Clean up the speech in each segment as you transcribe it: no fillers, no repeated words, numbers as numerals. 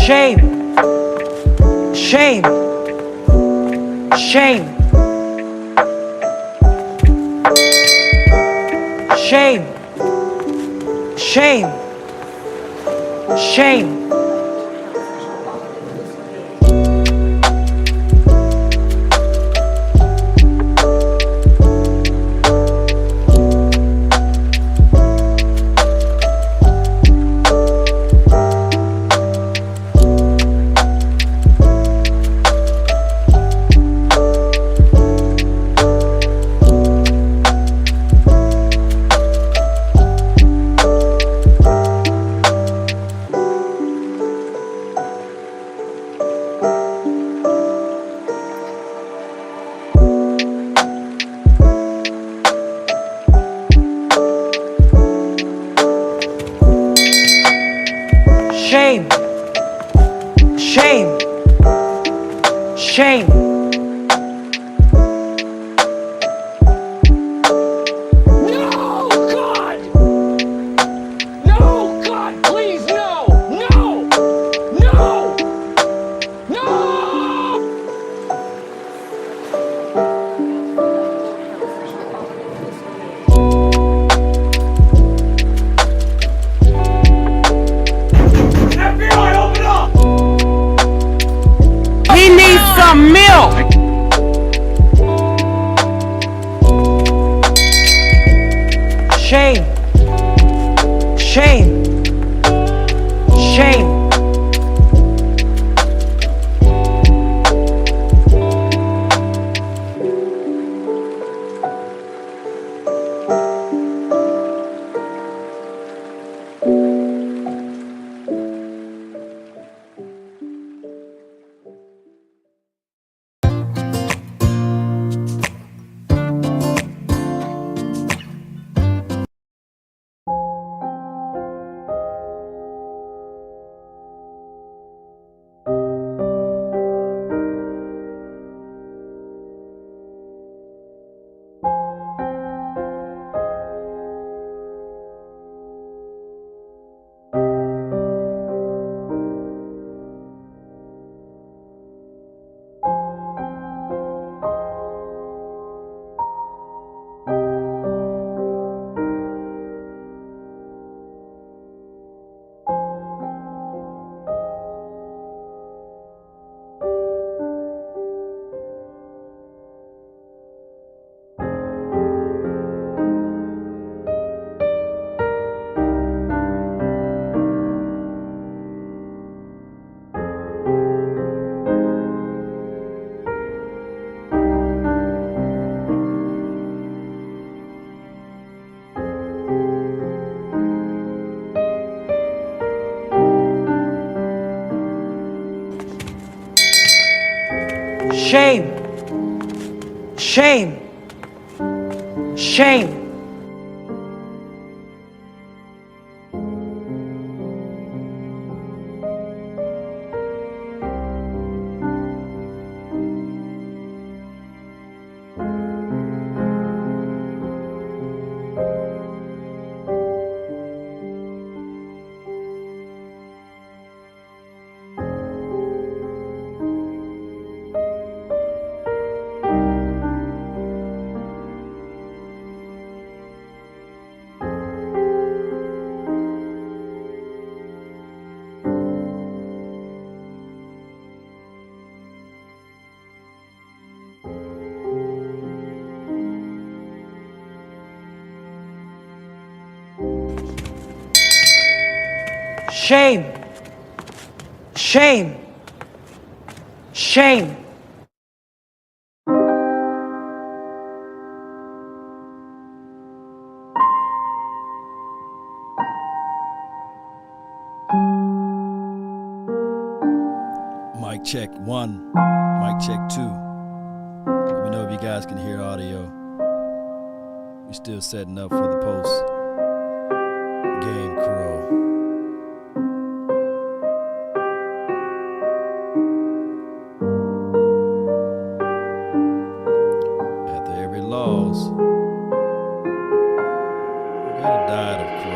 Shame. Shame. Shame. Shame. Shame. Shame. Shame. Shame. Shame. No, God! No, God, please, no! No! No! No! FBI, open up! He needs some milk. Shame. Shame. Shame. Shame. Shame. Shame. Shame. Shame. Shame. Mic check 1, mic check 2. Let me know if you guys can hear audio. We're still setting up for the post game crow. After every loss, we got a diet of crow.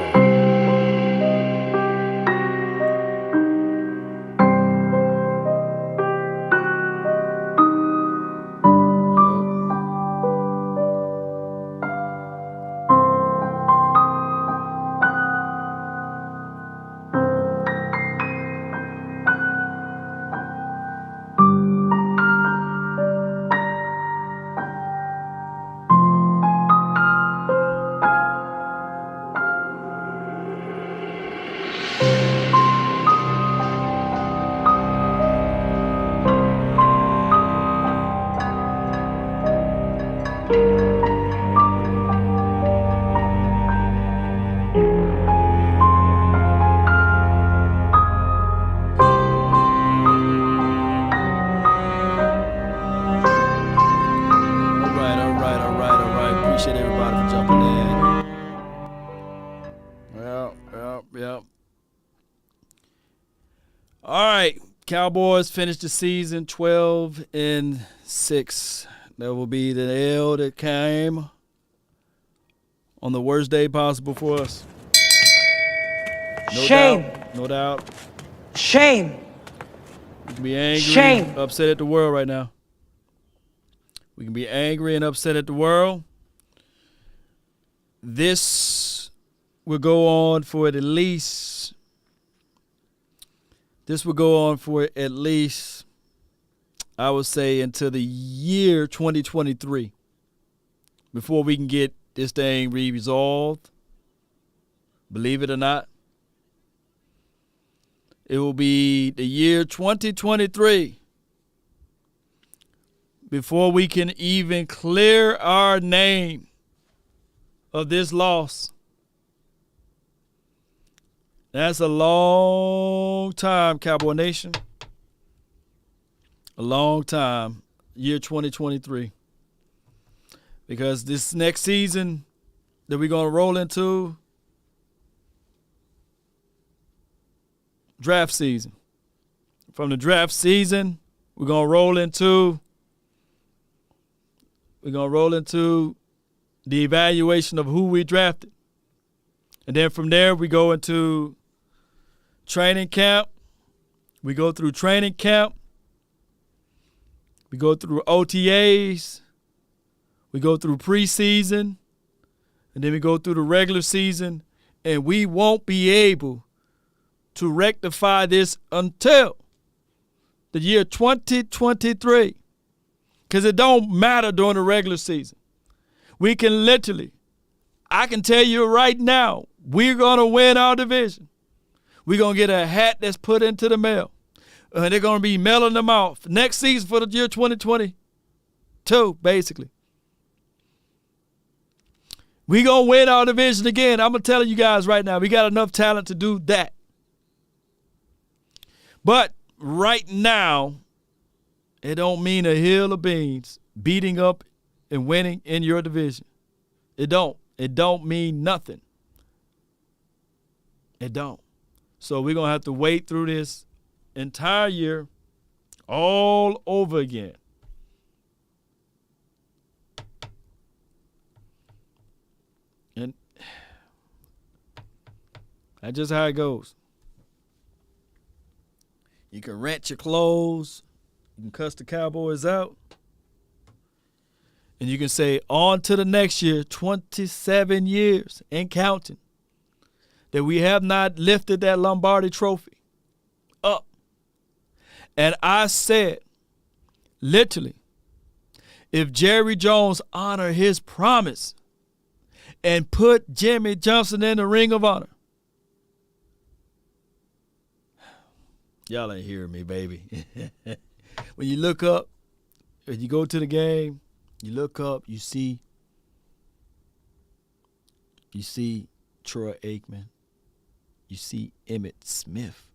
All right, Cowboys finished the season 12-6. That will be the L that came on the worst day possible for us. No Shame. doubt, no doubt. Shame. We can be angry, Shame. upset at the world right now. We can be angry and upset at the world. This will go on for at least. This will go on for at least, I would say, until the year 2023 before we can get this thing resolved. Believe it or not, it will be the year 2023 before we can even clear our name of this loss. That's a long time, Cowboy Nation. A long time, year 2023. Because this next season that we're going to roll into, draft season. From the draft season, we're going to roll into the evaluation of who we drafted. And then from there, we go into training camp. We go through training camp. We go through OTAs. We go through preseason. And then we go through the regular season. And we won't be able to rectify this until the year 2023. Because it don't matter during the regular season. We can literally, I can tell you right now, we're going to win our division. We're going to get a hat that's put into the mail. And they're going to be mailing them out next season for the year 2022, basically. We're going to win our division again. I'm going to tell you guys right now, we got enough talent to do that. But right now, it don't mean a hill of beans beating up and winning in your division. It don't. It don't mean nothing. It don't. So we're going to have to wait through this entire year all over again. And that's just how it goes. You can rent your clothes. You can cuss the Cowboys out. And you can say, on to the next year, 27 years and counting, that we have not lifted that Lombardi trophy up. And I said, literally, if Jerry Jones honor his promise and put Jimmy Johnson in the Ring of Honor, y'all ain't hearing me, baby. When you look up, if you go to the game, you look up, you see Troy Aikman. You see Emmitt Smith.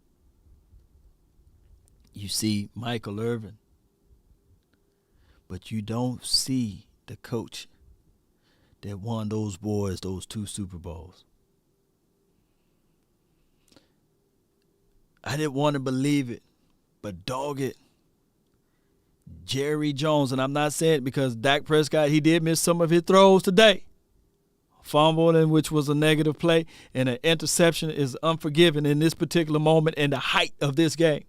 You see Michael Irvin. But you don't see the coach that won those boys those 2 Super Bowls. I didn't want to believe it, but dog it. Jerry Jones, and I'm not saying it because Dak Prescott, he did miss some of his throws today. Fumble, in which was a negative play, and an interception is unforgiven in this particular moment and the height of this game.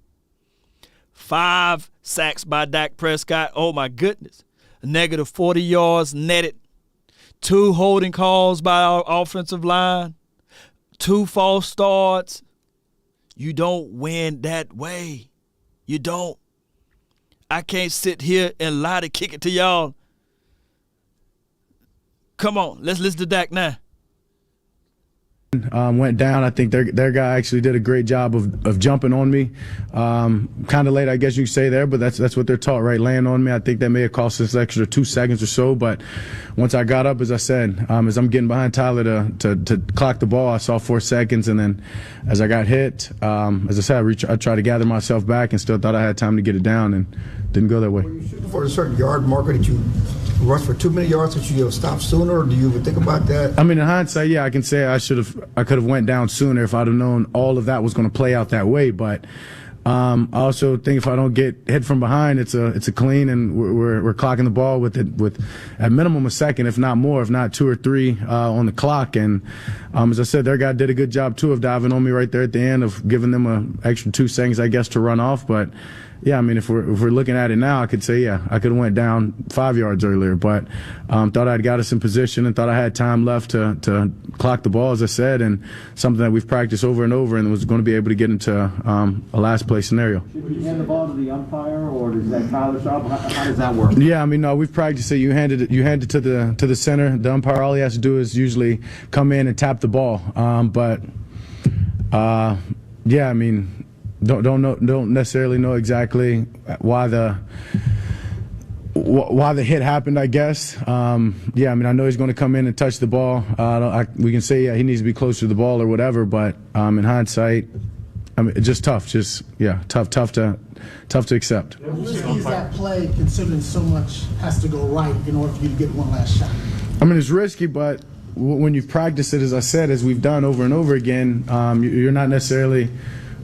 5 sacks by Dak Prescott. Oh, my goodness. A negative 40 yards netted. 2 holding calls by our offensive line. 2 false starts. You don't win that way. You don't. I can't sit here and lie to kick it to y'all. Come on, let's listen to Dak now. Went down. I think their guy actually did a great job of jumping on me. Kind of late, I guess you could say there, but that's what they're taught, right? Laying on me. I think that may have cost us extra 2 seconds or so. But once I got up, as I said, as I'm getting behind Tyler to clock the ball, I saw 4 seconds, and then as I got hit, as I said, I tried to gather myself back and still thought I had time to get it down, and didn't go that way. Were you shooting for a certain yard marker that you rush for too many yards that you stop sooner, or do you even think about that? I mean, in hindsight, yeah, I can say I could have went down sooner if I'd have known all of that was going to play out that way. But I also think if I don't get hit from behind, it's a clean, and we're clocking the ball with at minimum a second, if not more, if not 2 or 3 on the clock. And as I said, their guy did a good job too of diving on me right there at the end, of giving them an extra 2 seconds, I guess, to run off. But yeah, I mean, if we're looking at it now, I could say, yeah, I could have went down 5 yards earlier, but thought I'd got us in position and thought I had time left to clock the ball, as I said, and something that we've practiced over and over, and was going to be able to get into a last play scenario. Should you hand the ball to the umpire, or is that Tyler's job? How does that work? Yeah, I mean, no, we've practiced it. You hand it to the center. The umpire, all he has to do is usually come in and tap the ball. Yeah, I mean, don't necessarily know exactly why the hit happened, I guess. Yeah, I mean, I know he's going to come in and touch the ball. We can say, yeah, he needs to be closer to the ball or whatever, but in hindsight, I mean, it's just tough. Tough to accept. How risky is that play, considering so much has to go right in order for you to get one last shot? I mean, it's risky, but when you've practiced it, as I said, as we've done over and over again, you're not necessarily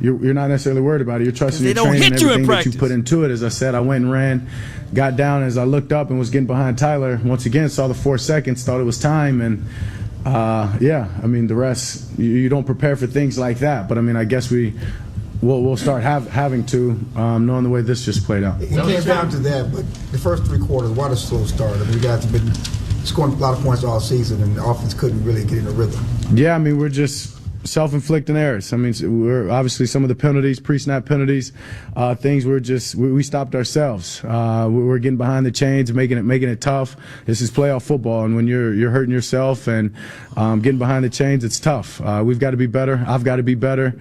worried about it. You're trusting your training and everything that you put into it. As I said, I went and ran, got down. As I looked up and was getting behind Tyler, once again saw the 4 seconds, thought it was time, and yeah, I mean, the rest, you don't prepare for things like that. But I mean, I guess we'll start having to, knowing the way this just played out. It came down to that, but the first 3 quarters, why the slow start? I mean, you guys have been scoring a lot of points all season, and the offense couldn't really get in a rhythm. Yeah, I mean, we're just self-inflicting errors. I mean, we're obviously some of the penalties, pre-snap penalties, things we stopped ourselves. We're getting behind the chains, making it tough. This is playoff football, and when you're hurting yourself and getting behind the chains, it's tough. We've got to be better. I've got to be better.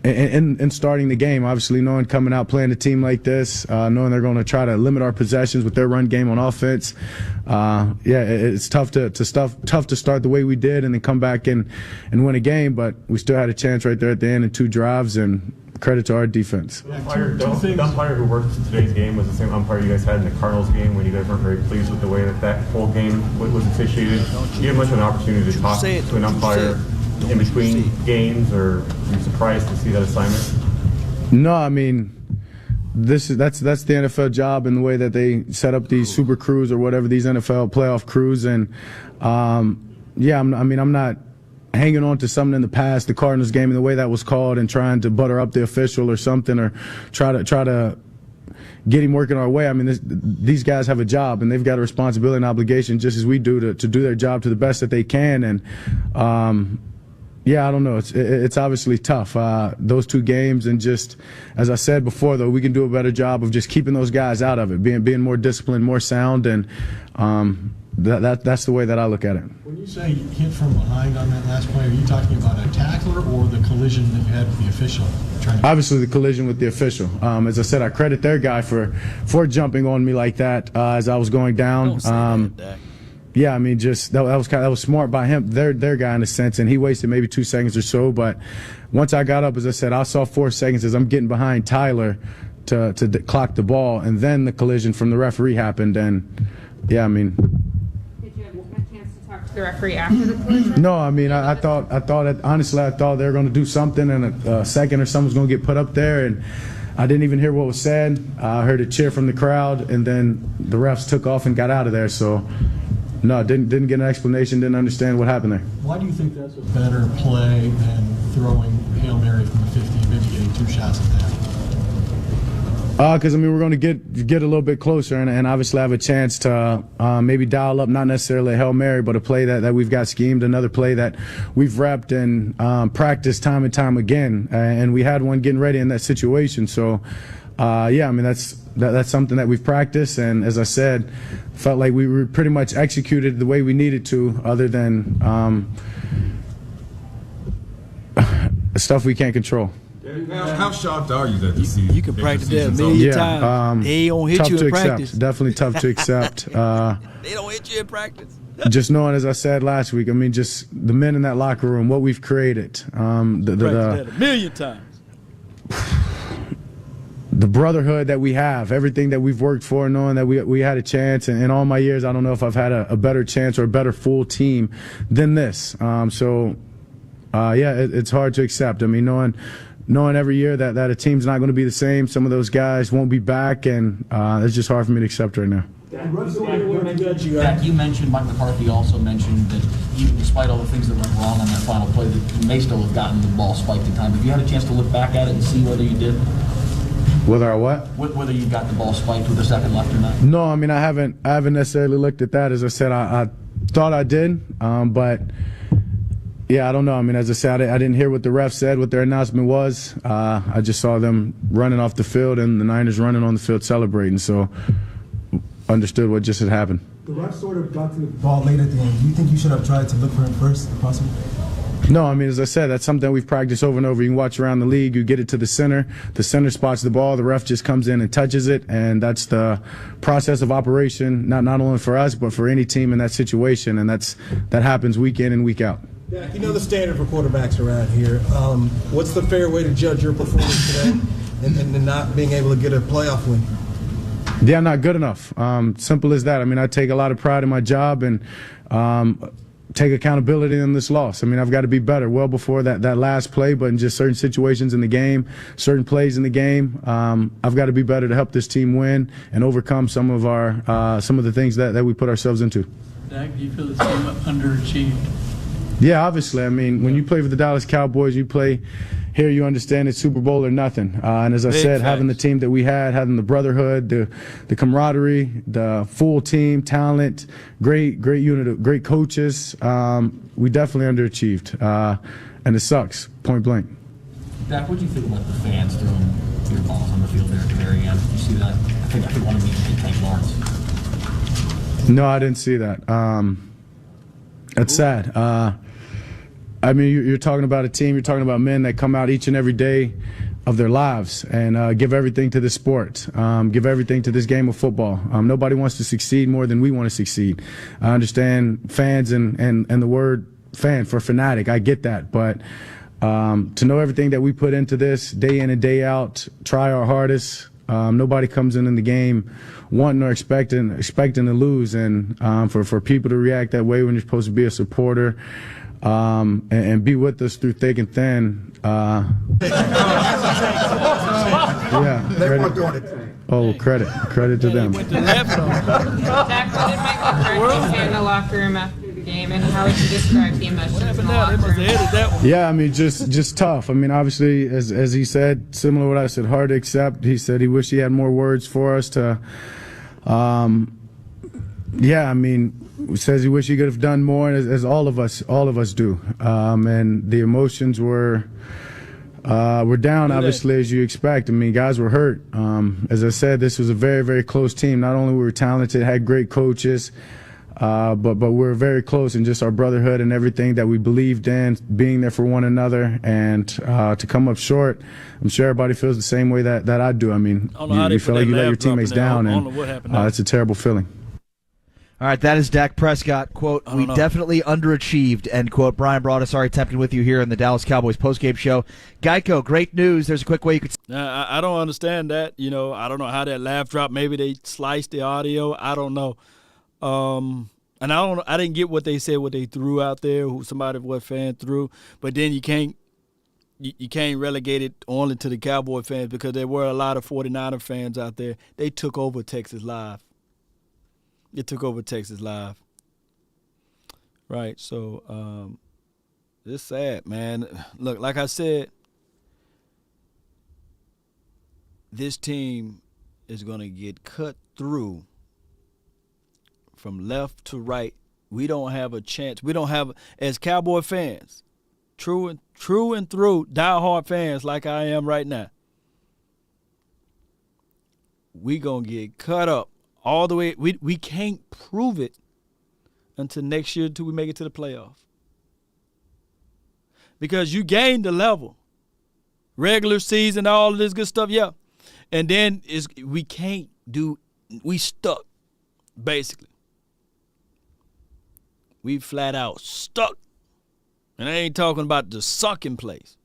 In starting the game, obviously knowing coming out playing a team like this, knowing they're going to try to limit our possessions with their run game on offense, yeah, it's tough to start the way we did and then come back and win a game. But we still had a chance right there at the end in 2 drives, and credit to our defense. The umpire who worked today's game was the same umpire you guys had in the Cardinals game when you guys weren't very pleased with the way that whole game was officiated. You had much of an opportunity to talk to an umpire in between games, or were you surprised to see that assignment? No, I mean, that's the NFL job, and the way that they set up these super crews or whatever, these NFL playoff crews. And yeah, I'm not hanging on to something in the past, the Cardinals game and the way that was called, and trying to butter up the official or something, or try to get him working our way. I mean, these guys have a job, and they've got a responsibility and obligation just as we do to do their job to the best that they can. And yeah, I don't know. It's obviously tough, those 2 games, and just as I said before, though, we can do a better job of just keeping those guys out of it, being more disciplined, more sound, and that's the way that I look at it. When you say hit from behind on that last play, are you talking about a tackler or the collision that you had with the official? Obviously, the collision with the official. As I said, I credit their guy for jumping on me like that as I was going down. Don't say that, Dak. Yeah, I mean, just that was smart by him, their guy in a sense, and he wasted maybe 2 seconds or so. But once I got up, as I said, I saw 4 seconds as I'm getting behind Tyler to clock the ball, and then the collision from the referee happened. And yeah, I mean, did you have a chance to talk to the referee after the collision? No, I mean, I thought honestly, I thought they were going to do something, and a second or something was going to get put up there, and I didn't even hear what was said. I heard a cheer from the crowd, and then the refs took off and got out of there. So. No, didn't get an explanation, didn't understand what happened there. Why do you think that's a better play than throwing Hail Mary from the 50 and maybe getting 2 shots at that? Because, I mean, we're going to get a little bit closer and obviously have a chance to maybe dial up, not necessarily a Hail Mary, but a play that we've got schemed, another play that we've repped and practiced time and time again. And we had one getting ready in that situation. So, yeah, I mean, that's something that we've practiced, and as I said, felt like we were pretty much executed the way we needed to, other than stuff we can't control. How shocked are you that this season? You can practice that a million times. They don't hit you in practice. Definitely tough to accept. They don't hit you in practice. Just knowing, as I said last week, I mean, just the men in that locker room, what we've created. Practice that a million times. The brotherhood that we have, everything that we've worked for, knowing that we had a chance. And in all my years, I don't know if I've had a better chance or a better full team than this. Yeah, it's hard to accept. I mean, knowing knowing every year that a team's not going to be the same. Some of those guys won't be back, and it's just hard for me to accept right now. Dak, you mentioned, Mike McCarthy also mentioned that even despite all the things that went wrong on that final play, that you may still have gotten the ball spiked in time. Have you had a chance to look back at it and see whether you did? Whether I what? Whether you got the ball spiked with a second left or not? No, I mean I haven't necessarily looked at that. As I said, I thought I did, but yeah, I don't know. I mean, as I said, I didn't hear what the ref said, what their announcement was. I just saw them running off the field and the Niners running on the field celebrating. So understood what just had happened. The ref sort of got to the ball late at the end. Do you think you should have tried to look for him first, if possible? No, I mean, as I said, that's something we've practiced over and over. You can watch around the league. You get it to the center spots the ball. The ref just comes in and touches it, and that's the process of operation, not only for us, but for any team in that situation, and that happens week in and week out. Dak, you know the standard for quarterbacks around here. What's the fair way to judge your performance today and not being able to get a playoff win? Yeah, not good enough. Simple as that. I mean, I take a lot of pride in my job and take accountability in this loss. I mean, I've got to be better well before that last play, but in just certain situations in the game, certain plays in the game, I've got to be better to help this team win and overcome some of the things that we put ourselves into. Dak, do you feel the team underachieved? Yeah, obviously. I mean, when you play for the Dallas Cowboys, you play here, you understand it's Super Bowl or nothing. And as I said, having the team that we had, having the brotherhood, the camaraderie, the full team, talent, great unit of great coaches, we definitely underachieved. And it sucks, point blank. Dak, what do you think about the fans throwing beer balls on the field there at the very end? Did you see that? I think one of them hit Tank Lawrence. No, I didn't see that. That's sad. I mean, you're talking about a team, you're talking about men that come out each and every day of their lives and give everything to this sport, give everything to this game of football. Nobody wants to succeed more than we want to succeed. I understand fans and the word fan for fanatic. I get that. But to know everything that we put into this day in and day out, try our hardest. Nobody comes in the game wanting or expecting to lose. And for people to react that way when you're supposed to be a supporter, and be with us through thick and thin. Yeah. Credit to them. Dak, what did Mike McCarthy say in the locker room after the game, and how would you describe the emotions in the locker room? Yeah, I mean, just tough. I mean, obviously, as he said, similar to what I said, hard to accept. He said he wished he had more words for us to. Yeah, I mean, he says he wished he could have done more, as all of us do. And the emotions were down, obviously, as you expect. I mean, guys were hurt. As I said, this was a very, very close team. Not only were we talented, had great coaches, but we're very close in just our brotherhood and everything that we believed in, being there for one another. And to come up short, I'm sure everybody feels the same way that I do. I mean, you feel like you let your teammates down, and it's a terrible feeling. All right, that is Dak Prescott. Quote, we definitely underachieved, end quote. Brian Broaddus, our attempting with you here in the Dallas Cowboys postgame show. Geico, great news. There's a quick way you could. I don't understand that. You know, I don't know how that laugh dropped. Maybe they sliced the audio. I don't know. And I didn't get what they said, what they threw out there, what fan threw. But then you can't relegate it only to the Cowboy fans, because there were a lot of 49er fans out there. They took over Texas Live. It took over Texas Live. Right, so it's sad, man. Look, like I said, this team is going to get cut through from left to right. We don't have a chance. We don't have, as Cowboy fans, true and through, diehard fans like I am right now, we going to get cut up. All the way, we can't prove it until next year, until we make it to the playoff. Because you gain the level. Regular season, all of this good stuff, yeah. And then we stuck, basically. We flat out stuck. And I ain't talking about the sucking place.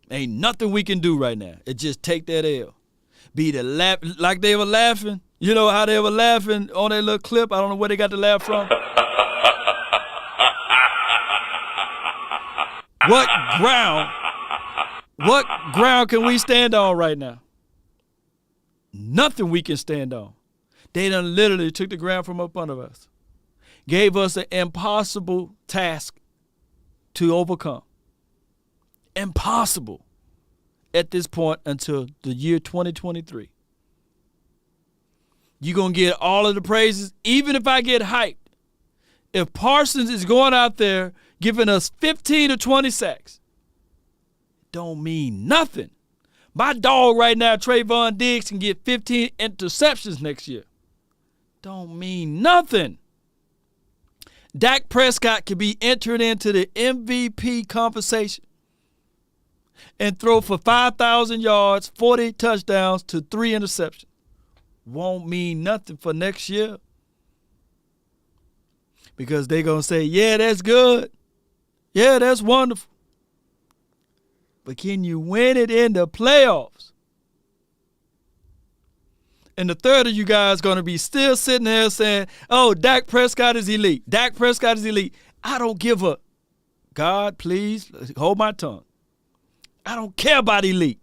Ain't nothing we can do right now. It just take that L. Be the laugh, like they were laughing. You know how they were laughing on that little clip? I don't know where they got the laugh from. What ground What ground can we stand on right now? Nothing we can stand on. They done literally took the ground from up under us. Gave us an impossible task to overcome. Impossible at this point until the year 2023. You're going to get all of the praises, even if I get hyped. If Parsons is going out there giving us 15 or 20 sacks, don't mean nothing. My dog right now, Trayvon Diggs, can get 15 interceptions next year. Don't mean nothing. Dak Prescott could be entered into the MVP conversation and throw for 5,000 yards, 40 touchdowns to 3 interceptions. Won't mean nothing for next year. Because they're going to say, yeah, that's good. Yeah, that's wonderful. But can you win it in the playoffs? And the third of you guys going to be still sitting there saying, oh, Dak Prescott is elite. Dak Prescott is elite. I don't give a, God, please, hold my tongue. I don't care about elite.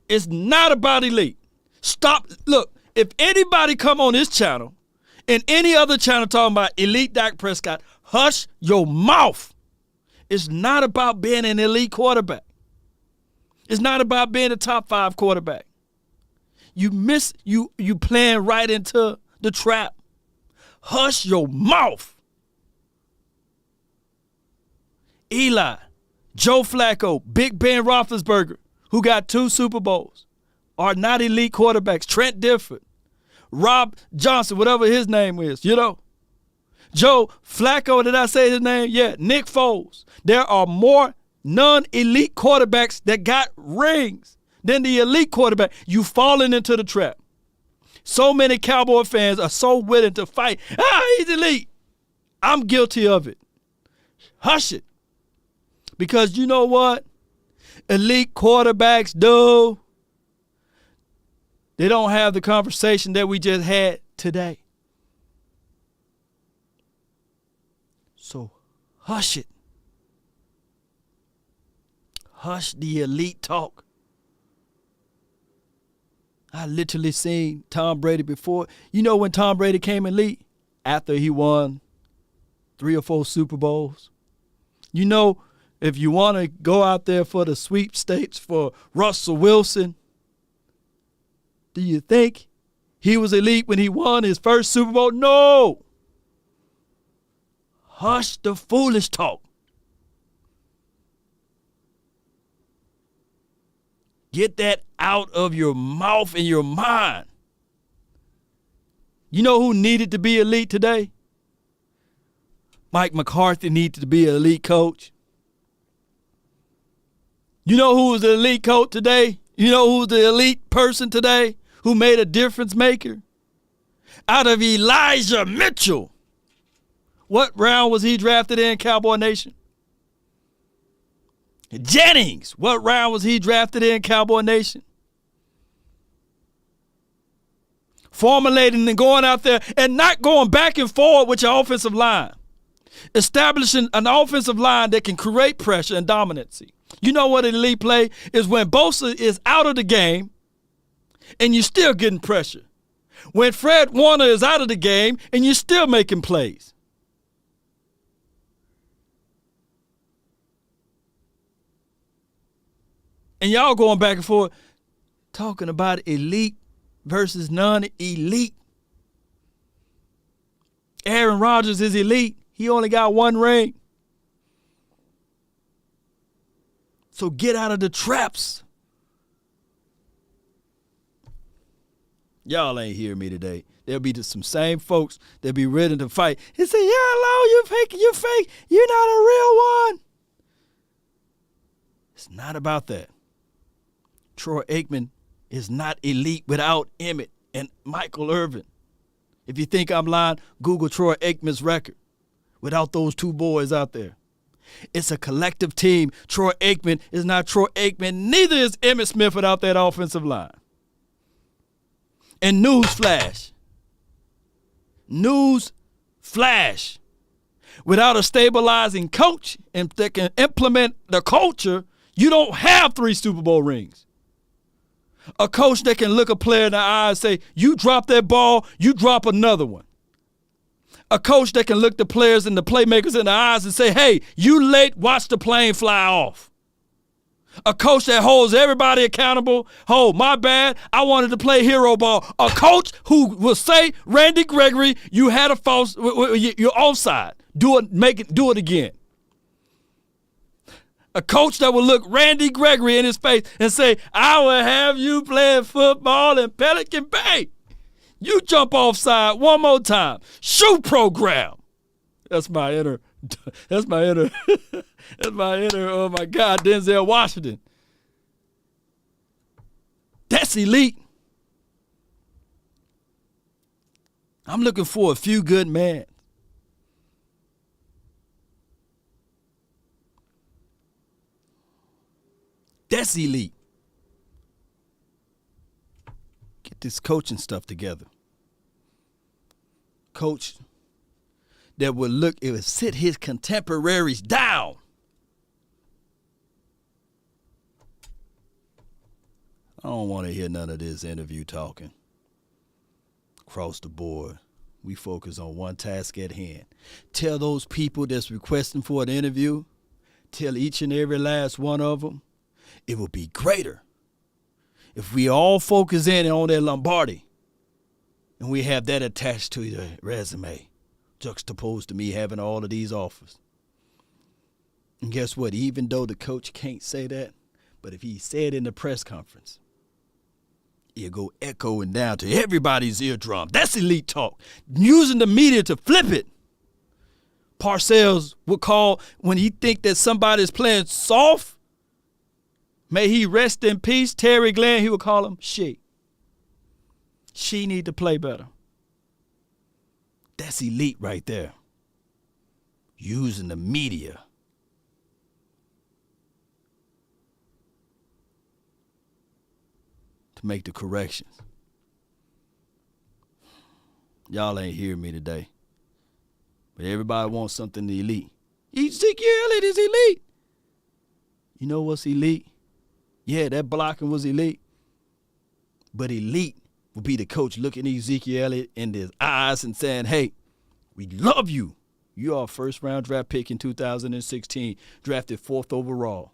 It's not about elite. Stop. Look, if anybody come on this channel and any other channel talking about elite Dak Prescott, hush your mouth. It's not about being an elite quarterback. It's not about being a top 5 quarterback. You playing right into the trap. Hush your mouth. Eli, Joe Flacco, Big Ben Roethlisberger, who got 2 Super Bowls, are not elite quarterbacks. Trent Dilfer, Rob Johnson, whatever his name is, you know. Joe Flacco, did I say his name? Yeah, Nick Foles. There are more non-elite quarterbacks that got rings than the elite quarterback. You falling into the trap. So many Cowboy fans are so willing to fight. He's elite. I'm guilty of it. Hush it. Because you know what? Elite quarterbacks do. They don't have the conversation that we just had today. So hush it. Hush the elite talk. I literally seen Tom Brady before. You know when Tom Brady came elite? After he won 3 or 4 Super Bowls. You know, if you want to go out there for the sweepstakes for Russell Wilson, do you think he was elite when he won his first Super Bowl? No. Hush the foolish talk. Get that out of your mouth and your mind. You know who needed to be elite today? Mike McCarthy needed to be an elite coach. You know who was the elite coach today? You know who's the elite person today who made a difference maker? Out of Elijah Mitchell. What round was he drafted in, Cowboy Nation? Jennings. What round was he drafted in, Cowboy Nation? Formulating and going out there and not going back and forward with your offensive line. Establishing an offensive line that can create pressure and dominancy. You know what an elite play is? When Bosa is out of the game and you're still getting pressure. When Fred Warner is out of the game and you're still making plays. And y'all going back and forth talking about elite versus non-elite. Aaron Rodgers is elite. He only got 1 ring. So get out of the traps. Y'all ain't hear me today. There'll be some same folks that'll be ready to fight and say, yeah, hello, you fake, you're not a real one. It's not about that. Troy Aikman is not elite without Emmett and Michael Irvin. If you think I'm lying, Google Troy Aikman's record without those 2 boys out there. It's a collective team. Troy Aikman is not Troy Aikman. Neither is Emmitt Smith without that offensive line. And newsflash. Without a stabilizing coach and that can implement the culture, You don't have 3 Super Bowl rings. A coach that can look a player in the eye and say, you drop that ball, you drop another one. A coach that can look the players and the playmakers in the eyes and say, hey, you late, watch the plane fly off. A coach that holds everybody accountable. Oh, my bad, I wanted to play hero ball. A coach who will say, Randy Gregory, you had a false, you're offside. Do it again. A coach that will look Randy Gregory in his face and say, I will have you playing football in Pelican Bay. You jump offside one more time. Shoe program. That's my inner, oh my God, Denzel Washington. That's elite. I'm looking for a few good men. That's elite. Get this coaching stuff together. Coach that would sit his contemporaries down. I don't want to hear none of this interview talking. Across the board, we focus on one task at hand. Tell those people that's requesting for an interview, tell each and every last one of them, it will be greater if we all focus in on that Lombardi and we have that attached to the resume, juxtaposed to me having all of these offers. And guess what? Even though the coach can't say that, but if he said in the press conference, it'll go echoing down to everybody's eardrum. That's elite talk. Using the media to flip it. Parcells would call, when he think that somebody's playing soft, may he rest in peace, Terry Glenn, he would call him she. She need to play better. That's elite right there. Using the media. To make the corrections. Y'all ain't hearing me today. But everybody wants something elite. Ezekiel Elliott is elite. You know what's elite? Yeah, that blocking was elite. But elite would be the coach looking at Ezekiel Elliott in his eyes and saying, hey, we love you. You are a first-round draft pick in 2016, drafted 4th overall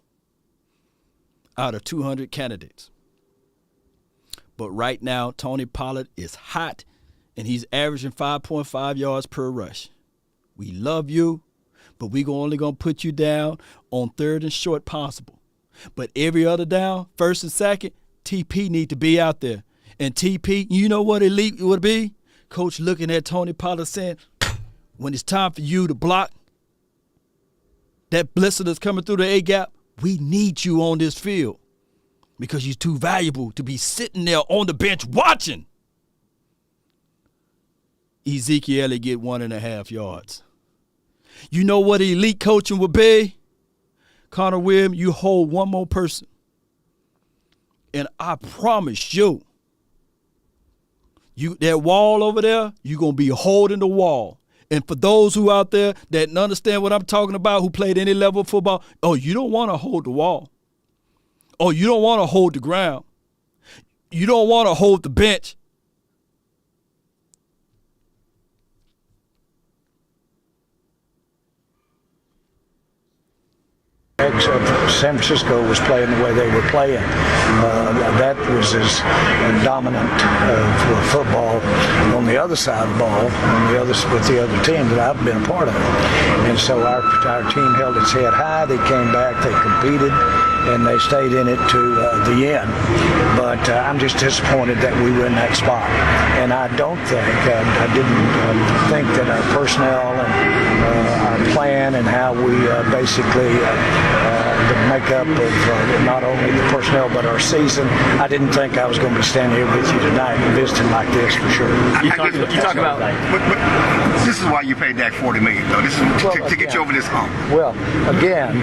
out of 200 candidates. But right now, Tony Pollard is hot, and he's averaging 5.5 yards per rush. We love you, but we're only going to put you down on 3rd and short possible. But every other down, 1st and 2nd, TP need to be out there. And TP, you know what elite would be? Coach looking at Tony Pollard saying, when it's time for you to block that blitzer that's coming through the A-gap, we need you on this field because you're too valuable to be sitting there on the bench watching. Ezekiel Elliott get 1.5 yards. You know what elite coaching would be? Connor Williams, you hold one more person. And I promise you, that wall over there, you're going to be holding the wall. And for those who out there that understand what I'm talking about, who played any level of football, oh, you don't want to hold the wall. Oh, you don't want to hold the ground. You don't want to hold the bench. San Francisco was playing the way they were playing. That was as dominant for football on the other side of the ball, with the other team that I've been a part of. And so our team held its head high. They came back, they competed, and they stayed in it to the end. But I'm just disappointed that we were in that spot. And I don't think, I didn't think that our personnel and our plan and how we basically the makeup of not only the personnel but our season. I didn't think I was going to be standing here with you tonight and visiting like this for sure. You talk about this is why you paid Dak $40 million though. This is to get you over this hump. Well, again,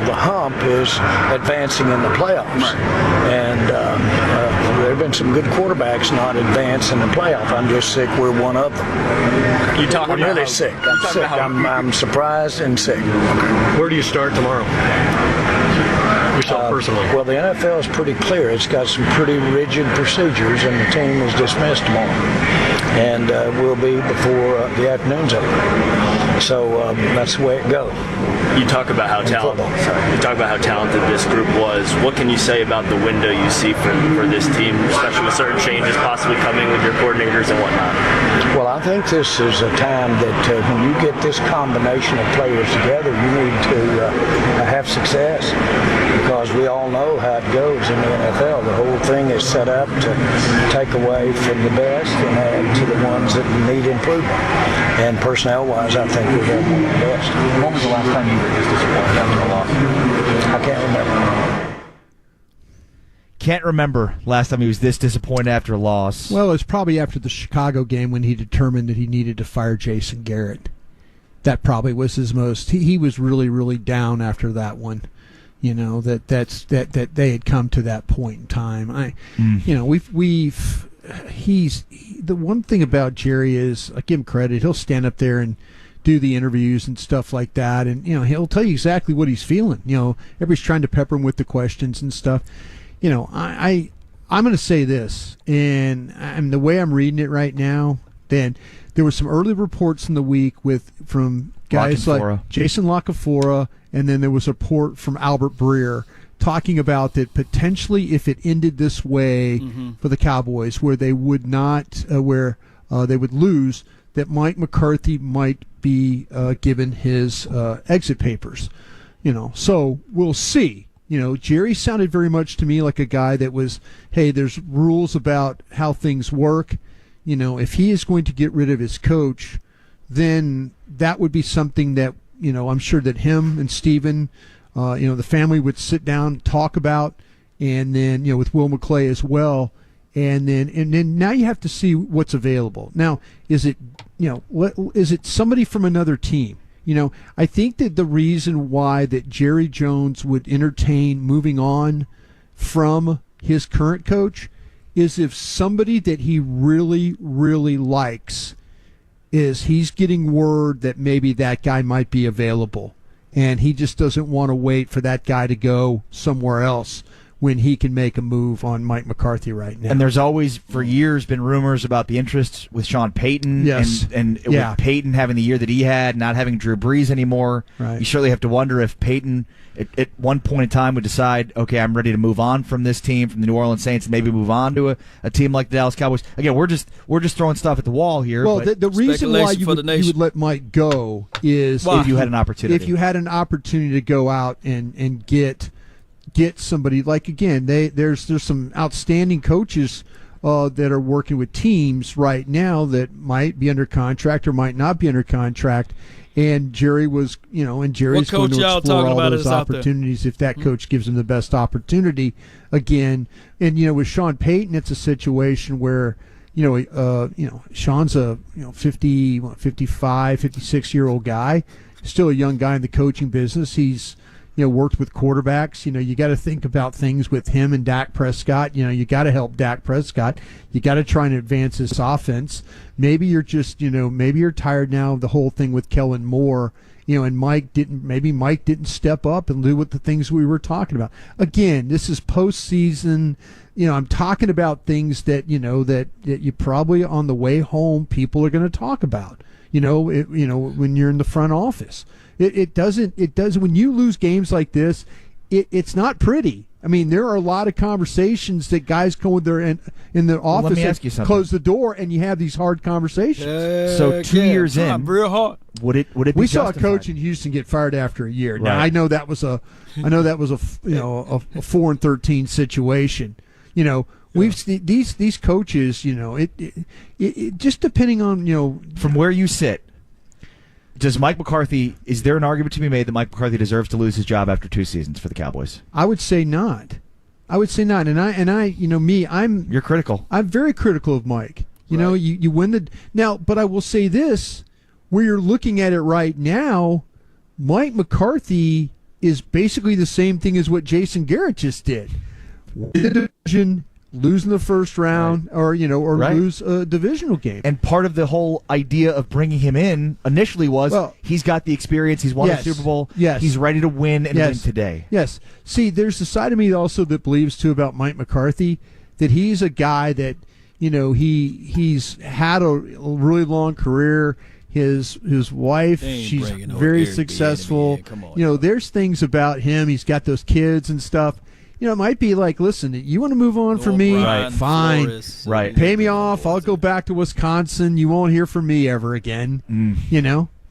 the hump is advancing in the playoffs, right. And there have been some good quarterbacks not advance in the playoff. I'm just sick we're one of them. I'm really sick. I'm sick. I'm surprised and sick. Where do you start tomorrow? Yourself personally? Well, the NFL is pretty clear. It's got some pretty rigid procedures, and the team is dismissed tomorrow. And will be before the afternoon's over. So that's the way it goes. You talk about how talented this group was. What can you say about the window you see for this team, especially with certain changes possibly coming with your coordinators and whatnot? Well, I think this is a time that when you get this combination of players together, you need to have success, because we all know how it goes in the NFL. The whole thing is set up to take away from the best and add to the ones that need improvement. And personnel-wise, I think we've got one of the best. When was the last time you were this disappointed after a loss? I can't remember. Can't remember last time he was this disappointed after a loss. Well, it was probably after the Chicago game when he determined that he needed to fire Jason Garrett. That probably was his most. He was really, really down after that one. You know, that they had come to that point in time. You know, he's the one thing about Jerry is, I give him credit, he'll stand up there and do the interviews and stuff like that, and you know, he'll tell you exactly what he's feeling. You know, everybody's trying to pepper him with the questions and stuff. You know, I'm going to say this, and the way I'm reading it right now, then there were some early reports in the week from guys like Jason Locafora, and then there was a report from Albert Breer talking about that potentially if it ended this way for the Cowboys, where they would not, they would lose, that Mike McCarthy might be given his exit papers. You know, so we'll see. You know, Jerry sounded very much to me like a guy that was, hey, there's rules about how things work. You know, if he is going to get rid of his coach, then that would be something that, you know, I'm sure that him and Steven, you know, the family would sit down and talk about, and then, you know, with Will McClay as well. And then now you have to see what's available. Now, is it, you know, is it somebody from another team? You know, I think that the reason why that Jerry Jones would entertain moving on from his current coach is if somebody that he really, really likes is he's getting word that maybe that guy might be available, and he just doesn't want to wait for that guy to go somewhere else when he can make a move on Mike McCarthy right now. And there's always, for years, been rumors about the interest with Sean Payton. Yes. And with Payton having the year that he had, not having Drew Brees anymore. Right. You surely have to wonder if Payton, at one point in time, would decide, okay, I'm ready to move on from this team, from the New Orleans Saints, and maybe move on to a team like the Dallas Cowboys. Again, we're just throwing stuff at the wall here. Well, the reason why you would let Mike go is if you had an opportunity. If you had an opportunity to go out and get somebody, like, again, there's some outstanding coaches that are working with teams right now that might be under contract or might not be under contract, and Jerry was, you know, and Jerry's going to explore all those opportunities if that coach gives him the best opportunity again. And you know, with Sean Payton, it's a situation where Sean's a 55, 56-year-old guy, still a young guy in the coaching business. He's worked with quarterbacks. You got to think about things with him and Dak Prescott. You got to help Dak Prescott. You got to try and advance this offense. Maybe you're just, maybe you're tired now of the whole thing with Kellen Moore, and Mike didn't step up and do what the things we were talking about. Again, this is postseason. I'm talking about things that, that you probably on the way home people are going to talk about, when you're in the front office. It doesn't when you lose games like this, it's not pretty. I mean, there are a lot of conversations that guys go in there in the office and close the door, and you have these hard conversations. So 2 years in, real hard. Would it be we saw justified? a coach in Houston get fired after a year. Right. Now I know that was a 4-13 situation. We've seen these coaches. It just depending on from where you sit. Does Mike McCarthy, is there an argument to be made that Mike McCarthy deserves to lose his job after 2 seasons for the Cowboys? I would say not. And I, You're critical. I'm very critical of Mike. You win but I will say this, where you're looking at it right now, Mike McCarthy is basically the same thing as what Jason Garrett just did. Win the division, lose in the first round, or lose a divisional game. And part of the whole idea of bringing him in initially was he's got the experience, he's won a Super Bowl, he's ready to win and win today. Yes. See, there's a side of me also that believes too about Mike McCarthy, that he's a guy that, he's had a really long career. His wife, she's very successful. There's things about him. He's got those kids and stuff. It might be like, listen, you want to move on from me? Fine. Flores, right. Pay me off. I'll go back to Wisconsin. You won't hear from me ever again.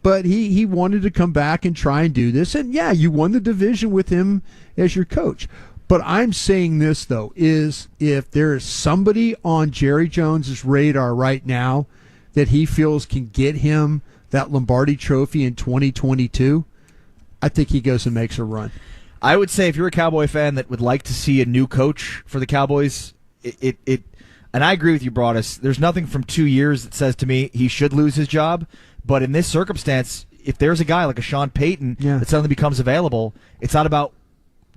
But he wanted to come back and try and do this. And, you won the division with him as your coach. But I'm saying this, though, is if there is somebody on Jerry Jones's radar right now that he feels can get him that Lombardi trophy in 2022, I think he goes and makes a run. I would say if you're a Cowboy fan that would like to see a new coach for the Cowboys, and I agree with you, Broadus, there's nothing from 2 years that says to me he should lose his job. But in this circumstance, if there's a guy like a Sean Payton that suddenly becomes available, it's not about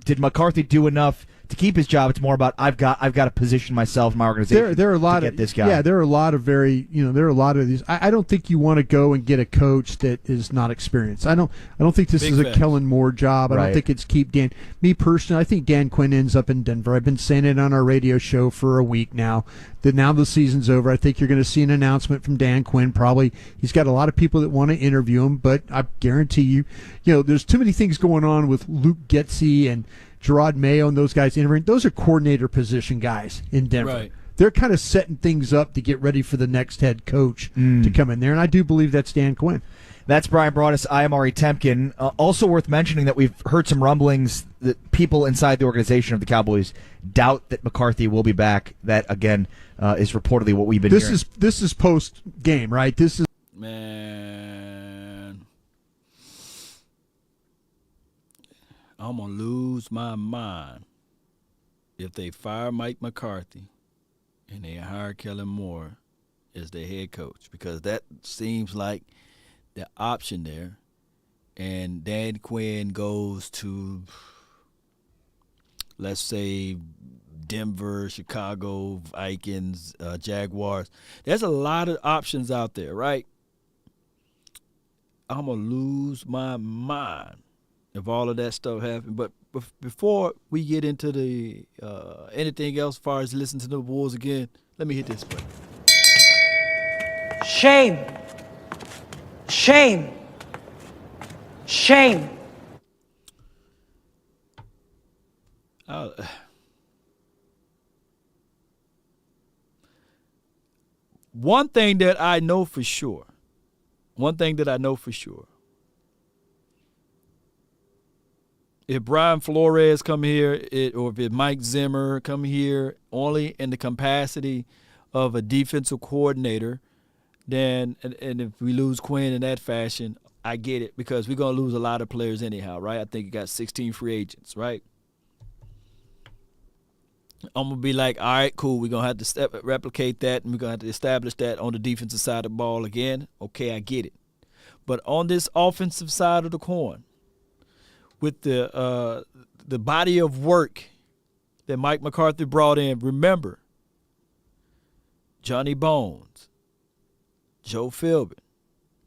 did McCarthy do enough to keep his job. It's more about I've got to position myself, my organization. There are a lot to of get this guy. Yeah, there are a lot of there are a lot of these. I don't think you want to go and get a coach that is not experienced. I don't think this is a Kellen Moore job. I don't think it's keep Dan. Me personally, I think Dan Quinn ends up in Denver. I've been saying it on our radio show for a week now. That now the season's over, I think you're going to see an announcement from Dan Quinn. Probably he's got a lot of people that want to interview him, but I guarantee you, there's too many things going on with Luke Getsy and Gerard Mayo and those guys interviewing. Those are coordinator position guys in Denver. Right. They're kind of setting things up to get ready for the next head coach to come in there, and I do believe that's Dan Quinn. That's Brian Broaddus. I am Ari Temkin. Also worth mentioning that we've heard some rumblings that people inside the organization of the Cowboys doubt that McCarthy will be back. That, again, is reportedly what we've been hearing. This is post-game, right? This is... Man, I'm going to lose my mind if they fire Mike McCarthy and they hire Kellen Moore as their head coach, because that seems like the option there. And Dan Quinn goes to, let's say, Denver, Chicago, Vikings, Jaguars. There's a lot of options out there, right? I'm going to lose my mind if all of that stuff happens. But before we get into the anything else as far as listening to the Wolves again, let me hit this button. Shame. Shame. Shame. One thing that I know for sure, if Brian Flores come here, or if Mike Zimmer come here only in the capacity of a defensive coordinator, then and if we lose Quinn in that fashion, I get it, because we're going to lose a lot of players anyhow, right? I think you got 16 free agents, right? I'm going to be like, all right, cool, we're going to have to replicate that, and we're going to have to establish that on the defensive side of the ball again. Okay, I get it. But on this offensive side of the coin, with the body of work that Mike McCarthy brought in, remember, Johnny Bones, Joe Philbin,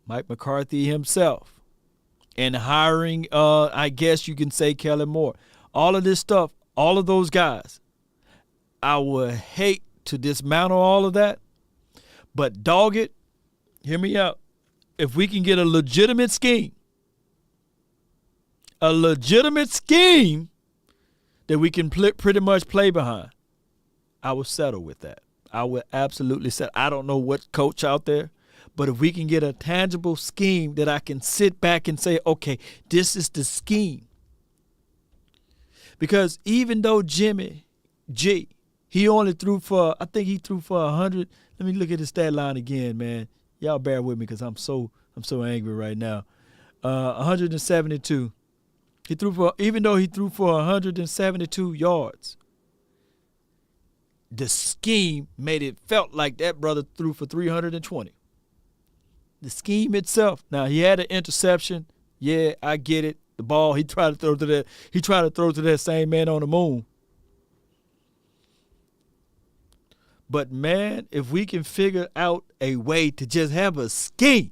Mike McCarthy himself, and hiring, I guess you can say, Kellen Moore. All of this stuff, all of those guys, I would hate to dismantle all of that, but dog it, hear me out. If we can get a legitimate scheme that we can pretty much play behind, I will settle with that. I would absolutely settle. I don't know what coach out there, but if we can get a tangible scheme that I can sit back and say, okay, this is the scheme. Because even though Jimmy G, he only threw for, I think he threw for 100. Let me look at his stat line again, man. Y'all bear with me because I'm so angry right now. 172. Even though he threw for 172 yards, the scheme made it felt like that brother threw for 320. The scheme itself. Now, he had an interception. Yeah, I get it. The ball he tried to throw to that same man on the moon. But, man, if we can figure out a way to just have a scheme,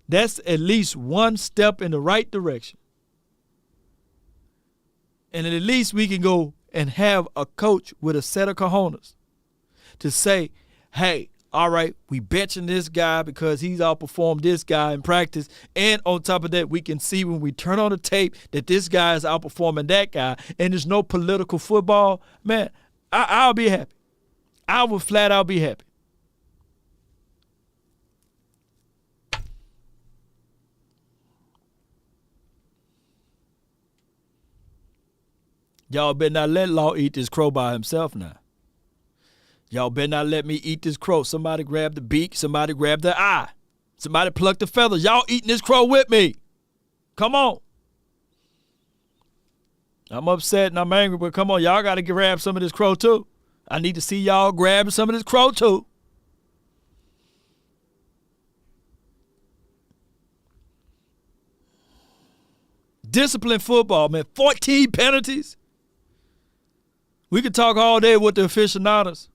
that's at least one step in the right direction. And at least we can go and have a coach with a set of cojones to say, hey, all right, we benching this guy because he's outperformed this guy in practice. And on top of that, we can see when we turn on the tape that this guy is outperforming that guy and there's no political football. Man, I'll be happy. I will flat out be happy. Y'all better not let Law eat this crow by himself now. Y'all better not let me eat this crow. Somebody grab the beak. Somebody grab the eye. Somebody pluck the feathers. Y'all eating this crow with me. Come on. I'm upset and I'm angry, but come on. Y'all got to grab some of this crow too. I need to see y'all grabbing some of this crow too. Disciplined football, man. 14 penalties. We could talk all day with the aficionados.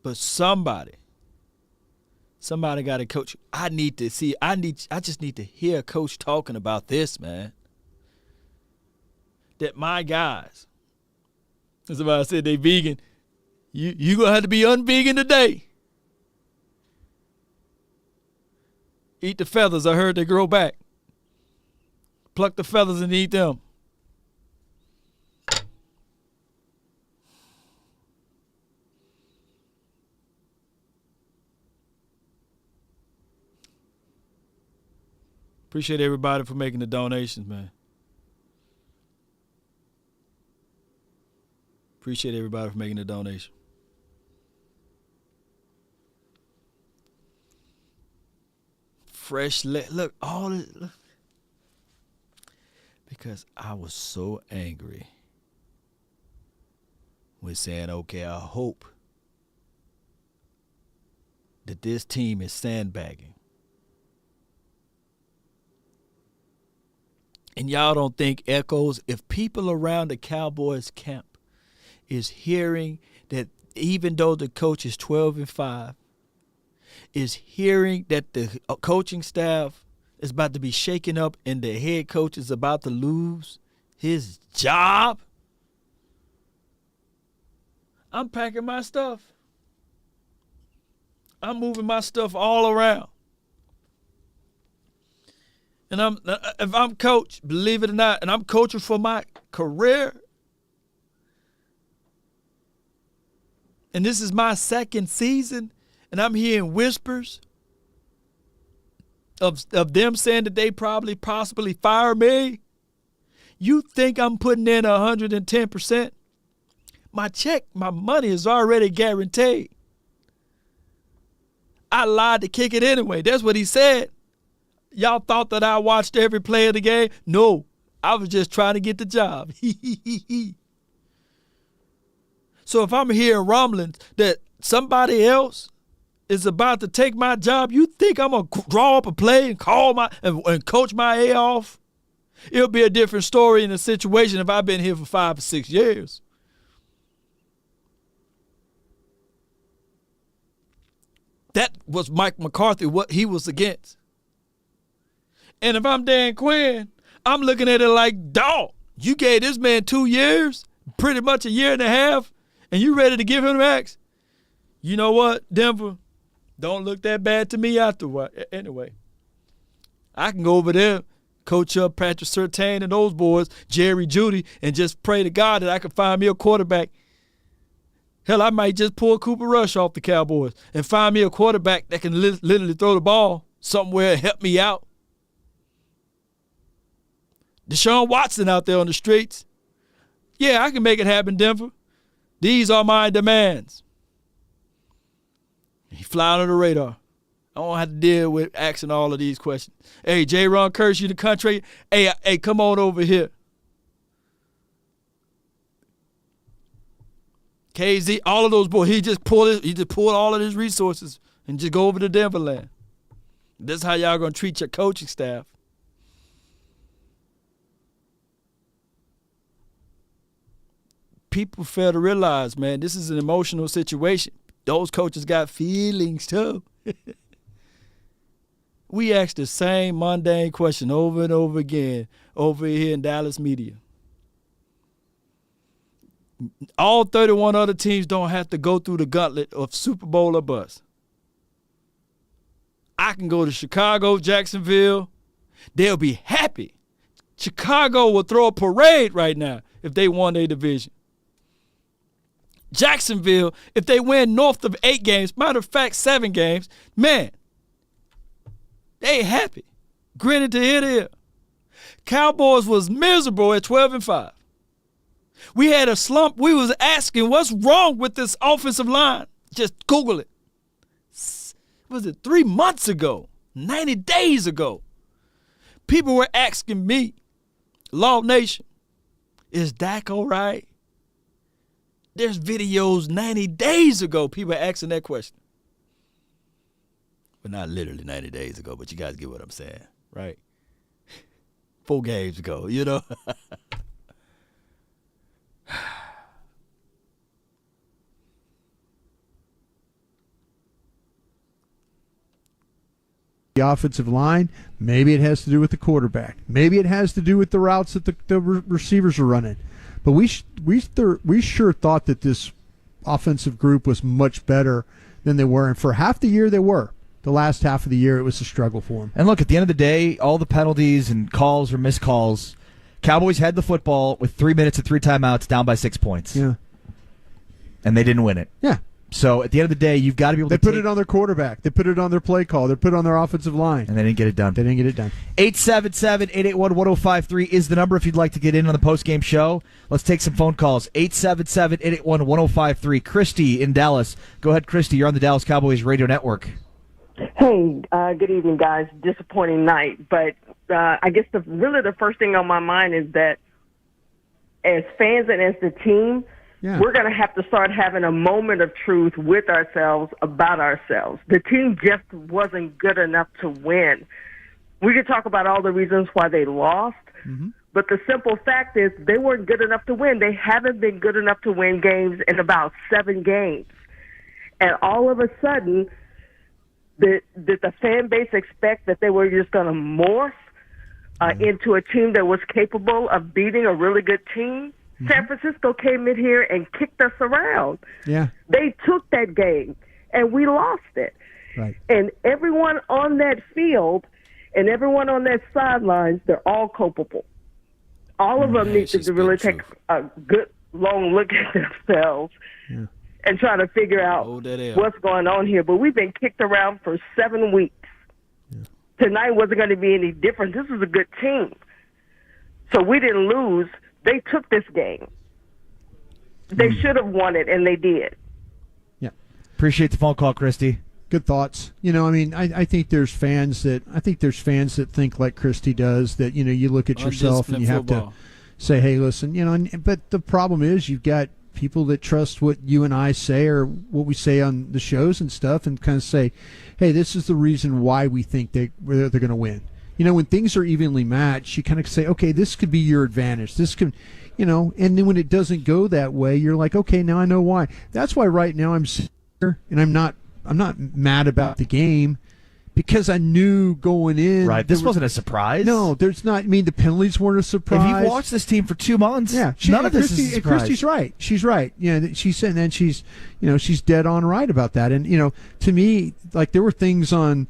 But somebody got to coach. I just need to hear a coach talking about this, man. That my guys, somebody said they vegan. You gonna have to be unvegan today. Eat the feathers. I heard they grow back. Pluck the feathers and eat them. Appreciate everybody for making the donations, man. Appreciate everybody for making the donation. Fresh look, all this. Look. Because I was so angry with saying, okay, I hope that this team is sandbagging. And y'all don't think echoes, if people around the Cowboys camp is hearing that even though the coach is 12-5, is hearing that the coaching staff is about to be shaken up and the head coach is about to lose his job, I'm packing my stuff. I'm moving my stuff all around. And if I'm coach, believe it or not, and I'm coaching for my career, and this is my second season, and I'm hearing whispers of them saying that they possibly fire me, you think I'm putting in 110%? My money is already guaranteed. I lied to kick it anyway. That's what he said. Y'all thought that I watched every play of the game? No, I was just trying to get the job. So if I'm hearing rumblings that somebody else is about to take my job, you think I'm going to draw up a play and and coach my A off? It'll be a different story in the situation if I've been here for 5 or 6 years. That was Mike McCarthy, what he was against. And if I'm Dan Quinn, I'm looking at it like, dog, you gave this man 2 years, pretty much a year and a half, and you ready to give him max? You know what, Denver? Don't look that bad to me afterward. Anyway, I can go over there, coach up Patrick Surtain and those boys, Jerry Jeudy, and just pray to God that I can find me a quarterback. Hell, I might just pull Cooper Rush off the Cowboys and find me a quarterback that can literally throw the ball somewhere and help me out. Deshaun Watson out there on the streets. Yeah, I can make it happen, Denver. These are my demands. He fly under the radar. I don't have to deal with asking all of these questions. Hey, J-Ron Curse, you the country? Hey, come on over here. KZ, all of those boys, he just pulled all of his resources and just go over to Denver land. This is how y'all gonna treat your coaching staff. people fail to realize, man, this is an emotional situation. Those coaches got feelings too. We ask the same mundane question over and over again over here in Dallas media. All 31 other teams don't have to go through the gauntlet of Super Bowl or bust. I can go to Chicago, Jacksonville. They'll be happy. Chicago will throw a parade right now if they won their division. Jacksonville, if they win north of 8 games, matter of fact, 7 games, man, they happy. Grinning to ear to ear. Cowboys was miserable at 12-5. We had a slump. We was asking, what's wrong with this offensive line? Just Google it. Was it 3 months ago? 90 days ago? People were asking me, Law Nation, is Dak all right? There's videos 90 days ago, people asking that question. Well, not literally 90 days ago, but you guys get what I'm saying, right? 4 games ago, you know? The offensive line, maybe it has to do with the quarterback. Maybe it has to do with the routes that the receivers are running. But we sure thought that this offensive group was much better than they were. And for half the year, they were. The last half of the year, it was a struggle for them. And look, at the end of the day, all the penalties and calls or missed calls, Cowboys had the football with 3 minutes and 3 timeouts, down by 6 points. Yeah. And they didn't win it. Yeah. So at the end of the day, you've got to be able to put it on their quarterback. They put it on their play call. They put it on their offensive line. And they didn't get it done. 877-881-1053 is the number if you'd like to get in on the postgame show. Let's take some phone calls. 877-881-1053. Christy in Dallas. Go ahead, Christy. You're on the Dallas Cowboys Radio Network. Hey, good evening, guys. Disappointing night. But I guess the first thing on my mind is that as fans and as the team, we're going to have to start having a moment of truth with ourselves about ourselves. The team just wasn't good enough to win. We could talk about all the reasons why they lost, but the simple fact is they weren't good enough to win. They haven't been good enough to win games in about 7 games. And all of a sudden, did the fan base expect that they were just going to morph into a team that was capable of beating a really good team? San Francisco came in here and kicked us around. Yeah. They took that game, and we lost it. Right. And everyone on that field and everyone on that sidelines, they're all culpable. All of them need to really take a good, long look at themselves and try to figure out what's going on here. But we've been kicked around for 7 weeks. Tonight wasn't going to be any different. This was a good team. So we didn't lose. They took this game. They should have won it, and they did. Yeah. Appreciate the phone call, Christy. Good thoughts. You know, I mean, I think there's fans that think like Christy does, that, you know, you look at yourself and you have to say, hey, listen, you know, but the problem is you've got people that trust what you and I say or what we say on the shows and stuff and kind of say, hey, this is the reason why we think they're going to win. You know, when things are evenly matched, you kind of say, okay, this could be your advantage. This could, you know, and then when it doesn't go that way, you're like, okay, now I know why. That's why right now I'm sitting here and I'm not mad about the game because I knew going in. Right, this wasn't a surprise. No, there's not. I mean, the penalties weren't a surprise. If you've watched this team for 2 months, none of this is a surprise. Christy's right. She's right. You know, she's saying, and she's dead on right about that. And, you know, to me, like, there were things on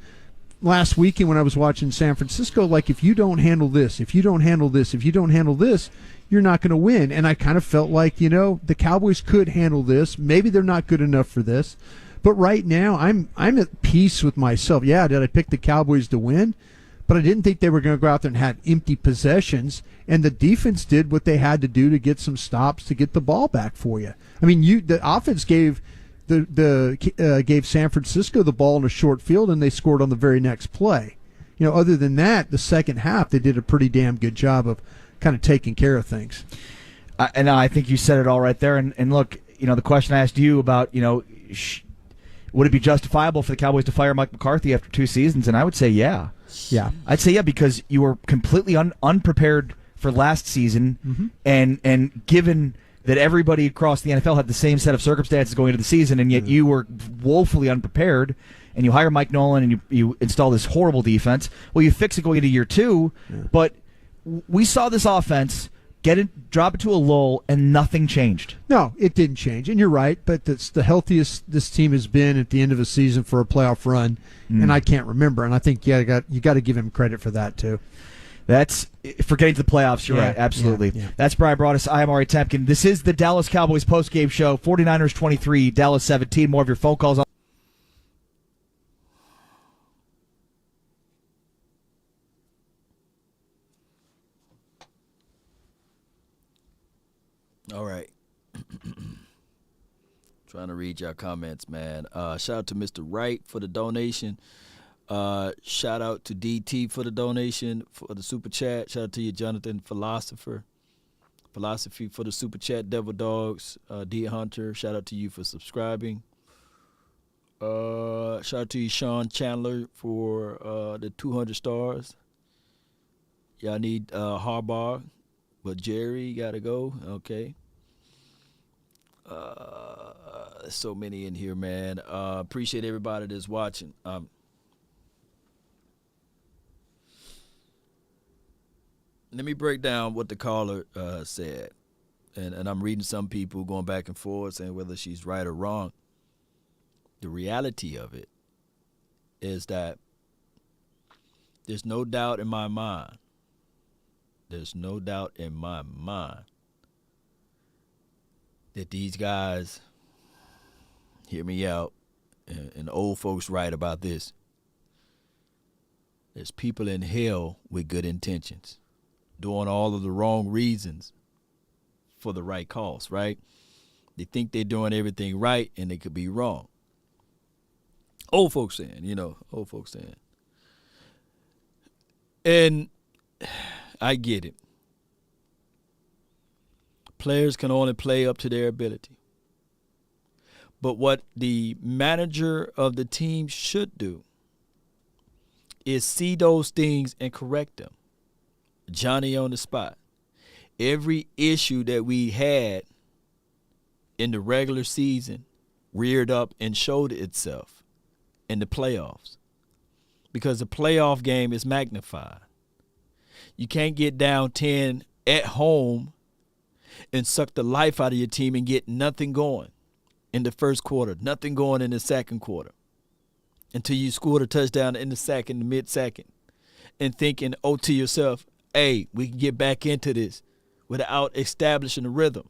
last weekend when I was watching San Francisco, like, if you don't handle this, if you don't handle this, if you don't handle this, you're not going to win. And I kind of felt like, you know, the Cowboys could handle this. Maybe they're not good enough for this. But right now, I'm at peace with myself. Yeah, did I pick the Cowboys to win? But I didn't think they were going to go out there and have empty possessions. And the defense did what they had to do to get some stops to get the ball back for you. I mean, the offense gave gave San Francisco the ball in a short field, and they scored on the very next play. You know, other than that, the second half they did a pretty damn good job of kind of taking care of things. And I think you said it all right there. And look, you know, the question I asked you about, you know, would it be justifiable for the Cowboys to fire Mike McCarthy after 2 seasons? And I would say yeah. Yeah. I'd say yeah, because you were completely unprepared for last season, and given that everybody across the NFL had the same set of circumstances going into the season, and yet you were woefully unprepared, and you hire Mike Nolan and you install this horrible defense. Well, you fix it going into year 2, but we saw this offense drop it to a lull, and nothing changed. No, it didn't change, and you're right, but it's the healthiest this team has been at the end of a season for a playoff run, and I can't remember, and I think you got to give him credit for that, too. That's for getting to the playoffs. You're right. Absolutely. Yeah. That's Brian Broaddus. I am Ari Temkin. This is the Dallas Cowboys postgame show. 49ers 23, Dallas 17. More of your phone calls. All right. Trying to read your comments, man. Shout out to Mr. Wright for the donation. Shout out to DT for the donation, for the super chat. Shout out to you, Jonathan Philosophy for the super chat. Devil Dogs, D Hunter. Shout out to you for subscribing. Shout out to you, Sean Chandler, for the 200 stars. Y'all need Harbaugh, but Jerry gotta go. Okay. There's so many in here, man. Appreciate everybody that's watching. Let me break down what the caller said. And I'm reading some people going back and forth saying whether she's right or wrong. The reality of it is that there's no doubt in my mind. There's no doubt in my mind that these guys, hear me out, and old folks write about this. There's people in hell with good intentions, doing all of the wrong reasons for the right cause, right? They think they're doing everything right, and they could be wrong. Old folks saying, old folks saying. And I get it. Players can only play up to their ability. But what the manager of the team should do is see those things and correct them. Johnny on the spot. Every issue that we had in the regular season reared up and showed itself in the playoffs, because the playoff game is magnified. You can't get down 10 at home and suck the life out of your team and get nothing going in the first quarter, nothing going in the second quarter, until you scored a touchdown in the mid-second, and thinking, to yourself, hey, we can get back into this without establishing a rhythm.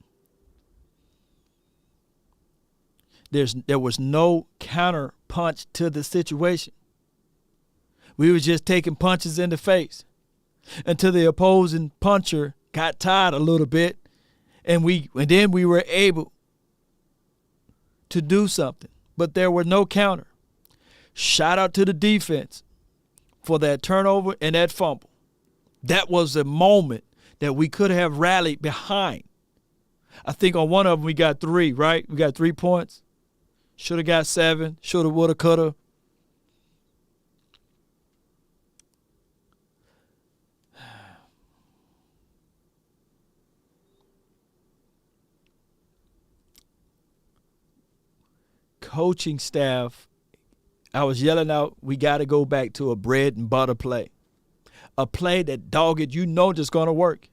There was no counter punch to the situation. We were just taking punches in the face until the opposing puncher got tired a little bit, and then we were able to do something. But there were no counter. Shout out to the defense for that turnover and that fumble. That was a moment that we could have rallied behind. I think on one of them we got 3, right? We got 3 points. Should have got 7. Should have, would have, could have. Coaching staff, I was yelling out, we got to go back to a bread and butter play. A play that dogged, just going to work.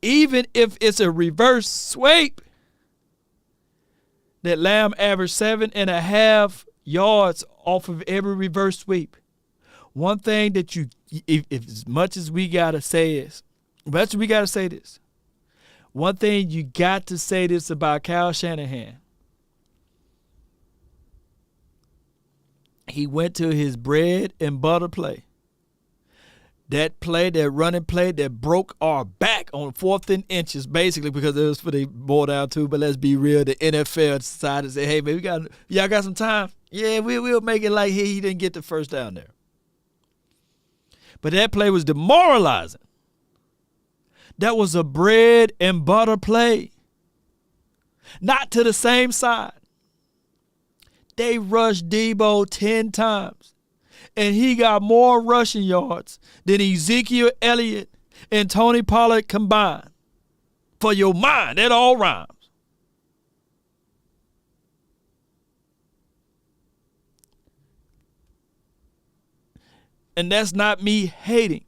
Even if it's a reverse sweep, that Lamb averaged 7.5 yards off of every reverse sweep. One thing that if as much as we got to say this, one thing you got to say this about Kyle Shanahan. He went to his bread and butter play. That play, that running play that broke our back on 4th and inches, basically, because it was for the ball down too. But let's be real, the NFL decided to say, hey, man, y'all got some time? Yeah, we'll make it like he didn't get the first down there. But that play was demoralizing. That was a bread and butter play. Not to the same side. They rushed Debo 10 times. And he got more rushing yards than Ezekiel Elliott and Tony Pollard combined. for your mind. That all rhymes. And that's not me hating.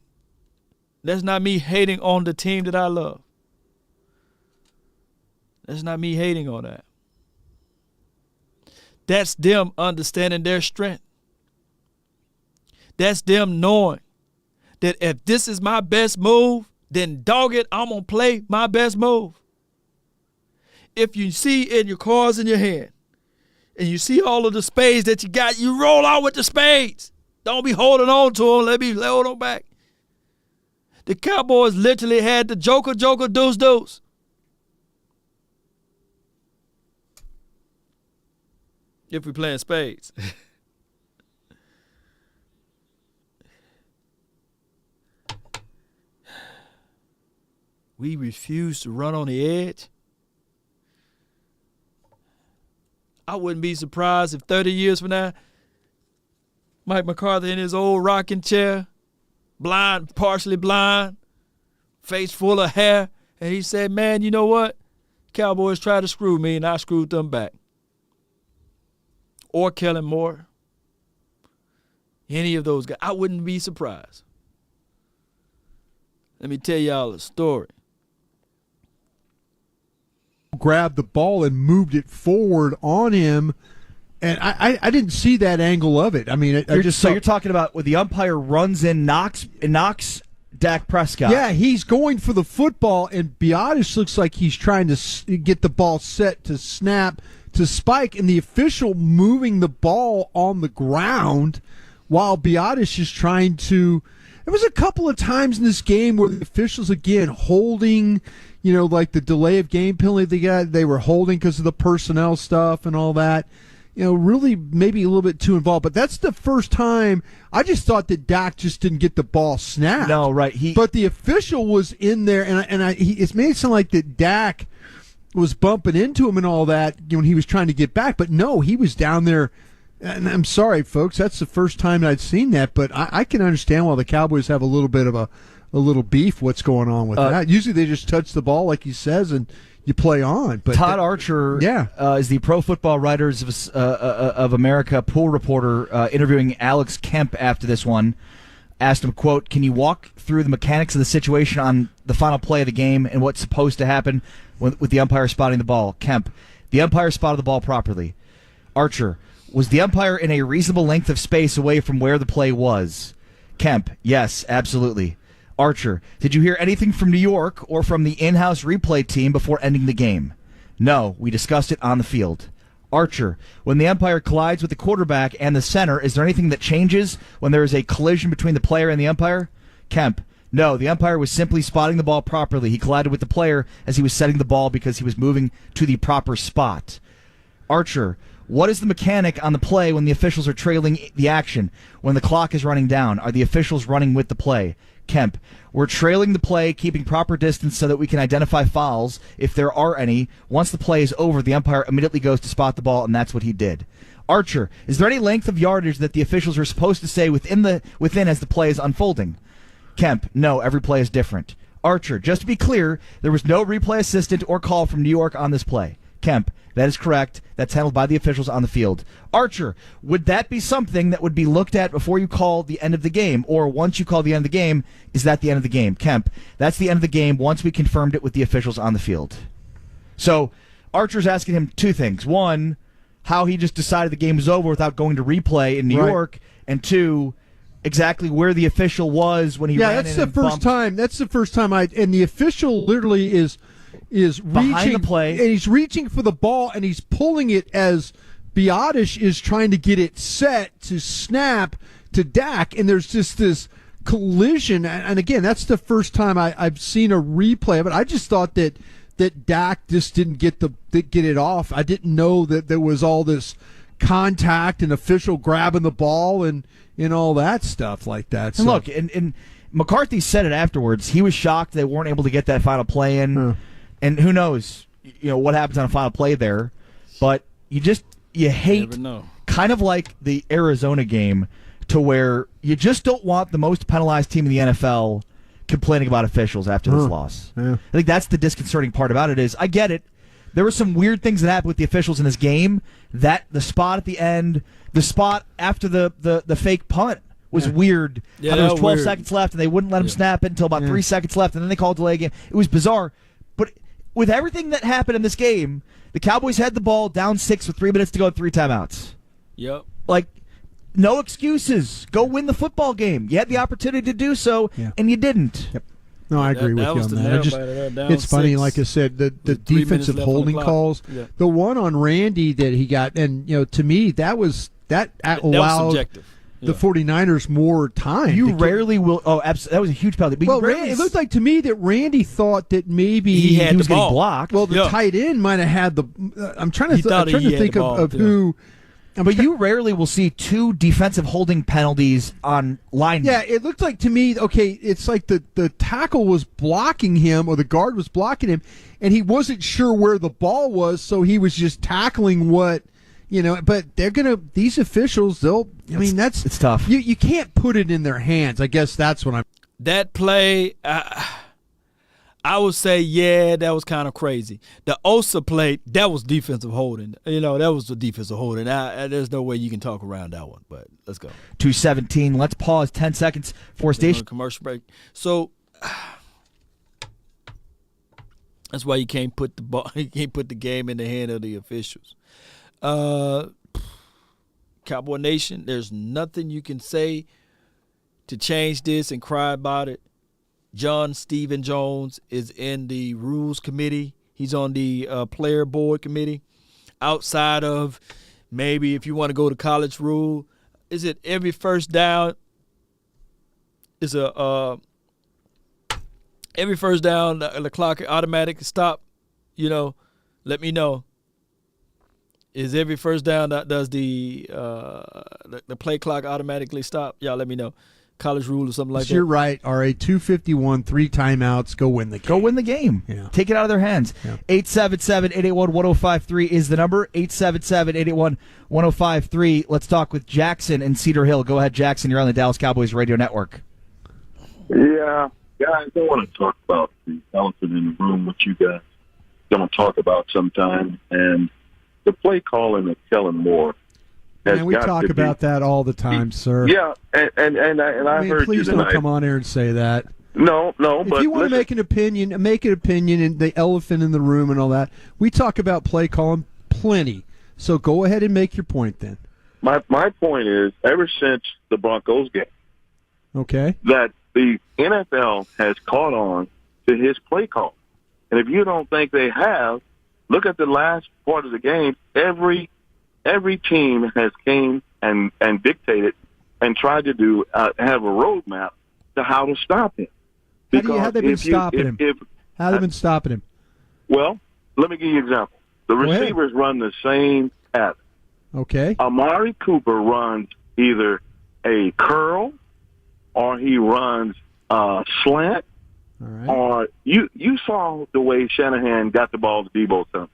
That's not me hating on the team that I love. That's not me hating on that. That's them understanding their strength. That's them knowing that if this is my best move, then dog it, I'm going to play my best move. If you see in your cards in your hand and you see all of the spades that you got, you roll out with the spades. Don't be holding on to them. Let me hold on back. The Cowboys literally had the joker, deuce, deuce. If we're playing spades. We refuse to run on the edge. I wouldn't be surprised if 30 years from now, Mike McCarthy in his old rocking chair, blind, partially blind, face full of hair, and he said, man, you know what? Cowboys tried to screw me, and I screwed them back. Or Kellen Moore. Any of those guys. I wouldn't be surprised. Let me tell y'all a story. Grabbed the ball and moved it forward on him, and I didn't see that angle of it. I mean, you're talking about when the umpire runs in, knocks Dak Prescott. Yeah, he's going for the football, and Biadasz looks like he's trying to get the ball set to snap to Spike, and the official moving the ball on the ground while Biadasz is trying to. There was a couple of times in this game where the officials, again, holding, like the delay of game penalty they were holding because of the personnel stuff and all that. Really maybe a little bit too involved. But that's the first time I just thought that Dak just didn't get the ball snapped. No, right. But the official was in there, it's made it sound like that Dak was bumping into him and all that when he was trying to get back. But no, he was down there. And I'm sorry, folks, that's the first time I'd seen that, but I can understand why the Cowboys have a little bit of a little beef. What's going on with that? Usually they just touch the ball, like he says, and you play on. But Todd Archer is the Pro Football Writers of America pool reporter interviewing Alex Kemp after this one. Asked him, quote, can you walk through the mechanics of the situation on the final play of the game and what's supposed to happen with the umpire spotting the ball? Kemp, the umpire spotted the ball properly. Archer, was the umpire in a reasonable length of space away from where the play was? Kemp, yes, absolutely. Archer, did you hear anything from New York or from the in-house replay team before ending the game? No, we discussed it on the field. Archer, when the umpire collides with the quarterback and the center, is there anything that changes when there is a collision between the player and the umpire? Kemp, no, the umpire was simply spotting the ball properly. He collided with the player as he was setting the ball because he was moving to the proper spot. Archer, what is the mechanic on the play when the officials are trailing the action? When the clock is running down, are the officials running with the play? Kemp, we're trailing the play, keeping proper distance so that we can identify fouls, if there are any. Once the play is over, the umpire immediately goes to spot the ball, and that's what he did. Archer, is there any length of yardage that the officials are supposed to say within as the play is unfolding? Kemp, no, every play is different. Archer, just to be clear, there was no replay assistant or call from New York on this play. Kemp, that is correct. That's handled by the officials on the field. Archer, would that be something that would be looked at before you call the end of the game? Or once you call the end of the game, is that the end of the game? Kemp, that's the end of the game once we confirmed it with the officials on the field. So Archer's asking him two things. One, how he just decided the game was over without going to replay in New York. And two, exactly where the official was when he ran in. That's the first time. That's the first time and the official literally is behind reaching the play, and he's reaching for the ball, and he's pulling it as Biadasz is trying to get it set to snap to Dak, and there's just this collision. And again, that's the first time I've seen a replay of it. I just thought that Dak just didn't get it off. I didn't know that there was all this contact and official grabbing the ball and all that stuff like that. And look, and McCarthy said it afterwards. He was shocked they weren't able to get that final play in. And who knows, what happens on a final play there. But you hate, kind of like the Arizona game, to where you just don't want the most penalized team in the NFL complaining about officials after this loss. Yeah. I think that's the disconcerting part about it. Is I get it. There were some weird things that happened with the officials in this game. That the spot at the end, the spot after the fake punt was weird. Yeah, there was 12 weird. seconds left, and they wouldn't let him snap it until about 3 seconds left, and then they called delay game. It was bizarre. But with everything that happened in this game, the Cowboys had the ball down 6 with 3 minutes to go and 3 timeouts. Yep. Like, no excuses. Go win the football game. You had the opportunity to do so, and you didn't. Yep. No, I agree with you on that. It's funny, like I said, the defensive holding calls. Yeah. The one on Randy that he got, and to me, that allowed the 49ers more time. You rarely will. Oh, absolutely. That was a huge penalty. Well, it looked like to me that Randy thought that maybe he was getting blocked. Well, the tight end might have had the. I'm trying to think of who. But you rarely will see 2 defensive holding penalties on line. Yeah, it looked like to me, it's like the tackle was blocking him or the guard was blocking him, and he wasn't sure where the ball was, so he was just tackling what, but these officials, it's tough. You can't put it in their hands. I guess that's what I'm. That play, I would say, that was kind of crazy. The Osa play, that was defensive holding. That was the defensive holding. There's no way you can talk around that one, but let's go. 2:17. Let's pause 10 seconds for station. Commercial break. So that's why you can't put the ball, you can't put the game in the hand of the officials. Cowboy Nation, there's nothing you can say to change this and cry about it. John Stephen Jones is in the rules committee. He's on the player board committee. Outside of maybe if you want to go to college rule, is it every first down is every first down the clock automatically stop? Let me know. Is every first down does the play clock automatically stop? Y'all let me know. College rule or something like that. You're right. RA 251, 3 timeouts. Go win the game. Go win the game. Yeah. Take it out of their hands. 877-881-1053 is the number. 877-881-1053. Let's talk with Jackson in Cedar Hill. Go ahead, Jackson. You're on the Dallas Cowboys Radio Network. Yeah, guys, I want to talk about the elephant in the room, which you guys don't talk about sometimes, and the play calling of Kellen Moore. And we talk about that all the time, sir. Yeah, and I heard please you tonight. don't come on here and say that. No. If but you want listen, to make an opinion, and the elephant in the room and all that, we talk about play calling plenty. So go ahead and make your point then. My point is, ever since the Broncos game, that the NFL has caught on to his play call, and if you don't think they have, look at the last part of the game. Every team has came and dictated and tried to do have a roadmap to how to stop him. How have they been stopping him? How have they been stopping him? Well, let me give you an example. The receivers run the same pattern. Okay. Amari Cooper runs either a curl or he runs a slant. All right. Or you saw the way Shanahan got the ball to Debo Samuel.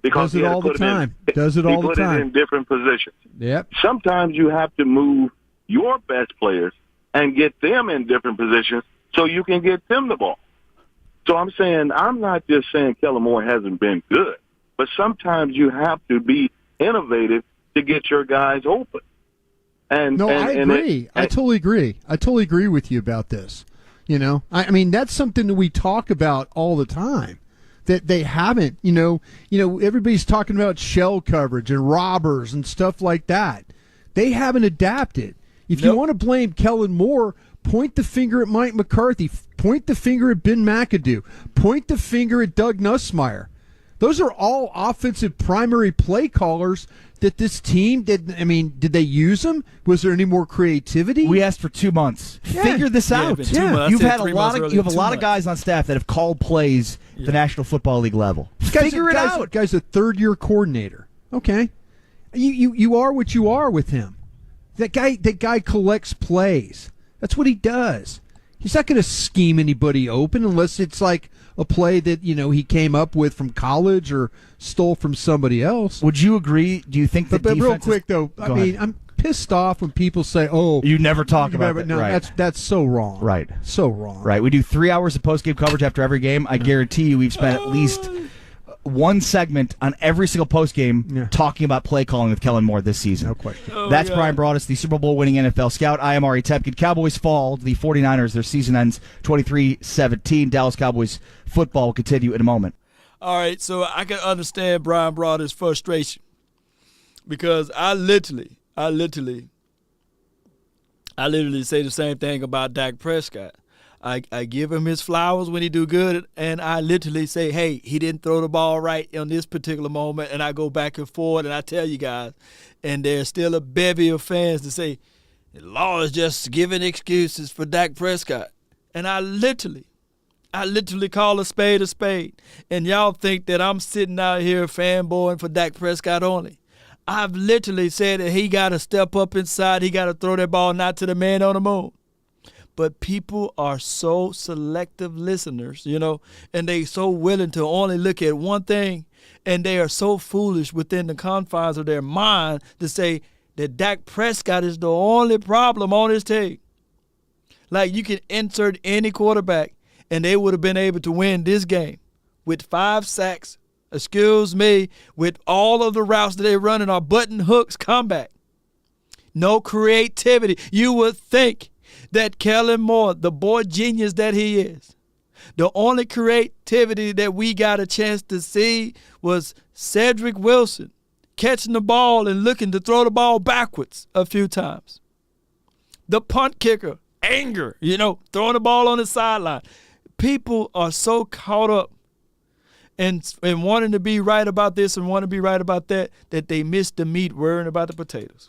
Because does it all the time. Does it all the time. He put it in different positions. Yep. Sometimes you have to move your best players and get them in different positions so you can get them the ball. So I'm not just saying Kellen Moore hasn't been good, but sometimes you have to be innovative to get your guys open. I agree. I totally agree. I totally agree with you about this. I mean, that's something that we talk about all the time. That they haven't, everybody's talking about shell coverage and robbers and stuff like that. They haven't adapted. If you want to blame Kellen Moore, point the finger at Mike McCarthy, point the finger at Ben McAdoo, point the finger at Doug Nussmeier. Those are all offensive primary play callers that this team did. I mean, did they use them? Was there any more creativity? We asked for 2 months. Figure this out. You've had a lot of guys on staff that have called plays at the National Football League level. Figure it out. Guy's a third-year coordinator. Okay, you are what you are with him. That guy collects plays. That's what he does. He's not going to scheme anybody open unless it's like a play that he came up with from college or stole from somebody else. Would you agree? Do you think that? But real quick though, pissed off when people say, "Oh, you never talk about that." No, right. that's so wrong. Right. So wrong. Right. We do 3 hours of post-game coverage after every game. I guarantee you we've spent at least one segment on every single post-game talking about play calling with Kellen Moore this season. No question. That's Brian Broaddus, the Super Bowl winning NFL scout. I am Ari Tepkin. Cowboys fall to the 49ers. Their season ends 23-17. Dallas Cowboys football will continue in a moment. All right, so I can understand Brian Broaddus' frustration because I literally say the same thing about Dak Prescott. I give him his flowers when he do good, and I literally say, hey, he didn't throw the ball right on this particular moment, and I go back and forth, and I tell you guys, and there's still a bevy of fans that say, the law is just giving excuses for Dak Prescott. And I literally call a spade, and y'all think that I'm sitting out here fanboying for Dak Prescott only. I've literally said that he got to step up inside, he got to throw that ball not to the man on the moon. But people are so selective listeners, and they so willing to only look at one thing, and they are so foolish within the confines of their mind to say that Dak Prescott is the only problem on his team. Like, you can insert any quarterback, and they would have been able to win this game with 5 sacks, with all of the routes that they're running are button hooks comeback. No creativity. You would think that Kellen Moore, the boy genius that he is, the only creativity that we got a chance to see was Cedric Wilson catching the ball and looking to throw the ball backwards a few times. The punt kicker, anger, throwing the ball on the sideline. People are so caught up and wanting to be right about this and want to be right about that they miss the meat worrying about the potatoes.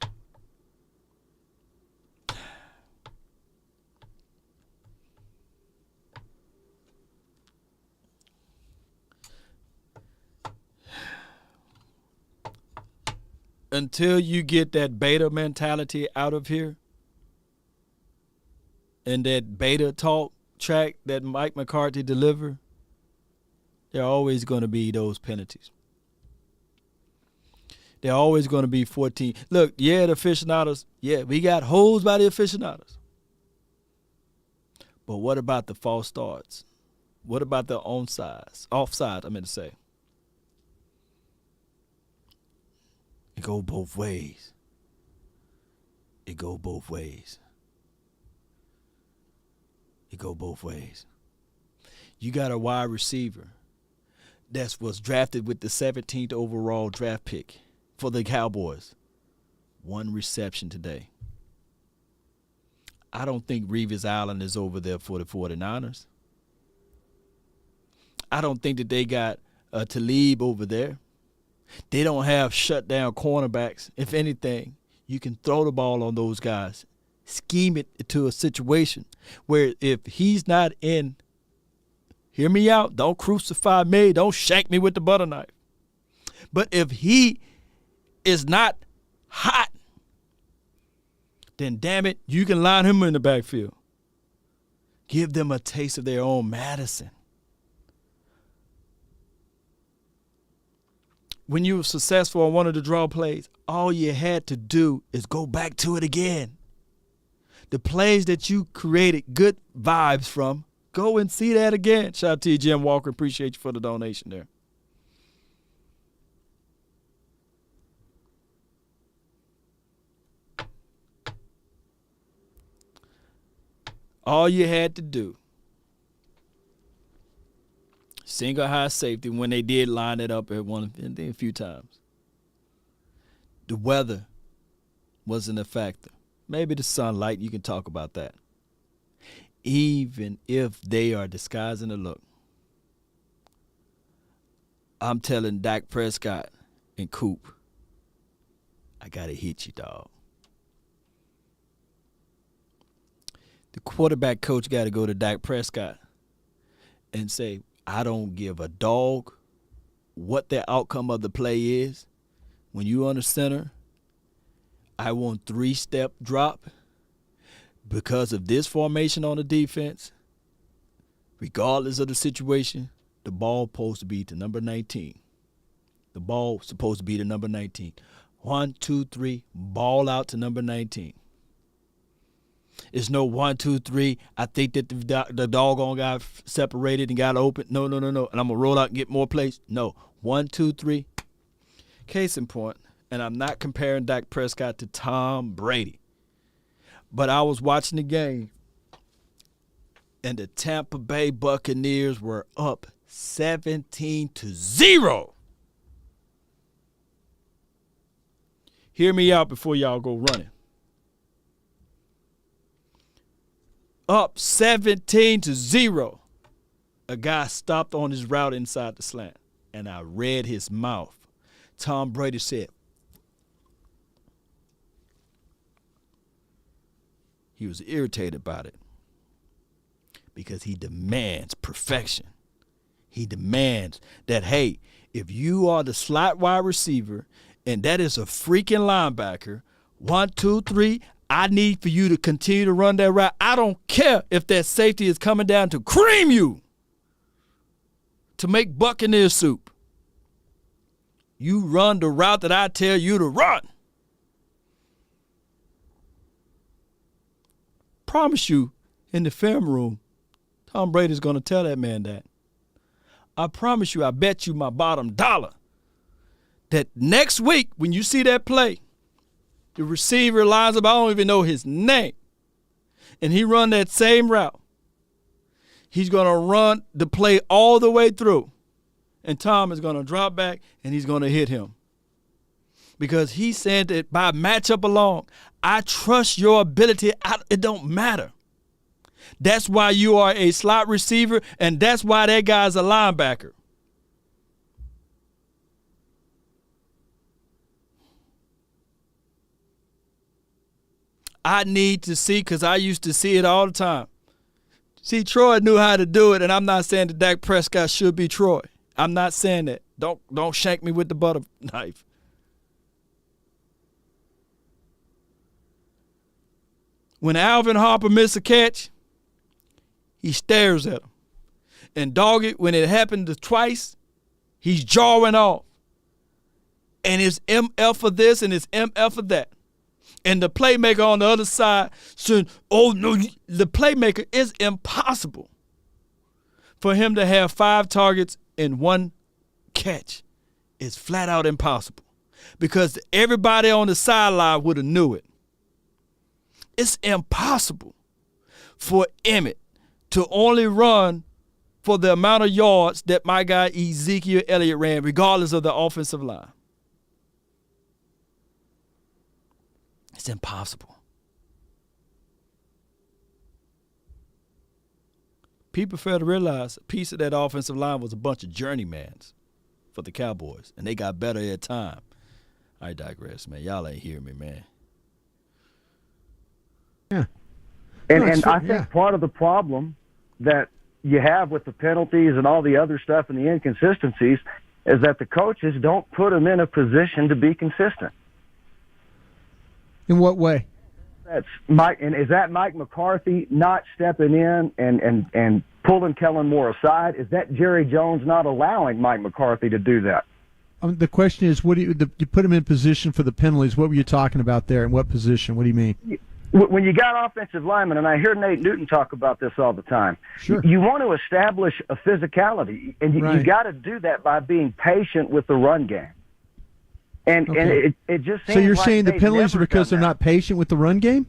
Until you get that beta mentality out of here and that beta talk track that Mike McCarthy delivered, there are always going to be those penalties. They're always going to be 14. Look, the aficionados, we got hosed by the aficionados. But what about the false starts? What about the offsides, I meant to say. It go both ways. It go both ways. It go both ways. You got a wide receiver that was drafted with the 17th overall draft pick for the Cowboys. 1 reception today. I don't think Revis Island is over there for the 49ers. I don't think that they got Talib over there. They don't have shutdown cornerbacks. If anything, you can throw the ball on those guys, scheme it to a situation where if he's not in, hear me out, don't crucify me, don't shank me with the butter knife. But if he is not hot, then damn it, you can line him in the backfield. Give them a taste of their own Madison. When you were successful on one of the draw plays, all you had to do is go back to it again. The plays that you created good vibes from, go and see that again. Shout out to you, Jim Walker. Appreciate you for the donation there. All you had to do, single high safety when they did line it up at a few times. The weather wasn't a factor. Maybe the sunlight, you can talk about that. Even if they are disguising the look. I'm telling Dak Prescott and Coop, I got to hit you, dog. The quarterback coach got to go to Dak Prescott and say, I don't give a dog what the outcome of the play is. When you under center, I want 3-step drop because of this formation on the defense. Regardless of the situation, the ball supposed to be to number 19. The ball supposed to be to number 19. 1, 2, 3, ball out to number 19. It's no 1, 2, 3. I think that the doggone guy separated and got open. No. And I'm going to roll out and get more plays. No. 1, 2, 3. Case in point, and I'm not comparing Dak Prescott to Tom Brady, but I was watching the game, and the Tampa Bay Buccaneers were up 17-0. Hear me out before y'all go running. Up 17-0. A guy stopped on his route inside the slant, and I read his mouth. Tom Brady said, he was irritated about it because he demands perfection. He demands that, hey, if you are the slot wide receiver and that is a freaking linebacker, 1, 2, 3, I need for you to continue to run that route. I don't care if that safety is coming down to cream you, to make Buccaneer soup. You run the route that I tell you to run. Promise you, in the film room, Tom Brady's going to tell that man that. I promise you, I bet you my bottom dollar that next week when you see that play, the receiver lines up, I don't even know his name, and he run that same route. He's going to run the play all the way through, and Tom is going to drop back, and he's going to hit him. Because he said that by matchup alone, I trust your ability. It don't matter. That's why you are a slot receiver, and that's why that guy's a linebacker. I need to see, because I used to see it all the time. See, Troy knew how to do it, and I'm not saying that Dak Prescott should be Troy. I'm not saying that. Don't shank me with the butter knife. When Alvin Harper missed a catch, he stares at him. And Doggett, when it happened twice, he's jawing off. And it's MF for this and it's MF for that. And the playmaker on the other side said, oh, no, the playmaker is impossible for him to have 5 targets in 1 catch. It's flat out impossible because everybody on the sideline would have knew it. It's impossible for Emmett to only run for the amount of yards that my guy Ezekiel Elliott ran, regardless of the offensive line. It's impossible. People fail to realize a piece of that offensive line was a bunch of journeymans for the Cowboys, and they got better at time. I digress, man. Y'all ain't hear me, man. Yeah. And I think part of the problem that you have with the penalties and all the other stuff and the inconsistencies is that the coaches don't put them in a position to be consistent. In what way? That's Mike, and is that Mike McCarthy not stepping in and pulling Kellen Moore aside? Is that Jerry Jones not allowing Mike McCarthy to do that? The question is, what do you put him in position for the penalties? What were you talking about there? In what position? What do you mean? When you got offensive linemen, and I hear Nate Newton talk about this all the time, sure. You want to establish a physicality, and you got to do that by being patient with the run game. And it just seems so you're like saying the they've penalties are never because done they're that. not patient with the run game?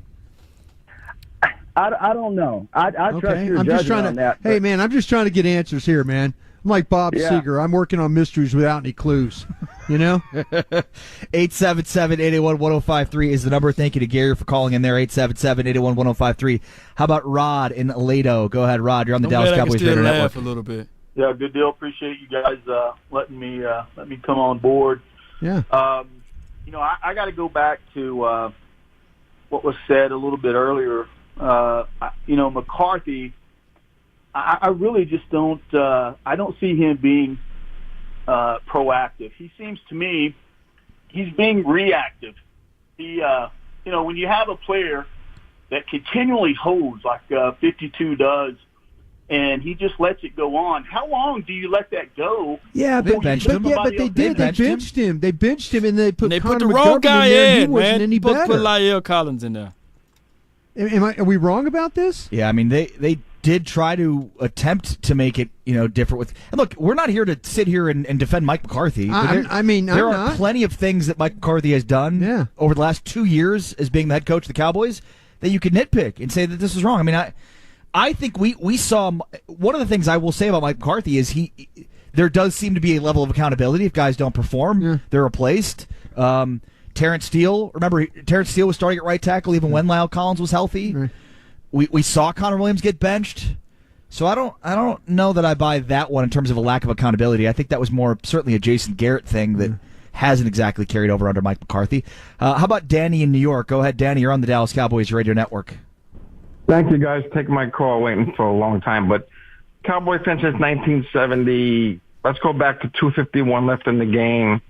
I don't know. I trust your I'm just trying on to. that. Hey, man, I'm just trying to get answers here, man. I'm like Bob Seger. I'm working on mysteries without any clues. You know? 877-881-1053 is the number. Thank you to Gary for calling in there. 877-881-1053. How about Rod in Aledo? Go ahead, Rod. You're on the Dallas Cowboys Radio Network. A little bit. Yeah, good deal. Appreciate you guys letting me come on board. Yeah. I got to go back to what was said a little bit earlier. McCarthy, I really just don't. I don't see him being proactive. He seems to me he's being reactive. He, when you have a player that continually holds like 52 does, and he just lets it go on. How long do you let that go? Yeah, but they did. They benched him. They benched him, and they put the wrong guy in. He in, wasn't man. any better. Put La'el Collins in there. Are we wrong about this? Yeah, I mean they did try to attempt to make it different with. And look, we're not here to sit here and defend Mike McCarthy. There are plenty of things that Mike McCarthy has done over the last 2 years as being the head coach of the Cowboys that you could nitpick and say that this is wrong. I mean, I think we saw one of the things I will say about Mike McCarthy is there does seem to be a level of accountability. If guys don't perform, they're replaced. Terrence Steele, remember Terrence Steele was starting at right tackle even when La'el Collins was healthy. Right. We saw Connor Williams get benched. So I don't know that I buy that one in terms of a lack of accountability. I think that was more certainly a Jason Garrett thing that hasn't exactly carried over under Mike McCarthy. How about Danny in New York? Go ahead, Danny. You're on the Dallas Cowboys Radio Network. Thank you, guys. Taking my call, waiting for a long time. But Cowboy fans since 1970, let's go back to 2:51 left in the game.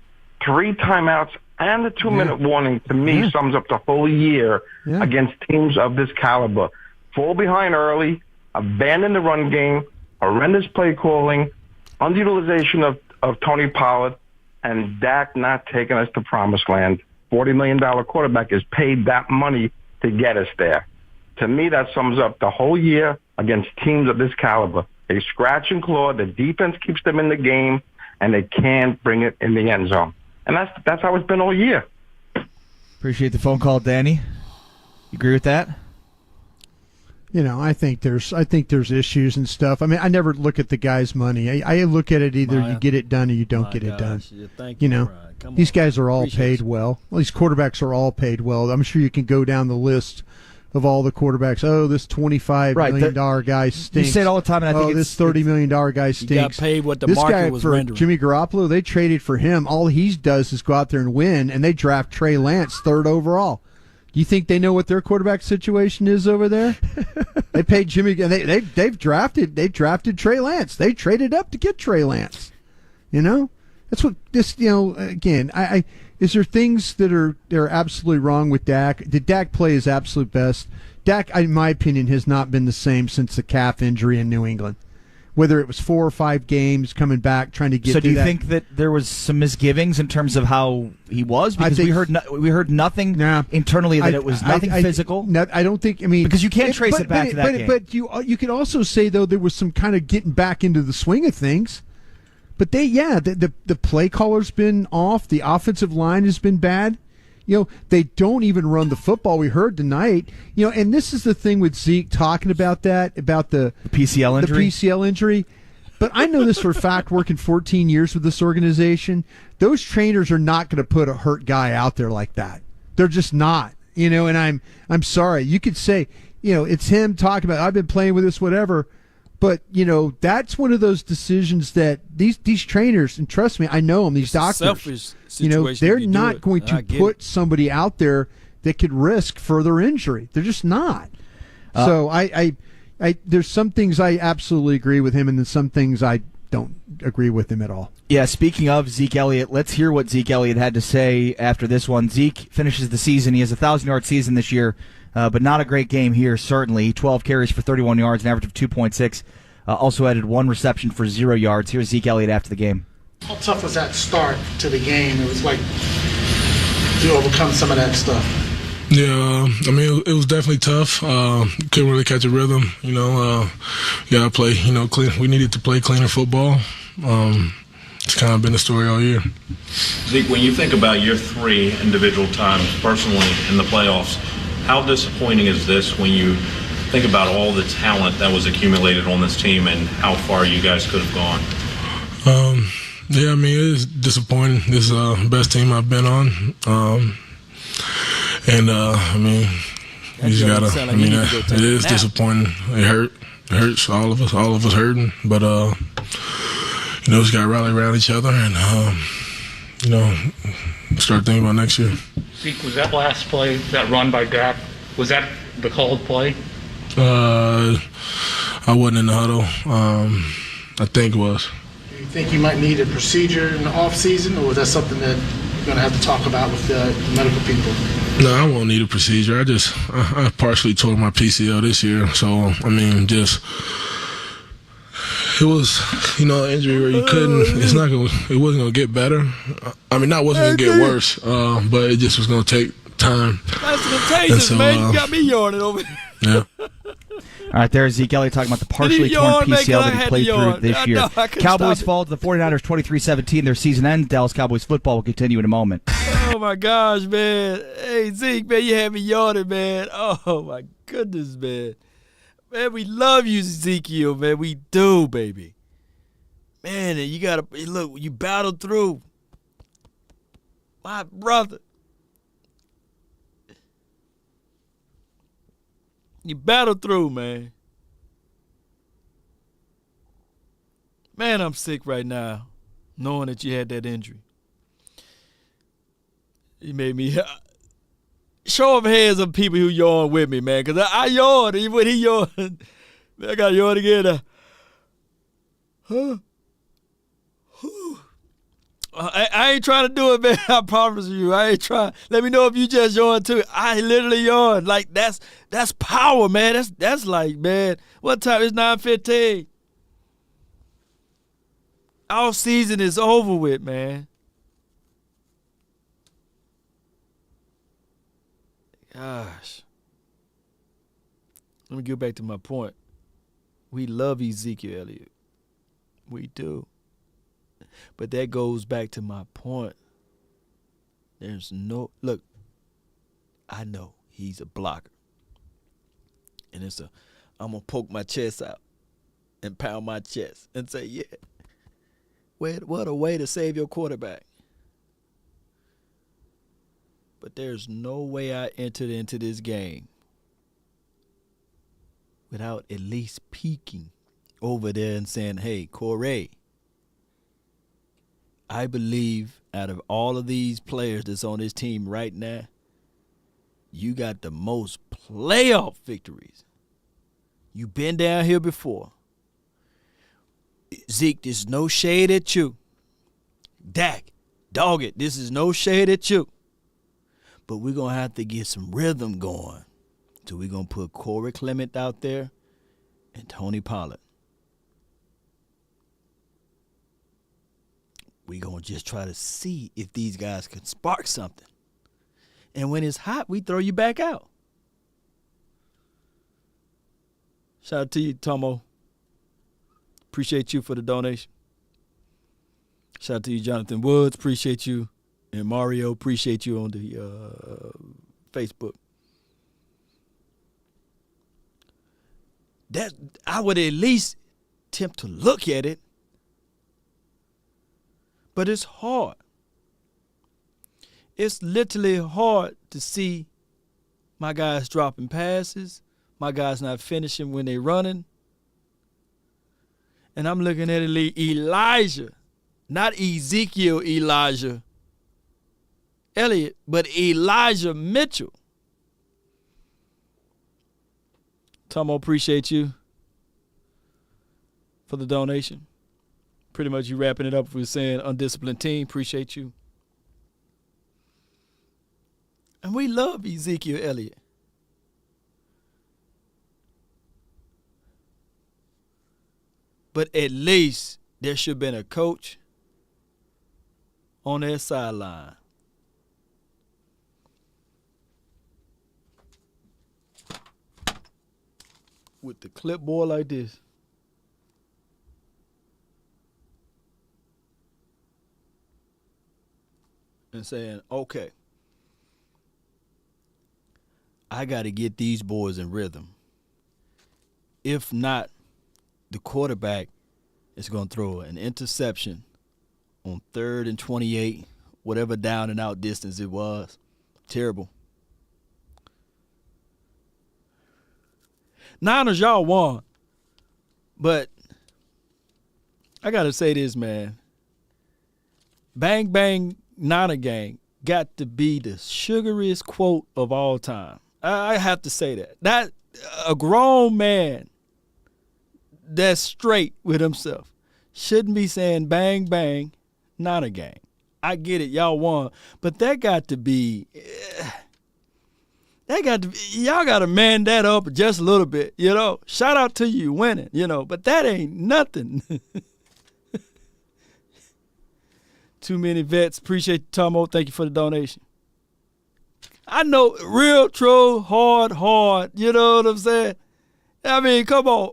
3 timeouts and the 2-minute warning, to me, sums up the whole year against teams of this caliber. Fall behind early, abandon the run game, horrendous play calling, underutilization of Tony Pollard, and Dak not taking us to promised land. $40 million quarterback is paid that money to get us there. To me, that sums up the whole year against teams of this caliber. They scratch and claw, the defense keeps them in the game, and they can't bring it in the end zone. And that's how it's been all year. Appreciate the phone call, Danny. You agree with that? I think there's issues and stuff. I mean, I never look at the guy's money. I look at it either you get it done or you don't get it done. These guys are all paid well. These quarterbacks are all paid well. I'm sure you can go down the list of all the quarterbacks. Oh, this $25 million guy stinks. You say it all the time, and I think this $30 million guy stinks. He got paid what the this market guy was for rendering. Jimmy Garoppolo, they traded for him. All he does is go out there and win, and they draft Trey Lance 3rd overall. You think they know what their quarterback situation is over there? They paid Jimmy. They've drafted Trey Lance. They traded up to get Trey Lance. That's what this. Again, is there things that are absolutely wrong with Dak? Did Dak play his absolute best? Dak, in my opinion, has not been the same since the calf injury in New England. Whether it was 4 or 5 games coming back, trying to get. So do you think that there was some misgivings in terms of how he was? Because we heard nothing internally that it was nothing physical. I don't think. I mean, because you can't trace it back to that game. But you could also say though there was some kind of getting back into the swing of things. But the play caller's been off. The offensive line has been bad. They don't even run the football. We heard tonight. And this is the thing with Zeke talking about the PCL injury. The PCL injury. But I know this for a fact, working 14 years with this organization. Those trainers are not going to put a hurt guy out there like that. They're just not. And I'm sorry. You could say, it's him talking about, I've been playing with this, whatever. But, that's one of those decisions that these trainers, and trust me, I know them, these doctors, they're not going to put somebody out there that could risk further injury. They're just not. So there's some things I absolutely agree with him, and then some things I don't agree with him at all. Yeah, speaking of Zeke Elliott, let's hear what Zeke Elliott had to say after this one. Zeke finishes the season. He has a 1,000-yard season this year. But not a great game here, certainly. 12 carries for 31 yards, an average of 2.6. Also added 1 reception for 0 yards. Here's Zeke Elliott after the game. How tough was that start to the game? It was like to overcome some of that stuff. Yeah, I mean, it was definitely tough. Couldn't really catch a rhythm, gotta play, clean. We needed to play cleaner football. It's kind of been the story all year. Zeke, when you think about your 3 individual times personally in the playoffs, how disappointing is this when you think about all the talent that was accumulated on this team and how far you guys could have gone? Yeah, I mean, it is disappointing. This is the best team I've been on. I mean, you just gotta, it is disappointing. It hurts all of us hurting. But, just gotta rally around each other and, start thinking about next year. Zeke, was that last play, that run by Dak, was that the called play? I wasn't in the huddle. I think it was. Do you think you might need a procedure in the offseason, or is that something that you're going to have to talk about with the medical people? No, I won't need a procedure. I partially tore my PCL this year. So, I mean, just It was, an injury where you couldn't. It wasn't gonna get better. I mean, wasn't gonna get worse, but it just was gonna take time. That's contagious, man. You got me yawning over here. Yeah. All right, there's Ezekiel Elliott talking about the partially torn PCL that he played through this year. Cowboys fall to the 49ers 23-17. Their season ends. Dallas Cowboys football will continue in a moment. Oh, my gosh, man. Hey, Zeke, man, you had me yawning, man. Oh, my goodness, man. Man, we love you, Ezekiel, man. We do, baby. Man, and you got to, look, you battled through. My brother. You battled through, man. Man, I'm sick right now, knowing that you had that injury. You made me show of hands of people who yawn with me, man, because I yawned. Even when he yawned, man, I got to yawn again. I ain't trying to do it, man. I promise you. I ain't trying. Let me know if you just yawned too. I literally yawned. Like, that's power, man. That's like, man, what time? It's 9:15. Our season is over with, man. Gosh. Let me get back to my point. We love Ezekiel Elliott. We do. But that goes back to my point. There's no, look, I know he's a blocker. And I'm going to poke my chest out and pound my chest and say, yeah, what a way to save your quarterback. But there's no way I entered into this game without at least peeking over there and saying, hey, Corey, I believe out of all of these players that's on this team right now, you got the most playoff victories. You've been down here before. Zeke, there's no shade at you. Dak, dog it, this is no shade at you. But we're going to have to get some rhythm going. So we're going to put Corey Clement out there and Tony Pollard. We're going to just try to see if these guys can spark something. And when it's hot, we throw you back out. Shout out to you, Tomo. Appreciate you for the donation. Shout out to you, Jonathan Woods. Appreciate you. And Mario, appreciate you on the Facebook. That I would at least attempt to look at it. But it's hard. It's literally hard to see my guys dropping passes, my guys not finishing when they running. And I'm looking at Elijah, not Ezekiel Elijah Elliott, but Elijah Mitchell. Tomo, appreciate you for the donation. Pretty much you wrapping it up with saying undisciplined team. Appreciate you. And we love Ezekiel Elliott. But at least there should have been a coach on their sideline. With the clipboard like this. And saying, okay, I got to get these boys in rhythm. If not, the quarterback is going to throw an interception on 3rd and 28, whatever down and out distance it was. Terrible. Niners, y'all won. But I got to say this, man. Bang, bang, Niner gang got to be the sugariest quote of all time. I have to say that. That a grown man that's straight with himself shouldn't be saying bang, bang, Niner gang. I get it, y'all won. But that got to be y'all got to man that up just a little bit, Shout out to you winning, but that ain't nothing. Too many vets. Appreciate you, Tomo. Thank you for the donation. I know, real, true, hard. You know what I'm saying? I mean, come on.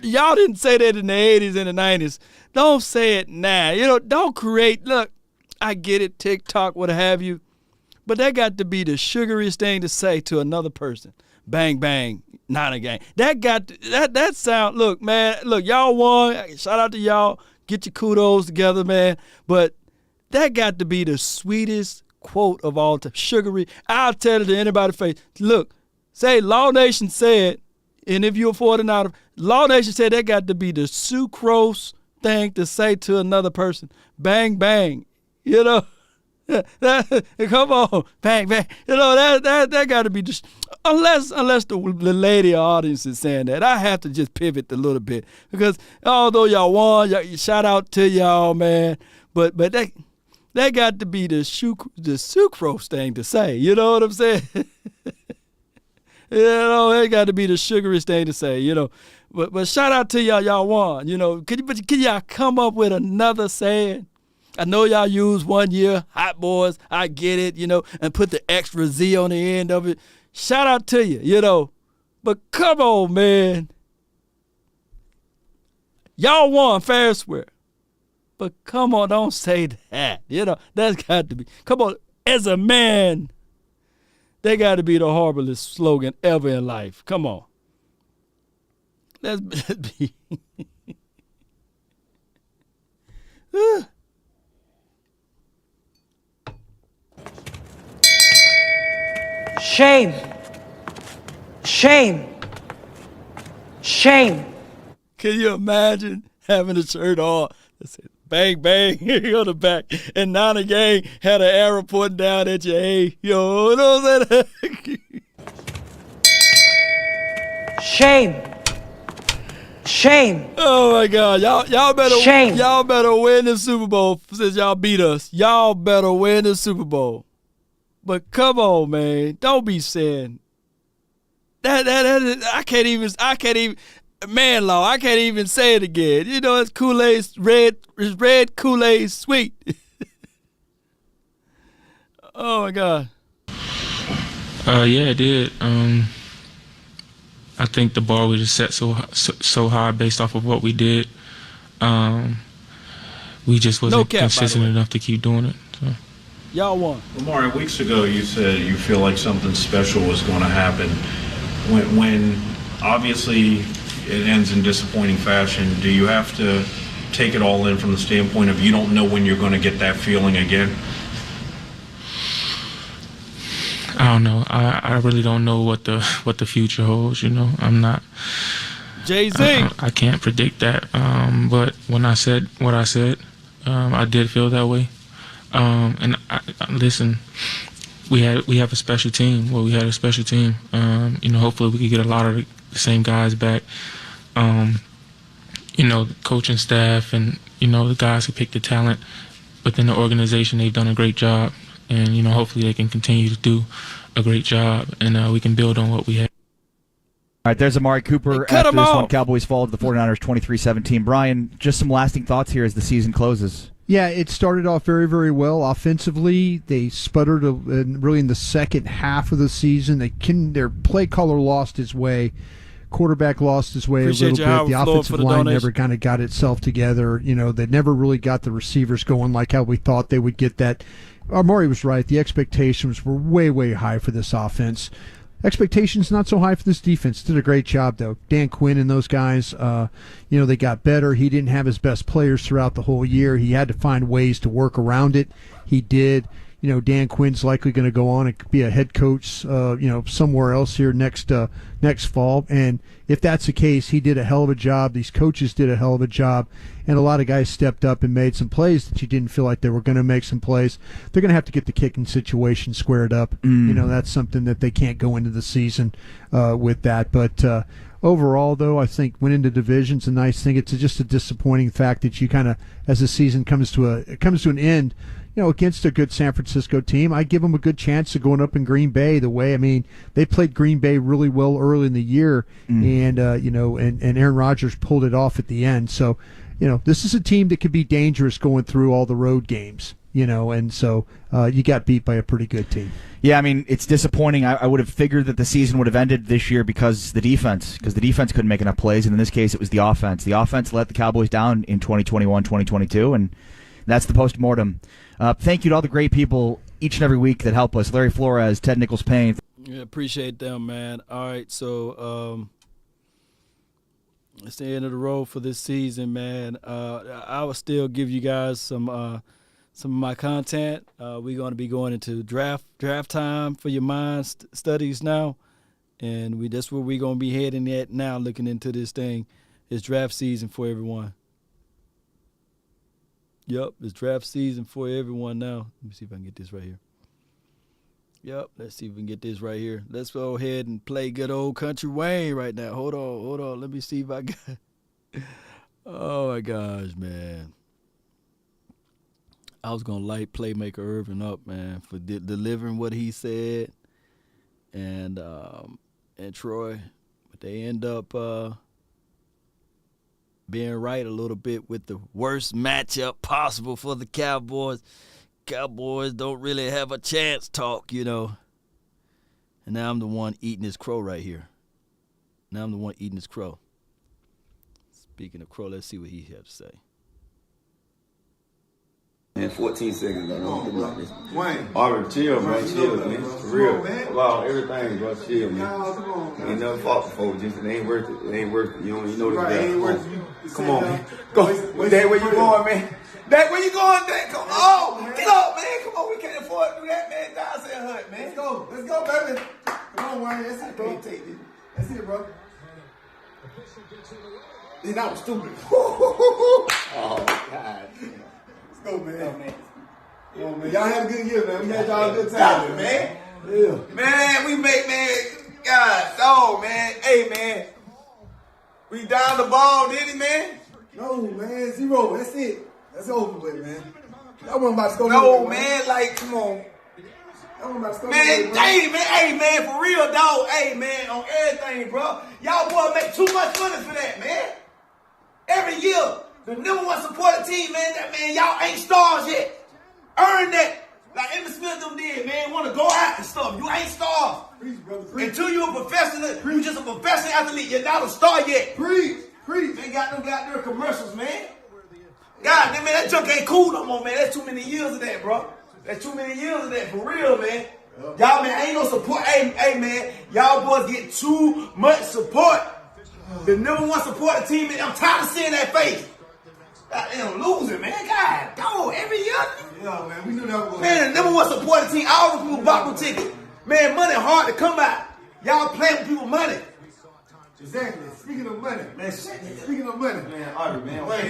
Y'all didn't say that in the 80s and the 90s. Don't say it now. Don't create. Look, I get it, TikTok, what have you. But that got to be the sugariest thing to say to another person. Bang, bang, not a game. That sound, look, man, y'all won. Shout out to y'all. Get your kudos together, man. But that got to be the sweetest quote of all time. Sugary. I'll tell it to anybody's face. Look, say Law Nation said, and if you're a 49er, Law Nation said that got to be the sucrose thing to say to another person. Bang, bang. Come on, bang, bang. That got to be just, unless the lady audience is saying that. I have to just pivot a little bit because although y'all won, shout out to y'all, man. But that got to be the sucrose thing to say. You know what I'm saying? It got to be the sugariest thing to say. But shout out to y'all won. Can y'all come up with another saying? I know y'all use 1 year, hot boys, I get it, and put the extra Z on the end of it. Shout out to you, But come on, man. Y'all won fair and square. But come on, don't say that. That's got to be. Come on, as a man, that got to be the horriblest slogan ever in life. Come on. Let's be. Shame. Shame. Shame. Can you imagine having a shirt on that said bang, bang, here on the back, and Nana Gang had an arrow pointing down at your A? You know what I'm saying? Shame. Shame. Oh my God, y'all better Shame. Y'all better win the Super Bowl since y'all beat us. Y'all better win the Super Bowl. But come on, man, don't be saying that. I can't even. Man, law, I can't even say it again. It's Kool-Aid, it's red Kool-Aid sweet. Oh my God. Yeah, it did. I think the bar was just set so high based off of what we did. We just wasn't consistent enough to keep doing it. So. Y'all won. Amari, weeks ago you said you feel like something special was going to happen. When obviously it ends in disappointing fashion, do you have to take it all in from the standpoint of you don't know when you're going to get that feeling again? I don't know. I really don't know what the future holds. I'm not. Jay-Z. I can't predict that. But when I said what I said, I did feel that way. And listen, we have a special team. Well, we had a special team. Hopefully we could get a lot of the same guys back. The coaching staff and the guys who pick the talent within the organization, they've done a great job. And hopefully they can continue to do a great job, and we can build on what we have. All right, there's Amari Cooper after this one. Cowboys fall to the 49ers 23-17. Brian, just some lasting thoughts here as the season closes. Yeah, it started off very, very well offensively. They sputtered really in the second half of the season. Their play caller lost his way. Quarterback lost his way a little bit. The offensive line never kind of got itself together. They never really got the receivers going like how we thought they would get that. Amari was right. The expectations were way, way high for this offense. Expectations not so high for this defense. Did a great job, though. Dan Quinn and those guys, they got better. He didn't have his best players throughout the whole year. He had to find ways to work around it. He did. Dan Quinn's likely going to go on and be a head coach, somewhere else here next fall. And if that's the case, he did a hell of a job. These coaches did a hell of a job. And a lot of guys stepped up and made some plays that you didn't feel like they were going to make some plays. They're going to have to get the kicking situation squared up. That's something that they can't go into the season with that. But overall, though, I think winning the division's a nice thing. It's just a disappointing fact that you kind of, as the season comes to an end, against a good San Francisco team. I give them a good chance of going up in Green Bay the way, they played Green Bay really well early in the year, and Aaron Rodgers pulled it off at the end. So, this is a team that could be dangerous going through all the road games, and so you got beat by a pretty good team. Yeah, it's disappointing. I would have figured that the season would have ended this year because the defense couldn't make enough plays, and in this case it was the offense. The offense let the Cowboys down in 2021, 2022, and that's the postmortem. Thank you to all the great people each and every week that help us. Larry Flores, Ted Nichols-Payne. Yeah, appreciate them, man. All right, so it's the end of the road for this season, man. I will still give you guys some of my content. We're going to be going into draft time for your mind studies now, and that's where we're going to be heading at now, looking into this thing. It's draft season for everyone. Yep, it's draft season for everyone now. Let me see if I can get this right here. Yep, let's see if we can get this right here. Let's go ahead and play good old Country Wayne right now. Hold on. Let me see if I got Oh, my gosh, man. I was going to light Playmaker Irvin up, man, for delivering what he said and Troy. But they end up being right a little bit with the worst matchup possible for the Cowboys. Cowboys don't really have a chance talk, And now I'm the one eating this crow right here. Speaking of crow, let's see what he has to say. Man, 14 seconds, bro. Wayne. Aubrey, chill, man. Chill, man. For real. About everything, bro. Chill, man. Ain't never fought before. Just it ain't worth it. It ain't worth it. You know this guy. Ain't worth it. Come on, man. Go. Dak, where you going, man? Dak, where you going, Dak? Come on. Get up, man. Come on. We can't afford to do that, man. Dawson and Hunt, man. Let's go, baby. Come on, Wayne. That's it, bro. Take this. That's it, bro. Then that was stupid. Oh, God. Let's go, man. Come on, man. Y'all had a good year, man. We had y'all a good time, man. Yeah. Man, we make, man. God, dog, man. Hey, man. We down the ball, did he, man? No, man. 0. That's it. That's over with, man. That wasn't about to score. No, man. Like, come on. That wasn't about to score. Man, hey, man. Hey, man. For real, dog. Hey, man. On everything, bro. Y'all boys make too much money for that, man. Every year. The number one supporting team, man, y'all ain't stars yet. Earn that. Like Emmitt Smith them did, man. Want to go out and stuff. You ain't stars. Preach, brother, preach. Until you a professional, you just a professional athlete. You're not a star yet. Preach. They got them goddamn commercials, man. God, man, that junk ain't cool no more, man. That's too many years of that, bro. That's too many years of that, for real, man. Y'all, man, ain't no support. Hey, man, y'all boys get too much support. The number one supporting team, man, I'm tired of seeing that face. Goddamn losing, man. God, dog, every year. Yeah, man, we knew that was. Man, the number one supporting team, all the people bought the ticket. Man, money hard to come by. Y'all playing with people's money. Exactly. Speaking of money, man. Speaking of money, man. Aubrey, man. Wait,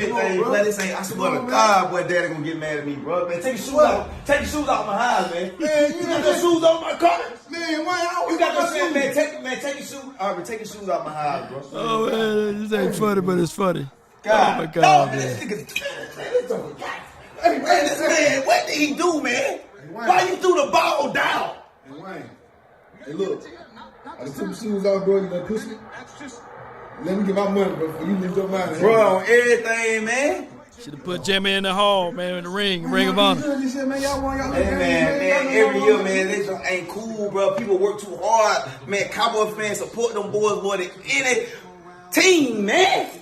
this ain't. I swear to God, boy, Daddy gonna get mad at me, bro. Man, take your shoes out. Take your shoes off my eyes, man. Man, you got your shoes on my car. Man, why you got your shoes? Take your shoes. Aubrey, take your shoes off my eyes, bro. Oh man, this ain't funny, but it's funny. God, oh my God, man. Hey, man, this man, what did he do, man? Why you threw the ball down? Hey, Wayne. Hey, look. I just took my shoes off, bro. You gonna push me? Let me get my money, bro. For you lose your mind. Bro, on everything, man. Should have put Jimmy in the hall, man, in the ring of honor. Hey, man, every year, man, they just ain't cool, bro. People work too hard. Man, Cowboy fans support them boys more than any team, man.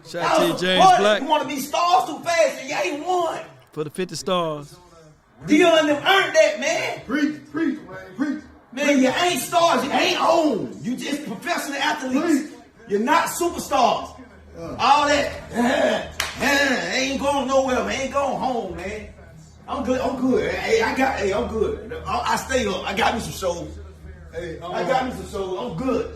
Shout out to James Black. You want to be stars too fast, and you ain't won. For the 50 stars. Dion and them earned that, man. Preach, man. Man, you ain't stars. You ain't own. You just professional athletes. You're not superstars. All that ain't going nowhere, man. Ain't going home, man. I'm good. I'm good. I stay up. I got me some shows. I'm good.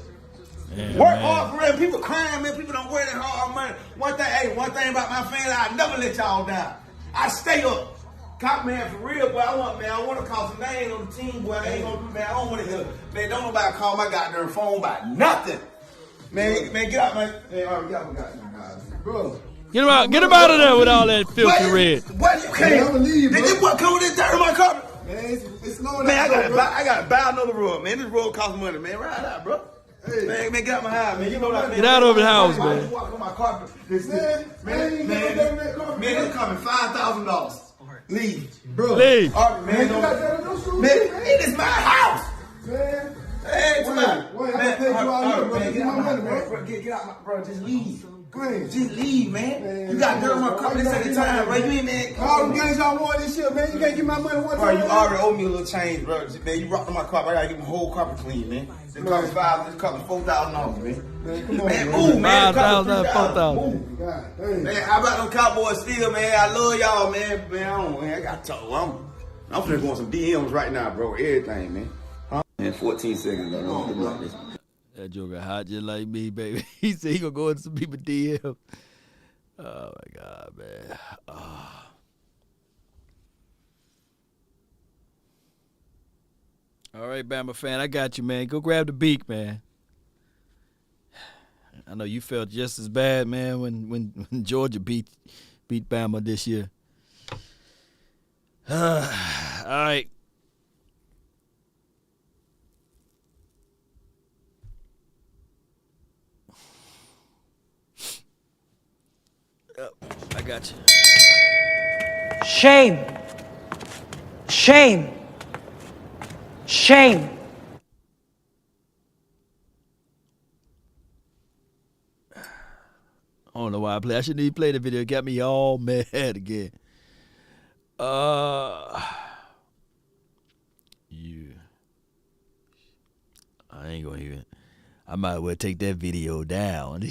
Yeah, work hard for real. People crying, man. People don't work that hard money. One thing about my family, I never let y'all down. I stay up. Cop, man, for real, boy. I want to call some names on the team, boy. I ain't gonna do, man. I don't want to hear. Man, don't nobody call my goddamn phone about nothing. Man, get out, man. Man, all right, get out my goddamn house, bro. Get him out of there with all that filthy red. What? You can't. I'm gonna leave, bro. This boy come with this dirt on my carpet. Man, it's snowing Man, out, I gotta buy another rug, man. This rug costs money, man. Ride out, bro. Hey. Man, get out my house, man. You know that, man. Get out of the house, man. You walk on my carpet. Man, it's coming $5,000. Leave, bro. Leave. All right, man. It is my house. Man. Hey, come on. Wait, I'm gonna pay you all year, bro. Get my money, bro. Get out my, bro. Just leave. Man. Just leave, man. You got dirt on my carpet this second time, bro. You ain't, man. All them games y'all won this shit, man. You can't get my money one Bro, time. you already owe me a little change, bro. Man, you rocked on my carpet. I gotta get my whole carpet clean, man. This carpet $4,000, man. Man, come on, Man, man. move, man. $5,000, $4,000. Man, how about them Cowboys still, man? I love y'all, man. Man, I got to talk. I'm finna go on some DMs right now, bro. Everything, man. Huh? Man, 14 seconds, bro. That joker hot just like me, baby. He said he gonna go into some people DM. Oh my God, man. Oh. All right, Bama fan, I got you, man. Go grab the beak, man. I know you felt just as bad, man, when Georgia beat Bama this year. All right. I got you. Shame. Shame. Shame. I don't know why I play. I shouldn't even play the video. It got me all mad again. I ain't gonna even. I might as well take that video down.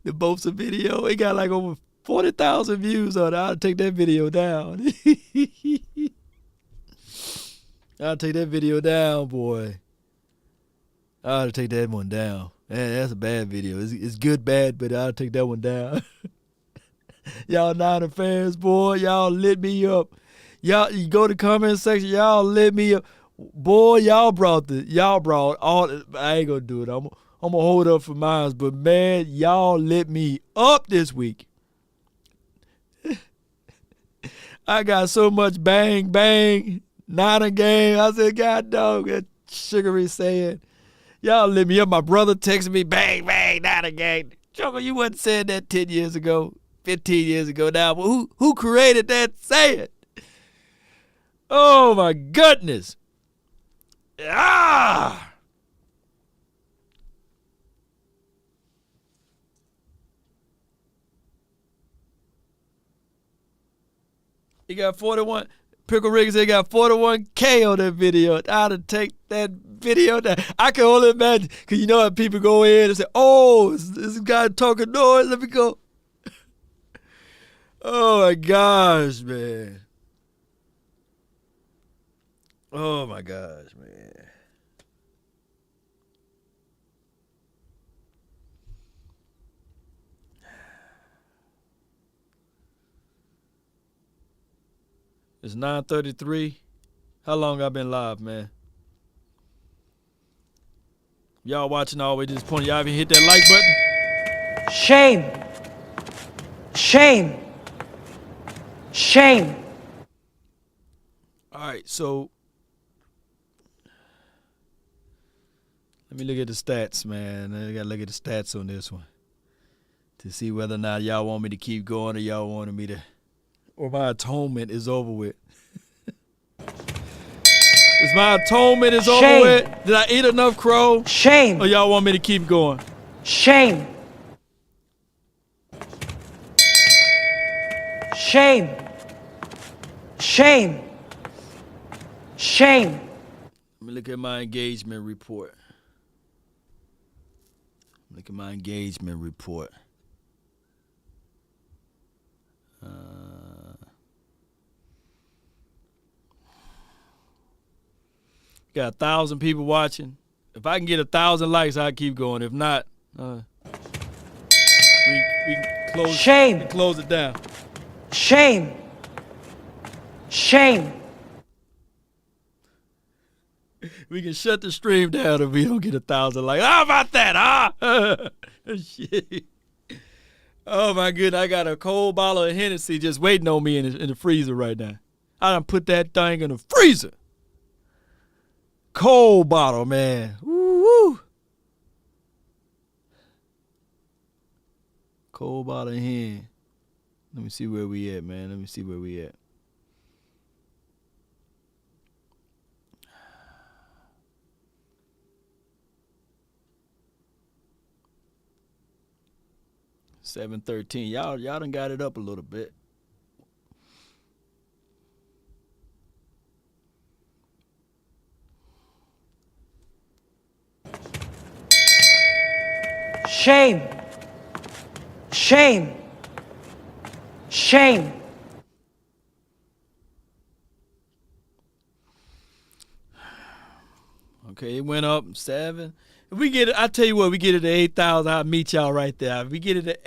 The Bosa video, it got like over 40,000 views on it. I'll take that video down. I'll take that video down, boy. I'll take that one down. Man, that's a bad video. It's good, bad, but I'll take that one down. Y'all Niner fans, boy, y'all lit me up. Y'all, you go to the comment section, y'all lit me up. Boy, y'all brought all. I ain't gonna do it. I'm gonna hold up for mine, but man, y'all lit me up this week. I got so much bang, bang, not a game. I said, God dog, that sugary saying. Y'all lit me up. My brother texted me, bang, bang, not a game. Joker, you wasn't saying that 10 years ago, 15 years ago now. But who created that saying? Oh, my goodness. Ah! He got 41. Pickle Riggins, they got 41K on that video. I'd have take that video down. I can only imagine, because you know how people go in and say, oh, this guy talking noise. Let me go. Oh, my gosh, man. Oh, my gosh, man. It's 9:33. How long I been live, man? Y'all watching always disappointed. Y'all even hit that like button? Shame. Shame. Shame. All right, so let me look at the stats, man. I gotta look at the stats on this one to see whether or not y'all want me to keep going or y'all wanted me to, or my atonement is over with. Is my atonement is over with? Did I eat enough crow? Shame. Or y'all want me to keep going? Shame. Shame. Shame. Shame. Let me look at my engagement report. Look at my engagement report. Got 1,000 people watching. If I can get 1,000 likes, I'll keep going. If not, we can close. Shame. We can close it down. Shame. Shame. We can shut the stream down if we don't get 1,000 likes. How about that, huh? Shit. Oh, my goodness. I got a cold bottle of Hennessy just waiting on me in the freezer right now. I done put that thing in the freezer. Cold bottle, man. Woo-woo. Cold bottle in hand. Let me see where we at, man. Let me see where we at. $7.13. Y'all done got it up a little bit. Shame. Shame. Shame. Okay, it went up 7. If we get it, I tell you what, we get it to 8,000, I'll meet y'all right there. If we get it to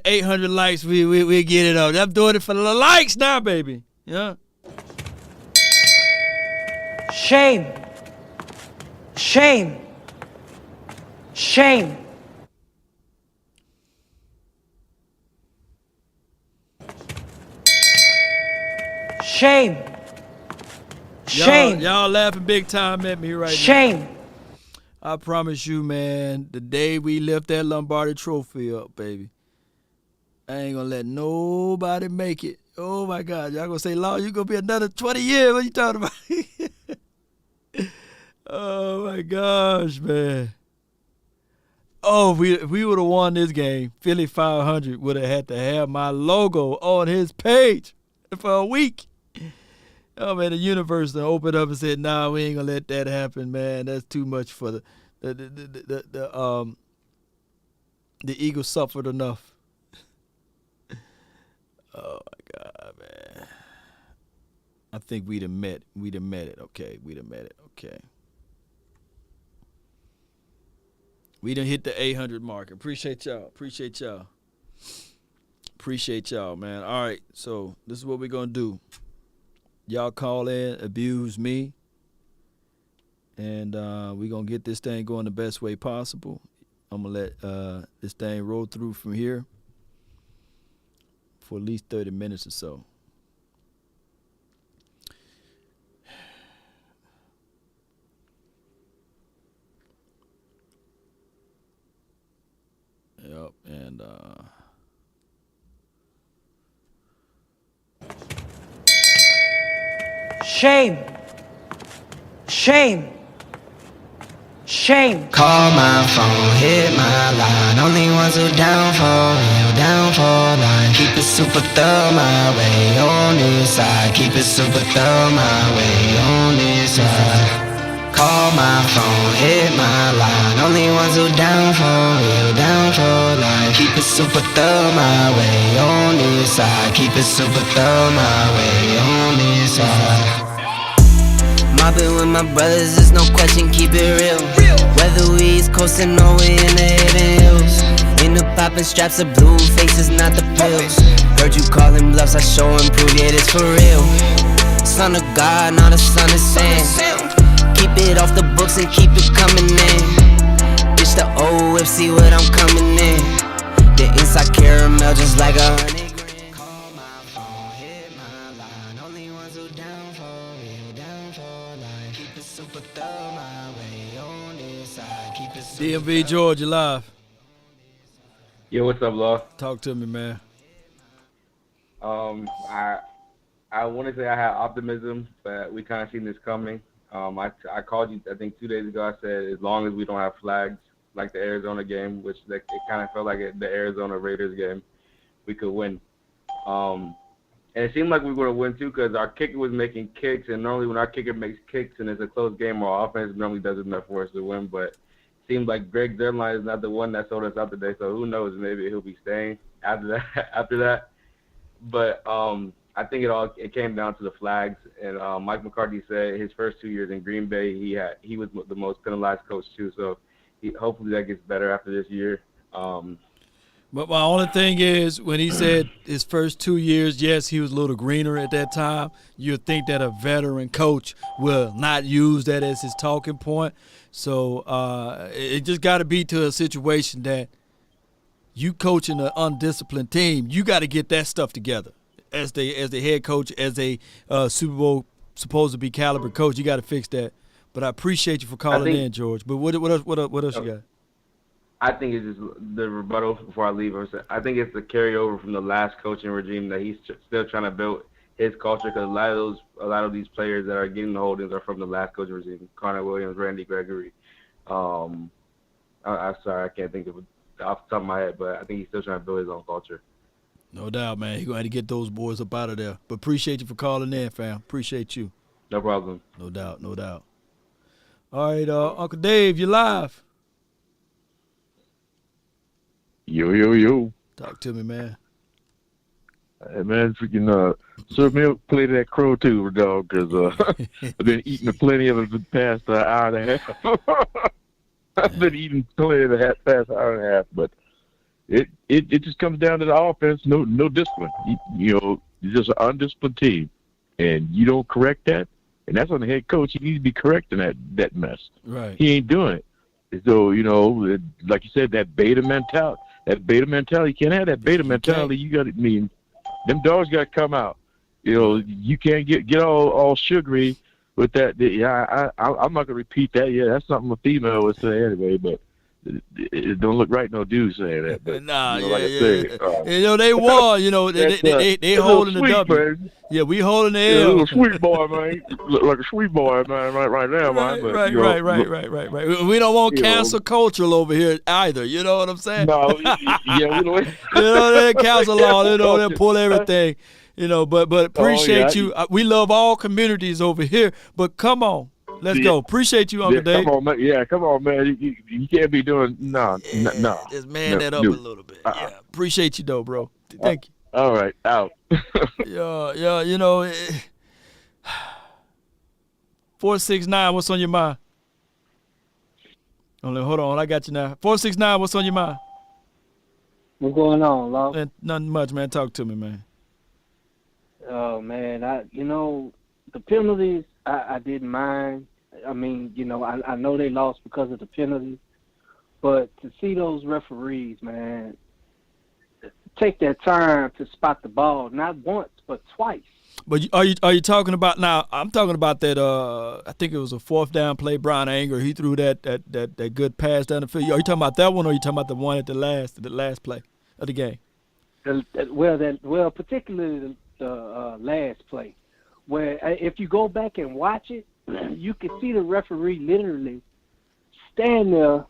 800 likes, we get it up. I'm doing it for the likes now, baby. Yeah. Shame. Shame. Shame. Shame. Shame. Y'all laughing big time at me right now. Shame. I promise you, man, the day we lift that Lombardi trophy up, baby, I ain't gonna let nobody make it. Oh my God, y'all gonna say, Lord, you gonna be another 20 years. What you talking about? Oh my gosh, man. Oh, if we would have won this game, Philly 500 would have had to have my logo on his page for a week. Oh man, the universe done opened up and said, "Nah, we ain't gonna let that happen, man. That's too much for the Eagles suffered enough." Oh my God, man. I think we'd have met it. Okay, we'd have met it. Okay. We done hit the 800 mark. Appreciate y'all, man. All right, so this is what we're gonna do. Y'all call in, abuse me, and we're going to get this thing going the best way possible. I'm going to let this thing roll through from here for at least 30 minutes or so. Yep, and Shame. Shame. Shame. Call my phone, hit my line. Only ones who down for real, down for line. Keep it super thorough my way on this side. Keep it super thorough my way on this side. Call my phone, hit my line. Only ones who down for real, down for line. Keep it super thorough my way on this side. Keep it super thorough my way on this side. Mobbing with my brothers, there's no question, keep it real. Whether we East coastin' or we in the Haven Hills. In the poppin' straps of blue faces, not the pills. Heard you callin' bluffs, I show and prove, yeah, it's for real. Son of God, not a son of Sam. Keep it off the books and keep it coming in. Ditch the old whip, see what I'm coming in. The inside caramel just like 100 grand. Call my phone, hit my line. Only ones who down for real, down for life. Keep it super thorough my way on this side. Keep it super DMV Georgia live. Yo, what's up, Law? Talk to me, man. I want to say I had optimism, but we kind of seen this coming. I called you, I think 2 days ago. I said as long as we don't have flags like the Arizona game, which it kind of felt like the Arizona Raiders game, we could win. And it seemed like we were going to win too because our kicker was making kicks, and normally when our kicker makes kicks and it's a close game, our offense normally does enough for us to win. But it seemed like Greg Zerline is not the one that sold us out today, so who knows? Maybe he'll be staying after that. But I think it came down to the flags, and Mike McCarthy said his first 2 years in Green Bay, he was the most penalized coach too. So hopefully that gets better after this year. But my only thing is when he said his first 2 years, yes, he was a little greener at that time. You'd think that a veteran coach will not use that as his talking point. So it just got to be to a situation that You coaching an undisciplined team, you got to get that stuff together. As the head coach, as a Super Bowl supposed to be caliber coach, you got to fix that. But I appreciate you for calling in, George. But what else you got? I think it's just the rebuttal before I leave. I think it's the carryover from the last coaching regime that he's still trying to build his culture, because a lot of these players that are getting the holdings are from the last coaching regime. Connor Williams, Randy Gregory. I'm sorry, I can't think of it off the top of my head, but I think he's still trying to build his own culture. No doubt, man. He's going to have to get those boys up out of there. But appreciate you for calling in, fam. Appreciate you. No problem. No doubt, no doubt. All right, Uncle Dave, you live. Yo. Talk to me, man. Hey, man, freaking serve me play that crow too, dog, because I've been eating plenty of it for the past hour and a half. I've been eating plenty of the past hour and a half, but it just comes down to the offense, no discipline. You're just an undisciplined team, and you don't correct that, and that's on the head coach. He needs to be correcting that mess. Right. He ain't doing it. So, like you said, that beta mentality. You can't have that beta mentality. You got to them dogs got to come out. You can't get all sugary with that. Yeah, I'm not gonna repeat that. Yeah, that's something a female would say anyway. But it don't look right, no dude saying that. But, they won. They holding the W. Man. Yeah, we holding the L. L. Little sweet boy, man. Look like a sweet boy, man. Right now, man. But, Right. We don't want cancel culture over here either. You know what I'm saying? No, we don't. They cancel law. They pull everything. But appreciate you. We love all communities over here. But come on. Let's go. Appreciate you, Uncle Dave. Come on, man. Yeah, come on, man. You can't be doing no. Just man that up a little bit. Yeah. Appreciate you, though, bro. Thank you. All right, out. Yeah. 469. What's on your mind? Hold on. I got you now. 469. What's on your mind? What's going on, Law? Nothing much, man. Talk to me, man. Oh man, the penalties. I didn't mind. I mean, I know they lost because of the penalties, but to see those referees, man, take their time to spot the ball, not once but twice. But are you talking about now? I'm talking about that. I think it was a fourth down play. Brian Anger, he threw that good pass down the field. Are you talking about that one, or are you talking about the one at the last play of the game? Particularly the last play, where if you go back and watch it, you can see the referee literally stand there,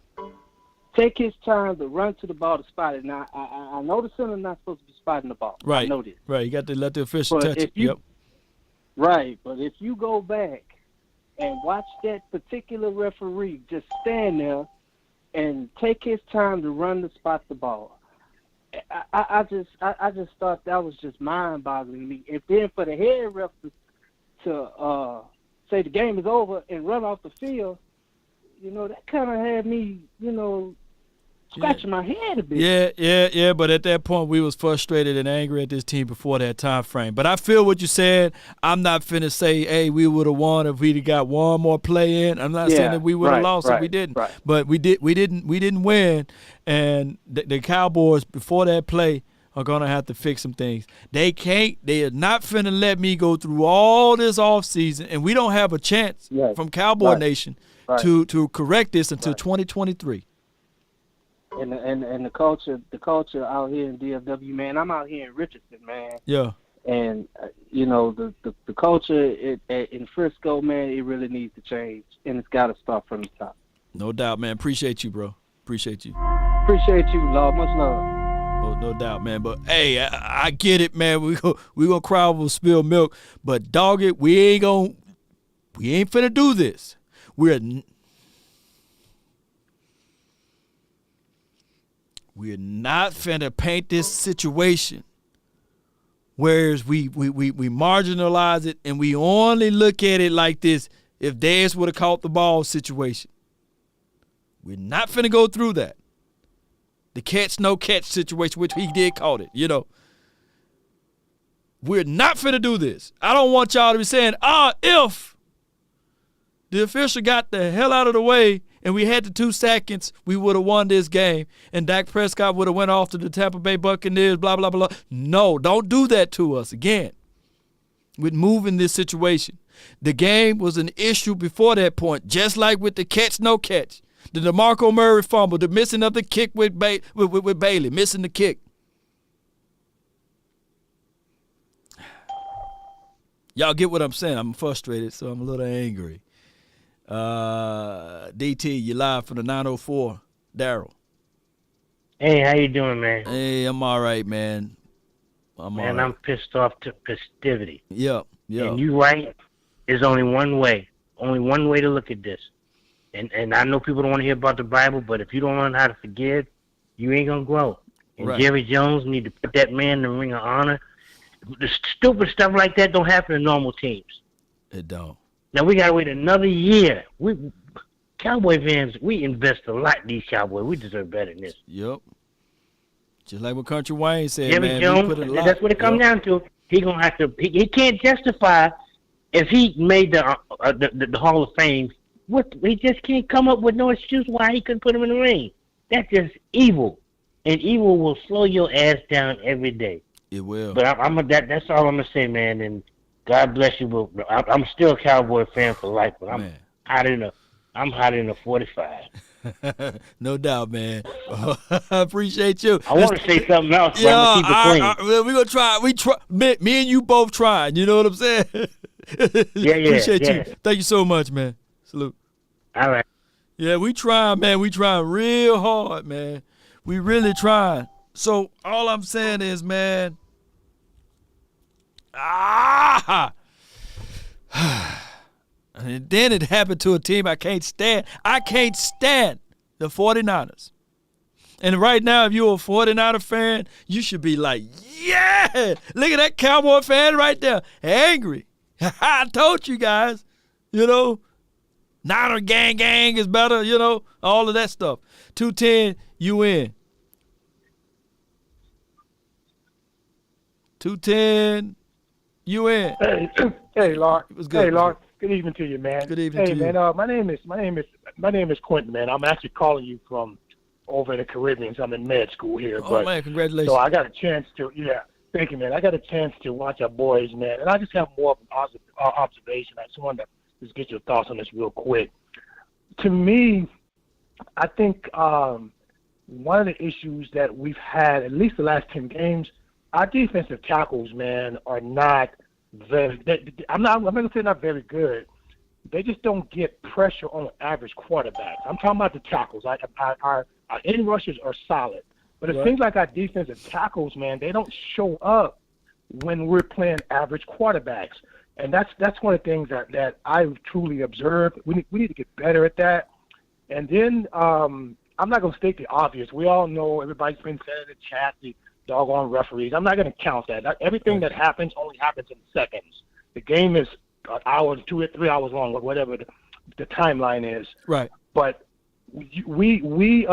take his time to run to the ball to spot it. Now, I know the center not supposed to be spotting the ball. Right. I know this. Right. You got to let the official touch it. Yep. Right. But if you go back and watch that particular referee just stand there and take his time to run to spot the ball, I just thought that was just mind-boggling to me. If then for the head ref to say the game is over and run off the field, that kind of had me, scratching my head a bit. Yeah. But at that point, we was frustrated and angry at this team before that time frame. But I feel what you said. I'm not finna say, hey, we would have won if we'd have got one more play in. I'm not saying that we would have lost if we didn't. Right. But we didn't win. And the Cowboys before that play are gonna have to fix some things. They are not finna let me go through all this offseason, and we don't have a chance from Cowboy Nation to correct this until 2023. And the culture out here in DFW, man. I'm out here in Richardson, man. Yeah. And the culture in Frisco, man, it really needs to change, and it's got to start from the top. No doubt, man. Appreciate you, bro. Appreciate you. Appreciate you, Lord. Much love. Oh, no doubt, man. But hey, I get it, man. We gonna cry over spilled milk, but dog it, we ain't finna do this. We're not finna paint this situation whereas we marginalize it and we only look at it like this if Dez would have caught the ball situation. We're not finna go through that. The catch, no catch situation, which he did caught it, We're not finna do this. I don't want y'all to be saying, if the official got the hell out of the way and we had the 2 seconds, we would have won this game, and Dak Prescott would have went off to the Tampa Bay Buccaneers, blah, blah, blah. No, don't do that to us again with moving this situation. The game was an issue before that point, just like with the catch, no catch. The DeMarco Murray fumble, the missing of the kick with Bailey, missing the kick. Y'all get what I'm saying? I'm frustrated, so I'm a little angry. DT, you live from the 904. Daryl. Hey, how you doing, man? Hey, I'm all right, man. I'm pissed off to festivity. Yep. And you right. There's only one way to look at this. And I know people don't want to hear about the Bible, but if you don't learn how to forgive, you ain't gonna grow. And Right. Jerry Jones need to put that man in the ring of honor. The stupid stuff like that don't happen in normal teams. It don't. Now we gotta wait another year. We Cowboy fans, we invest a lot in these Cowboys. We deserve better than this. Yep. Just like what Country Wayne said, Jerry man. Jones, we put a lot. that's what it comes down to. He gonna have to. He can't justify if he made the Hall of Fame. He just can't come up with no excuse why he couldn't put him in the ring. That's just evil, and evil will slow your ass down every day. It will. But that's all I'm gonna say, man. And God bless you. But I'm still a Cowboy fan for life. But I'm hotter than a 45. No doubt, man. I appreciate you. I want to say something else, but I'm gonna keep it clean. We're gonna try. We try. Me and you both trying. You know what I'm saying? Yeah. Appreciate you. Thank you so much, man. Salute. All right. Yeah, we trying, man. We trying real hard, man. We really trying. So all I'm saying is, man. And then it happened to a team I can't stand. I can't stand the 49ers. And right now, if you're a 49er fan, you should be like, yeah, look at that Cowboy fan right there, angry. I told you guys, Niner gang is better, all of that stuff. 210, you in. 210, you in. Hey, Lark. It was good. Hey, Lark. Good evening to you, man. Good evening to you. Hey, man. My name is Quentin, man. I'm actually calling you from over in the Caribbean. So I'm in med school here. Oh, man, congratulations. So I got a chance to, thank you, man. I got a chance to watch our boys, man. And I just have more of an observation. I just wanted to just get your thoughts on this real quick. To me, I think one of the issues that we've had, at least the last 10 games, our defensive tackles, man, are not very. I'm not going to say not very good. They just don't get pressure on average quarterbacks. I'm talking about the tackles. Our end rushers are solid, but it seems like our defensive tackles, man, they don't show up when we're playing average quarterbacks, and that's one of the things that I've truly observed. We need to get better at that. And then I'm not going to state the obvious. We all know, everybody's been saying in the chat, the doggone referees. I'm not going to count that. Everything that happens only happens in seconds. The game is an hour, 2 or 3 hours long, or whatever the timeline is. Right. But we need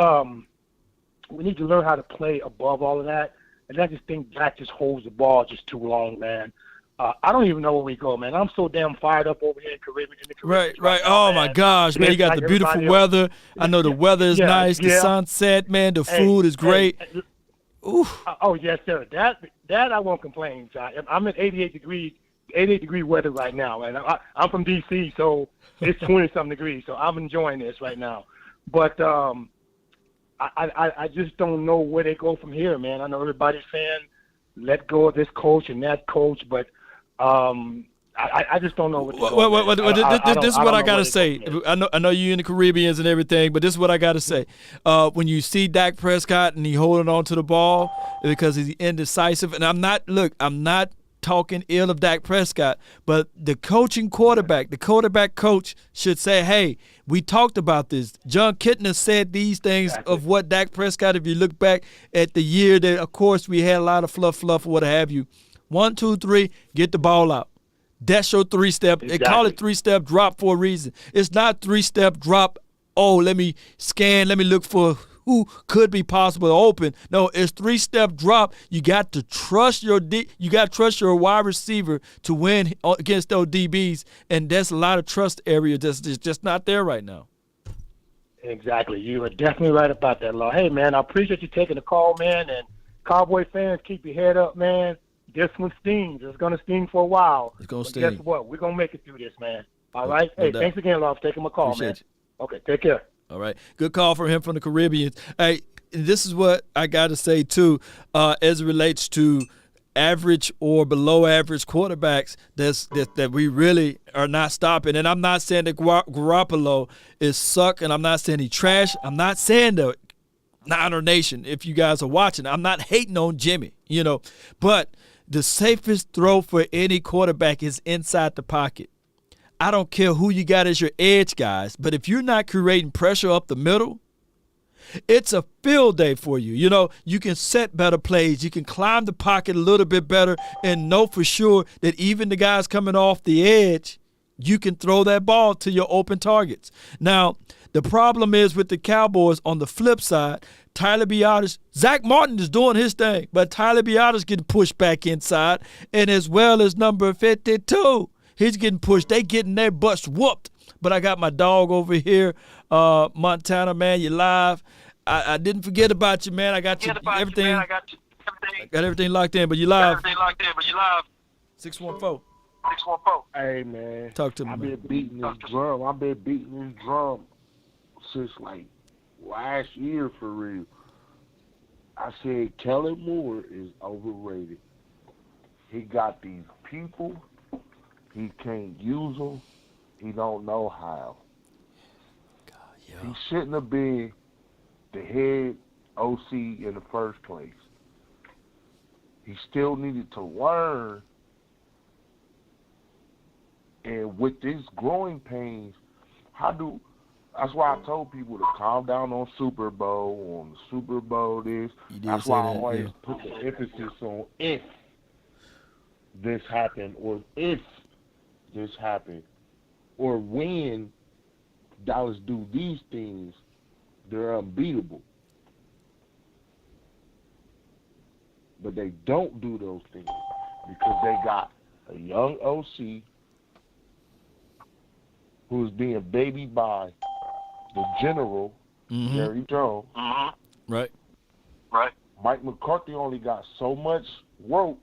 to learn how to play above all of that. And I just think Dak just holds the ball just too long, man. I don't even know where we go, man. I'm so damn fired up over here in the Caribbean. Right. Oh, my gosh, man. You got the beautiful weather. I know the weather is nice. The sunset, man. The food is great. Oh, yes, sir. That I won't complain. I'm at 88 degree weather right now, and I'm from D.C., so it's 20-something degrees, so I'm enjoying this right now. But I just don't know where they go from here, man. I know everybody's saying let go of this coach and that coach, but I just don't know what to do. This is what I got to say. I know you in the Caribbeans and everything, but this is what I got to say. When you see Dak Prescott and he holding on to the ball because he's indecisive, and I'm not talking ill of Dak Prescott, but the quarterback coach should say, hey, we talked about this. John Kitna said these things of what Dak Prescott, if you look back at the year that, of course, we had a lot of fluff, what have you. 1, 2, 3, get the ball out. That's your 3-step. Exactly. They call it 3-step drop for a reason. It's not 3-step drop, let me scan, let me look for who could be possible open. No, it's 3-step drop. You got to trust your wide receiver to win against those DBs, and there's a lot of trust area that's just not there right now. Exactly. You are definitely right about that, Law. Hey, man, I appreciate you taking the call, man. And Cowboy fans, keep your head up, man. This one stings. It's going to sting for a while. It's going to sting. Guess what? We're going to make it through this, man. All No- right? no Hey, doubt. thanks again, Law, for taking my call, Appreciate man. Okay, take care. All right. Good call from him from the Caribbean. Hey, this is what I got to say, too, as it relates to average or below average quarterbacks that we really are not stopping. And I'm not saying that Garoppolo is suck, and I'm not saying he trash. I'm not saying the Niner Nation, if you guys are watching. I'm not hating on Jimmy, But the safest throw for any quarterback is inside the pocket. I don't care who you got as your edge guys, but if you're not creating pressure up the middle, it's a field day for you. You can set better plays. You can climb the pocket a little bit better and know for sure that even the guys coming off the edge, you can throw that ball to your open targets. Now, the problem is with the Cowboys on the flip side, Tyler Biadasz, Zach Martin is doing his thing, but Tyler Biadasz getting pushed back inside, and as well as number 52. He's getting pushed. They getting their butts whooped. But I got my dog over here, Montana, man. You live. I didn't forget about you, man. I got everything. I got everything locked in, but you live. 614. Hey, man. Talk to me, I've man. been beating this drum. I've been beating this drum since, like, last year, for real. I said Kellen Moore is overrated. He got these people. He can't use them. He don't know how. He shouldn't have been the head OC in the first place. He still needed to learn. And with these growing pains, that's why I told people to calm down on Super Bowl, on the Super Bowl this. That's why I always put the emphasis on if this happened, or if this happened, or when Dallas do these things, they're unbeatable. But they don't do those things because they got a young OC who's being babied by the general, Jerry Jones. Right. Mike McCarthy only got so much rope,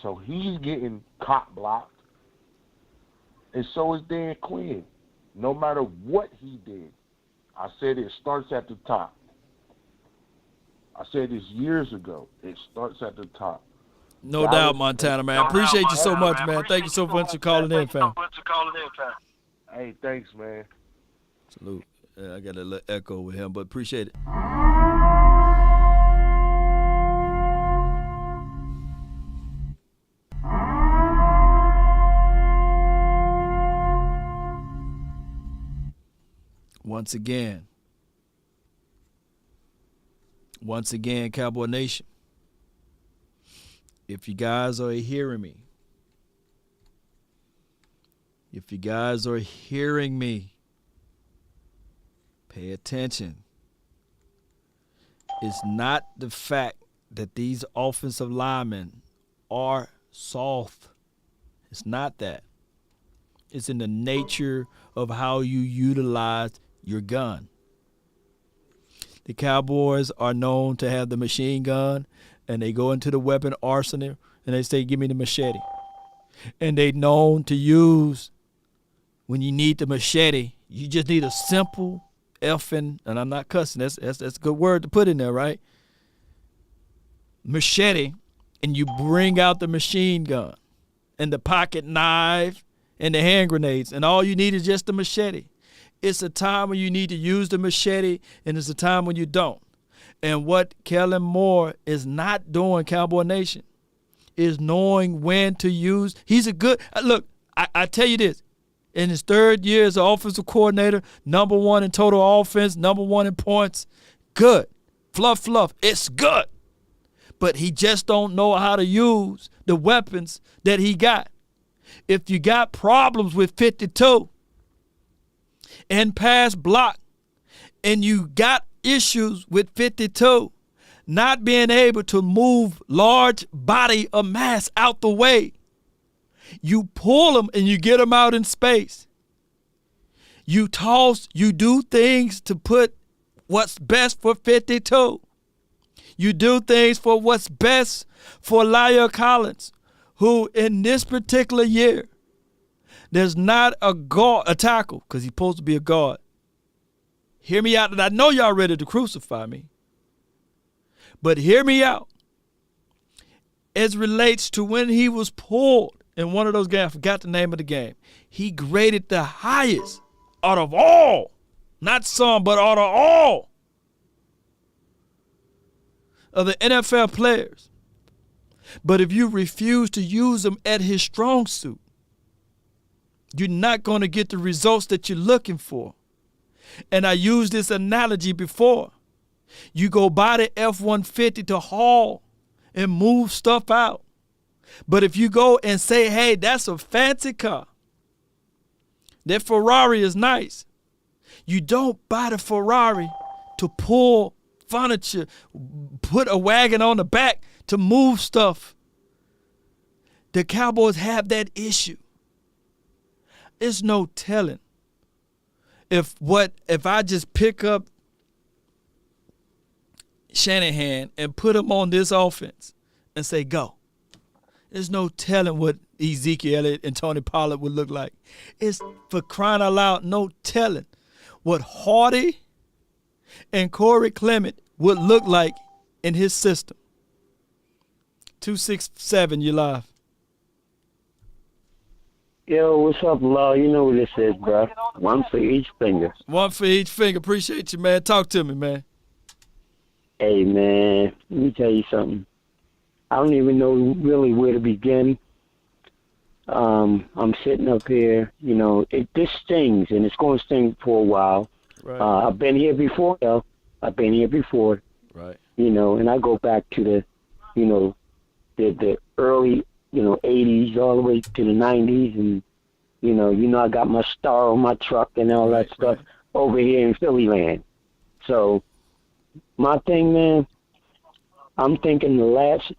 so he's getting cop blocked. And so is Dan Quinn. No matter what he did, I said it starts at the top. I said this years ago. It starts at the top. No doubt, Montana, man. Appreciate you so much, man. Thank you so much for calling in, fam. Hey, thanks, man. Salute. Yeah, I got a little echo with him, but appreciate it. Once again, Cowboy Nation, if you guys are hearing me, pay attention. It's not the fact that these offensive linemen are soft. It's not that. It's in the nature of how you utilize your gun. The Cowboys are known to have the machine gun, and they go into the weapon arsenal and they say, give me the machete. And they known to use, when you need the machete, you just need a simple effing, and I'm not cussing, that's a good word to put in there, right? Machete, and you bring out the machine gun and the pocket knife and the hand grenades, and all you need is just the machete. It's a time when you need to use the machete, and it's a time when you don't. And what Kellen Moore is not doing, Cowboy Nation, is knowing when to use. He's a good – look, I tell you this. In his third year as an offensive coordinator, number one in total offense, number one in points, good. Fluff. It's good. But he just don't know how to use the weapons that he got. If you got problems with 52 and pass block, and you got issues with 52 not being able to move large body of mass out the way, you pull them and you get them out in space. You do things to put what's best for 52. You do things for what's best for Lyle Collins, who in this particular year, there's not a tackle, because he's supposed to be a guard. Hear me out, and I know y'all ready to crucify me. But hear me out. As relates to when he was pulled in one of those games, I forgot the name of the game. He graded the highest out of all, not some, but out of all of the NFL players. But if you refuse to use him at his strong suit, you're not going to get the results that you're looking for. And I used this analogy before. You go buy the F-150 to haul and move stuff out. But if you go and say, hey, that's a fancy car, that Ferrari is nice, you don't buy the Ferrari to pull furniture, put a wagon on the back to move stuff. The Cowboys have that issue. It's no telling if I just pick up Shanahan and put him on this offense and say, go. There's no telling what Ezekiel Elliott and Tony Pollard would look like. It's, for crying out loud, no telling what Hardy and Corey Clement would look like in his system. 267, you live. Yo, what's up, Law? You know what this is, bro. One for each finger. One for each finger. Appreciate you, man. Talk to me, man. Hey, man, let me tell you something. I don't even know really where to begin. I'm sitting up here, you know, this stings, and it's going to sting for a while. Right. I've been here before, though. I've been here before. Right. You know, and I go back to the, you know, the early, you know, 80s all the way to the 90s. And, you know, I got my star on my truck and all that stuff over here in Philly land. So my thing, man, I'm thinking the last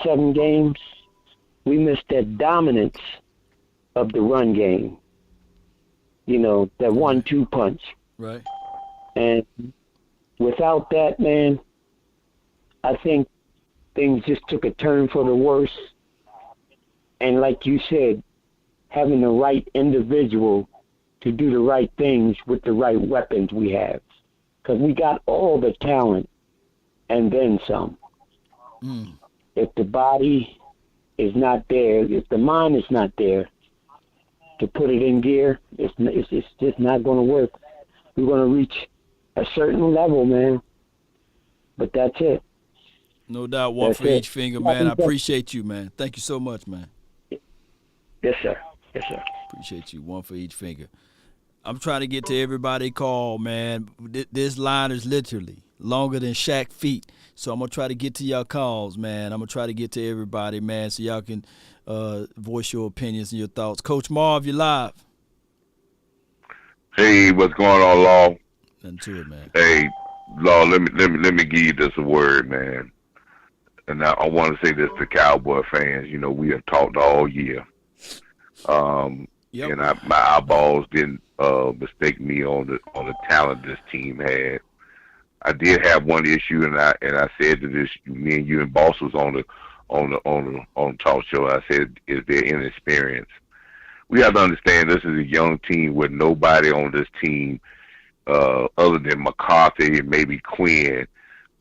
7 games, we missed that dominance of the run game. You know, that 1-2 punch. Right. And without that, man, I think things just took a turn for the worse. And like you said, having the right individual to do the right things with the right weapons we have. Because we got all the talent and then some. If the body is not there, if the mind is not there to put it in gear, it's just not going to work. We're going to reach a certain level, man. But that's it. No doubt, one for each finger, man. I appreciate you, man. Thank you so much, man. Yes, sir. Yes, sir. Appreciate you. One for each finger. I'm trying to get to everybody call, man. This line is literally longer than Shaq feet. So I'm going to try to get to y'all calls, man. I'm going to try to get to everybody, man, so y'all can voice your opinions and your thoughts. Coach Marv, you live. Hey, what's going on, Law? Nothing to it, man. Hey, Law, let me give you this a word, man. And I want to say this to Cowboy fans. You know, we have talked all year. And my eyeballs didn't mistake me on the talent this team had. I did have one issue, and I said to this, me and you and Boss was on the talk show. I said, is there inexperience? We have to understand this is a young team with nobody on this team other than McCarthy and maybe Quinn.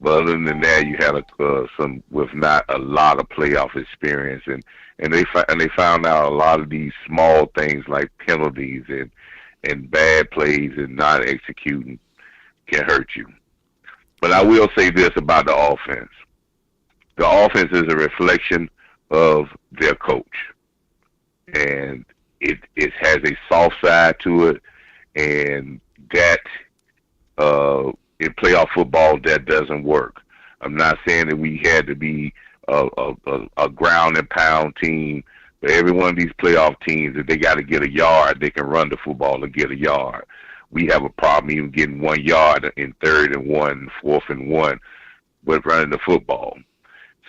But other than that, you had some with not a lot of playoff experience, and they found out a lot of these small things like penalties and bad plays and not executing can hurt you. But I will say this about the offense. The offense is a reflection of their coach. And it has a soft side to it, and that in playoff football, that doesn't work. I'm not saying that we had to be a ground and pound team, but every one of these playoff teams, if they got to get a yard, they can run the football and get a yard. We have a problem even getting 1 yard in 3rd and 1, 4th and 1 with running the football.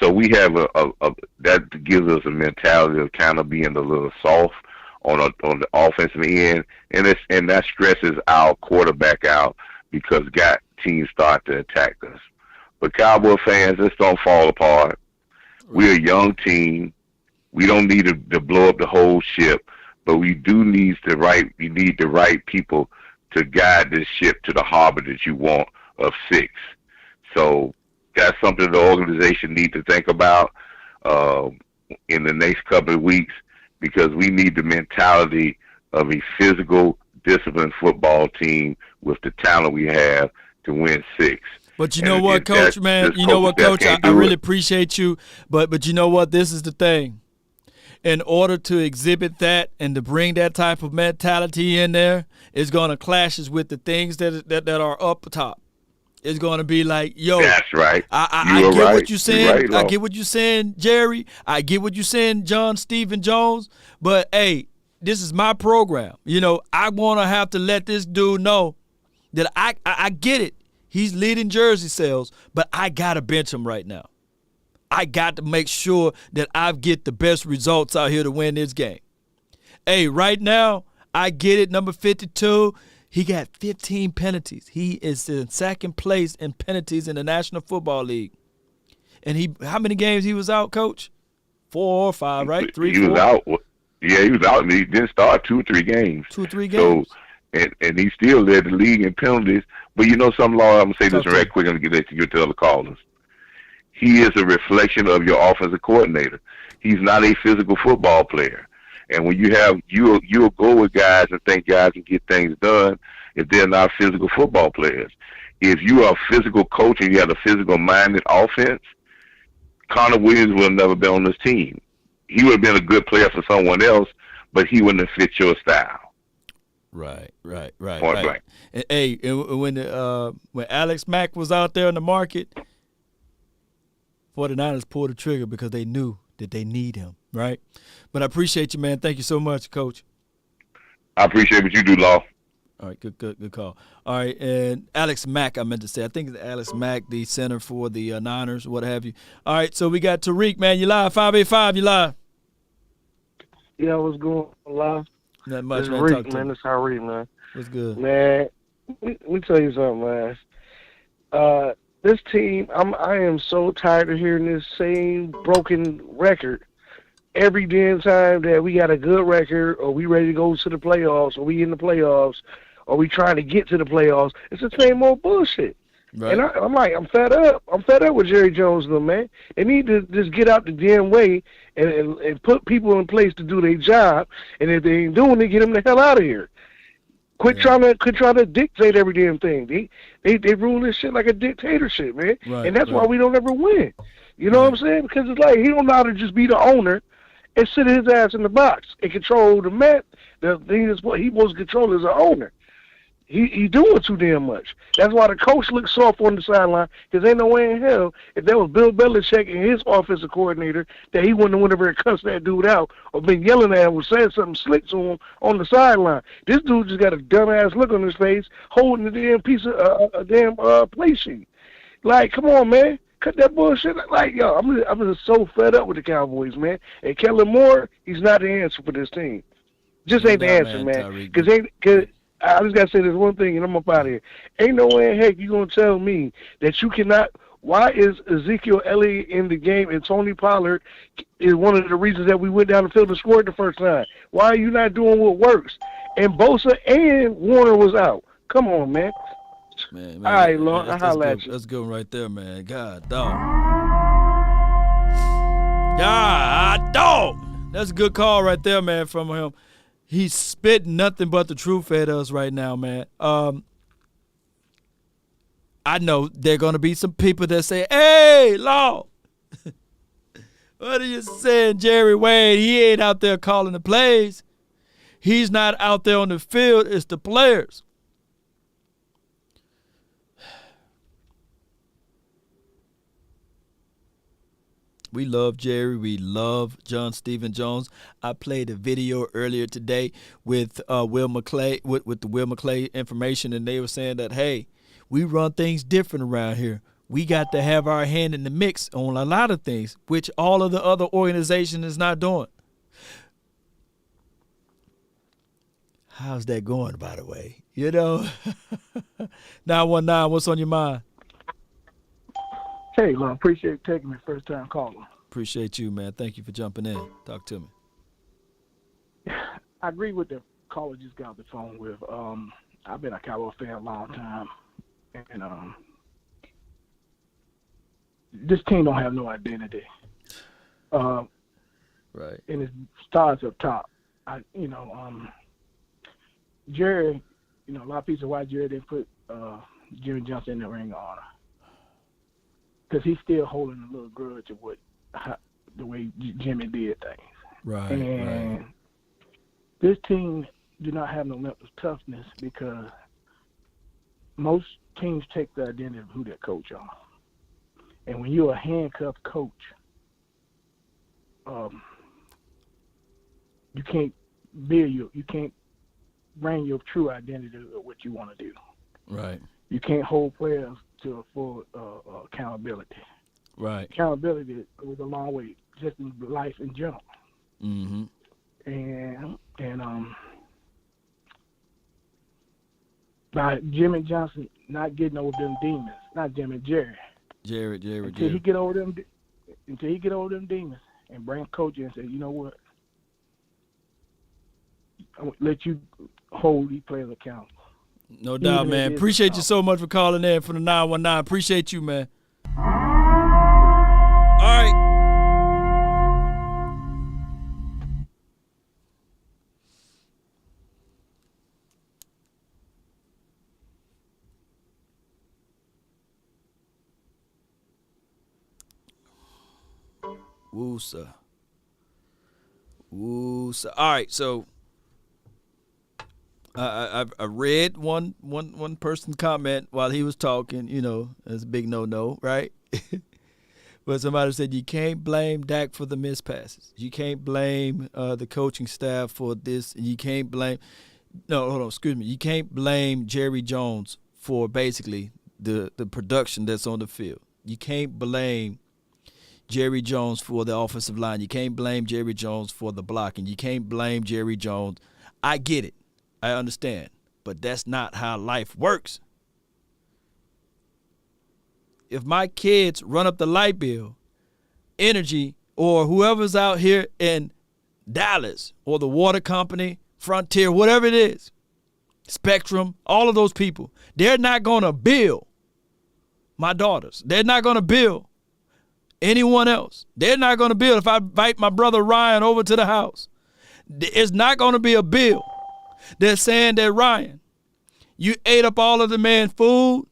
So we have that gives us a mentality of kind of being a little soft on the offensive end, and that stresses our quarterback out because teams start to attack us. But Cowboy fans, let's don't fall apart. We're a young team. We don't need to blow up the whole ship, but we do need the right people to guide this ship to the harbor that you want of 6. So that's something the organization needs to think about in the next couple of weeks, because we need the mentality of a physical, disciplined football team with the talent we have to win 6. But you know what, Coach, man? You know what, Coach? I really appreciate you. But you know what? This is the thing. In order to exhibit that and to bring that type of mentality in there, it's going to clashes with the things that are up top. It's going to be like, yo. That's right. I get what you're saying. I get what you're saying, Jerry. I get what you're saying, John Stephen Jones. But, hey, this is my program. You know, I want to have to let this dude know that I get it. He's leading jersey sales, but I got to bench him right now. I got to make sure that I get the best results out here to win this game. Hey, right now, I get it, number 52. He got 15 penalties. He is in second place in penalties in the National Football League. And how many games he was out, Coach? 4 or 5, right? 3, 4? He was out. Yeah, he was out. He didn't start 2 or 3 games. 2 or 3 games. So, and he still led the league in penalties. But you know something, Law, I'm going to say this right quick. I'm going to get to other callers. He is a reflection of your offensive coordinator. He's not a physical football player. And when you'll go with guys and think guys can get things done if they're not physical football players. If you are a physical coach and you have a physical-minded offense, Connor Williams would have never been on this team. He would have been a good player for someone else, but he wouldn't have fit your style. Right. Point blank. And, hey, when Alex Mack was out there in the market, 49ers pulled the trigger because they knew that they need him, right? But I appreciate you, man. Thank you so much, Coach. I appreciate what you do, Law. All right, good call. All right, and Alex Mack, I meant to say. I think it's Alex Mack, the center for the Niners, what have you. All right, so we got Tariq, man. You live, 585, you live. Yeah, what's going on, live? Not much, It's man. Rick, man. It's Harry, man. What's good? Man, let me tell you something, man. This team, I am so tired of hearing this same broken record every damn time that we got a good record, or we ready to go to the playoffs, or we in the playoffs, or we trying to get to the playoffs. It's the same old bullshit. Right. And I'm like, I'm fed up. I'm fed up with Jerry Jones, though, man. They need to just get out the damn way and put people in place to do their job. And if they ain't doing it, get them the hell out of here. Quit trying to dictate every damn thing. They rule this shit like a dictatorship, man. Right, and that's why we don't ever win. You know what I'm saying? Because it's like he don't know how to just be the owner and sit his ass in the box and control the man. The thing is, what he wants to control as an owner. He doing too damn much. That's why the coach looks soft on the sideline, because ain't no way in hell if that was Bill Belichick and his offensive coordinator that he wouldn't have went over and cussed that dude out or been yelling at him or saying something slick to him on the sideline. This dude just got a dumbass look on his face holding the damn piece of a damn play sheet. Like, come on, man. Cut that bullshit. Like, yo, I'm just so fed up with the Cowboys, man. And Kellen Moore, he's not the answer for this team. Just ain't the answer, man. Because I just got to say this one thing, and I'm up out of here. Ain't no way in heck you going to tell me that you cannot – why is Ezekiel Elliott in the game and Tony Pollard is one of the reasons that we went down the field and scored the first time? Why are you not doing what works? And Bosa and Warner was out. Come on, man. Man, all right, Lord, I'll holler at you. That's good right there, man. God, dog. God, dog. That's a good call right there, man, from him. He's spitting nothing but the truth at us right now, man. I know there are going to be some people that say, hey, Law, what are you saying, Jerry Wade? He ain't out there calling the plays. He's not out there on the field. It's the players. We love Jerry. We love John Stephen Jones. I played a video earlier today with Will McClay, with the Will McClay information, and they were saying that, hey, we run things different around here. We got to have our hand in the mix on a lot of things, which all of the other organization is not doing. How's that going, by the way? 919, what's on your mind? Hey, Lon, appreciate you taking me first time calling. Appreciate you, man. Thank you for jumping in. Talk to me. I agree with the caller just got off the phone with. I've been a Cowboys fan a long time, and this team don't have no identity. Right. And it starts up top. Jerry, a lot of people say why Jerry didn't put Jimmy Johnson in the ring of honor. Because he's still holding a little grudge of the way Jimmy did things. Right. And this team do not have no mental toughness because most teams take the identity of who their coach are. And when you're a handcuffed coach, you can't you can't bring your true identity of what you want to do. Right. You can't hold players to a full accountability. Right. Accountability goes a long way, just in life in general. Mm-hmm. And by Jimmy Johnson not getting over them demons, not Jerry. Until he get over them demons and bring coach in and say, you know what? I'm gonna let you hold these players accountable. No doubt, man. Appreciate you so much for calling in for the 919. Appreciate you, man. All right. Woosa. All right, so I read one person comment while he was talking. It's a big no, right? But somebody said you can't blame Dak for the missed passes. You can't blame the coaching staff for this. And you can't blame you can't blame Jerry Jones for basically the production that's on the field. You can't blame Jerry Jones for the offensive line. You can't blame Jerry Jones for the blocking. You can't blame Jerry Jones. I get it. I understand. But that's not how life works. If my kids run up the light bill, Energy, or whoever's out here in Dallas, or the water company, Frontier, whatever it is, Spectrum, all of those people, they're not going to bill my daughters. They're not going to bill anyone else. They're not going to bill if I invite my brother Ryan over to the house. It's not going to be a bill. They're saying that, Ryan, you ate up all of the man's food,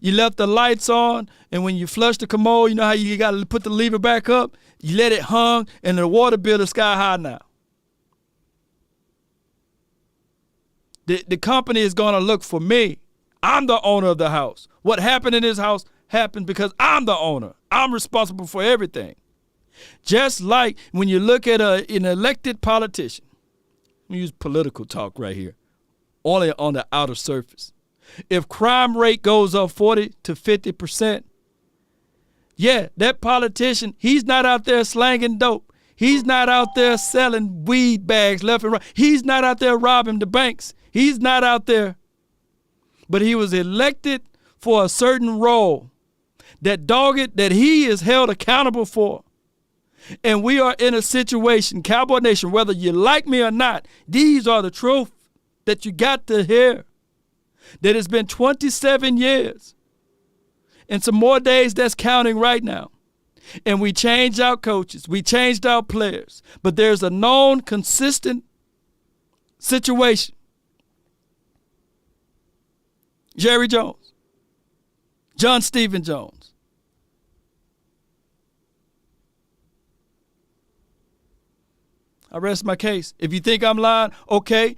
you left the lights on, and when you flush the commode, you know how you got to put the lever back up? You let it hung, and the water bill is sky high now. The company is going to look for me. I'm the owner of the house. What happened in this house happened because I'm the owner. I'm responsible for everything. Just like when you look at an elected politician, we use political talk right here, only on the outer surface. If crime rate goes up 40 to 50%, yeah, that politician, he's not out there slanging dope. He's not out there selling weed bags left and right. He's not out there robbing the banks. He's not out there. But he was elected for a certain role that he is held accountable for. And we are in a situation, Cowboy Nation, whether you like me or not, these are the truth that you got to hear. That it's been 27 years and some more days that's counting right now. And we changed our coaches. We changed our players. But there's a known, consistent situation. Jerry Jones. John Stephen Jones. I rest my case. If you think I'm lying, okay.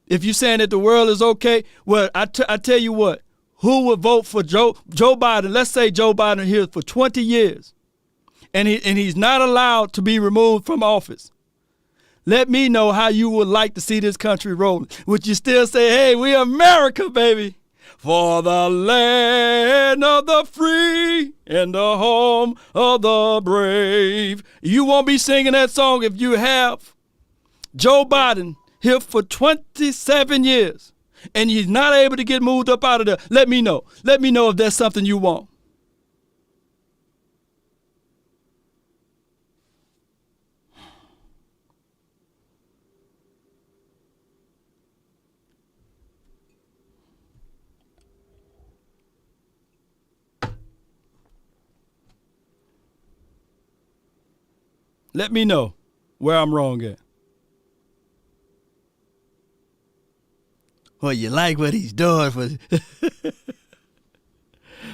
If you're saying that the world is okay, well, I tell you what, who would vote for Joe Biden? Let's say Joe Biden here for 20 years, and he's not allowed to be removed from office. Let me know how you would like to see this country rolling. Would you still say, hey, we America, baby? For the land of the free and the home of the brave. You won't be singing that song if you have Joe Biden here for 27 years, and he's not able to get moved up out of there, let me know. Let me know if that's something you want. Let me know where I'm wrong at. Well, you like what he's doing for.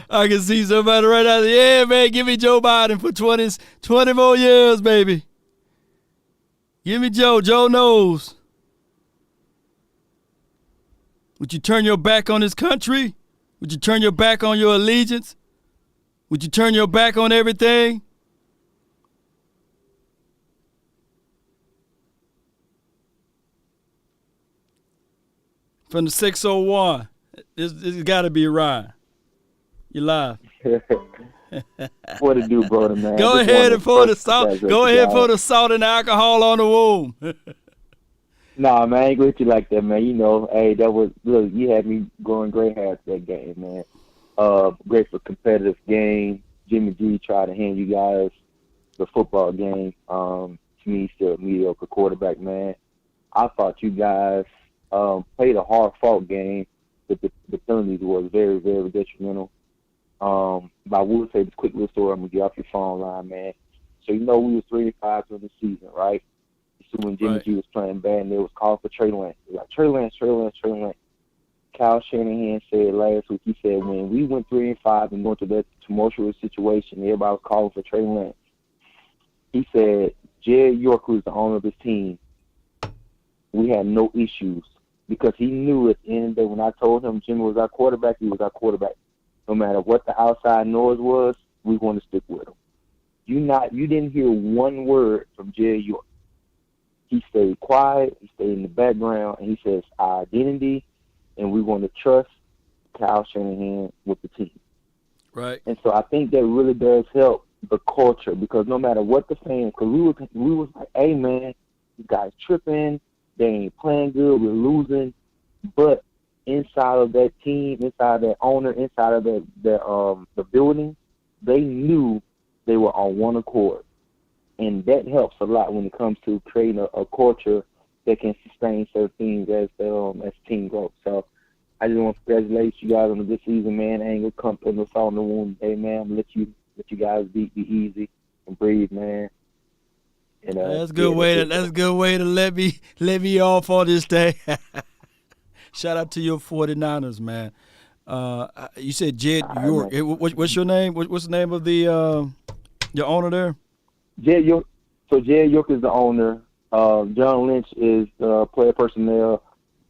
I can see somebody right out there. Yeah, man, give me Joe Biden for 20 more years, baby. Give me Joe. Joe knows. Would you turn your back on this country? Would you turn your back on your allegiance? Would you turn your back on everything? From the 601, it's got to be Ryan. You live. What it do, brother, man? Go ahead and pour the salt. Go ahead and pour the salt and the alcohol on the wound. Nah, man, I ain't with you like that, man. You know, hey, that was, look, you had me going great half that game, man. Great for competitive game. Jimmy G tried to hand you guys the football game. To me, still a mediocre quarterback, man. I thought you guys played a hard-fought game, but the penalties was very, very detrimental. But I will say this quick little story. I'm going to get off your phone line, man. So, you know, we was 3-5 during the season, right? So when Jimmy G was playing bad, and they was calling for Trey Lance. They were like, Trey Lance. Kyle Shanahan said last week, he said, when we went 3-5 and going to that tumultuous situation, everybody was calling for Trey Lance. He said, Jed York, who's the owner of this team, we had no issues because he knew at the end of the day when I told him Jimmy was our quarterback, he was our quarterback. No matter what the outside noise was, we want to stick with him. You didn't hear one word from Jed York. He stayed quiet, he stayed in the background, and he says our identity, and we want to trust Kyle Shanahan with the team. Right. And so I think that really does help the culture because no matter what the fans, because we was like, hey man, you guys tripping, they ain't playing good, we're losing, but inside of that team, inside of that owner, inside of the building, they knew they were on one accord. And that helps a lot when it comes to creating a culture that can sustain certain things as team growth. So I just want to congratulate you guys on a good season, man. I ain't gonna come put no salt in the wound today, man. I'm gonna let you guys be easy and breathe, man. And, that's a good way to let me off on this day. Shout out to your 49ers, man. You said Jed York. What's your name? What's the name of the your owner there? Jed York. So Jed York is the owner. John Lynch is the player personnel,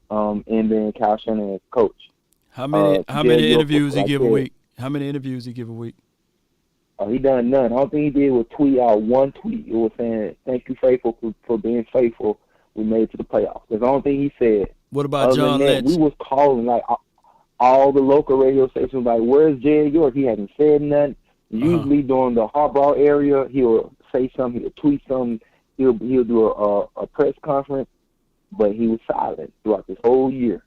and then Kyle Shanahan is coach. How many interviews he give a week? How many interviews he give a week? He done none. All thing he did was tweet out one tweet. It was saying, "Thank you, faithful, for being faithful. We made it to the playoffs." That's the only thing he said. What about John Lynch? We was calling like all the local radio stations, like, "Where's Jed York?" He hadn't said nothing. Usually during the Harbaugh area, he'll say something, he'll tweet something, he'll do a press conference, but he was silent throughout this whole year.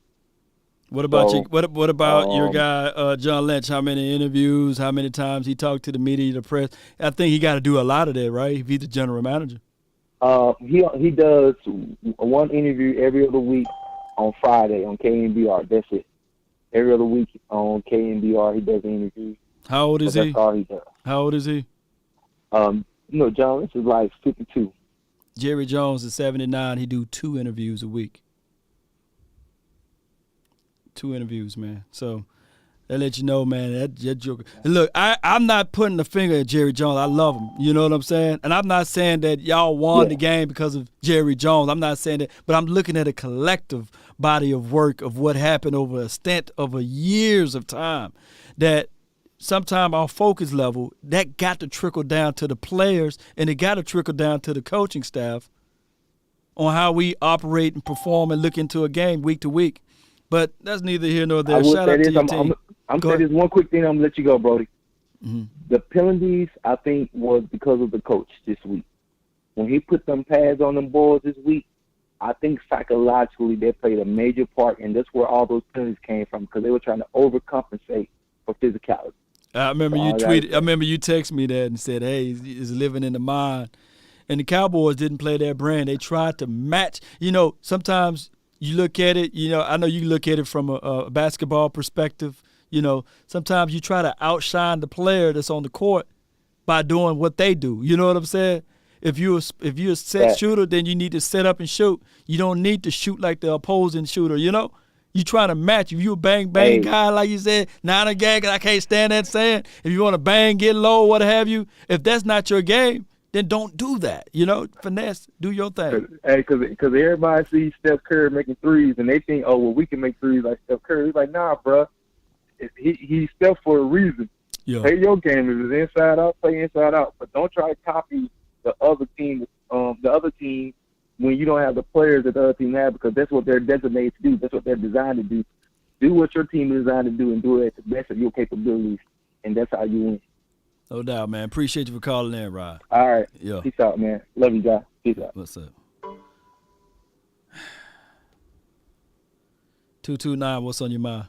What about what about your guy John Lynch? How many interviews? How many times he talked to the media, the press? I think he got to do a lot of that, right? If he's the general manager. He does one interview every other week on Friday on KNBR. That's it. Every other week on KNBR, he does an interview. How old is he? That's all he does. How old is he? John Lynch is like 52. Jerry Jones is 79. He do 2 interviews a week. 2 interviews, man. So that let you know, man, that joker. Look, I'm not putting the finger at Jerry Jones. I love him. You know what I'm saying? And I'm not saying that y'all won the game because of Jerry Jones. I'm not saying that. But I'm looking at a collective body of work of what happened over a stint of years of time that sometimes our focus level, that got to trickle down to the players and it got to trickle down to the coaching staff on how we operate and perform and look into a game week to week. But that's neither here nor there. Shout out to your team. I'm saying this one quick thing. I'm going to let you go, Brody. Mm-hmm. The penalties, I think, was because of the coach this week. When he put them pads on them boards this week, I think psychologically they played a major part, and that's where all those penalties came from because they were trying to overcompensate for physicality. I remember you tweeted. I remember you texted me that and said, "Hey, he's living in the mind." And the Cowboys didn't play their brand. They tried to match. You know, sometimes you look at it. You know, I know you look at it from a basketball perspective. You know, sometimes you try to outshine the player that's on the court by doing what they do. You know what I'm saying? If you're a set shooter, then you need to set up and shoot. You don't need to shoot like the opposing shooter. You know. You trying to match. If you a bang guy, like you said, not a gang, I can't stand that saying. If you want to bang, get low, what have you, if that's not your game, then don't do that. You know, finesse, do your thing. Because everybody sees Steph Curry making threes, and they think, oh, well, we can make threes like Steph Curry. He's like, nah, bro. He's Steph for a reason. Yeah. Play your game. If it's inside out, play inside out. But don't try to copy the other team. When you don't have the players that the other team have, because that's what they're designated to do. That's what they're designed to do. Do what your team is designed to do and do it at the best of your capabilities, and that's how you win. No doubt, man. Appreciate you for calling in, Rod. All right. Yeah. Peace out, man. Love you, guys. Peace out. What's up? 229, what's on your mind?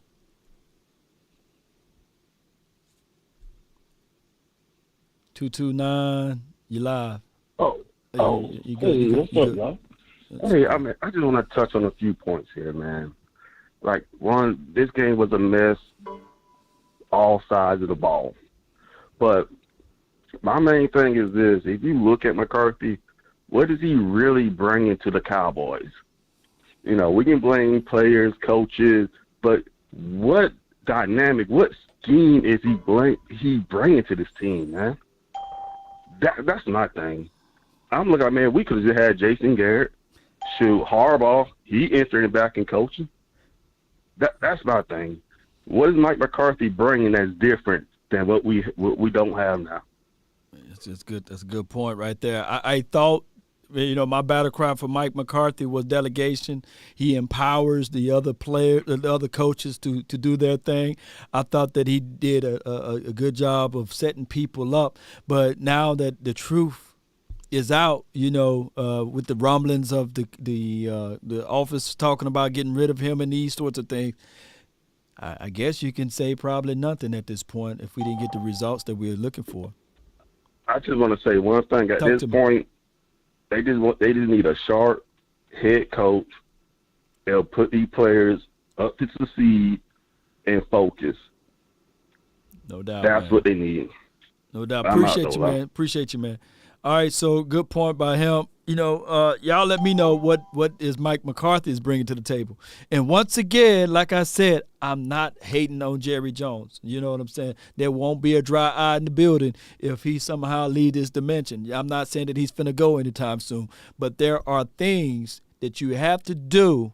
$229, you live. You good? What's up, y'all? Hey, I just want to touch on a few points here, man. Like, one, this game was a mess, all sides of the ball. But my main thing is this. If you look at McCarthy, what is he really bringing to the Cowboys? You know, we can blame players, coaches, but what dynamic, what scheme is he bringing to this team, man? That's my thing. I'm looking, man, we could have just had Jason Garrett, Harbaugh, he entering back in coaching. That's my thing. What is Mike McCarthy bringing that's different than what we don't have now? It's good. That's a good point right there. I thought, you know, my battle cry for Mike McCarthy was delegation. He empowers the other the other coaches to do their thing. I thought that he did a good job of setting people up. But now that the truth is out, you know, with the rumblings of the office talking about getting rid of him and these sorts of things, I guess you can say probably nothing at this point if we didn't get the results that we were looking for. I just want to say one thing. At this point, they just need a sharp head coach. They'll put these players up to succeed and focus. No doubt. That's what they need. No doubt. Appreciate you, man. All right, so good point by him. You know, y'all let me know what is Mike McCarthy is bringing to the table. And once again, like I said, I'm not hating on Jerry Jones. You know what I'm saying? There won't be a dry eye in the building if he somehow lead this dimension. I'm not saying that he's finna go anytime soon, but there are things that you have to do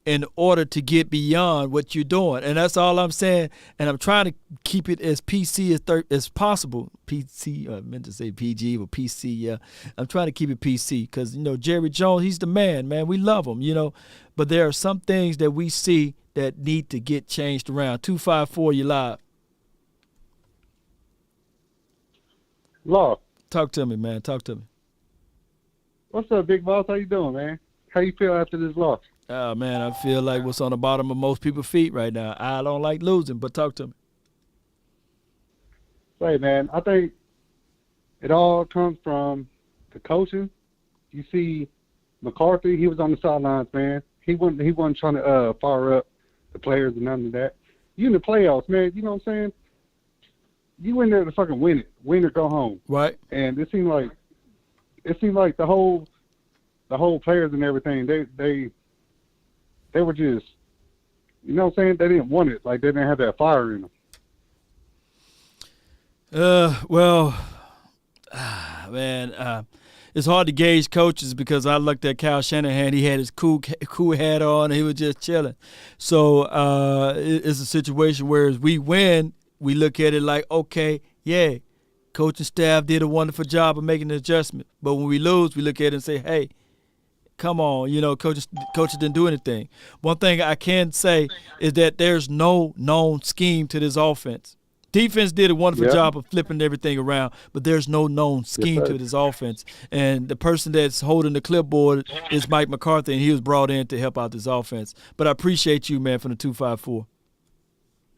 in order to get beyond what you're doing. And that's all I'm saying. And I'm trying to keep it as PC as possible. PC, I meant to say PG, but PC, yeah. I'm trying to keep it PC because, you know, Jerry Jones, he's the man. We love him, you know. But there are some things that we see that need to get changed around. 254, you live. Law. Talk to me, man. Talk to me. What's up, Big Boss? How you doing, man? How you feel after this loss? Oh, man, I feel like what's on the bottom of most people's feet right now. I don't like losing, but talk to me. Say, man, I think it all comes from the coaching. You see McCarthy, he was on the sidelines, man. He wasn't trying to fire up the players and none of that. You in the playoffs, man, you know what I'm saying? You in there to fucking win it. Win or go home. Right. And it seemed like the whole players and everything, they were just, you know what I'm saying? They didn't want it. Like, they didn't have that fire in them. It's hard to gauge coaches because I looked at Kyle Shanahan. He had his cool hat on, and he was just chilling. So it's a situation where as we win, we look at it like, okay, yeah, coaching staff did a wonderful job of making an adjustment. But when we lose, we look at it and say, hey, come on, you know, coaches didn't do anything. One thing I can say is that there's no known scheme to this offense. Defense did a wonderful job of flipping everything around, but there's no known scheme to this offense. And the person that's holding the clipboard is Mike McCarthy, and he was brought in to help out this offense. But I appreciate you, man, from the 254.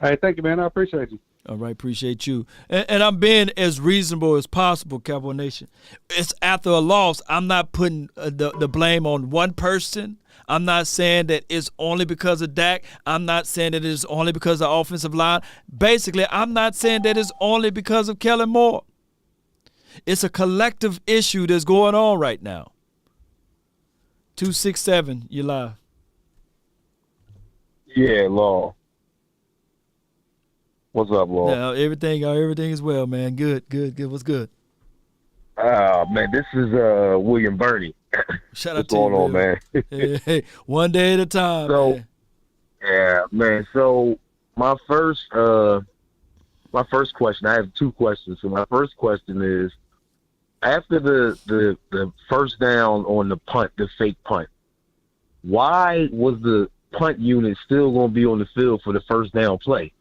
Hey, thank you, man. I appreciate you. All right, appreciate you. And I'm being as reasonable as possible, Cowboy Nation. It's after a loss. I'm not putting the blame on one person. I'm not saying that it's only because of Dak. I'm not saying that it's only because of the offensive line. Basically, I'm not saying that it's only because of Kellen Moore. It's a collective issue that's going on right now. 267, you live. Yeah, Law. What's up, Law? No, everything is well, man. Good. What's good? Man, this is William Burney. Shout out What's to going you, on, man? Hey, one day at a time. So, man. yeah, man. So my first question. I have two questions. So my first question is, after the first down on the punt, the fake punt, why was the punt unit still going to be on the field for the first down play?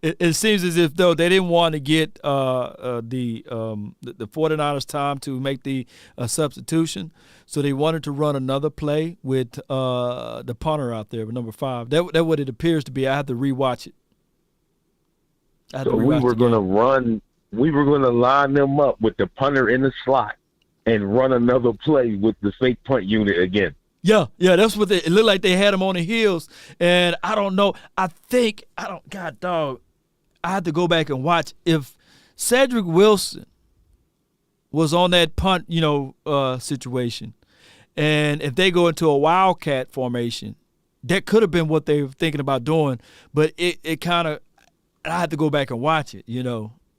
It seems as if, though, they didn't want to get the 49ers time to make the substitution, so they wanted to run another play with the punter out there with number 5. That's what it appears to be. I have to rewatch it. So we were going to line them up with the punter in the slot and run another play with the fake punt unit again. Yeah, that's what it looked like. They had him on the heels, and I don't know. God, dog, I had to go back and watch. If Cedric Wilson was on that punt, situation, and if they go into a wildcat formation, that could have been what they were thinking about doing. But it kind of, I had to go back and watch it.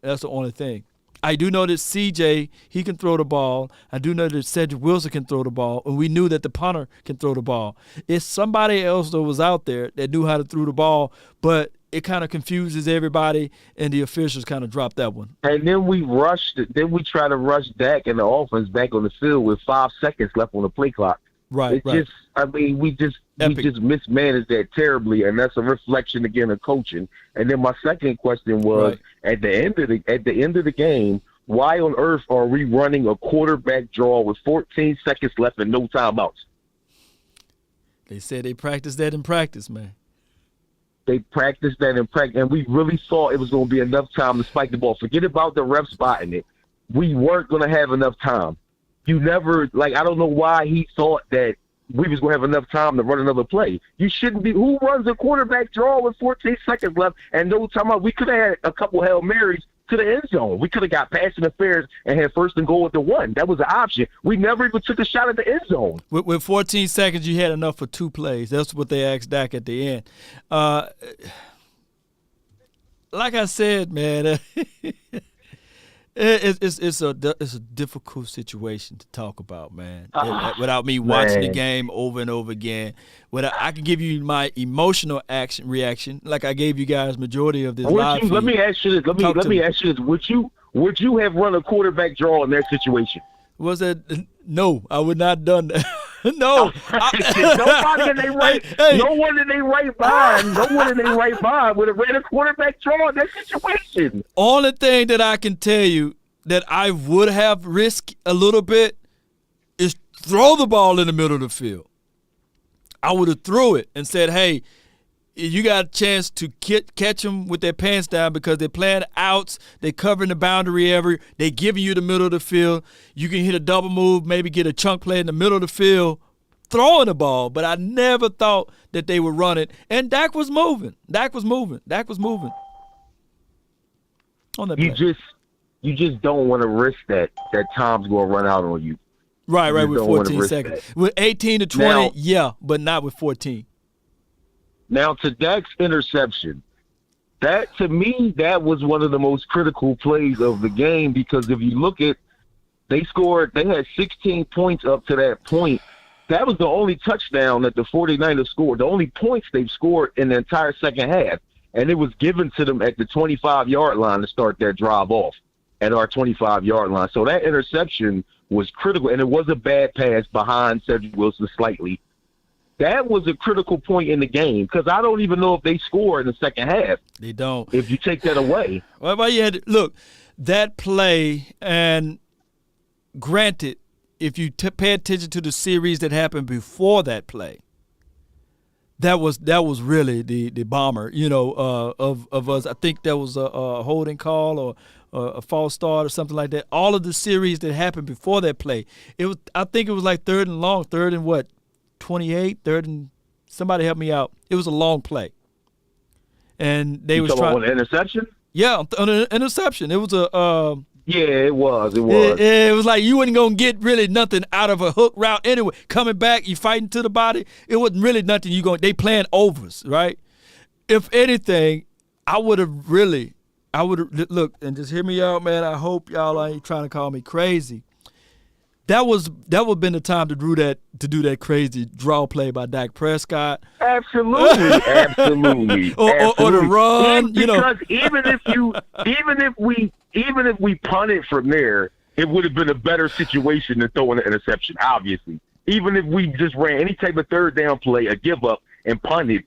That's the only thing. I do know that CJ, he can throw the ball. I do know that Cedric Wilson can throw the ball. And we knew that the punter can throw the ball. It's somebody else that was out there that knew how to throw the ball, but it kind of confuses everybody, and the officials kind of dropped that one. And then we rushed it. Then we try to rush Dak and the offense back on the field with 5 seconds left on the play clock. Right. We just mismanaged that terribly, and that's a reflection again of coaching. And then my second question was, at the end of the game, why on earth are we running a quarterback draw with 14 seconds left and no timeouts? They said they practiced that in practice, man. They practiced that in practice, and we really thought it was going to be enough time to spike the ball. Forget about the ref spotting it. We weren't going to have enough time. I don't know why he thought that we was going to have enough time to run another play. You shouldn't be. Who runs a quarterback draw with 14 seconds left and no timeout? We could have had a couple Hail Marys to the end zone. We could have got pass interference and had first and goal at the 1. That was an option. We never even took a shot at the end zone. With 14 seconds, you had enough for 2 plays. That's what they asked Dak at the end. Like I said, man, it's a difficult situation to talk about, man. Without me watching the game over and over again, I can give you my emotional reaction, like I gave you guys majority of this live feed. Let me ask you this. Let me ask you this. Would you have run a quarterback draw in that situation? Was that no? I would not have done that. No. Nobody in their right. No one in their right mind would have ran a quarterback draw in that situation. Only thing that I can tell you that I would have risked a little bit is throw the ball in the middle of the field. I would have threw it and said, "Hey, you got a chance to catch them with their pants down because they're playing outs, they're covering the boundary area, they're giving you the middle of the field. You can hit a double move, maybe get a chunk play in the middle of the field, throwing the ball." But I never thought that they would run it. And Dak was moving. On that play. You just don't want to risk that time's going to run out on you. Right, with 14 seconds. With 18 to 20, yeah, but not with 14. Now, to Dak's interception, that to me, that was one of the most critical plays of the game because if you look at, they had 16 points up to that point. That was the only touchdown that the 49ers scored, the only points they've scored in the entire second half. And it was given to them at the 25-yard line to start that drive off at our 25-yard line. So that interception was critical, and it was a bad pass behind Cedric Wilson slightly. that was a critical point in the game because I don't even know if they score in the second half. They don't. If you take that away. Well, you had look, that play, and granted, if you pay attention to the series that happened before that play, that was really the bomber, of us. I think there was a holding call or a false start or something like that. All of the series that happened before that play, I think it was like third and what, 28, third and somebody help me out. It was a long play, and they was trying on an interception. Yeah, on an interception. It was a. Yeah, it was. It was like you wasn't gonna get really nothing out of a hook route anyway. Coming back, you fighting to the body. It wasn't really nothing. They playing overs, right? If anything, I would have look and just hear me out, man. I hope y'all ain't trying to call me crazy. That would have been the time to do that crazy draw play by Dak Prescott. Absolutely. Or the run, because even if we punted from there, it would have been a better situation than throwing an interception, obviously. Even if we just ran any type of third down play, a give up, and punted,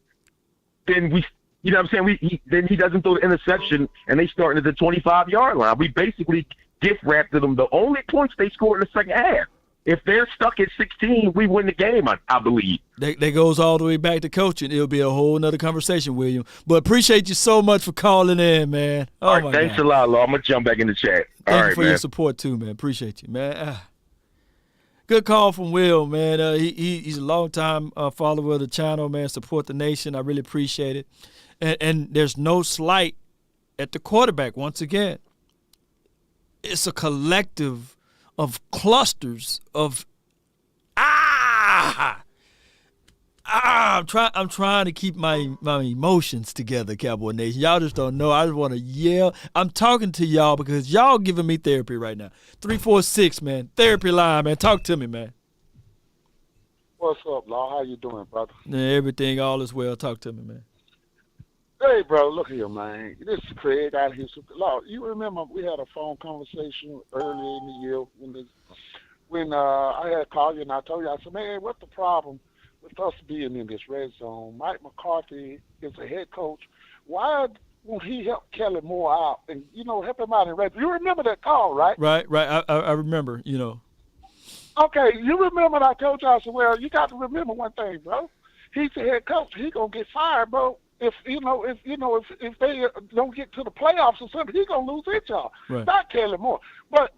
then then he doesn't throw the interception, and they start at the 25-yard line. We basically gift-wrapped them the only points they scored in the second half. If they're stuck at 16, we win the game, I believe. That goes all the way back to coaching. It'll be a whole nother conversation, William. But appreciate you so much for calling in, man. All right, thanks a lot, Law. I'm going to jump back in the chat. Thank you for your support, too, man. Appreciate you, man. Good call from Will, man. He's a long-time follower of the channel, man. Support the nation. I really appreciate it. And there's no slight at the quarterback, once again. It's a collective of clusters of I'm trying to keep my emotions together, Cowboy Nation. Y'all just don't know. I just want to yell. I'm talking to y'all because y'all giving me therapy right now. 346, man. Therapy line, man. Talk to me, man. What's up, Law? How you doing, brother? Everything, all is well. Talk to me, man. Hey, bro, look here, man. This is Craig out here. Law, you remember we had a phone conversation earlier in the year when I had called you and I told you, I said, man, what's the problem with us being in this red zone? Mike McCarthy is a head coach. Why won't he help Kelly Moore out and, help him out in red zone? You remember that call, right? Right. I remember, Okay, you remember I told you, I said, well, you got to remember one thing, bro. He's the head coach. He's going to get fired, bro. If they don't get to the playoffs or something, he's gonna lose his job. Right. Not Kelly Moore. But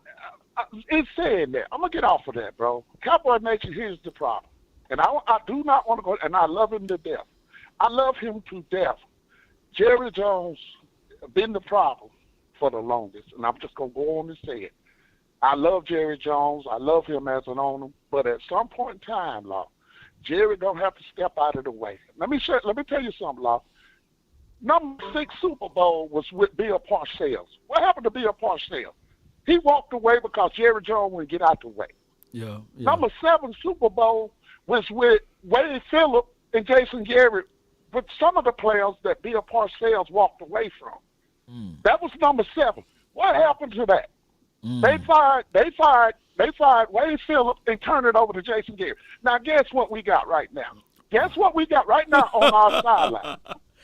it's saying that. I'm gonna get off of that, bro. Cowboy Nation, here's the problem. And I do not want to go, and I love him to death. I love him to death. Jerry Jones been the problem for the longest, and I'm just gonna go on and say it. I love Jerry Jones. I love him as an owner, but at some point in time, Law, Jerry gonna have to step out of the way. Let me tell you something, Law. Number 6 Super Bowl was with Bill Parcells. What happened to Bill Parcells? He walked away because Jerry Jones wouldn't get out the way. Yeah. Number 7 Super Bowl was with Wade Phillip and Jason Garrett, with some of the players that Bill Parcells walked away from. That was number 7. What happened to that? They fired Wade Phillip and turned it over to Jason Garrett. Now, guess what we got right now? Guess what we got right now on our sideline?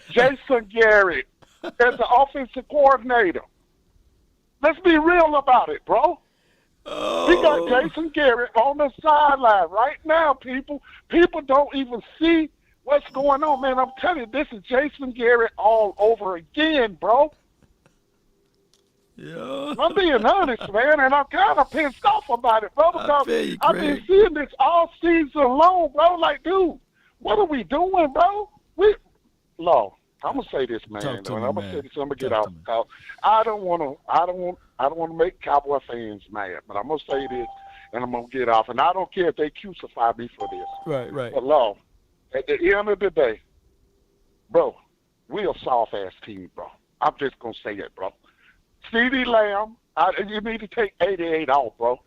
Jason Garrett as the offensive coordinator. Let's be real about it, bro. We got Jason Garrett on the sideline right now, people. People don't even see what's going on, man. I'm telling you, this is Jason Garrett all over again, bro. Yeah. I'm being honest, man, and I'm kind of pissed off about it, bro, because I've been seeing this all season long, bro. Like, dude, what are we doing, bro? Law, I'm gonna say this, man. I'm gonna say this. I'm gonna get off because I don't want to make Cowboy fans mad, but I'm gonna say this, and I'm gonna get off. And I don't care if they crucify me for this. Right. But Law, at the end of the day, bro, we're a soft-ass team, bro. I'm just gonna say it, bro. CeeDee Lamb, you need to take 88 off, bro.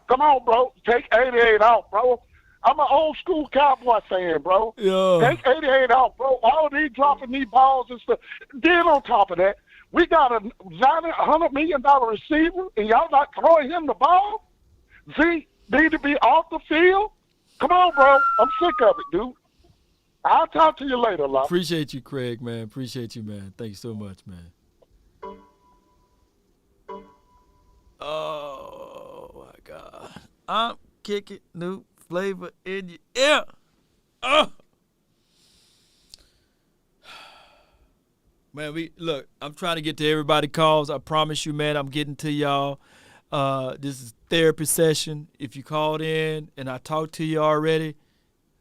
Come on, bro. Take 88 off, bro. I'm an old school Cowboy fan, bro. Yeah. Take 88 off, bro. All of these dropping these balls and stuff. Then on top of that, we got a $100 million receiver, and y'all not throwing him the ball? Zeke need to be off the field? Come on, bro. I'm sick of it, dude. I'll talk to you later, love. Appreciate you, Craig, man. Appreciate you, man. Thank you so much, man. Oh, my God. I'm kicking new flavor in your ear. Oh. Man, look, I'm trying to get to everybody's calls. I promise you, man, I'm getting to y'all. This is therapy session. If you called in and I talked to you already,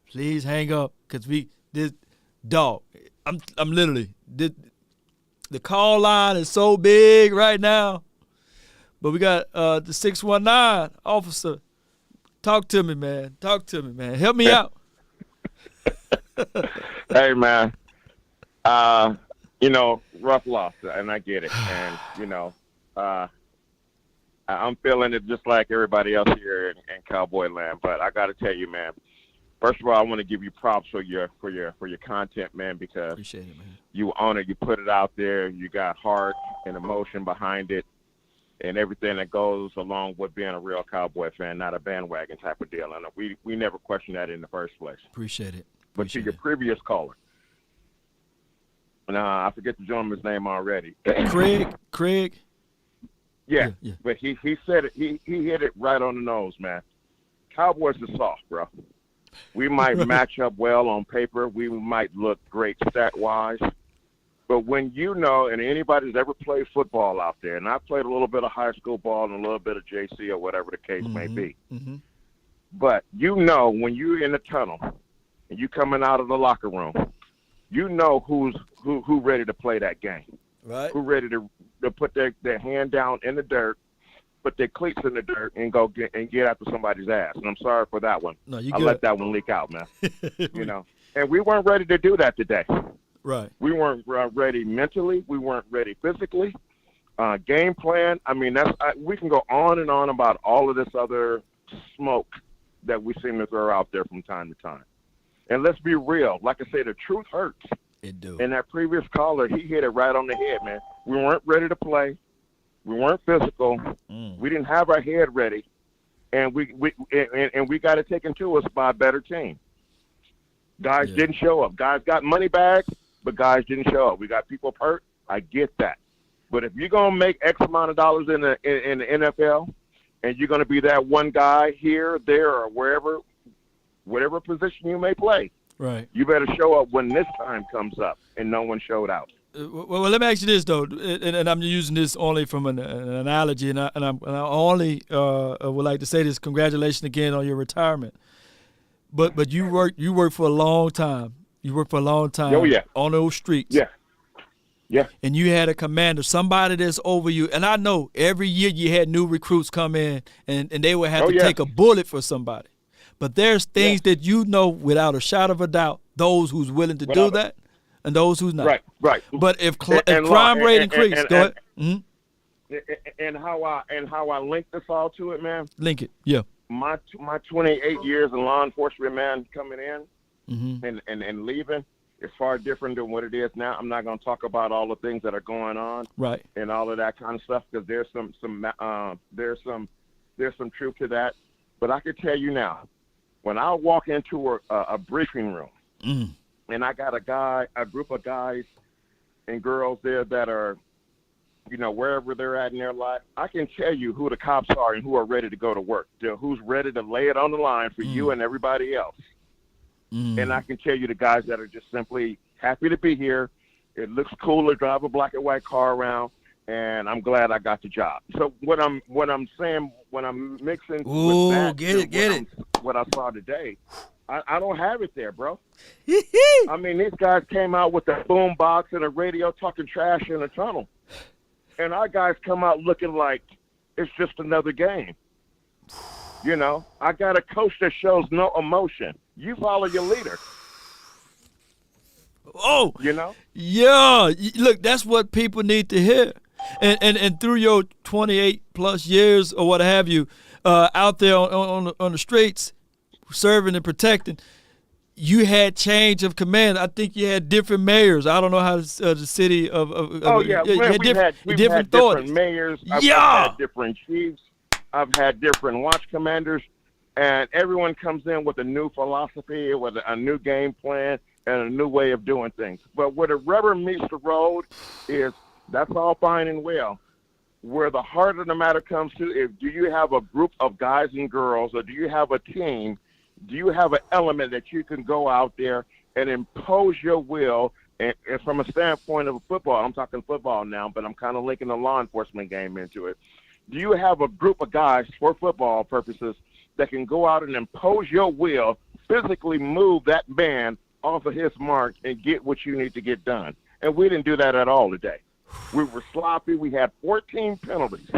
please hang up, because I'm literally, the call line is so big right now. But we got the 619 officer. Talk to me, man. Talk to me, man. Help me out. Hey, man. Rough loss, and I get it. And, I'm feeling it just like everybody else here in Cowboy land. But I got to tell you, man, first of all, I want to give you props for your content, man, because appreciate it, man. You own it. You put it out there. You got heart and emotion behind it and everything that goes along with being a real Cowboy fan, not a bandwagon type of deal. And we never questioned that in the first place. Appreciate it. But to your previous caller, I forget the gentleman's name already. Craig. Yeah. But he said it. He hit it right on the nose, man. Cowboys are soft, bro. We might match up well on paper. We might look great stat-wise. But when and anybody who's ever played football out there, and I played a little bit of high school ball and a little bit of JC or whatever the case may be. Mm-hmm. But when you're in the tunnel and you coming out of the locker room, who ready to play that game. Right. Who ready to put their hand down in the dirt, put their cleats in the dirt, and go get after somebody's ass. And I'm sorry for that one. No, you I let that one leak out, man. And we weren't ready to do that today. Right. We weren't ready mentally. We weren't ready physically. Game plan. I mean, we can go on and on about all of this other smoke that we seem to throw out there from time to time. And let's be real. Like I say, the truth hurts. It do. And that previous caller, he hit it right on the head, man. We weren't ready to play. We weren't physical. We didn't have our head ready, and we got it taken to us by a better team. Guys didn't show up. Guys got money bags, but guys didn't show up. We got people hurt. I get that. But if you're gonna make X amount of dollars in the NFL, and you're gonna be that one guy here, there, or whatever position you may play, right? You better show up when this time comes up, and no one showed out. Well, let me ask you this though, and I'm using this only from an analogy, and I only would like to say this: congratulations again on your retirement. But you worked for a long time. You worked for a long time. Oh yeah. On those streets. Yeah. Yeah. And you had a commander, somebody that's over you. And I know every year you had new recruits come in, and they would have to take a bullet for somebody. But there's things that without a shadow of a doubt, those who's willing to do that, and those who's not. Right. But if crime rate increase, go ahead. Mm-hmm. And how I link this all to it, man. Link it, yeah. My 28 years in law enforcement, man, coming in mm-hmm. and leaving is far different than what it is now. I'm not going to talk about all the things that are going on, right, and all of that kind of stuff, because there's some truth to that. But I can tell you now, when I walk into a briefing room, and I got a group of guys and girls there that are, wherever they're at in their life, I can tell you who the cops are and who are ready to go to work, who's ready to lay it on the line for you and everybody else. And I can tell you the guys that are just simply happy to be here. It looks cool to drive a black and white car around, and I'm glad I got the job. So what I'm saying, when I'm mixing with that, what I saw today, I don't have it there, bro. I mean, these guys came out with a boom box and a radio talking trash in a tunnel. And our guys come out looking like it's just another game. I got a coach that shows no emotion. You follow your leader. Oh, yeah. Look, that's what people need to hear. And through your 28 plus years or what have you, out there on the streets, serving and protecting, you had change of command. I think you had different mayors. I don't know how the city of we've had different mayors. I've had different chiefs. I've had different watch commanders, and everyone comes in with a new philosophy, with a new game plan, and a new way of doing things. But where the rubber meets the road is that's all fine and well. Where the heart of the matter comes to is, do you have a group of guys and girls, or do you have a team? Do you have an element that you can go out there and impose your will? And from a standpoint of football, I'm talking football now, but I'm kind of linking the law enforcement game into it. Do you have a group of guys for football purposes that can go out and impose your will, physically move that man off of his mark and get what you need to get done? And we didn't do that at all today. We were sloppy. We had 14 penalties.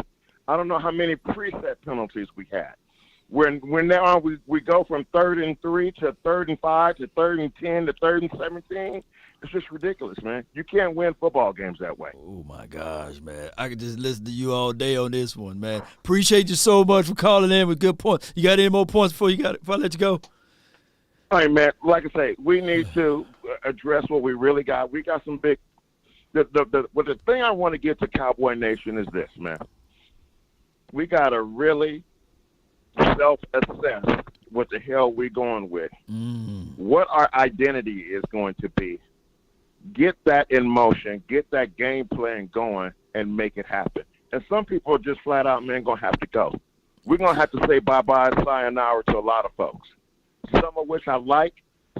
I don't know how many preset penalties we had. When now we go from 3rd and 3 to 3rd and 5 to 3rd and 10 to 3rd and 17. It's just ridiculous, man. You can't win football games that way. Oh, my gosh, man. I could just listen to you all day on this one, man. Appreciate you so much for calling in with good points. You got any more points before I let you go? All right, man. Like I say, we need to address what we really got. We got some big the thing I want to get to Cowboy Nation is this, man. We got to really self-assess what the hell we're going with. What our identity is going to be. Get that in motion, get that game plan going, and make it happen. And some people are just flat out, man, going to have to go. We're going to have to say bye-bye, sayonara to a lot of folks. Some of which I like,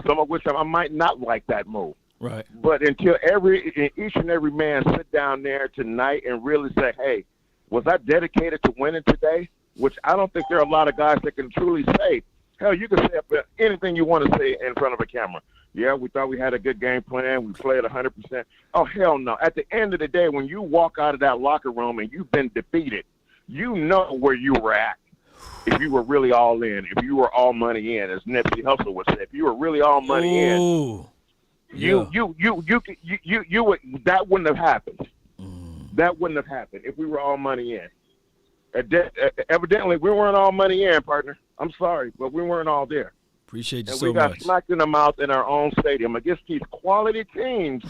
some of which I might not like that move. Right. But until each and every man sit down there tonight and really say, hey, was I dedicated to winning today? Which I don't think there are a lot of guys that can truly say. Hell, you can say anything you want to say in front of a camera. Yeah, we thought we had a good game plan. We played 100%. Oh, hell no. At the end of the day, when you walk out of that locker room and you've been defeated, you know where you were at. If you were really all in, if you were all money in, as Nipsey Hussle would say, if you were really all money in, you would, that wouldn't have happened. That wouldn't have happened if we were all money in. Evidently, we weren't all money in, partner. I'm sorry, but we weren't all there. Appreciate you and so we got much. smacked in the mouth in our own stadium against these quality teams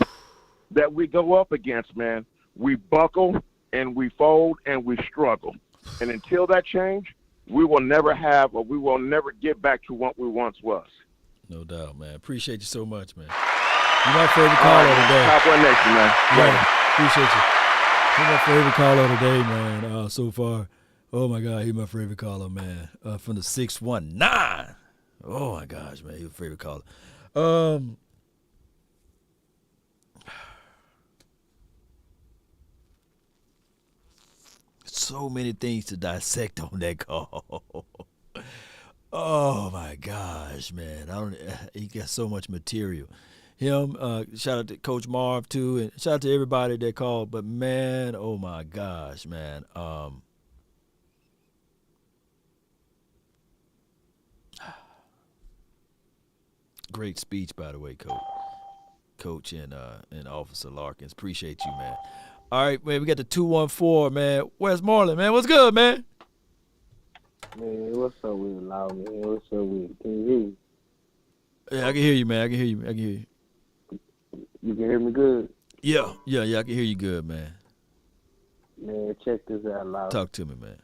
that we go up against, man. We buckle and we fold and we struggle. And until that change, we will never have, or we will never get back to what we once was. No doubt, man. Appreciate you so much, man. You're my favorite caller today. Cowboy Nation, man. Yeah, appreciate you. He's my favorite caller today, man, so far. Oh, my God, he's my favorite caller, man, from the 619. Oh, my gosh, man, he's my favorite caller. So many things to dissect on that call. Oh, my gosh, man. He got so much material. Him, shout out to Coach Marv, too, and shout out to everybody that called. But, man, oh, my gosh, man. Great speech, by the way, Coach and Officer Larkins. Appreciate you, man. All right, man, we got the 214, man. Where's Marlon, man? What's good, man? Man, what's up with you, Loud, man? What's up with you? Can you hear me? Yeah, I can hear you, man. I can hear you. You can hear me good? Yeah, I can hear you good, man. Man, check this out, Loud. Talk to me, man.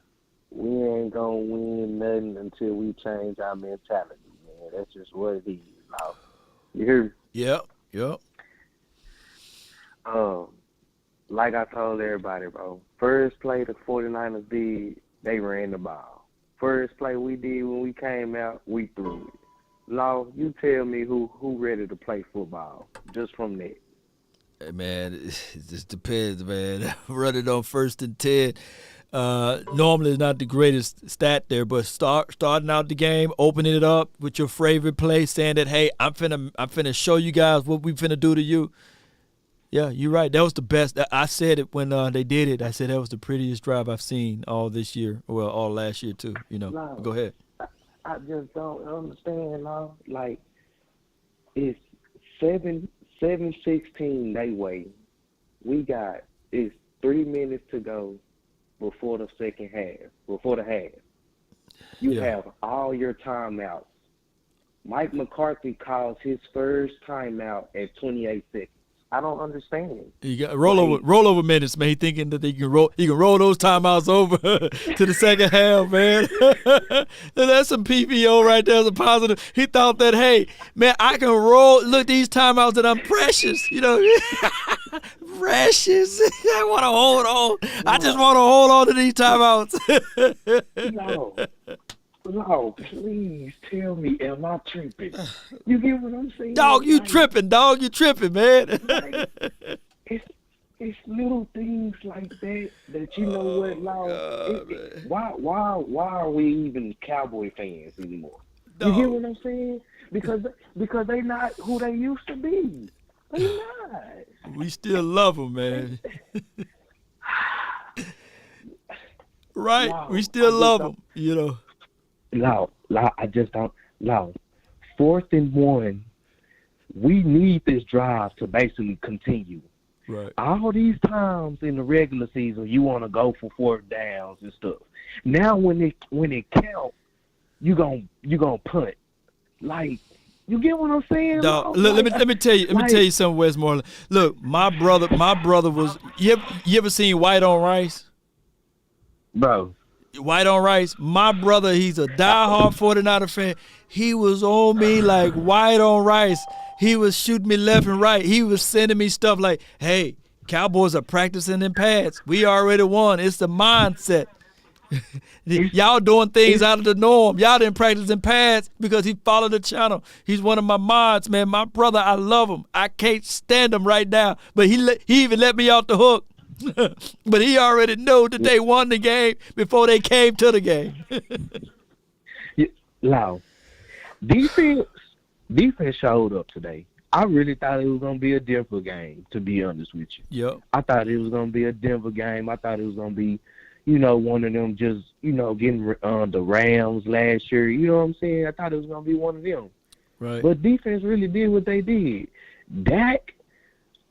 We ain't gonna win nothing until we change our mentality, man. That's just what it is, Loud. You hear me? Yep. Like I told everybody, bro, first play the 49ers did, they ran the ball. First play we did when we came out, we threw it. Law, you tell me who ready to play football just from that. Hey, man, it just depends, man. Running on 1st and 10. Normally it's not the greatest stat there, but starting out the game, opening it up with your favorite play, saying that, hey, I'm finna show you guys what we finna do to you. Yeah, you're right. That was the best. I said it when they did it. I said that was the prettiest drive I've seen all this year. Well, all last year too. No, Go ahead. I just don't understand, Law. Like, it's 7-16 they wait. It's 3 minutes to go before the second half, before the half. You have all your timeouts. Mike McCarthy calls his first timeout at 28 seconds. I don't understand. You got rollover minutes, man. He thinking that he can roll those timeouts over to the second half, man. That's some PPO right there. That's a positive. He thought that, hey, man, I can roll. Look, these timeouts that I'm precious, you know, precious. I want to hold on. I just want to hold on to these timeouts. No, please tell me, am I tripping? You get what I'm saying? Dog, you tripping, dog. You tripping, man. It's little things like that you know what, Law. Why are we even Cowboy fans anymore? You get what I'm saying? Because they not who they used to be. They not. We still love them, man. Right? Wow, we still love them, you know. I just don't. 4th and 1, we need this drive to basically continue. Right. All these times in the regular season, you want to go for 4th downs and stuff. Now, when it counts, you gonna punt. Like, you get what I'm saying? Dog, look, let me tell you something, Westmoreland. Look, my brother was. You ever seen White on Rice? Bro. White on Rice. My brother, he's a diehard 49er fan. He was on me like White on Rice. He was shooting me left and right. He was sending me stuff like, hey, Cowboys are practicing in pads. We already won. It's the mindset. Y'all doing things out of the norm. Y'all didn't practice in pads because he followed the channel. He's one of my mods, man. My brother, I love him. I can't stand him right now. But he even let me off the hook. But he already knew that they won the game before they came to the game. Loud. Defense showed up today. I really thought it was going to be a Denver game, to be honest with you. Yep. I thought it was going to be a Denver game. I thought it was going to be, one of them just, getting the Rams last year. You know what I'm saying? I thought it was going to be one of them. Right. But defense really did what they did. Dak,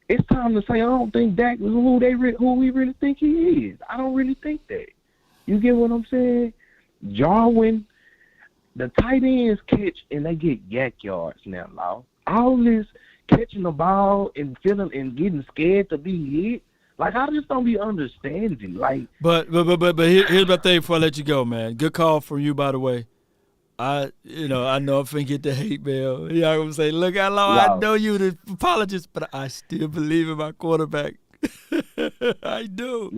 it's time to say I don't think Dak is who we really think he is. I don't really think that. You get what I'm saying? Jarwin, the tight ends catch and they get yak yards now, Law. All this catching the ball and feeling and getting scared to be hit. Like, I just don't be understanding. Like, but here's my thing before I let you go, man. Good call from you, by the way. I know I'm finna get the hate mail. Y'all gonna say, look how long I know you the apologist, but I still believe in my quarterback. I do.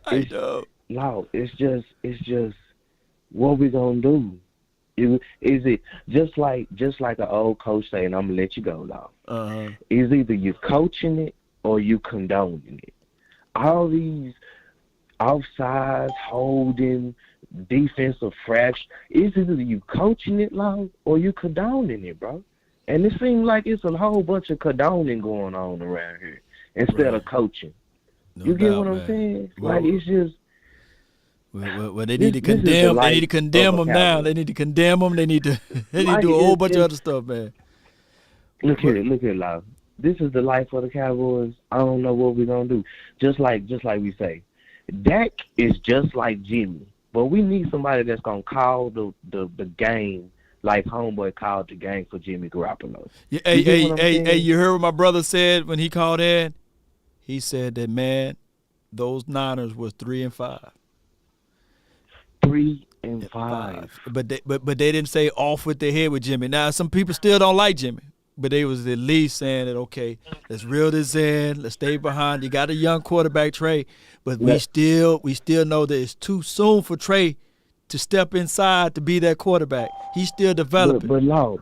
I do. No, it's just what we gonna do. Is it just like an old coach saying, I'm gonna let you go, Law. Is either you coaching it or you condoning it. All these offsides, holding, defensive fraction, is either you coaching it, Law, or you condoning it, bro. And it seems like it's a whole bunch of condoning going on around here instead of coaching. No you get doubt, what I'm man. saying? Well, like, it's just. Well, they need to condemn. They need to condemn them now. They need to condemn them. They need to. They need to do a whole bunch of other stuff, man. Look here, Law. This is the life of the Cowboys. I don't know what we're gonna do. Just like we say, Dak is just like Jimmy, but we need somebody that's gonna call the game like homeboy called the game for Jimmy Garoppolo. Yeah, hey! You heard what my brother said when he called in? He said that, man, those Niners was 3-5. 3-5. But they didn't say off with their head with Jimmy. Now some people still don't like Jimmy, but they was at least saying that, okay, let's reel this in, let's stay behind. You got a young quarterback, Trey, but we still know that it's too soon for Trey to step inside to be that quarterback. He's still developing. But Law,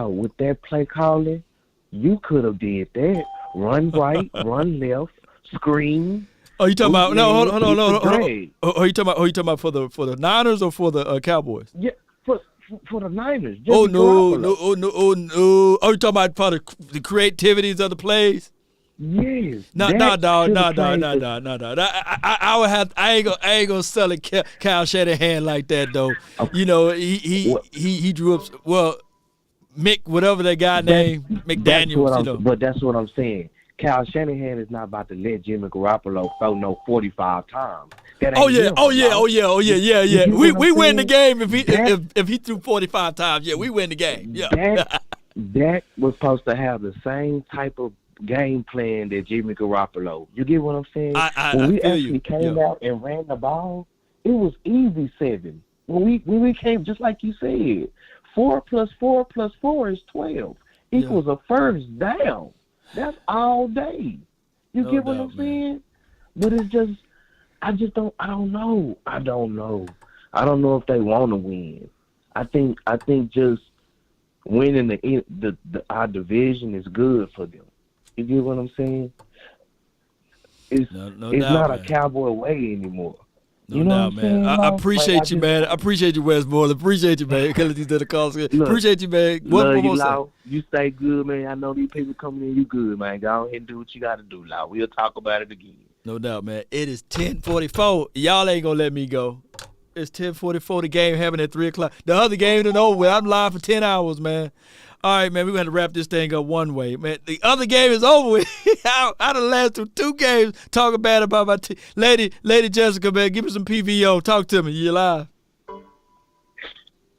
with that play calling, you could have did that. Run right, run left, screen. Oh, you talking about? No, hold on. Oh, you talking about for the Niners or for the Cowboys? Yeah, for the Niners. Oh no! Oh, you talking about for the creativities of the plays? Yes. No, dog. I ain't gonna sell it Kyle Shanahan like that though. Okay. You know, he drew up Mick, whatever that guy named McDaniels. But that's what I'm saying. Kyle Shanahan is not about to let Jimmy Garoppolo throw no 45 times. Oh yeah. We win the game if he threw 45 times. Yeah, we win the game. Yeah. Dak was supposed to have the same type of game plan than Jimmy Garoppolo. You get what I'm saying? When we actually came out and ran the ball, it was easy 7. When we came, just like you said, 4 plus 4 plus 4 is 12. Equals a first down. That's all day. You get what I'm saying? But it's just, I don't know. I don't know if they want to win. I think just winning our division is good for them. You get what I'm saying? It's not a Cowboy way anymore. No doubt, man. I appreciate you, man. I appreciate you, Westmoreland. Appreciate you, man. Appreciate you, man. Love you, Lau. You stay good, man. I know these people coming in. You good, man. Go ahead and do what you got to do, Lau. We'll talk about it again. No doubt, man. It is 10:44. Y'all ain't going to let me go. It's 10:44. The game happening at 3 o'clock. The other game isn't over with. I'm live for 10 hours, man. All right, man, we're going to wrap this thing up one way. Man, the other game is over with. I done last through 2 games talking bad about my team. Lady Jessica, man, give me some PVO. Talk to me. You live.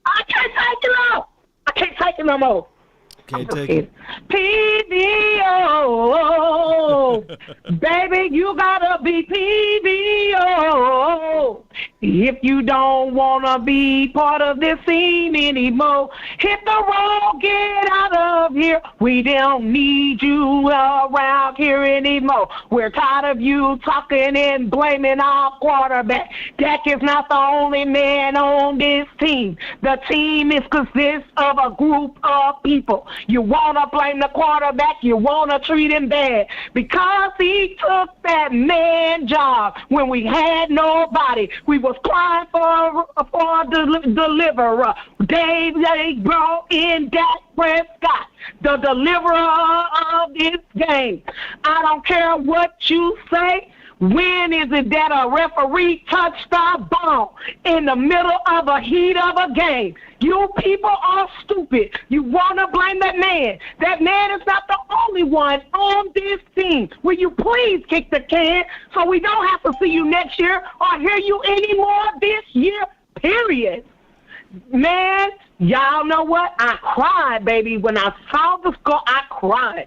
I can't take it no. I can't take it no more. Can't take it. PVO. Baby, you gotta be PVO. If you don't wanna be part of this scene anymore, hit the road, get out of here. We don't need you around here anymore. We're tired of you talking and blaming our quarterback. Dak is not the only man on this team. The team consists of a group of people. You wanna blame the quarterback, you wanna treat him bad because he took that man job when we had nobody. We was crying for a deliverer. They brought in Dak Prescott, the deliverer of this game. I don't care what you say. When is it that a referee touched our ball in the middle of a heat of a game? You people are stupid. You want to blame that man. That man is not the only one on this team. Will you please kick the can so we don't have to see you next year or hear you anymore this year, period. Man, y'all know what? I cried, baby. When I saw the score, I cried.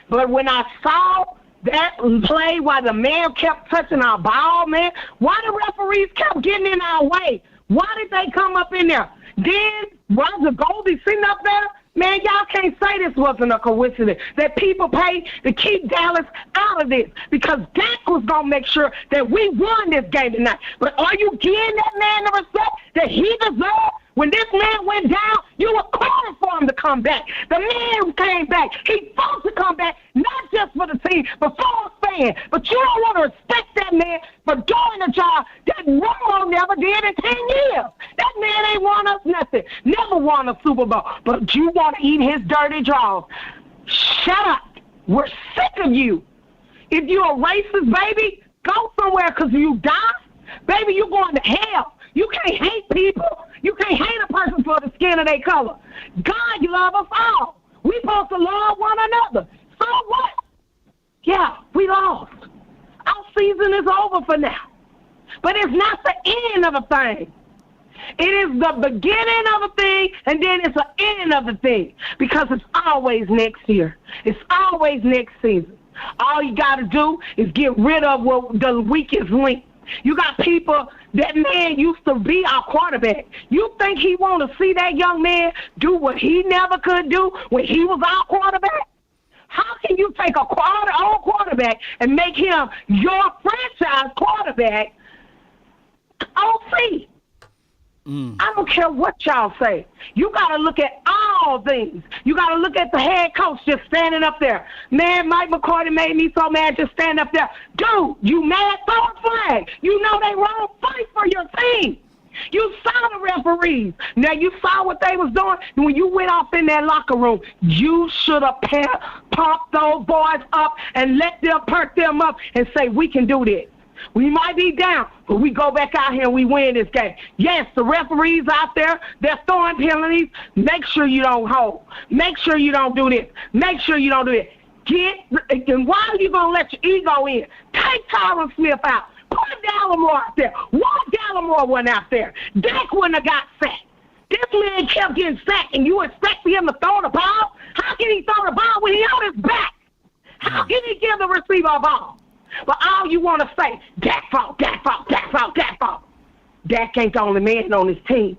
But when I saw that play while the man kept touching our ball, man, why the referees kept getting in our way? Why did they come up in there? Then Roger Goldie sitting up there, man, y'all can't say this wasn't a coincidence, that people paid to keep Dallas out of this because Dak was going to make sure that we won this game tonight. But are you giving that man the respect that he deserved? When this man went down, you were calling for him to come back. The man came back. He fought to come back, not just for the team, but for a fan. But you don't want to respect that man for doing a job that Romo never did in 10 years. That man ain't won us nothing. Never won a Super Bowl. But you want to eat his dirty jaws. Shut up. We're sick of you. If you're a racist, baby, go somewhere because you die. Baby, you're going to hell. You can't hate people. You can't hate a person for the skin of their color. God, you love us all. We supposed to love one another. So what? Yeah, we lost. Our season is over for now. But it's not the end of a thing. It is the beginning of a thing, and then it's the end of the thing. Because it's always next year. It's always next season. All you got to do is get rid of the weakest link. You got people, that man used to be our quarterback. You think he want to see that young man do what he never could do when he was our quarterback? How can you take old quarterback and make him your franchise quarterback? OC. I don't care what y'all say. You got to look at all things. You got to look at the head coach just standing up there. Man, Mike McCarthy made me so mad just standing up there. Dude, you mad? Throw a flag. You know they wrong. Fight for your team. You saw the referees. Now, you saw what they was doing. When you went off in that locker room, you should have pumped those boys up and let them perk them up and say, we can do this. We might be down, but we go back out here and we win this game. Yes, the referees out there, they're throwing penalties. Make sure you don't hold. Make sure you don't do this. Make sure you don't do it. And why are you going to let your ego in? Take Tyron Smith out. Put Gallimore out there. Why Gallimore wasn't out there? Dak wouldn't have got sacked. This man kept getting sacked, and you expect him to throw the ball? How can he throw the ball when he on his back? How can he give the receiver a ball? But all you want to say, Dak fault, Dak fault, Dak fault, Dak fault. Dak ain't the only man on his team.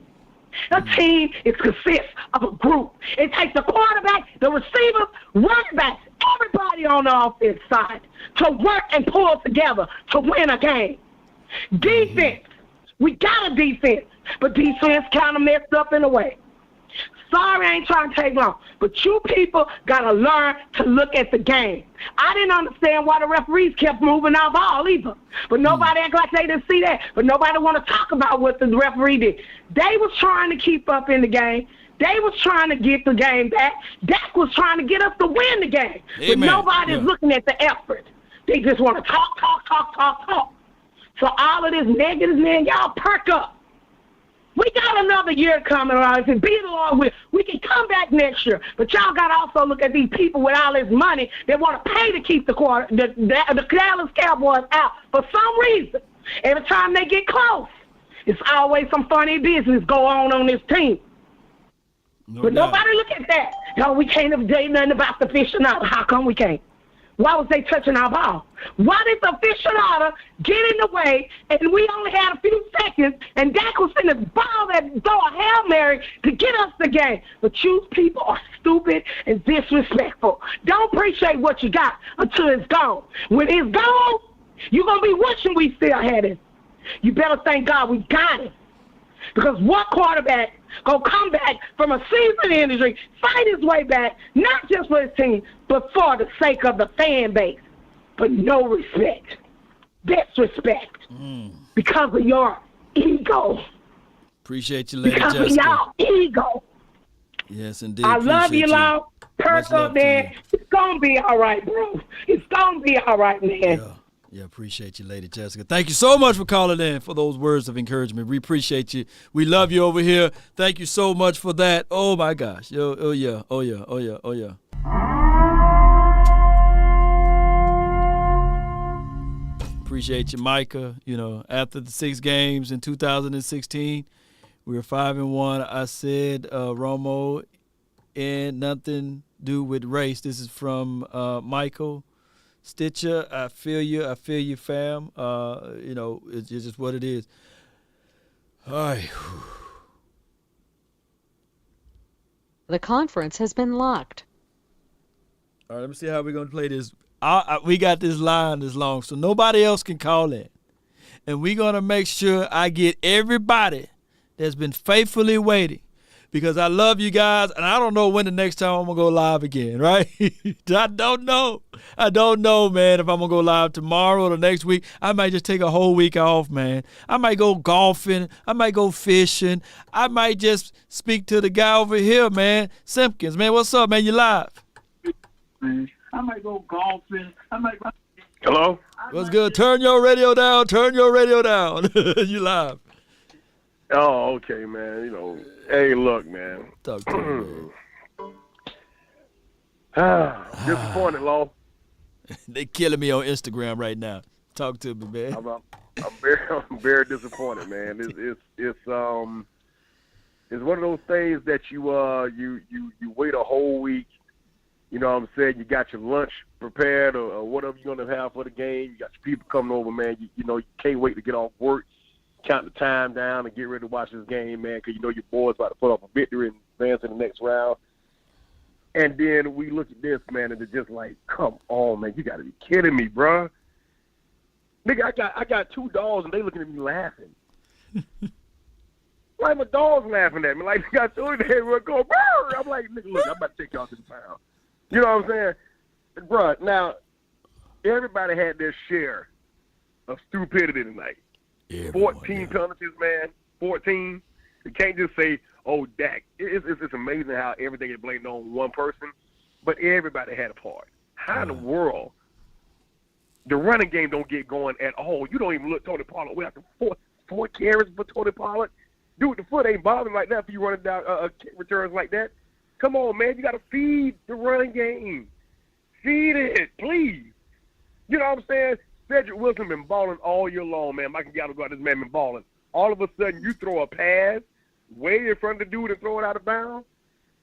The team consists of a group. It takes the quarterback, the receivers, running backs, everybody on the offense side to work and pull together to win a game. Defense. We got a defense, but defense kind of messed up in a way. Sorry, I ain't trying to take long, but you people got to learn to look at the game. I didn't understand why the referees kept moving our ball either, but nobody act like they didn't see that, but nobody want to talk about what the referee did. They was trying to keep up in the game. They was trying to get the game back. Dak was trying to get us to win the game, but nobody's looking at the effort. They just want to talk. So all of this negative, man, y'all perk up. We got another year coming around. If be the Lord, we can come back next year. But y'all got to also look at these people with all this money that want to pay to keep the Dallas Cowboys out for some reason. Every time they get close, it's always some funny business go on this team. But nobody look at that. No, we can't say nothing about the aficionado. How come we can't? Why was they touching our ball? Why did the aficionado get in the way and we only had a few seconds and Dak was in the ball that throw a Hail Mary to get us the game? But you people are stupid and disrespectful. Don't appreciate what you got until it's gone. When it's gone, you're going to be wishing we still had it. You better thank God we got it. Because what quarterback going to come back from a season injury, fight his way back, not just for his team, but for the sake of the fan base? But no respect. Disrespect. Because of your ego. Appreciate you, Lady Because Jessica. of y'all ego. Yes, indeed. I love you, Long. Perk up, man. It's going to be all right, bro. It's going to be all right, man. Yeah, appreciate you, Lady Jessica. Thank you so much for calling in, for those words of encouragement. We appreciate you. We love you over here. Thank you so much for that. Oh, my gosh. Oh, yeah. Appreciate you, Micah. You know, after the 6 games in 2016, we were 5-1. I said, Romo, and nothing do with race. This is from Michael Stitcher. I feel you, fam. You know, it's just what it is. All right. The conference has been locked. All right, let me see how we're going to play this. We got this line this long, so nobody else can call in. And we're going to make sure I get everybody that's been faithfully waiting, because I love you guys, and I don't know when the next time I'm going to go live again, right? I don't know, man, if I'm going to go live tomorrow or the next week. I might just take a whole week off, man. I might go golfing. I might go fishing. I might just speak to the guy over here, man, Simpkins. Man, what's up, man? You live? I might go golfing. Hello? What's good? Turn your radio down. You live. Oh, okay, man. You know, hey, look, man. Talk to me, Disappointed, Law. They killing me on Instagram right now. Talk to me, man. I'm very disappointed, man. It's one of those things that you wait a whole week. You know what I'm saying? You got your lunch prepared or whatever you're going to have for the game. You got your people coming over, man. You know, you can't wait to get off work, count the time down, and get ready to watch this game, man, because you know your boys about to put up a victory and advance in the next round. And then we look at this, man, and it's just like, come on, man. You got to be kidding me, bro. Nigga, I got 2 dogs, and they looking at me laughing. Like my dog's laughing at me. Like, they got 2 of them, we're going, brr. I'm like, nigga, look, I'm about to take y'all to the pound. You know what I'm saying? Bruh, now, everybody had their share of stupidity tonight. 14 penalties, man. 14. You can't just say, oh, Dak. It's amazing how everything is blamed on one person, but everybody had a part. How in the world the running game don't get going at all? You don't even look Tony Pollard. We have four carries for Tony Pollard. Dude, the foot ain't bothering like that for you running down returns like that. Come on, man. You got to feed the running game. Feed it, please. You know what I'm saying? Cedric Wilson been balling all year long, man. Michael Gallup got this man been balling. All of a sudden, you throw a pass way in front of the dude and throw it out of bounds.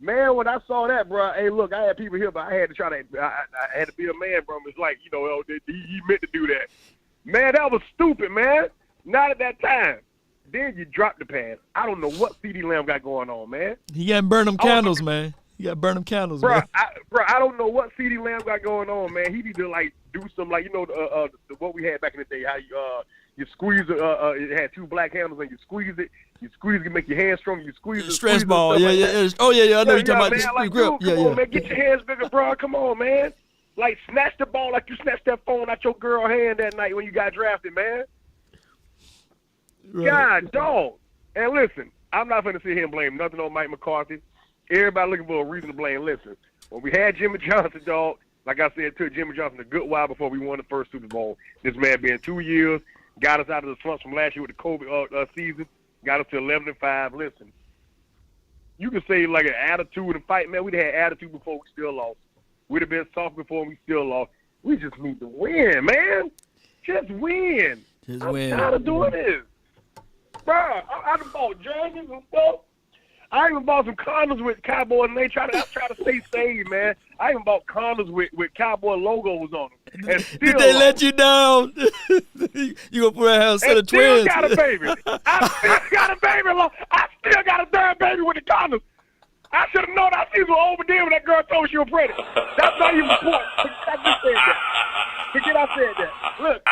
Man, when I saw that, bro, hey, look, I had people here, but I had to I had to be a man, bro. It's like, he meant to do that. Man, that was stupid, man. Not at that time. Then you drop the pass. I don't know what CeeDee Lamb got going on, man. He got to burn them candles, man. He got to burn them candles, bro, man. I don't know what CeeDee Lamb got going on, man. He need to, do some, what we had back in the day, how you squeeze it had two black handles and you squeeze it can make your hands stronger. You squeeze it. Stress ball, yeah. Oh, yeah. I know you're talking about the grip. Come on, man. Get your hands bigger, bro. Come on, man. Like, snatch the ball like you snatched that phone out your girl hand that night when you got drafted, man. Right. God, dog. And listen, I'm not going to sit here and blame nothing on Mike McCarthy. Everybody looking for a reason to blame. Listen, when we had Jimmy Johnson, dog, like I said, it took Jimmy Johnson a good while before we won the first Super Bowl. This man been 2 years, got us out of the slumps from last year with the COVID season, got us to 11-5. Listen, you can say like an attitude and fight, man. We'd had attitude before we still lost. We'd have been soft before and we still lost. We just need to win, man. Just win. I'm tired of doing this. Bro, I done bought jerseys and stuff. I even bought some condoms with Cowboys, and I try to stay safe, man. I even bought condoms with Cowboy logos on them. And still did they let you down? You gonna put a set of twins? Still got a baby. I still got a baby. I still got a third baby with the condoms. I should have known I seen what over there when that girl told me she was pregnant. That's not even the point. Forget I said that. Look,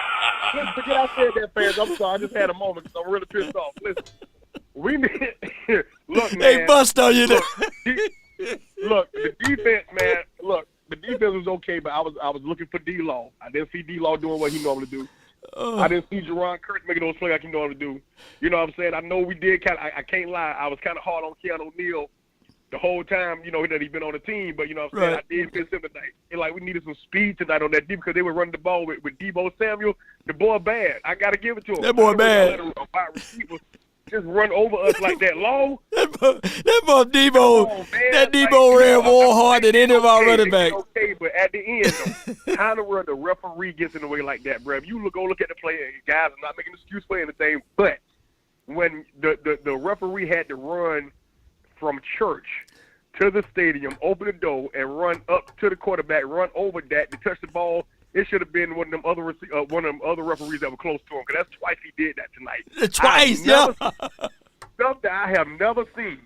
forget I said that, fans. I'm sorry. I just had a moment because I'm really pissed off. Listen. We need look, man. They bust on you. Look, the defense, man. Look, the defense was okay, but I was looking for D-Law. I didn't see D-Law doing what he normally do. I didn't see Jerron Curse making those plays like he normally do. You know what I'm saying? I know we did kind of. I can't lie. I was kind of hard on Keanu Neal the whole time. That he's been on the team, but you know what I'm saying? Right. I did miss him tonight. And like we needed some speed tonight on that deep because they were running the ball with Deebo Samuel. The boy bad. I got to give it to him. That boy bad. Just run over us like that long. That boy Deebo, that Deebo ran more hard than any of our running backs. Okay, but at the end, though, how to run the referee gets in the way like that, bro? If you go look at the play, guys, I'm not making an excuse for anything, but when the referee had to run from church to the stadium, open the door, and run up to the quarterback, run over that to touch the ball, it should have been one of them other referees that were close to him, because that's twice he did that tonight. Twice, yeah. Stuff that I have never seen.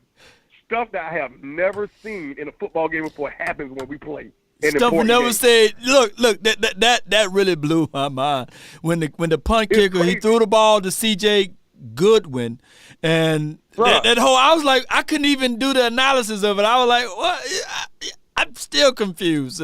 Stuff that I have never seen in a football game before happens when we play. Stuff we never said. Look, that really blew my mind. When the punt kicker, he threw the ball to C.J. Goodwin, and that whole, I was like, I couldn't even do the analysis of it. I was like, what? I'm still confused.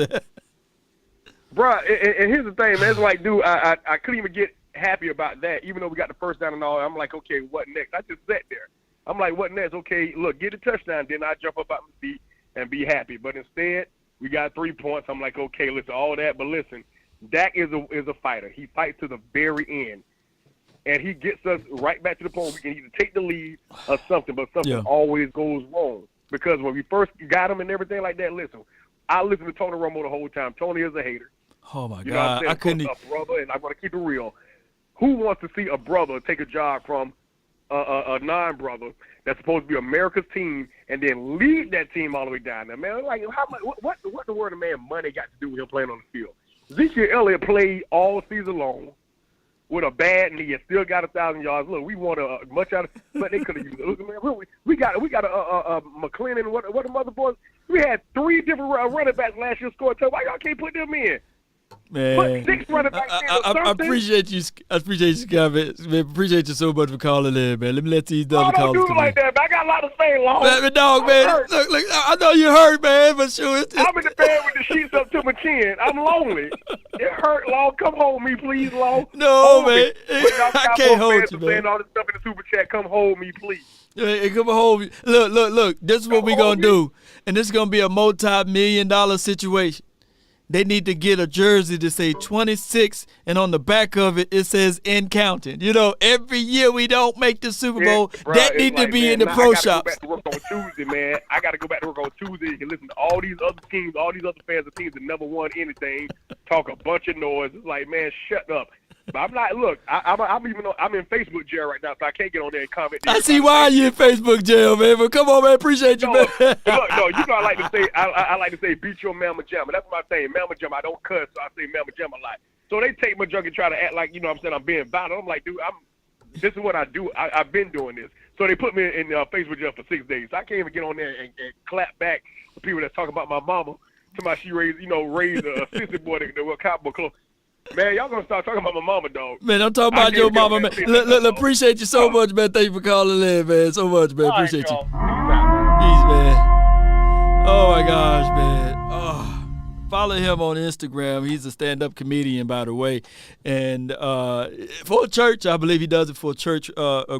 Bro, and here's the thing, man. It's like, dude, I couldn't even get happy about that, even though we got the first down and all. I'm like, okay, what next? I just sat there. I'm like, what next? Okay, look, get a touchdown. Then I jump up out my feet and be happy. But instead, we got 3 points. I'm like, okay, listen, all that. But listen, Dak is a fighter. He fights to the very end. And he gets us right back to the point we can either take the lead or something, but something always goes wrong. Because when we first got him and everything like that, listen, I listened to Tony Romo the whole time. Tony is a hater. Oh, my you know God. I couldn't. A brother, and I'm going to keep it real. Who wants to see a brother take a job from a non-brother that's supposed to be America's team and then lead that team all the way down there, man? Like, how much? What the word of man money got to do with him playing on the field? Ezekiel Elliott played all season long with a bad knee and still got 1,000 yards. Look, we want much out of, but they could have used it. Look, man, we got a McClellan. What the mother boys? We had 3 different running backs last year scored. Why y'all can't put them in? Man, put 6 running backs in. I appreciate you. I appreciate you, Scott. Man, appreciate you so much for calling in, man. Let me let these other callers don't do it like that, man. I got a lot to say, long. Man, dog, man. Look, I know you hurt, man, but sure. I'm in the bed with the sheets up to my chin. I'm lonely. It hurt, long. Come hold me, please, long. No, man. I can't hold you, man. Saying all this stuff in the super chat. Come hold me, please. Hey, come hold me. Look. This is what we're going to do. And this is going to be a multi-million-dollar situation. They need to get a jersey to say 26, and on the back of it, it says "in counting." You know, every year we don't make the Super Bowl, that need to be in the pro shops. I got to go back to work on Tuesday, man. I got to go back to work on Tuesday. You can listen to all these other teams, all these other fans of teams that never won anything, talk a bunch of noise. It's like, man, shut up. But I'm not. Look, I'm even on, I'm in Facebook jail right now, so I can't get on there and comment. I see why you in Facebook jail, man. But come on, man. Appreciate you, man. Look, no, you know I like to say I like to say beat your mama jamma. That's my thing. Mama jamma. I don't cuss, so I say mama jamma a lot. So they take my drug and try to act like, you know what I'm saying, I'm being violent. I'm like, dude, this is what I do. I've been doing this. So they put me in Facebook jail for 6 days. So I can't even get on there and clap back for people that talk about my mama. Somebody she raised a assistant boy that wear cowboy clothes. Man, y'all gonna start talking about my mama, dog. Man, I'm talking about your mama, man. Look, appreciate you so much, man. Thank you for calling in, man. So much, man. Appreciate you. Peace, man. Oh, my gosh, man. Oh, follow him on Instagram. He's a stand-up comedian, by the way. And for church, I believe he does it for church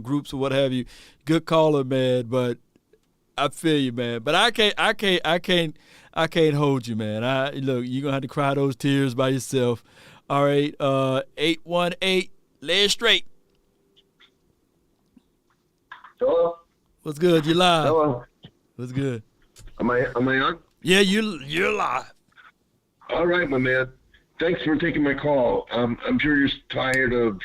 groups or what have you. Good caller, man. But I feel you, man. But I can't hold you, man. Look, you're gonna have to cry those tears by yourself. All right, 818, lay it straight. Hello. What's good? You live? Hello. What's good? Am I on? Yeah, you're live. All right, my man. Thanks for taking my call. I'm sure you're tired of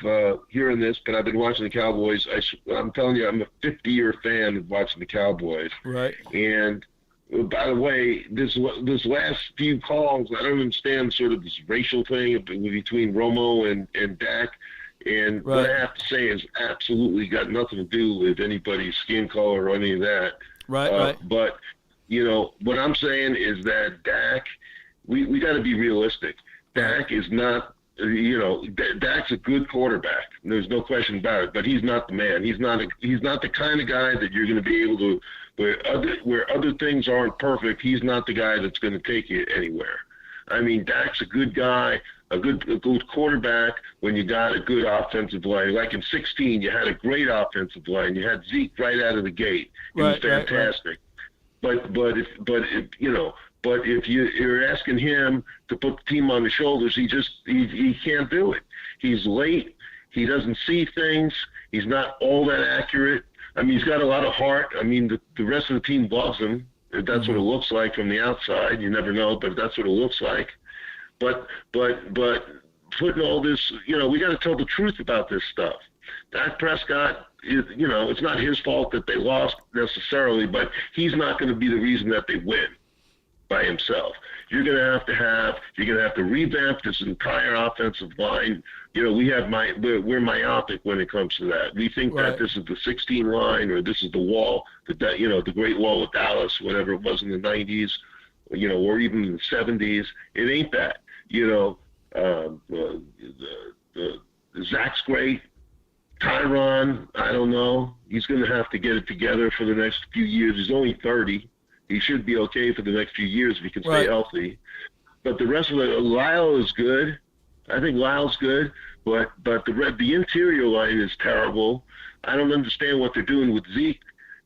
hearing this, but I've been watching the Cowboys. I'm telling you, I'm a 50-year fan of watching the Cowboys. Right. And by the way, this last few calls, I don't understand sort of this racial thing between Romo and Dak. And what I have to say is absolutely got nothing to do with anybody's skin color or any of that. Right. But, you know, what I'm saying is that Dak, we got to be realistic. Dak is not, Dak's a good quarterback. There's no question about it. But he's not the man. He's not the kind of guy that you're going to be able to, where other things aren't perfect. He's not the guy that's going to take you anywhere. I mean, Dak's a good guy, a good quarterback when you got a good offensive line. Like in 2016, you had a great offensive line. You had Zeke right out of the gate. It was fantastic. Right. But if you're asking him to put the team on his shoulders, he can't do it. He's late. He doesn't see things. He's not all that accurate. I mean, he's got a lot of heart. I mean, the rest of the team loves him. That's what it looks like from the outside. You never know, but that's what it looks like. But putting all this, we got to tell the truth about this stuff. Dak Prescott, it's not his fault that they lost necessarily, but he's not going to be the reason that they win by himself. You're going to have to revamp this entire offensive line. We're myopic when it comes to that. We think that this is the 16 line, or this is the wall, the Great Wall of Dallas, whatever it was in the 90s, or even in the 70s. It ain't that. Zach's great. Tyron, I don't know. He's going to have to get it together for the next few years. He's only 30. He should be okay for the next few years if he can stay healthy. But the rest of Lyle is good. I think Lyle's good, but the interior line is terrible. I don't understand what they're doing with Zeke.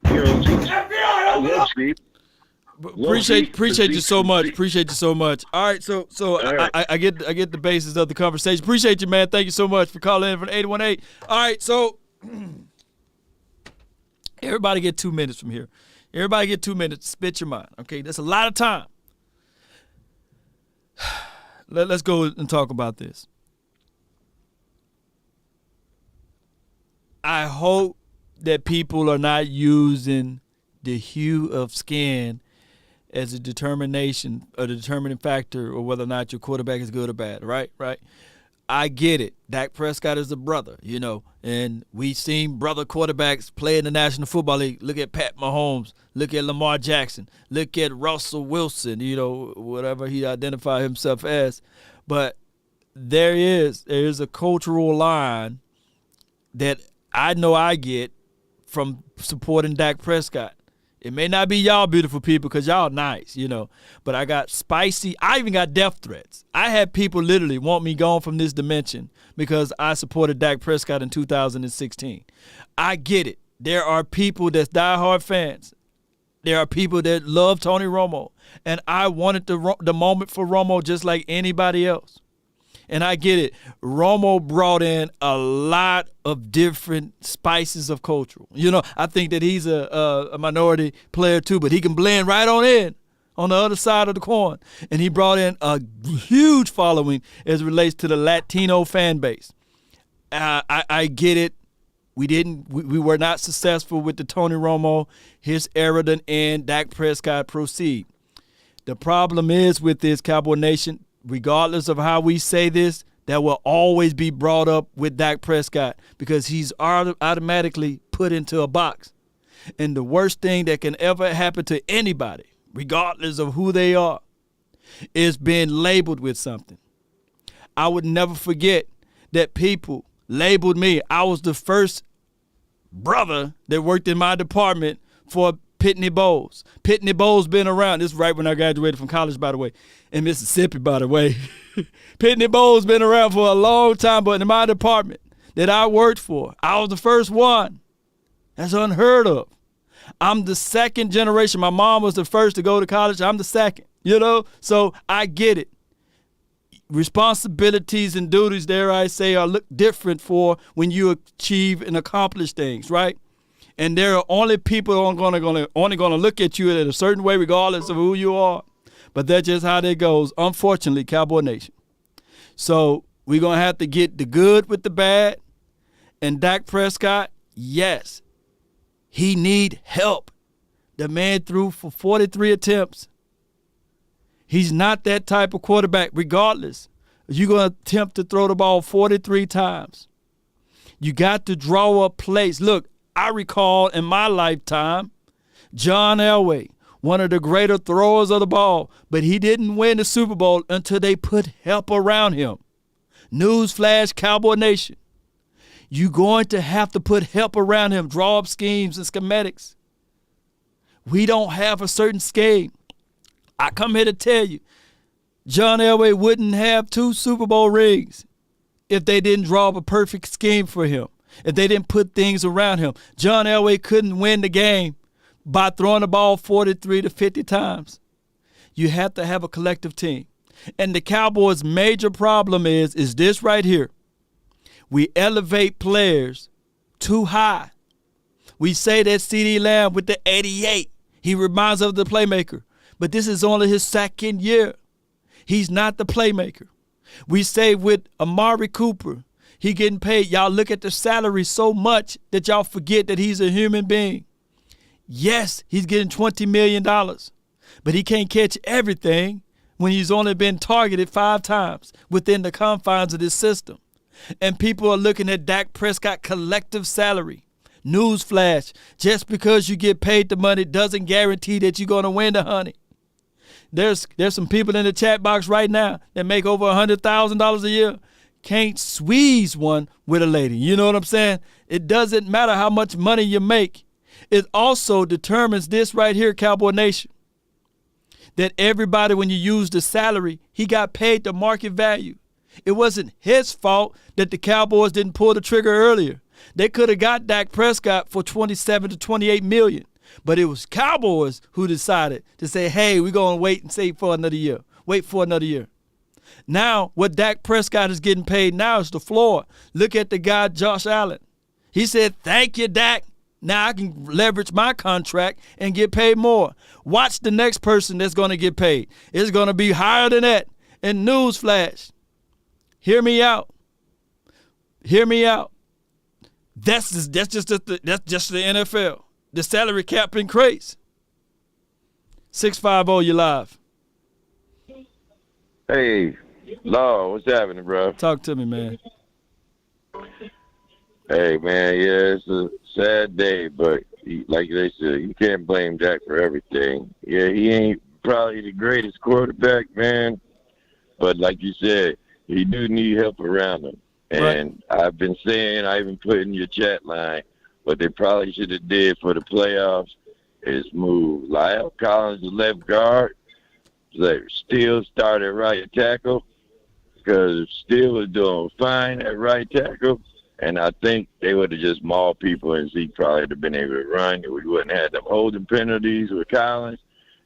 I love Zeke. Appreciate you so much. Appreciate you so much. All right, so right. I get the basis of the conversation. Appreciate you, man. Thank you so much for calling in from 818. All right, so everybody get 2 minutes from here. Everybody get 2 minutes to spit your mind. Okay, that's a lot of time. Let's go and talk about this. I hope that people are not using the hue of skin as a determining factor or whether or not your quarterback is good or bad, right? I get it. Dak Prescott is a brother, and we've seen brother quarterbacks play in the National Football League. Look at Pat Mahomes. Look at Lamar Jackson. Look at Russell Wilson, whatever he identified himself as. But there is a cultural line that I know I get from supporting Dak Prescott. It may not be y'all beautiful people because y'all nice, but I got spicy. I even got death threats. I had people literally want me gone from this dimension because I supported Dak Prescott in 2016. I get it. There are people that's diehard fans. There are people that love Tony Romo, and I wanted the moment for Romo just like anybody else. And I get it. Romo brought in a lot of different spices of culture. I think that he's a minority player too, but he can blend right on in on the other side of the coin. And he brought in a huge following as it relates to the Latino fan base. I get it. We were not successful with the Tony Romo. His era didn't end. Dak Prescott proceed. The problem is with this, Cowboy Nation, regardless of how we say this, that will always be brought up with Dak Prescott because he's automatically put into a box. And the worst thing that can ever happen to anybody, regardless of who they are, is being labeled with something. I would never forget that people labeled me. I was the first brother that worked in my department for Pitney Bowes. Pitney Bowes been around. This is right when I graduated from college, by the way, in Mississippi, by the way. Pitney Bowes been around for a long time, but in my department that I worked for, I was the first one. That's unheard of. I'm the second generation. My mom was the first to go to college. I'm the second, so I get it. Responsibilities and duties, dare I say, are look different for when you achieve and accomplish things, right? And there are only people who are only gonna look at you in a certain way, regardless of who you are. But that's just how that goes, unfortunately, Cowboy Nation. So we're gonna have to get the good with the bad. And Dak Prescott, yes, he need help. The man threw for 43 attempts. He's not that type of quarterback, regardless. You're going to attempt to throw the ball 43 times. You got to draw up plays. Look, I recall in my lifetime, John Elway, one of the greater throwers of the ball, but he didn't win the Super Bowl until they put help around him. Newsflash, Cowboy Nation. You're going to have to put help around him, draw up schemes and schematics. We don't have a certain scheme. I come here to tell you, John Elway wouldn't have 2 Super Bowl rings if they didn't draw up a perfect scheme for him, if they didn't put things around him. John Elway couldn't win the game by throwing the ball 43 to 50 times. You have to have a collective team. And the Cowboys' major problem is this right here. We elevate players too high. We say that CeeDee Lamb with the 88, he reminds us of the playmaker. But this is only his second year. He's not the playmaker. We say with Amari Cooper, he getting paid. Y'all look at the salary so much that y'all forget that he's a human being. Yes, he's getting $20 million, but he can't catch everything when he's only been targeted 5 times within the confines of this system. And people are looking at Dak Prescott collective salary. Newsflash, just because you get paid the money doesn't guarantee that you're going to win the honey. There's some people in the chat box right now that make over $100,000 a year. Can't squeeze one with a lady. You know what I'm saying? It doesn't matter how much money you make. It also determines this right here, Cowboy Nation, that everybody, when you use the salary, he got paid the market value. It wasn't his fault that the Cowboys didn't pull the trigger earlier. They could have got Dak Prescott for $27 to $28 million. But it was Cowboys who decided to say, hey, we're going to wait and save for another year. Wait for another year. Now, what Dak Prescott is getting paid now is the floor. Look at the guy, Josh Allen. He said, thank you, Dak. Now I can leverage my contract and get paid more. Watch the next person that's going to get paid. It's going to be higher than that. And newsflash, hear me out. Hear me out. That's just the NFL. The salary cap increase. 650, you live. Hey, Law, what's happening, bro? Talk to me, man. Hey, man, yeah, it's a sad day, but like they said, you can't blame Dak for everything. Yeah, he ain't probably the greatest quarterback, man, but like you said, he do need help around him. And right. I've been saying, I even put in your chat line, what they probably should have did for the playoffs is move Lyle Collins to left guard. They still started right tackle because Steele was doing fine at right tackle. And I think they would have just mauled people and Zeke probably would have been able to run. We wouldn't have them holding penalties with Collins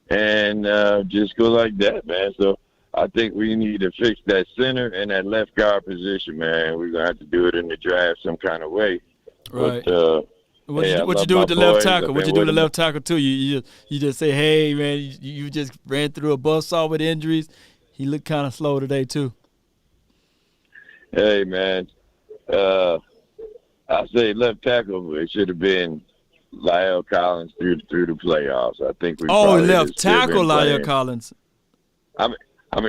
and just go like that, man. So I think we need to fix that center and that left guard position, man. We're going to have to do it in the draft some kind of way. Right. But, what you do with the left tackle? What you do with the left tackle too? You just say, hey man, you just ran through a buzzsaw with injuries. He looked kind of slow today too. Hey man, I say left tackle. It should have been Lyle Collins through the playoffs. I think we. Oh, probably left still been tackle Lyle playing. Collins. I mean,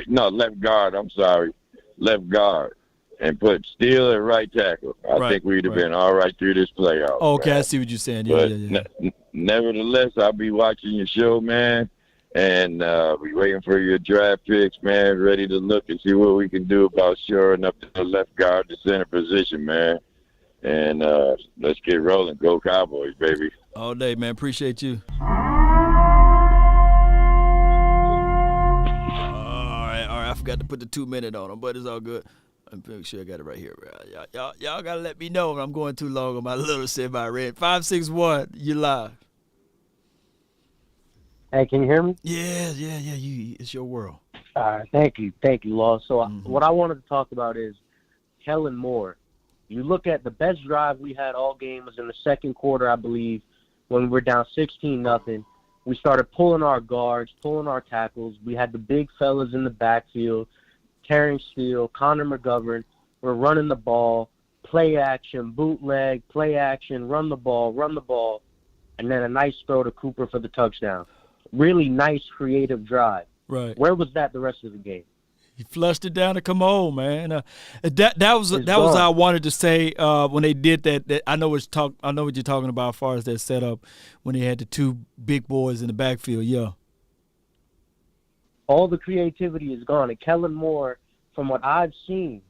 no, left guard. I'm sorry, left guard, and put Steele at right tackle. I think we'd have been all right through this playoffs. Okay, man. I see what you're saying. Yeah, But yeah. Nevertheless, I'll be watching your show, man, and be waiting for your draft picks, man. Ready to look and see what we can do about shoring up the left guard, the center position, man. And let's get rolling. Go Cowboys, baby. All day, man. Appreciate you. All right. I forgot to put the 2-minute on them, but it's all good. I'm pretty sure I got it right here. Y'all got to let me know if I'm going too long on my little semi-rant. 561, you live. Hey, can you hear me? Yeah. It's your world. All right, thank you, Law. So what I wanted to talk about is Kellen Moore. You look at the best drive we had all game was in the second quarter, I believe, when we were down 16-0. We started pulling our guards, pulling our tackles. We had the big fellas in the backfield, Terrence Steele, Connor McGovern. We're running the ball, play action, bootleg, play action, run the ball, and then a nice throw to Cooper for the touchdown. Really nice, creative drive. Right. Where was that the rest of the game? He flushed it down to come on, man. That was what I wanted to say when they did that. I know what you're talking about as far as that setup when they had the two big boys in the backfield. Yeah. All the creativity is gone. And Kellen Moore, from what I've seen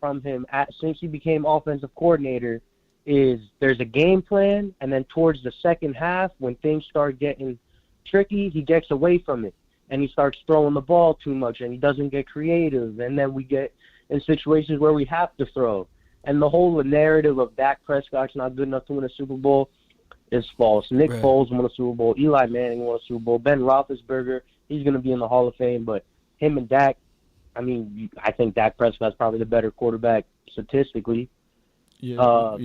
from him since he became offensive coordinator, is there's a game plan, and then towards the second half, when things start getting tricky, he gets away from it. And he starts throwing the ball too much, and he doesn't get creative. And then we get in situations where we have to throw. And the whole narrative of Dak Prescott's not good enough to win a Super Bowl is false. Nick Foles won a Super Bowl. Eli Manning won a Super Bowl. Ben Roethlisberger, he's going to be in the Hall of Fame. But him and Dak, I think Dak Prescott's probably the better quarterback statistically. Dak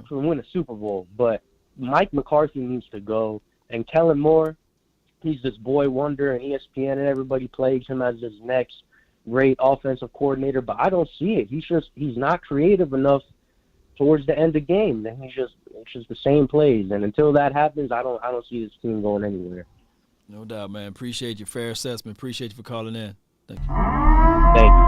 can win a Super Bowl. But Mike McCarthy needs to go. And Kellen Moore, he's this boy wonder, and ESPN and everybody plagues him as his next great offensive coordinator, but I don't see it. He's not creative enough towards the end of the game. Then it's just the same plays, and until that happens, I don't see this team going anywhere. No doubt, man. Appreciate your fair assessment. Appreciate you for calling in. Thank you. Thank you.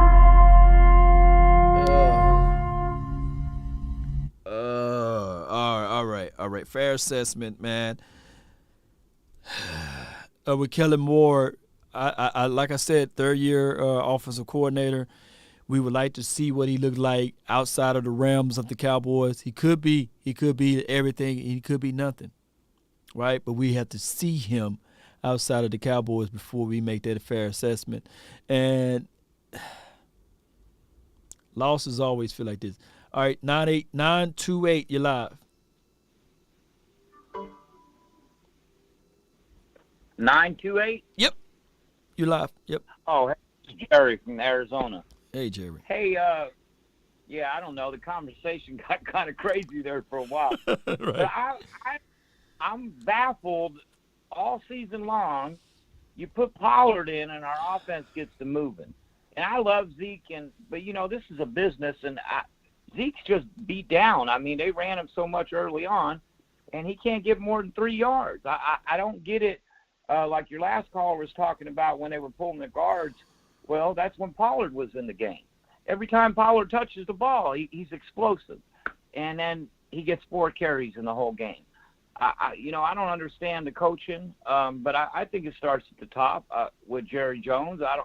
All right. Fair assessment, man. With Kellen Moore, I like I said, third-year offensive coordinator. We would like to see what he looked like outside of the realms of the Cowboys. He could be everything. He could be nothing, right? But we have to see him outside of the Cowboys before we make that a fair assessment. And losses always feel like this. All right, 928, you're live. 928? Yep. You live. Yep. Oh, hey, it's Jerry from Arizona. Hey, Jerry. Hey, yeah, I don't know. The conversation got kind of crazy there for a while. Right. But I'm baffled all season long. You put Pollard in, and our offense gets to moving. And I love Zeke, but, this is a business, and Zeke's just beat down. They ran him so much early on, and he can't get more than 3 yards. I don't get it. Like your last caller was talking about when they were pulling the guards, well, that's when Pollard was in the game. Every time Pollard touches the ball, he's explosive. And then he gets 4 carries in the whole game. I don't understand the coaching, but I think it starts at the top with Jerry Jones. I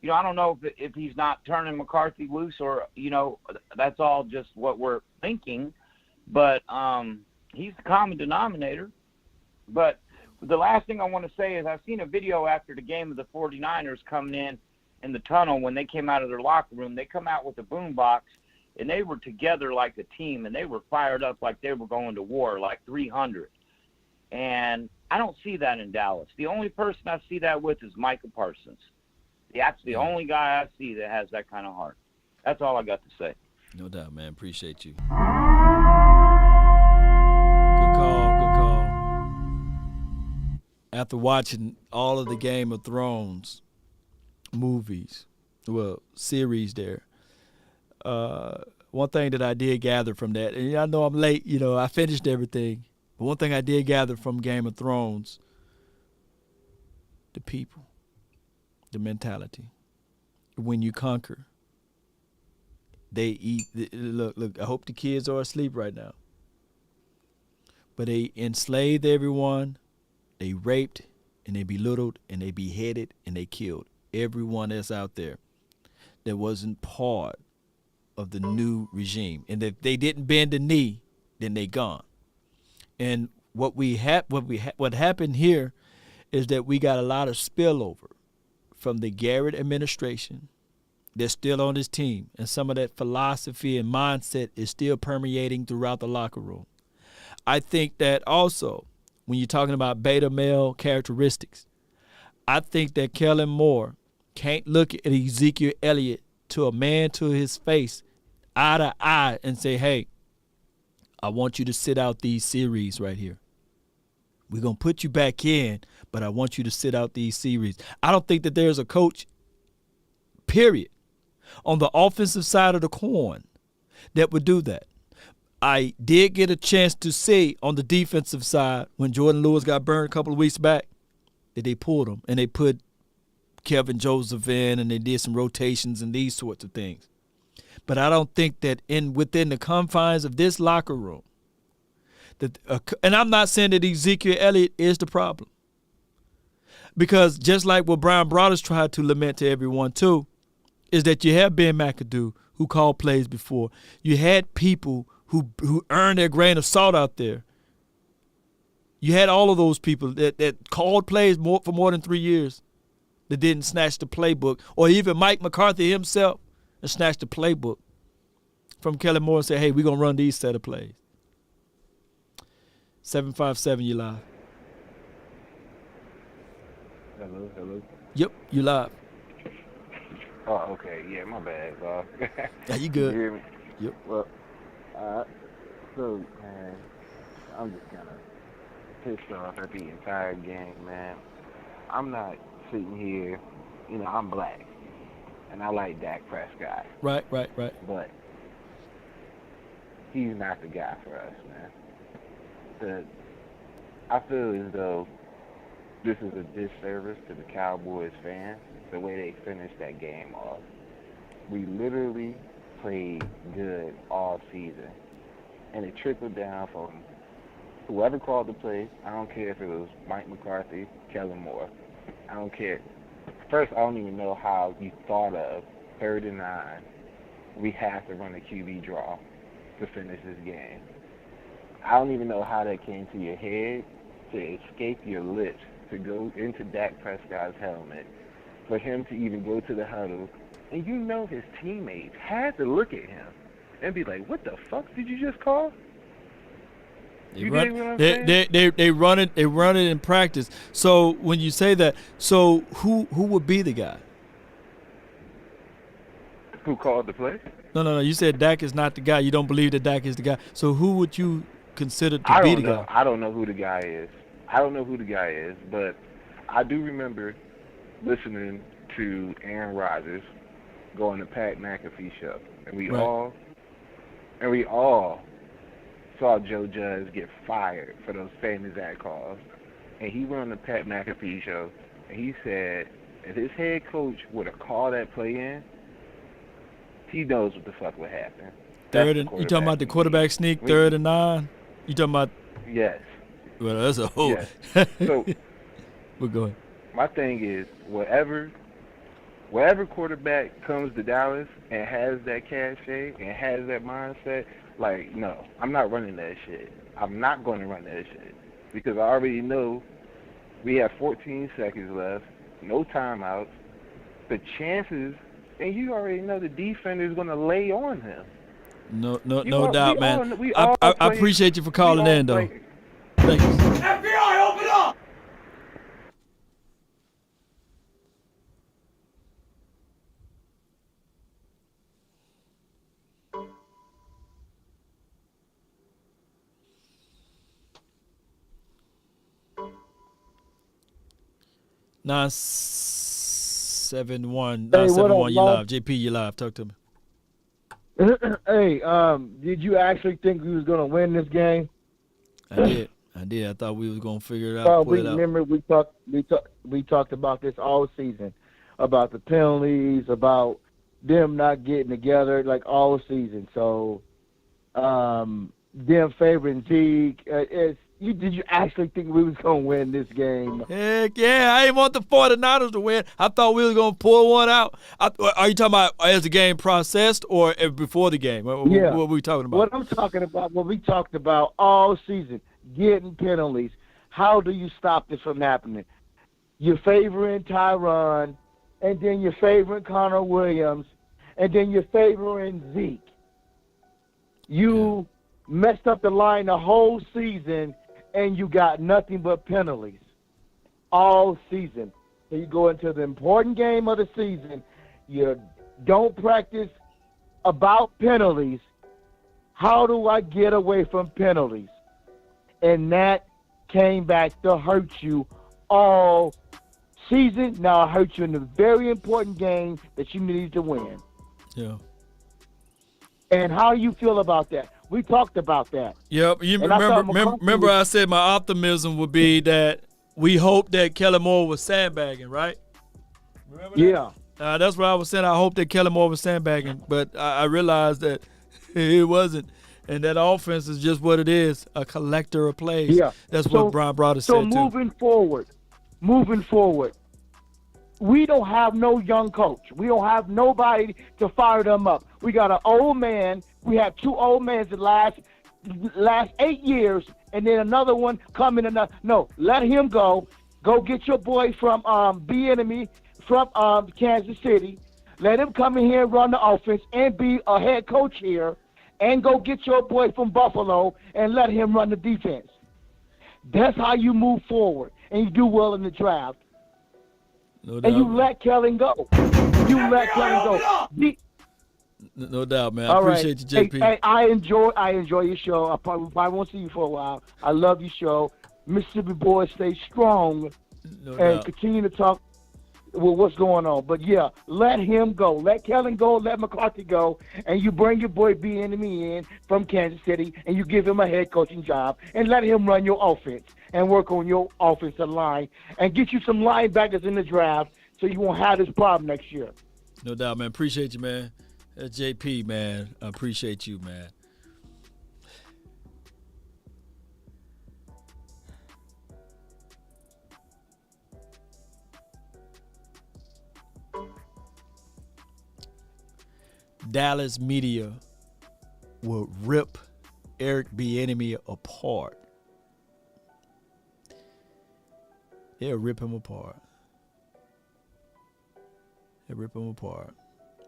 don't know if he's not turning McCarthy loose or, that's all just what we're thinking. But he's the common denominator. But the last thing I want to say is I've seen a video after the game of the 49ers coming in the tunnel when they came out of their locker room. They come out with a boom box, and they were together like a team, and they were fired up like they were going to war, like 300. And I don't see that in Dallas. The only person I see that with is Micah Parsons. That's the only guy I see that has that kind of heart. That's all I got to say. No doubt, man. Appreciate you. Good call. After watching all of the Game of Thrones movies, series there, one thing that I did gather from that, and I know I'm late, I finished everything, but one thing I did gather from Game of Thrones, the people, the mentality. When you conquer, they eat. Look, I hope the kids are asleep right now. But they enslaved everyone, they raped, and they belittled, and they beheaded, and they killed everyone that's out there that wasn't part of the new regime. And if they didn't bend the knee, then they gone. And what happened here is that we got a lot of spillover from the Garrett administration that's still on this team, and some of that philosophy and mindset is still permeating throughout the locker room. I think that also, when you're talking about beta male characteristics, I think that Kellen Moore can't look at Ezekiel Elliott to a man to his face, eye to eye, and say, hey, I want you to sit out these series right here. We're going to put you back in, but I want you to sit out these series. I don't think that there's a coach, period, on the offensive side of the coin that would do that. I did get a chance to see on the defensive side when Jordan Lewis got burned a couple of weeks back that they pulled him and they put Kevin Joseph in and they did some rotations and these sorts of things. But I don't think that within the confines of this locker room, and I'm not saying that Ezekiel Elliott is the problem, because just like what Brian Broaddus tried to lament to everyone too, is that you have Ben McAdoo who called plays before. You had people who earned their grain of salt out there. You had all of those people that called plays for more than 3 years that didn't snatch the playbook, or even Mike McCarthy himself and snatched the playbook from Kellen Moore and said, hey, we're going to run these set of plays. 757, you live. Hello. Yep, you live. Oh, okay. Yeah, my bad. Yeah, you good. You hear me? Yep. Well, so, man, I'm just kind of pissed off at the entire game, man. I'm not sitting here, I'm black, and I like Dak Prescott. Right. But he's not the guy for us, man. I feel as though this is a disservice to the Cowboys fans, the way they finished that game off. We literally played good all season, and it trickled down from whoever called the play. I don't care if it was Mike McCarthy, Kellen Moore. I don't care. First, I don't even know how you thought of 3rd and 9. We have to run a QB draw to finish this game. I don't even know how that came to your head, to escape your lips, to go into Dak Prescott's helmet, for him to even go to the huddle, and his teammates had to look at him and be like, what the fuck did you just call? They run it in practice. So when you say that, so who would be the guy? Who called the play? No. You said Dak is not the guy. You don't believe that Dak is the guy. So who would you consider to be the guy? I don't know who the guy is. But I do remember listening to Aaron Rodgers go on the Pat McAfee show, and we all saw Joe Judge get fired for those famous ad calls. And he went on the Pat McAfee show, and he said if his head coach would have called that play in, he knows what the fuck would happen. You talking about the quarterback sneak, 3rd and 9? You talking about? Yes. Well, that's a whole. Yes. So, we're going. My thing is, whatever quarterback comes to Dallas and has that cachet and has that mindset, like, no, I'm not running that shit. I'm not going to run that shit because I already know we have 14 seconds left, no timeouts. The chances, and you already know the defender is going to lay on him. No doubt, man. I appreciate you for calling in, though. Thank you. FBI, open up! Nine 971 you live. JP, you live. Talk to me. Hey, did you actually think we was gonna win this game? I did. I thought we was gonna figure it out. Well, pull it out. remember we talked about this all season, about the penalties, about them not getting together like all season. So, them favoring Zeke. Did you actually think we was gonna win this game? Heck yeah, I didn't want the 49ers to win. I thought we was going to pull one out. Are you talking about as the game processed or before the game? What were we talking about? What I'm talking about, what we talked about all season, getting penalties. How do you stop this from happening? You're favoring Tyron, and then you're favoring Connor Williams, and then you're favoring Zeke. You messed up the line the whole season, and you got nothing but penalties all season. So you go into the important game of the season, you don't practice about penalties. How do I get away from penalties? And that came back to hurt you all season. Now it hurt you in the very important game that you needed to win. Yeah. And how you feel about that? We talked about that. Yep. You remember I said my optimism would be that we hope that Kellen Moore was sandbagging, right? Remember that? Yeah. That's what I was saying. I hope that Kellen Moore was sandbagging, but I realized that it wasn't. And that offense is just what it is, a collector of plays. Yeah. That's what Brian Browder said, So moving forward, we don't have no young coach. We don't have nobody to fire them up. We got an old man. We have two old men the last 8 years, and then another one coming. No, let him go. Go get your boy from Bieniemy from Kansas City. Let him come in here and run the offense and be a head coach here. And go get your boy from Buffalo and let him run the defense. That's how you move forward, and you do well in the draft. No doubt. And you let Kellen go. No doubt, man. All I appreciate you, JP. Hey, I enjoy your show. I probably won't see you for a while. I love your show. Mississippi boys, stay strong and doubt. continue to talk with what's going on. But yeah, let him go. Let Kellen go. Let McCarthy go. And you bring your boy Bieniemy in from Kansas City, and you give him a head coaching job, and let him run your offense and work on your offensive line and get you some linebackers in the draft so you won't have this problem next year. No doubt, man. Appreciate you, man. That's JP, man. I appreciate you, man. Dallas media will rip Eric Bieniemy apart. They'll rip him apart. They'll rip him apart.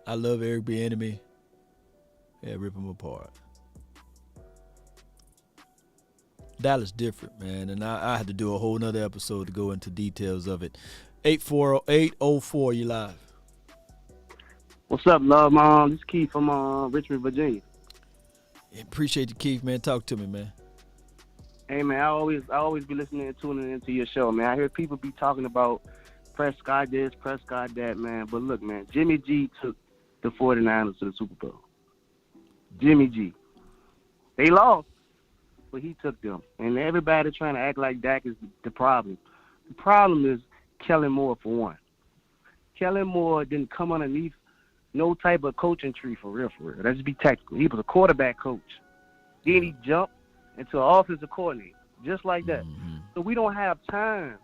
I love Eric Bieniemy. They'll rip him apart. Dallas different, man, and I had to do a whole nother episode to go into details of it. 804, you live. What's up, love, Mom? This is Keith from Richmond, Virginia. Appreciate you, Keith, man. Talk to me, man. Hey, man, I always be listening and tuning into your show, man. I hear people be talking about Prescott this, Prescott that, man. But look, man, Jimmy G took the 49ers to the Super Bowl. Jimmy G. They lost, but he took them. And everybody trying to act like Dak is the problem. The problem is Kellen Moore, for one. Kellen Moore didn't come underneath no type of coaching tree for real. Let's be tactical. He was a quarterback coach. Then he jumped into an offensive coordinator, just like that. Mm-hmm. So we don't have time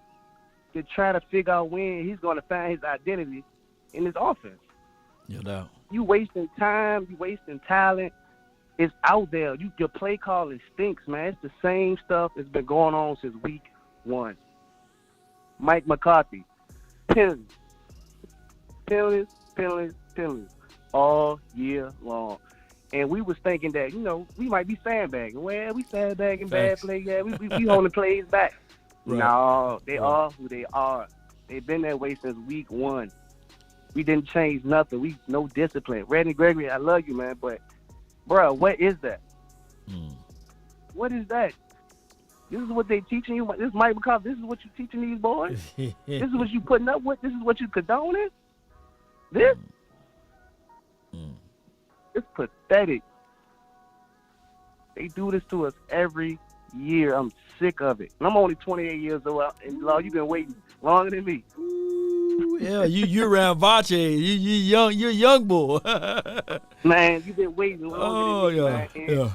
to try to figure out when he's going to find his identity in his offense. No. You wasting time. You wasting talent. It's out there. Your play calling stinks, man. It's the same stuff that's been going on since week 1. Mike McCarthy, penalties all year long. And we was thinking that, we might be sandbagging. Well, we sandbagging bad play. Yeah, we holding plays back. Right. No, they are who they are. They've been that way since week 1. We didn't change nothing. No discipline. Randy Gregory, I love you, man, but, bro, what is that? What is that? This is what they teaching you? This is Mike McCarthy. This is what you teaching these boys? This is what you putting up with? This is what you condoning? This? It's pathetic. They do this to us every year. I'm sick of it. And I'm only 28 years old, and Law, you've been waiting longer than me. Ooh, yeah, you around Vache. You're young boy. Man, you've been waiting longer than me, man. And yeah.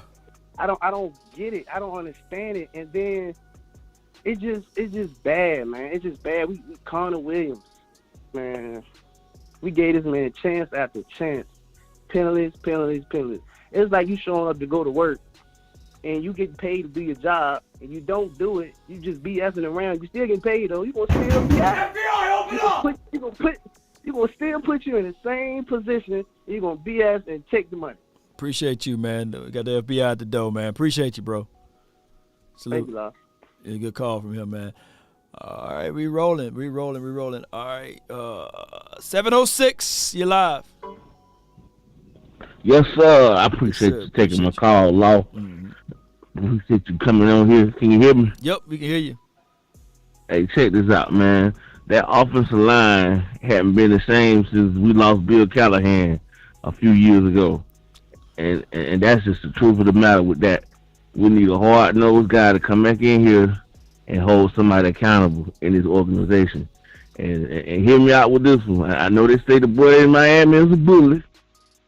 I don't get it. I don't understand it. And then it's just bad, man. It's just bad. We Connor Williams, man. We gave this man chance after chance. Penalties. It's like you showing up to go to work, and you get paid to do your job, and you don't do it. You just BSing around. You still getting paid though. You gonna still be out. You gonna still put you in the same position. You gonna BS and take the money. Appreciate you, man. We got the FBI at the door, man. Appreciate you, bro. Salute. Thank you, Love. Yeah, good call from him, man. All right, we rolling. All right, 7:06, you live. Yes, sir. I appreciate you taking my call, Law. Appreciate you coming on here. Can you hear me? Yep, we can hear you. Hey, check this out, man. That offensive line hadn't been the same since we lost Bill Callahan a few years ago. And that's just the truth of the matter with that. We need a hard-nosed guy to come back in here and hold somebody accountable in this organization. And hear me out with this one. I know they say the boy in Miami is a bully,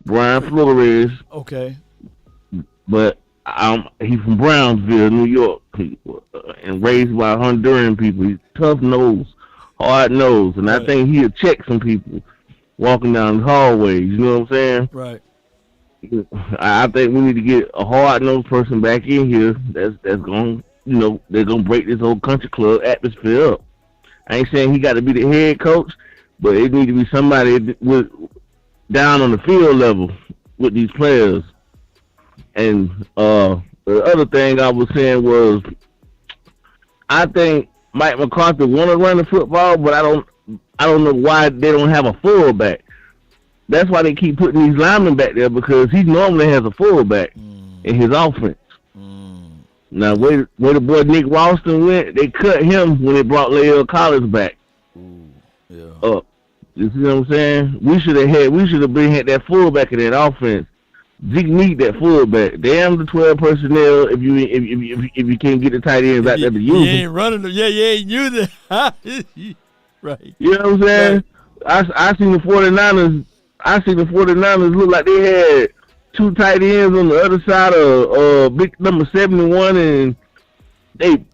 Brian Flores. Okay. But he's from Brownsville, New York, and raised by Honduran people. He's tough-nosed, hard-nosed, and I think he'll check some people walking down the hallways. You know what I'm saying? Right. I think we need to get a hard-nosed person back in here that's going, they're going to break this whole country club atmosphere up. I ain't saying he got to be the head coach, but it need to be somebody down on the field level with these players. And the other thing I was saying was, I think Mike McCarthy want to run the football, but I don't know why they don't have a fullback. That's why they keep putting these linemen back there, because he normally has a fullback in his offense. Now, where the boy Nick Ralston went, they cut him when they brought Lael Collins back. Up. You see what I'm saying? We should have had that fullback in that offense. Zeke need that fullback. Damn the 12 personnel if you can't get the tight ends out there to use them. You ain't running them. Yeah, you ain't using right. You know what I'm saying? Right. I seen the 49ers. Look like they had two tight ends on the other side of big number 71, and they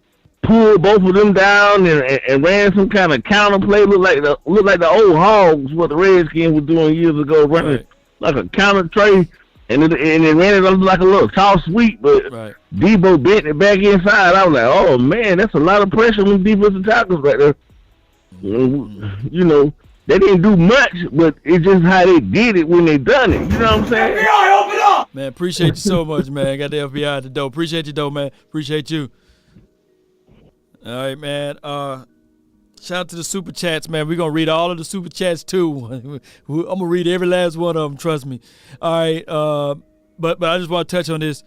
pulled both of them down and ran some kind of counter play. Look like the old Hogs, what the Redskins were doing years ago, running like a counter tray, and they ran it like a little toss sweep, but Debo bent it back inside. I was like, oh man, that's a lot of pressure on defensive tackles right there. They didn't do much, but it's just how they did it when they done it. You know what I'm saying? FBI, open up! Man, appreciate you so much, man. Got the FBI at the door. Appreciate you, though, man. Appreciate you. All right, man. Shout out to the Super Chats, man. We're going to read all of the Super Chats, too. I'm going to read every last one of them, trust me. All right, but I just want to touch on this.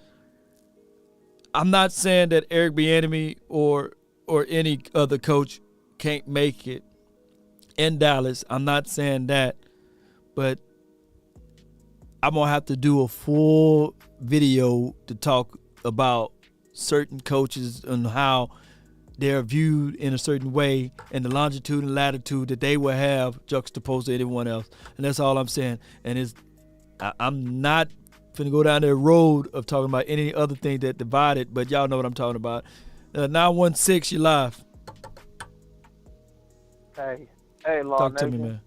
I'm not saying that Eric Bieniemy or any other coach can't make it in Dallas. I'm not saying that, but I'm going to have to do a full video to talk about certain coaches and how they're viewed in a certain way and the longitude and latitude that they will have juxtaposed to anyone else. And that's all I'm saying. And I'm not finna go down that road of talking about any other thing that divided, but y'all know what I'm talking about. 916, you live. Hey, Law Talk Nation. to me, man.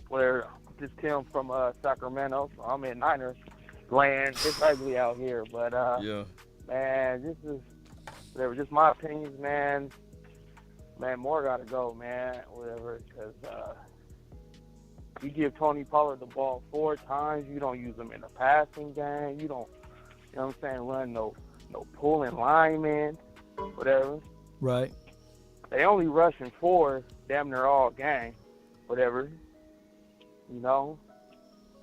Where this Tim from Sacramento. So I'm in Niners land. It's ugly out here, but man, this is just my opinions, man. Man, more gotta go, man. Whatever, because you give Tony Pollard the ball 4 times. You don't use him in the passing game. You don't, you know what I'm saying, run no pulling linemen, whatever. Right. They only rushing 4 damn near all game, whatever. You know,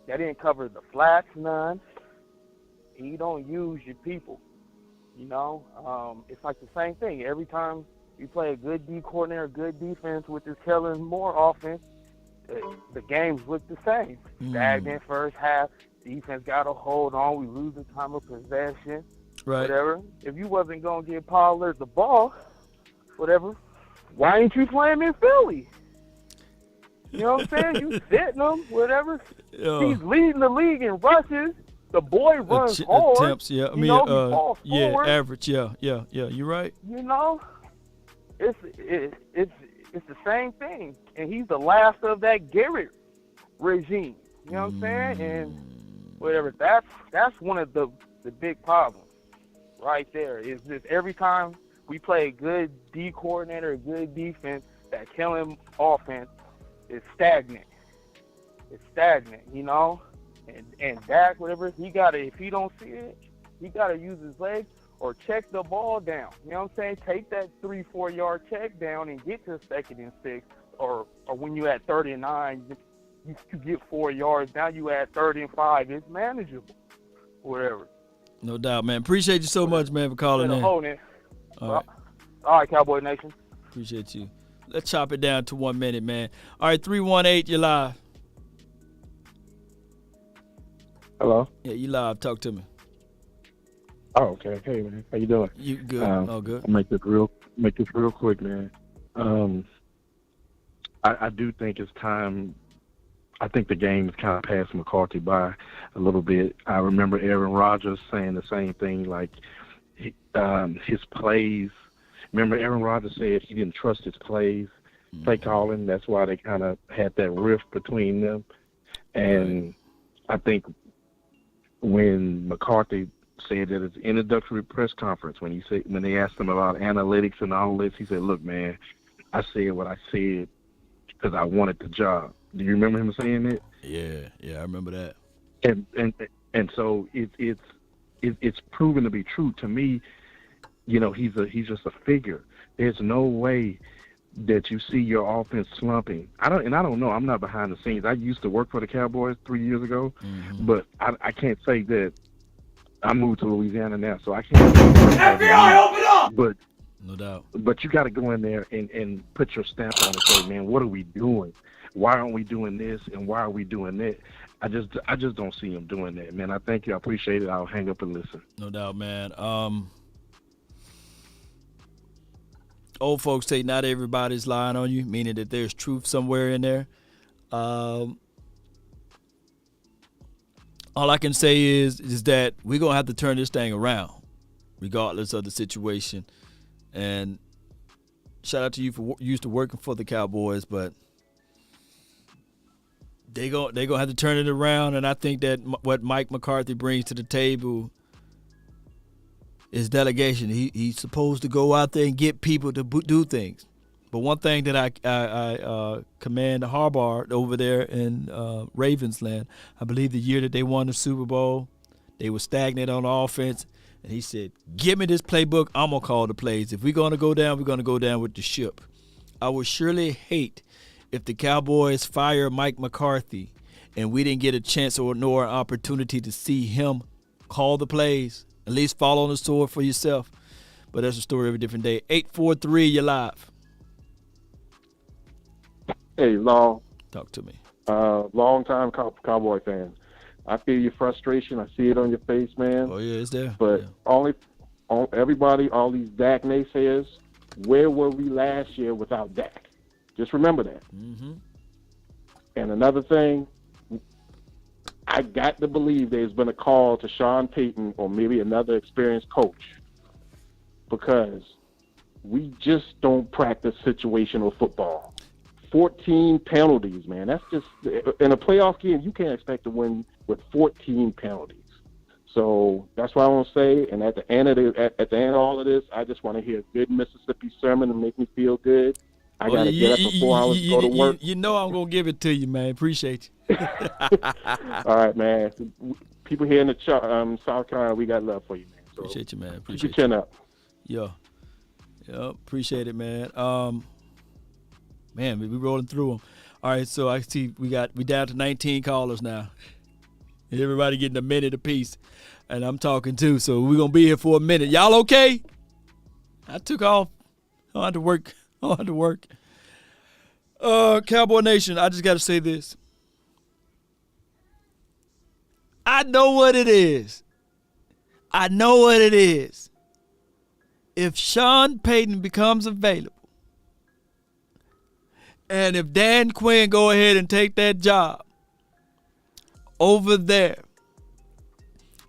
they didn't cover the flats none. You don't use your people. You know, it's like the same thing. Every time you play a good D coordinator, good defense with this Kellen Moore offense, the games look the same. Stagnant first half, Defense got to hold on. We lose the time of possession. Right. Whatever. If you wasn't going to give Pollard the ball, whatever, why ain't you playing in Philly? You know what I'm saying? You sitting him, whatever. He's leading the league in rushes. The boy runs hard. Attempts, yeah. I mean, he falls yeah, forward. average, yeah. You're right. You know, it's the same thing, and he's the last of that Garrett regime. You know what I'm saying? And whatever. That's one of the big problems right there. Is just every time we play a good D coordinator, a good defense, that killing offense is stagnant. It's stagnant, you know. And Dak, whatever, if he don't see it, he gotta use his legs or check the ball down. You know what I'm saying? Take that 3-4 yard check down and get to 2nd and 6, or when you at 39, you get 4 yards. Now you at 3rd and 5. It's manageable. Whatever. No doubt, man. Appreciate you so much, man, for calling in. All right, Cowboy Nation. Appreciate you. Let's chop it down to 1 minute, man. All right, 318, you're live. Hello? Yeah, you live. Talk to me. Oh, okay. Hey, man. How you doing? You good. All good. I'll make this real quick, man. I do think it's time. I think the game has kind of passed McCarthy by a little bit. I remember Aaron Rodgers saying the same thing, like his plays. Remember Aaron Rodgers said he didn't trust his play calling. That's why they kind of had that rift between them. And I think when McCarthy said that at the introductory press conference, when they asked him about analytics and all this, he said, "Look, man, I said what I said because I wanted the job." Do you remember him saying that? Yeah, I remember that. And so it's proven to be true to me. You know, he's just a figure. There's no way that you see your offense slumping. I don't know. I'm not behind the scenes. I used to work for the Cowboys 3 years ago, but I can't say that. I moved to Louisiana now, so I can't. FBI, open up! But no doubt. But you got to go in there and put your stamp on it and say, man, what are we doing? Why aren't we doing this? And why are we doing that? I just don't see him doing that, man. I thank you. I appreciate it. I'll hang up and listen. No doubt, man. Old folks say not everybody's lying on you, meaning that there's truth somewhere in there. All I can say is that we're going to have to turn this thing around, regardless of the situation. And shout out to you for used to working for the Cowboys, but they're going to have to turn it around. And I think that what Mike McCarthy brings to the table is delegation. He's supposed to go out there and get people to do things. But one thing that I commend Harbaugh over there in Ravens land, I believe the year that they won the Super Bowl, they were stagnant on offense. And he said, give me this playbook, I'm going to call the plays. If we're going to go down, we're going to go down with the ship. I would surely hate if the Cowboys fire Mike McCarthy and we didn't get a chance or nor an opportunity to see him call the plays. At least fall on the sword for yourself. But that's a story of a different day. 843, you're live. Hey, Law. Talk to me. Long-time Cowboy fan. I feel your frustration. I see it on your face, man. Oh, yeah, it's there. But everybody, all these Dak naysayers, where were we last year without Dak? Just remember that. Mm-hmm. And another thing, I got to believe there's been a call to Sean Payton or maybe another experienced coach, because we just don't practice situational football. 14 penalties, man. That's just in a playoff game. You can't expect to win with 14 penalties. So that's what I want to say. And at the end of all of this, I just want to hear a good Mississippi sermon and make me feel good. I got to get up for 4 hours to go to work. You know I'm going to give it to you, man. Appreciate you. All right, man. People here in the South Carolina, we got love for you, man. So appreciate you, man. Keep your chin up. Yeah, appreciate it, man. Man, we rolling through them. All right, so I see we down to 19 callers now. Everybody getting a minute apiece, and I'm talking too. So we're gonna be here for a minute. Y'all okay? I took off. I had to work. Cowboy Nation, I just got to say this. I know what it is. I know what it is. If Sean Payton becomes available, and if Dan Quinn go ahead and take that job over there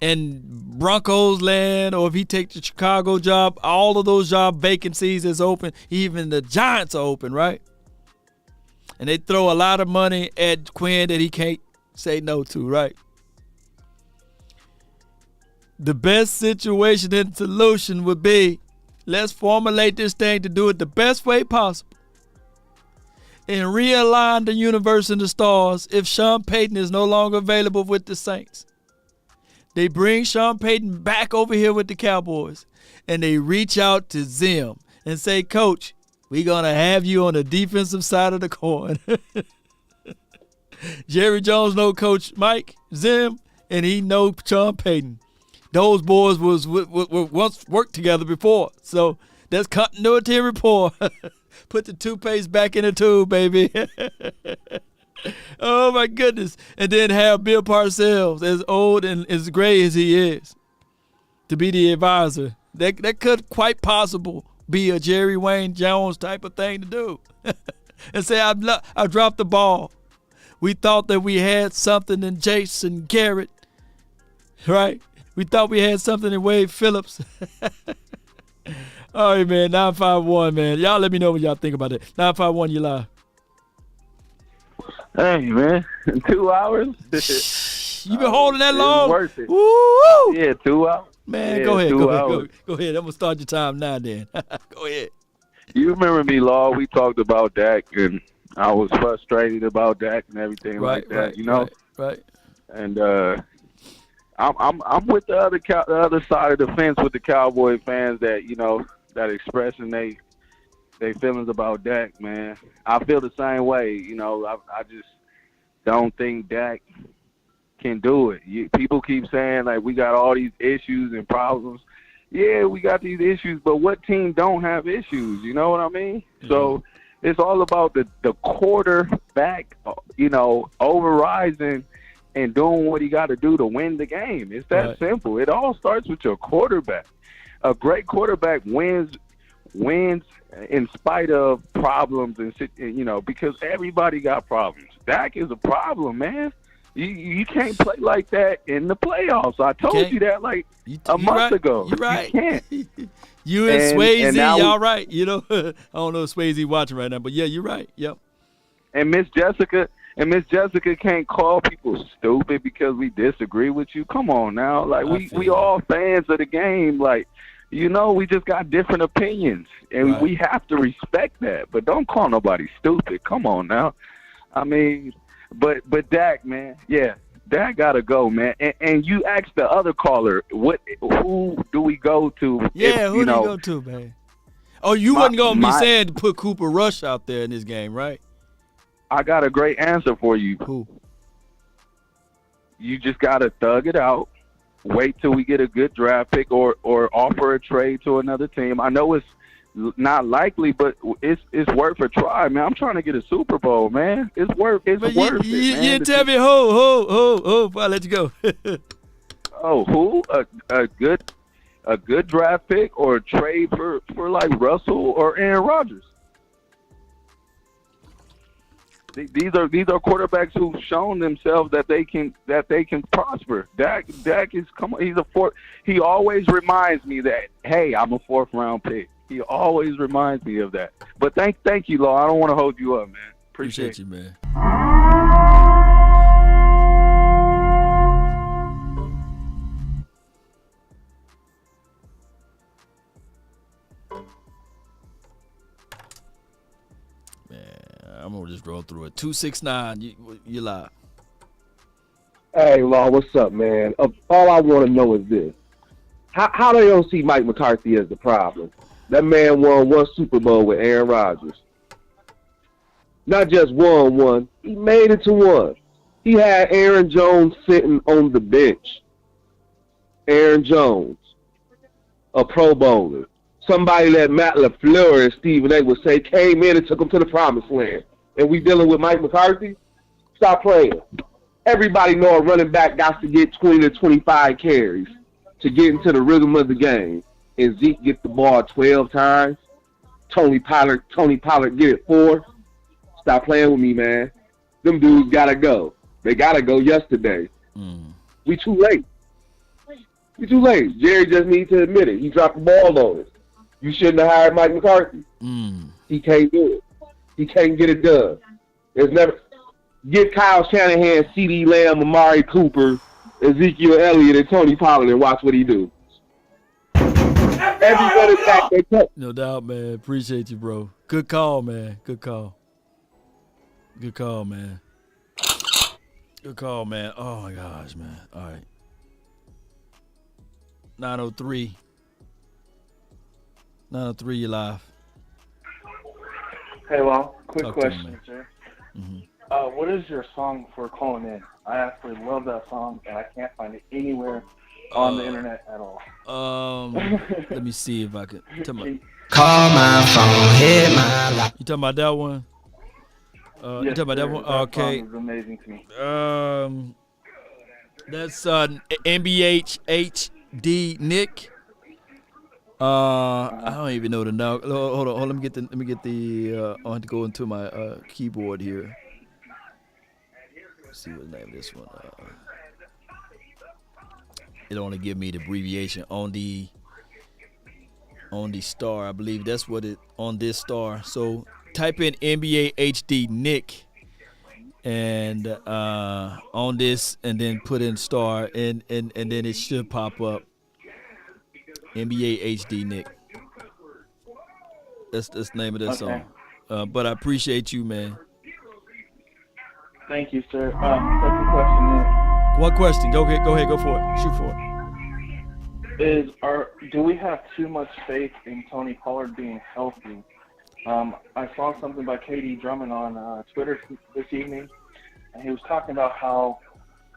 in Broncos land, or if he takes the Chicago job, all of those job vacancies is open. Even the Giants are open, right? And they throw a lot of money at Quinn that he can't say no to, right? The best situation and solution would be, let's formulate this thing to do it the best way possible and realign the universe and the stars if Sean Payton is no longer available with the Saints. They bring Sean Payton back over here with the Cowboys, and they reach out to Zim and say, Coach, we're going to have you on the defensive side of the coin. Jerry Jones know Coach Mike Zim, and he know Sean Payton. Those boys were once worked together before, so that's continuity and rapport. Put the toothpaste back in the tube, baby. Oh, my goodness. And then have Bill Parcells, as old and as gray as he is, to be the advisor. That could quite possible be a Jerry Wayne Jones type of thing to do. And say, I dropped the ball. We thought that we had something in Jason Garrett, right? We thought we had something in Wade Phillips. All right, man, 951, man. Y'all let me know what y'all think about it. 951, you live. Hey, man, 2 hours? You been holding that long? Worth it. Woo! Yeah, 2 hours. Man, yeah, go ahead. Go ahead. I'm going to start your time now then. Go ahead. You remember me, Law? We talked about Dak, and I was frustrated about Dak and everything like that, you know? Right. And I'm with the other side of the fence with the Cowboy fans that, you know, that expressing they feelings about Dak, man. I feel the same way. You know, I just don't think Dak can do it. People keep saying, like, we got all these issues and problems. Yeah, we got these issues, but what team don't have issues? You know what I mean? Mm-hmm. So it's all about the quarterback, you know, overriding and doing what he got to do to win the game. It's that simple. It all starts with your quarterback. A great quarterback wins in spite of problems and, you know, because everybody got problems. Dak is a problem, man. You can't play like that in the playoffs. I told you that like a month ago. You're right. You can't. You and Swayze, y'all right. You know, I don't know if Swayze watching right now, but yeah, you're right. Yep. And Miss Jessica can't call people stupid because we disagree with you. Come on now. Like, we all fans of the game. Like, you know, we just got different opinions, and we have to respect that. But don't call nobody stupid. Come on now. I mean, but Dak, man, yeah, Dak got to go, man. And you asked the other caller, who do we go to? Yeah, who do you go to, man? Oh, you wasn't going to be saying to put Cooper Rush out there in this game, right? I got a great answer for you. Who? You just got to thug it out. Wait till we get a good draft pick or offer a trade to another team. I know it's not likely, but it's worth a try, man. I'm trying to get a Super Bowl, man. It's worth it, man. You tell me who, I'll let you go. Oh, who? A good draft pick or a trade for like Russell or Aaron Rodgers. These are quarterbacks who've shown themselves that they can prosper. Dak is he always reminds me that, hey, I'm a 4th round pick. He always reminds me of that. But thank you, Law. I don't want to hold you up, man. Appreciate you, man. I'm gonna just roll through it. 269, you live. Hey, Law, what's up, man? All I want to know is this: how they don't see Mike McCarthy as the problem? That man won 1 Super Bowl with Aaron Rodgers. Not just won one; he made it to 1. He had Aaron Jones sitting on the bench. Aaron Jones, a Pro Bowler, somebody that Matt LaFleur and Stephen A. would say came in and took him to the promised land. And we dealing with Mike McCarthy? Stop playing. everybody know a running back got to get 20 to 25 carries to get into the rhythm of the game. And Zeke gets the ball 12 times. Tony Pollard get it 4. Stop playing with me, man. Them dudes gotta go. They gotta go yesterday. We too late. Jerry just needs to admit it. He dropped the ball on us. You shouldn't have hired Mike McCarthy. He can't do it. He can't get it done. There's never get Kyle Shanahan, C.D. Lamb, Amari Cooper, Ezekiel Elliott, and Tony Pollard and watch what he do. Everybody back they touch. No doubt, man. Appreciate you, bro. Good call, man. Good call, man. Oh my gosh, man. All right. 903. 903, you live. Hey, well, quick Talk question, sir. What is your song for calling in? I absolutely love that song, and I can't find it anywhere on the internet at all. Let me see if I can. Call my phone, hit my line. You talking about that one? Yes, you talking about that sir. one? That Okay. song is amazing to me. That's MBHD Nick. I don't even know the now. Hold on. Let me get the. I want to go into my keyboard here. Let's see what the name of this one. It only give me the abbreviation on the star. I believe that's what it on this star. So type in NBA HD Nick and on this, and then put in star, and then it should pop up. NBA HD Nick. That's the name of this song. But I appreciate you, man. Thank you, sir. Second question is. One question. Go ahead. Go for it. Shoot for it. Do we have too much faith in Tony Pollard being healthy? I saw something by KD Drummond on Twitter this evening, and he was talking about how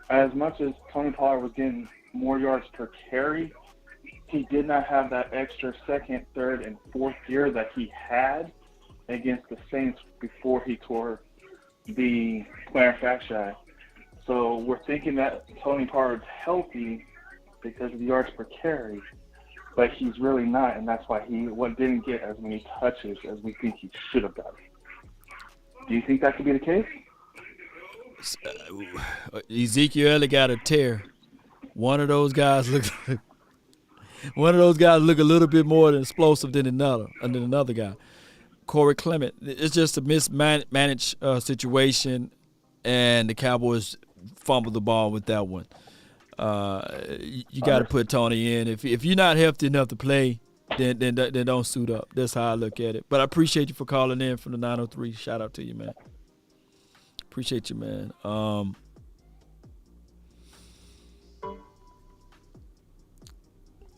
as much as Tony Pollard was getting more yards per carry, he did not have that extra second, third, and fourth gear that he had against the Saints before he tore the plantar fasciitis. So we're thinking that Tony Pollard's healthy because of the yards per carry, but he's really not, and that's why he didn't get as many touches as we think he should have gotten. Do you think that could be the case? Ezekiel Elliott got a tear. One of those guys look a little bit more explosive than another guy. Corey Clement. It's just a mismanaged situation, and the Cowboys fumbled the ball with that one. You got to put Tony in. If you're not healthy enough to play, then don't suit up. That's how I look at it. But I appreciate you for calling in from the 903. Shout out to you, man. Appreciate you, man.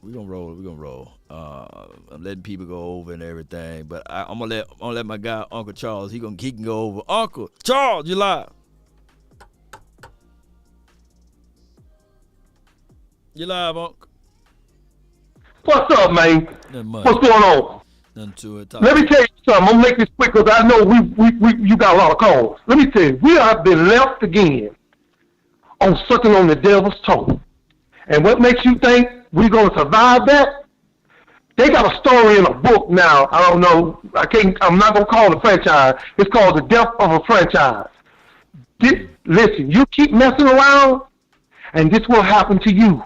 We're gonna roll. I'm letting people go over and everything, but I'm gonna let my guy Uncle Charles. He can go over. Uncle Charles, you live. You live, Uncle. What's up, man? What's going on? Nothing to it. Let me tell you something. I'm gonna make this quick because I know you got a lot of calls. Let me tell you, we have been left again on sucking on the devil's toe. And what makes you think we're gonna survive that? They got a story in a book now. I don't know. I'm not gonna call it a franchise. It's called The Death of a Franchise. Listen, you keep messing around, and this will happen to you.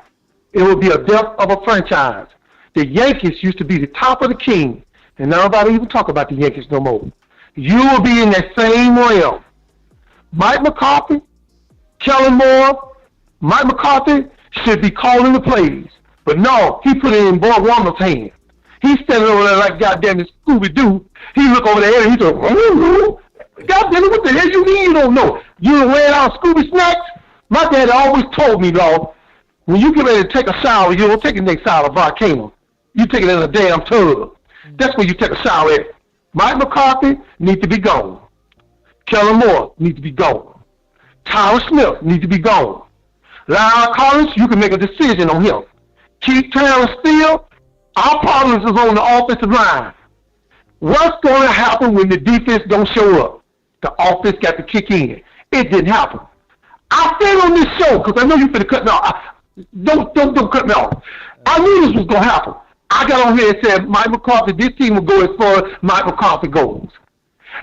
It will be a death of a franchise. The Yankees used to be the top of the king, and now nobody even talk about the Yankees no more. You will be in that same realm. Mike McCarthy, Kellen Moore, Mike McCarthy should be calling the plays. But no, he put it in Bob Warner's hand. He's standing over there like goddamn Scooby-Doo. He look over there and he's like, goddamn it, what the hell you mean you don't know? You done ran out of Scooby snacks? My dad always told me, though, when you get ready to take a shower, you don't take it next out of volcano. You take it in a damn tub. That's where you take a shower at. Mike McCarthy needs to be gone. Kellen Moore needs to be gone. Tyler Smith needs to be gone. Lyle Collins, you can make a decision on him. Keith Terrence Steele, our problems is on the offensive line. What's going to happen when the defense don't show up? The offense got to kick in. It didn't happen. I said on this show, because I know you finna cut me off. Don't cut me off. I knew this was going to happen. I got on here and said, Mike McCarthy, this team will go as far as Mike McCarthy goes.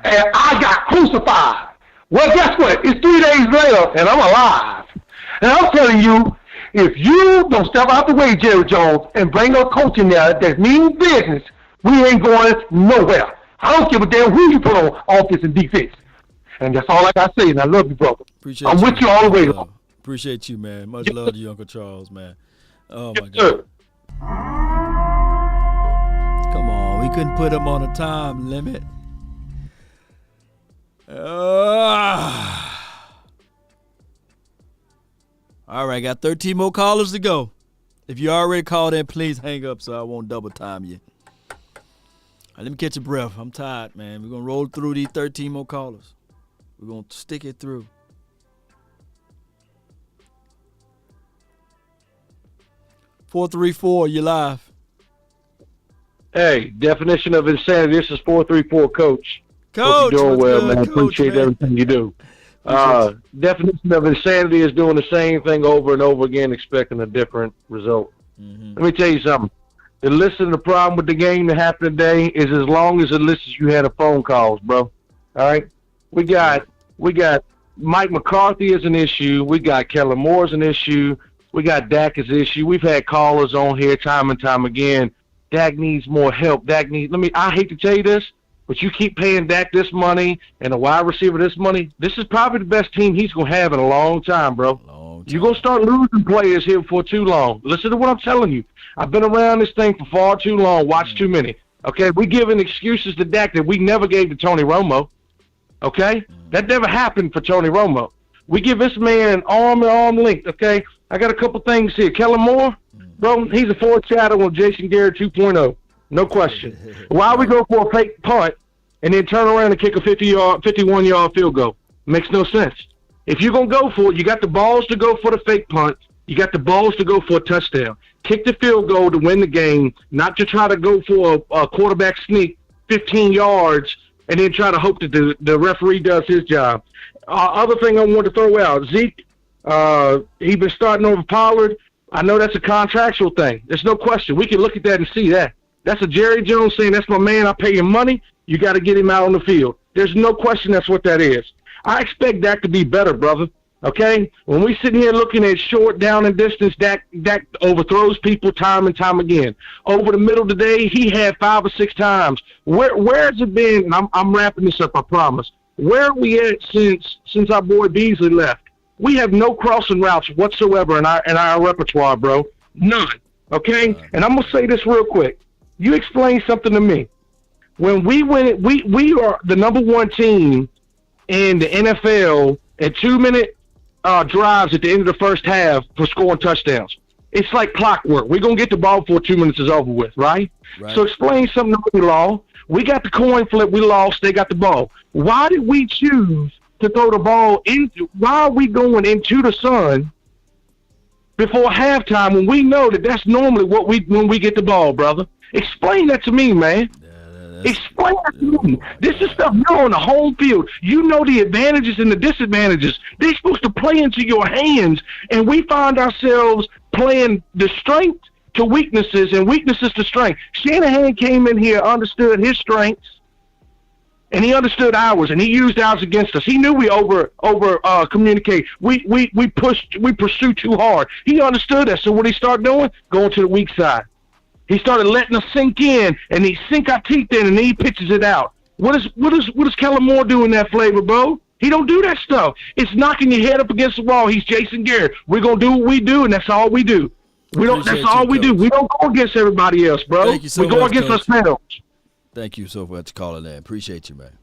And I got crucified. Well, guess what? It's 3 days later, and I'm alive. And I'm telling you, if you don't step out the way, Jerry Jones, and bring a coach in there that means business, we ain't going nowhere. I don't give a damn who you put on offense and defense. And that's all I got to say, and I love you, brother. I'm with you all the way. Appreciate you, man. Much love to you, Uncle Charles, man. Oh, my God. Sir. Come on. We couldn't put him on a time limit. All right, got 13 more callers to go. If you already called in, please hang up so I won't double time you. All right, let me catch your breath. I'm tired, man. We're going to roll through these 13 more callers. We're going to stick it through. 434, you live. Hey, definition of insanity. This is 434 Coach. Coach, hope you're doing well, man. Coach, Appreciate man. everything you do. Definition of insanity is doing the same thing over and over again, expecting a different result. Mm-hmm. Let me tell you something. The list of the problem with the game that happened today is as long as the list as you had of phone calls, bro. All right? We got Mike McCarthy as an issue. We got Kellen Moore as an issue. We got Dak as an issue. We've had callers on here time and time again. Dak needs more help. I hate to tell you this, but you keep paying Dak this money and a wide receiver this money, this is probably the best team he's going to have in a long time, bro. You're going to start losing players here for too long. Listen to what I'm telling you. I've been around this thing for far too long, watched too many. Okay, we giving excuses to Dak that we never gave to Tony Romo. Okay? That never happened for Tony Romo. We give this man arm and arm length, okay? I got a couple things here. Kellen Moore, bro, he's a foreshadow of Jason Garrett 2.0. No question. Why we go for a fake punt and then turn around and kick a 51-yard field goal? Makes no sense. If you're going to go for it, you got the balls to go for the fake punt. You got the balls to go for a touchdown. Kick the field goal to win the game, not to try to go for a quarterback sneak 15 yards and then try to hope that the referee does his job. Other thing I want to throw out, Zeke, he been starting over Pollard. I know that's a contractual thing. There's no question. We can look at that and see that. That's a Jerry Jones saying, that's my man, I pay him money. You got to get him out on the field. There's no question that's what that is. I expect Dak to be better, brother. Okay? When we sitting here looking at short down and distance, Dak overthrows people time and time again. Over the middle today, he had 5 or 6 times. Where has it been? And I'm wrapping this up, I promise. Where are we at since our boy Beasley left? We have no crossing routes whatsoever in our repertoire, bro. None. Okay? And I'm gonna say this real quick. You explain something to me. When we win, we are the number 1 team in the NFL at 2-minute drives at the end of the first half for scoring touchdowns. It's like clockwork. We're going to get the ball before 2 minutes is over with, right? So explain something to me, Law. We got the coin flip. We lost. They got the ball. Why did we choose to throw the ball into? Why are we going into the sun before halftime when we know that that's normally when we get the ball, brother? Explain that to me, man. Explain that to me. This is stuff you're on the home field. You know the advantages and the disadvantages. They're supposed to play into your hands, and we find ourselves playing the strength to weaknesses and weaknesses to strength. Shanahan came in here, understood his strengths, and he understood ours, and he used ours against us. He knew we over communicate. We pursue too hard. He understood that. So what he started doing? Going to the weak side. He started letting us sink in, and he sink our teeth in, and then he pitches it out. What does Kellen Moore do in that flavor, bro? He don't do that stuff. It's knocking your head up against the wall. He's Jason Garrett. We're gonna do what we do, and that's all we do. That's all we do. We don't go against everybody else, bro. Thank you so we go much, against Coach. ourselves. Thank you so much for calling in. Appreciate you, man.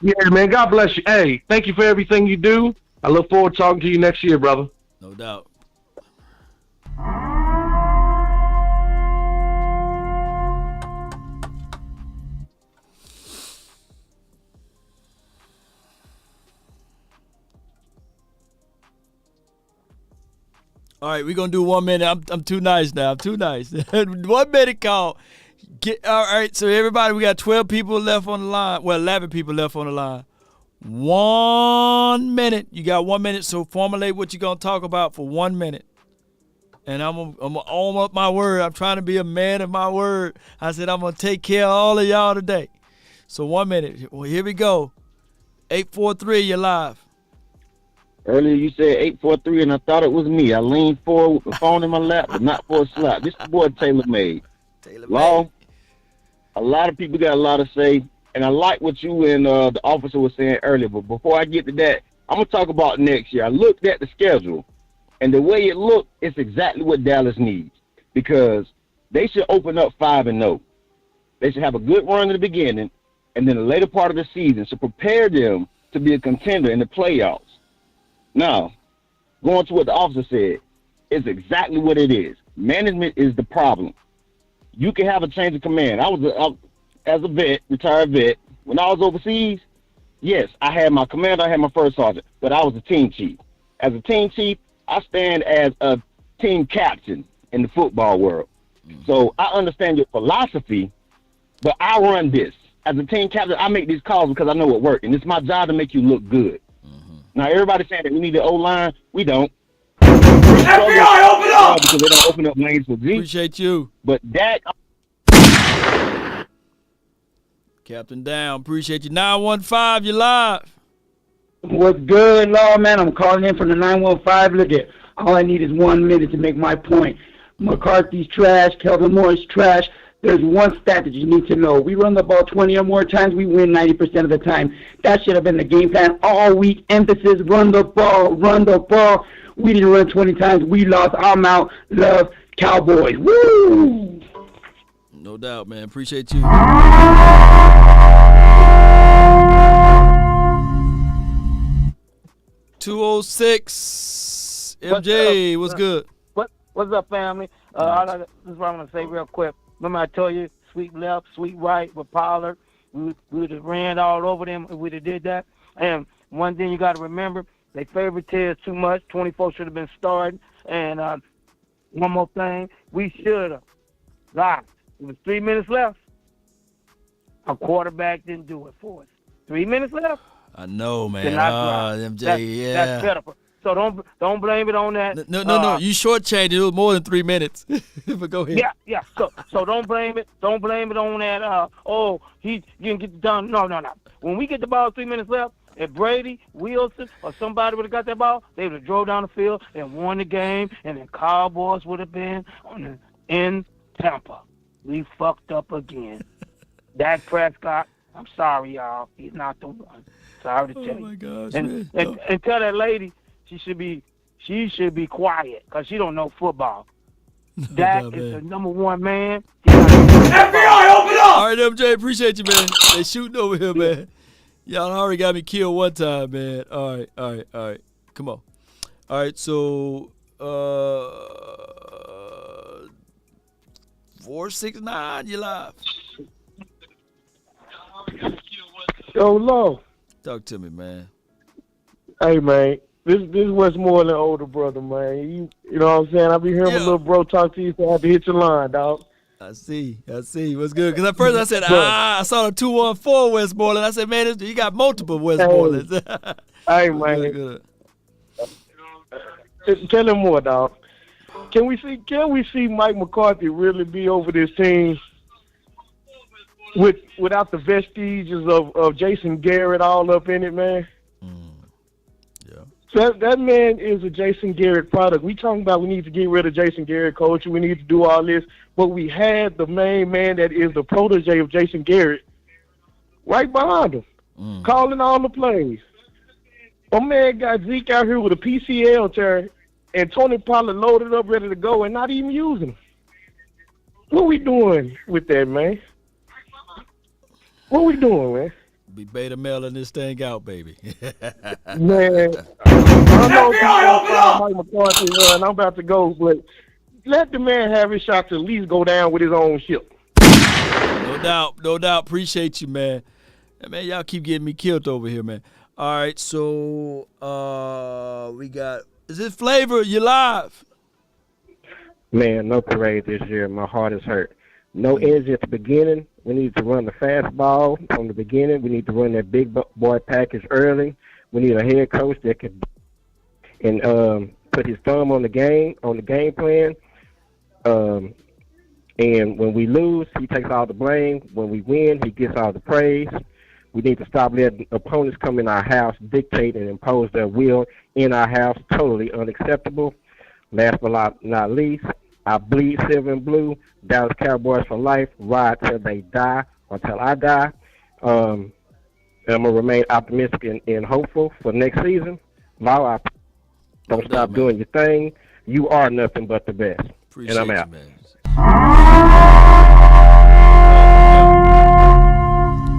Yeah, man. God bless you. Hey, thank you for everything you do. I look forward to talking to you next year, brother. No doubt. All right, we're going to do 1 minute. I'm too nice now. I'm too nice. 1 minute call. All right, so everybody, we got 12 people left on the line. Well, 11 people left on the line. 1 minute. You got 1 minute, so formulate what you're going to talk about for 1 minute. And I'm gonna own up my word. I'm trying to be a man of my word. I said I'm going to take care of all of y'all today. So 1 minute. Well, here we go. 843, you're live. Earlier you said 843, and I thought it was me. I leaned forward with the phone in my lap, but not for a slap. This is the boy Taylor Made. Law, a lot of people got a lot to say, and I like what you and the officer was saying earlier, but before I get to that, I'm going to talk about next year. I looked at the schedule, and the way it looked, it's exactly what Dallas needs, because they should open up 5-0. They should have a good run in the beginning, and then the later part of the season to prepare them to be a contender in the playoffs. Now, going to what the officer said, it's exactly what it is. Management is the problem. You can have a change of command. As a vet, retired vet, when I was overseas, yes, I had my commander, I had my first sergeant, but I was a team chief. As a team chief, I stand as a team captain in the football world. So I understand your philosophy, but I run this. As a team captain, I make these calls because I know what works, and it's my job to make you look good. Now, everybody's saying that we need the O-line. We don't. FBI, open up! Because they don't open up lanes for Zeke. Appreciate you. But Dak. Captain Down, appreciate you. 915, you live. What's good, Law, man? I'm calling in from the 915. Look at, all I need is 1 minute to make my point. McCarthy's trash. Kelvin Moore's trash. There's one stat that you need to know. We run the ball 20 or more times, we win 90% of the time. That should have been the game plan all week. Emphasis, run the ball, run the ball. We didn't run 20 times. We lost. I'm out. Love, Cowboys. Woo! No doubt, man. Appreciate you. $206. MJ, what's good? What's up, family? This is what I'm going to say real quick. Remember I told you, sweep left, sweep right with Pollard. We would have ran all over them if we'd have did that. And one thing you got to remember, they favoritism too much. 24 should have been starting. And one more thing, we should have. God, it was 3 minutes left. Our quarterback didn't do it for us. 3 minutes left. I know, man. MJ, That's pitiful. So don't blame it on that. No. You shortchanged it. It was more than 3 minutes. But go ahead. Yeah. So don't blame it. Don't blame it on that. He didn't get it done. No. When we get the ball 3 minutes left, if Brady, Wilson, or somebody would have got that ball, they would have drove down the field and won the game, and the Cowboys would have been in Tampa. We fucked up again. Dak Prescott, I'm sorry, y'all. He's not the one. Sorry to tell you. Oh my gosh, and tell that lady. She should be quiet because she don't know football. Dak is the number one man. FBI, open up! All right, MJ, appreciate you, man. They shooting over here, man. Y'all already got me killed one time, man. All right. Come on. All right, so 469, you live. Yo, Lo. Talk to me, man. Hey, man. This is Westmoreland older brother, man. You know what I'm saying? I be hearing my little bro talk to you, so I have to hit your line, dog. I see. What's good? Because at first I said, I saw the 214 Westmoreland. I said, man, you got multiple Westmorelands. Hey, man. Good. Tell him more, dog. Can we see Mike McCarthy really be over this team without the vestiges of Jason Garrett all up in it, man? So that man is a Jason Garrett product. We talking about we need to get rid of Jason Garrett culture. We need to do all this. But we had the main man that is the protege of Jason Garrett right behind him, calling all the plays. My man got Zeke out here with a PCL tear and Tony Pollard loaded up, ready to go, and not even using him. What we doing with that, man? What we doing, man? Be beta mailing this thing out, baby. Man, I know Mike McCarthy, and I'm about to go, but let the man have his shot to at least go down with his own ship. No doubt. Appreciate you, man. Man, y'all keep getting me killed over here, man. All right, so we got, is this Flavor? You live? Man, no parade this year. My heart is hurt. No energy at the beginning We need to run the fastball from the beginning. We need to run that big boy package early. We need a head coach that can put his thumb on the game plan. And when we lose, he takes all the blame. When we win, he gets all the praise. We need to stop letting opponents come in our house, dictate and impose their will in our house. Totally unacceptable. Last but not least, I bleed silver and blue. Dallas Cowboys for life. Ride till they die or till I die. I'm going to remain optimistic and hopeful for next season. Law, don't stop doing your thing. You are nothing but the best. Appreciate and I'm out. You, man.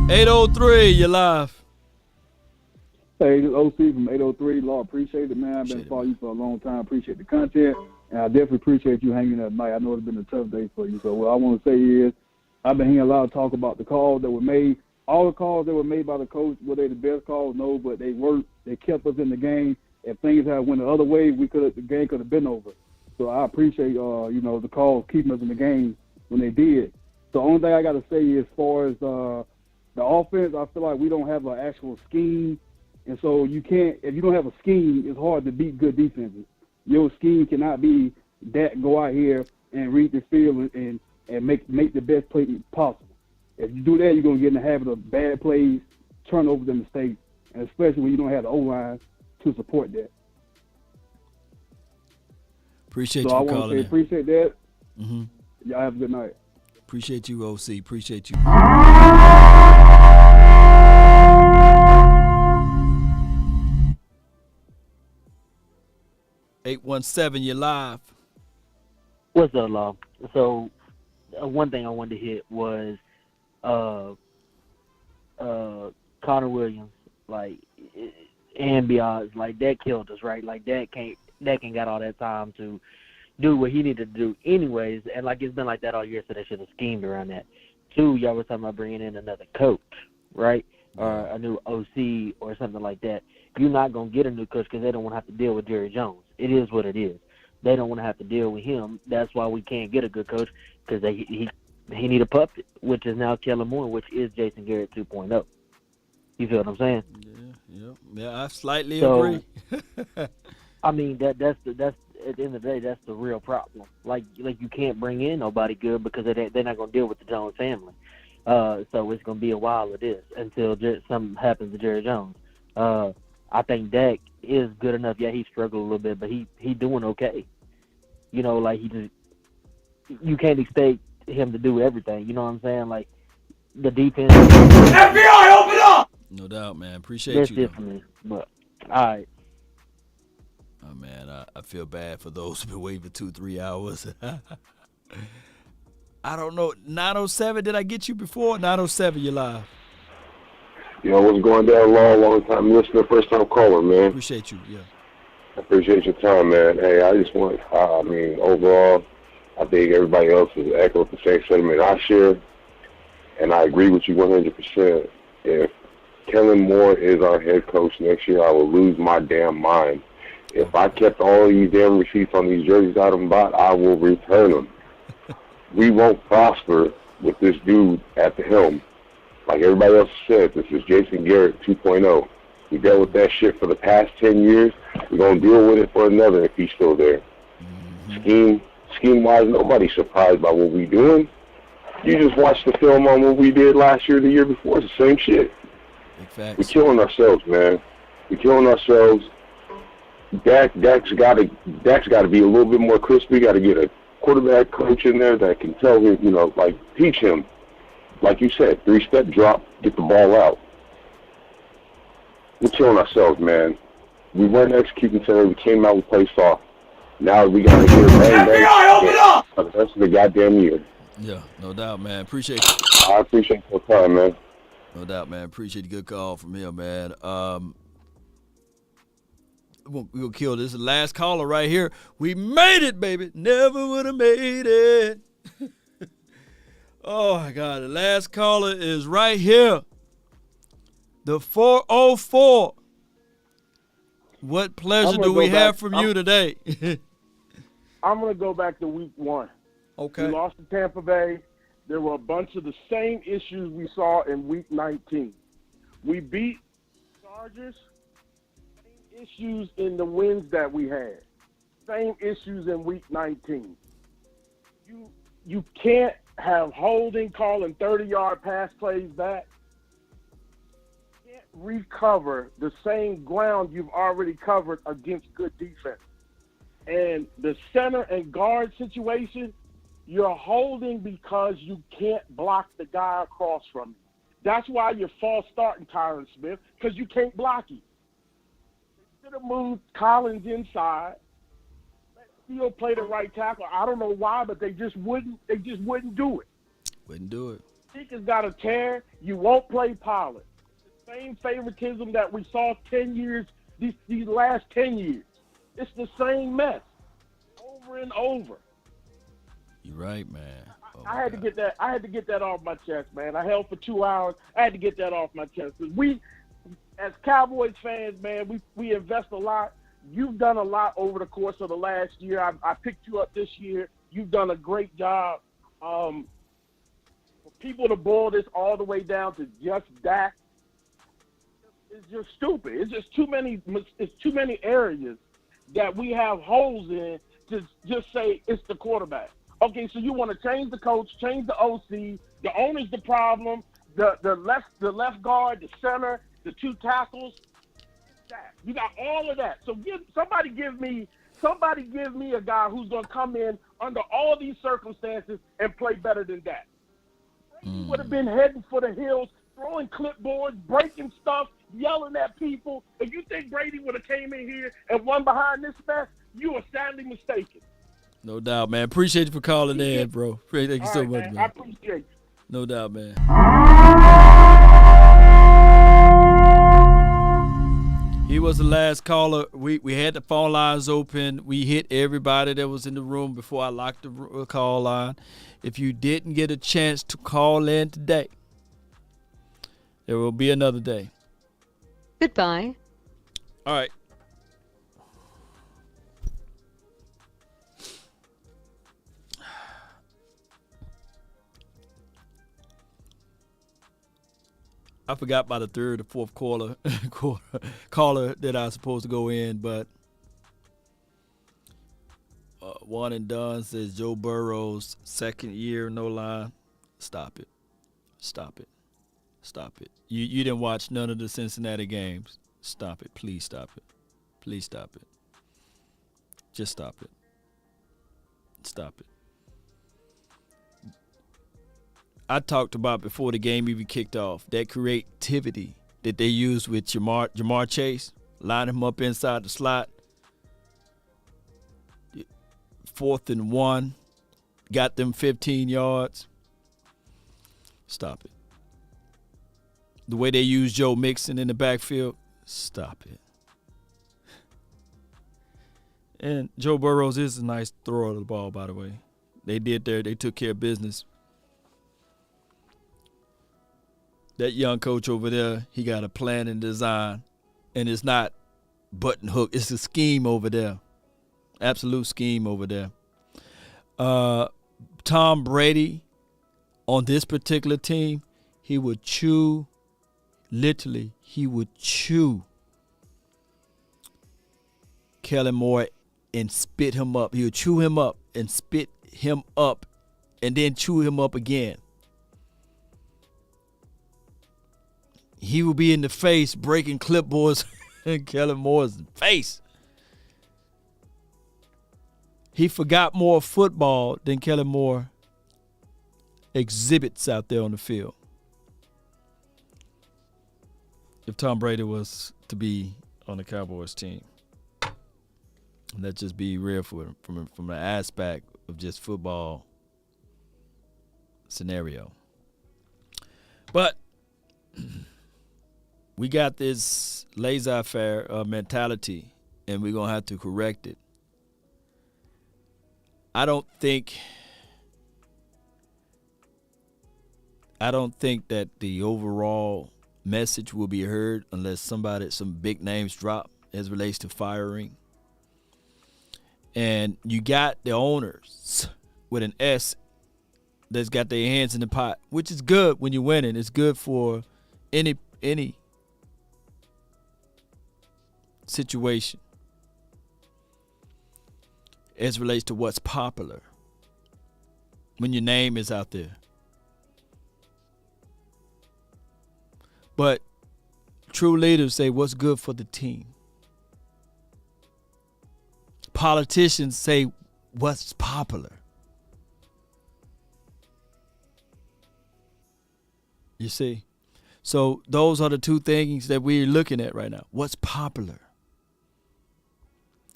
803, you're live. Hey, this is OC from 803. Lord, appreciate it, man. I've been following you for a long time. Appreciate the content. And I definitely appreciate you hanging that night. I know it's been a tough day for you. So what I want to say is I've been hearing a lot of talk about the calls that were made. All the calls that were made by the coach, were they the best calls? No, but they worked. They kept us in the game. If things had went the other way, the game could have been over. So I appreciate, the calls keeping us in the game when they did. The only thing I got to say is as far as the offense, I feel like we don't have an actual scheme. And so if you don't have a scheme, it's hard to beat good defenses. Your scheme cannot be that go out here and read the field and make the best play possible. If you do that, you're going to get in the habit of bad plays, turnovers, and mistakes, and especially when you don't have the O-line to support that. Appreciate so you I for want calling to say in. appreciate that. Mm-hmm. Y'all have a good night. Appreciate you, OC. Appreciate you. $817, you're live. What's up, Law? So, one thing I wanted to hit was Connor Williams, and beyond, that killed us, right? Dak ain't got all that time to do what he needed to do anyways, and it's been like that all year, so they should have schemed around that. 2, y'all was talking about bringing in another coach, right? Or a new OC or something like that. You're not going to get a new coach because they don't want to have to deal with Jerry Jones. It is what it is. They don't want to have to deal with him. That's why we can't get a good coach, because he need a puppet, which is now Kellen Moore, which is Jason Garrett 2.0. You feel what I'm saying? Yeah, I slightly agree. I mean, that's at the end of the day, that's the real problem. You can't bring in nobody good because they're not going to deal with the Jones family. So it's going to be a while of this until something happens to Jerry Jones. I think Dak is good enough. Yeah, he struggled a little bit, but he doing okay. You can't expect him to do everything. You know what I'm saying? The defense. FBI, open up! No doubt, man. Appreciate you. Definitely. But all right. Oh man, I feel bad for those who've been waiting for 2-3 hours. I don't know. 907, did I get you before? 907, you're live. Yo, what's going down, long time listener, first time caller, man. Appreciate you, yeah. I appreciate your time, man. Hey, I just want, overall, I think everybody else has echoed the same sentiment I share, and I agree with you 100%. If Kellen Moore is our head coach next year, I will lose my damn mind. If I kept all these damn receipts on these jerseys I done bought, I will return them. We won't prosper with this dude at the helm. Like everybody else said, this is Jason Garrett 2.0. We dealt with that shit for the past 10 years. We're going to deal with it for another if he's still there. Scheme-wise, nobody's surprised by what we're doing. You just watch the film on what we did last year, the year before. It's the same shit. We're killing ourselves, man. We're killing ourselves. Dak's got to be a little bit more crisp. We got to get a quarterback coach in there that can tell him, teach him. Like you said, 3-step drop, get the ball out. We're killing ourselves, man. We weren't executing today. We came out, we played soft. Now we got to get bang, bang for the rest of the goddamn year. Yeah, no doubt, man. Appreciate you. I appreciate your time, man. No doubt, man. Appreciate the good call from him, man. We're going to kill this. The last caller right here. We made it, baby. Never would have made it. Oh, my God. The last caller is right here. The 404. What pleasure do we have from you today? I'm going to go back to week 1. Okay. We lost to Tampa Bay. there were a bunch of the same issues we saw in Week 19. We beat Chargers, same issues in the wins that we had, same issues in Week 19. You can't have holding calling 30-yard pass plays back. You can't recover the same ground you've already covered against good defense. And the center and guard situation, you're holding because you can't block the guy across from you. That's why you're false starting Tyron Smith, because you can't block him. They should have moved Collins inside. Let Steele play the right tackle. I don't know why, but they just wouldn't do it. Wouldn't do it. Zeke has got a tear. You won't play Pollard. The same favoritism that we saw 10 years, these last 10 years. It's the same mess over and over. You're right, man. I had to get that off my chest, man. I held for 2 hours. I had to get that off my chest. Because we, as Cowboys fans, man, we invest a lot. You've done a lot over the course of the last year. I picked you up this year. You've done a great job. For people to boil this all the way down to just Dak, it's just stupid. It's just too many areas that we have holes in to just say it's the quarterback. Okay, so you want to change the coach, change the OC, the owner's the problem, the left guard, the center, the two tackles. You got all of that. So somebody give me a guy who's going to come in under all these circumstances and play better than that. Brady would have been heading for the hills, throwing clipboards, breaking stuff, yelling at people. If you think Brady would have came in here and won behind this mess, you are sadly mistaken. No doubt, man. Appreciate you for calling in, bro. Thank you so much, man. I appreciate you. No doubt, man. He was the last caller. We had the phone lines open. We hit everybody that was in the room before I locked the call line. If you didn't get a chance to call in today, there will be another day. Goodbye. All right. I forgot by the third or fourth caller that I was supposed to go in, but one and done says Joe Burrow's second year, no line. Stop it. Stop it. Stop it. You didn't watch none of the Cincinnati games. Stop it. Please stop it. Please stop it. Just stop it. Stop it. I talked about before the game even kicked off, that creativity that they used with Jamar Chase, line him up inside the slot, 4th and 1, got them 15 yards. Stop it. The way they use Joe Mixon in the backfield, stop it. And Joe Burrows is a nice thrower of the ball, by the way. They took care of business. That young coach over there, he got a plan and design, and it's not button hook. It's a scheme over there, absolute scheme over there. Tom Brady, on this particular team, he would chew, literally, he would chew Kellen Moore and spit him up. He would chew him up and spit him up and then chew him up again. He will be in the face breaking clipboards in Kellen Moore's face. He forgot more football than Kellen Moore exhibits out there on the field. If Tom Brady was to be on the Cowboys team. And let's just be real from the aspect of just football scenario. But we got this laissez-faire mentality, and we're going to have to correct it. I don't think that the overall message will be heard unless some big names drop as relates to firing. And you got the owners with an S that's got their hands in the pot, which is good when you're winning. It's good for any situation as relates to what's popular when your name is out there. But true leaders say what's good for the team. Politicians say what's popular. You see? So those are the two things that we're looking at right now. What's popular?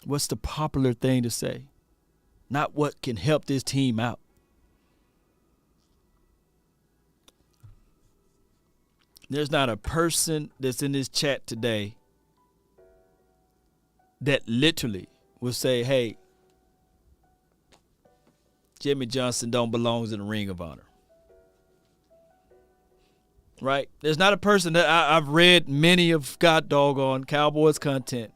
What's the popular thing to say? Not what can help this team out. There's not a person that's in this chat today that literally will say, hey, Jimmy Johnson don't belong in the Ring of Honor. Right? There's not a person that I've read many of God doggone Cowboys content,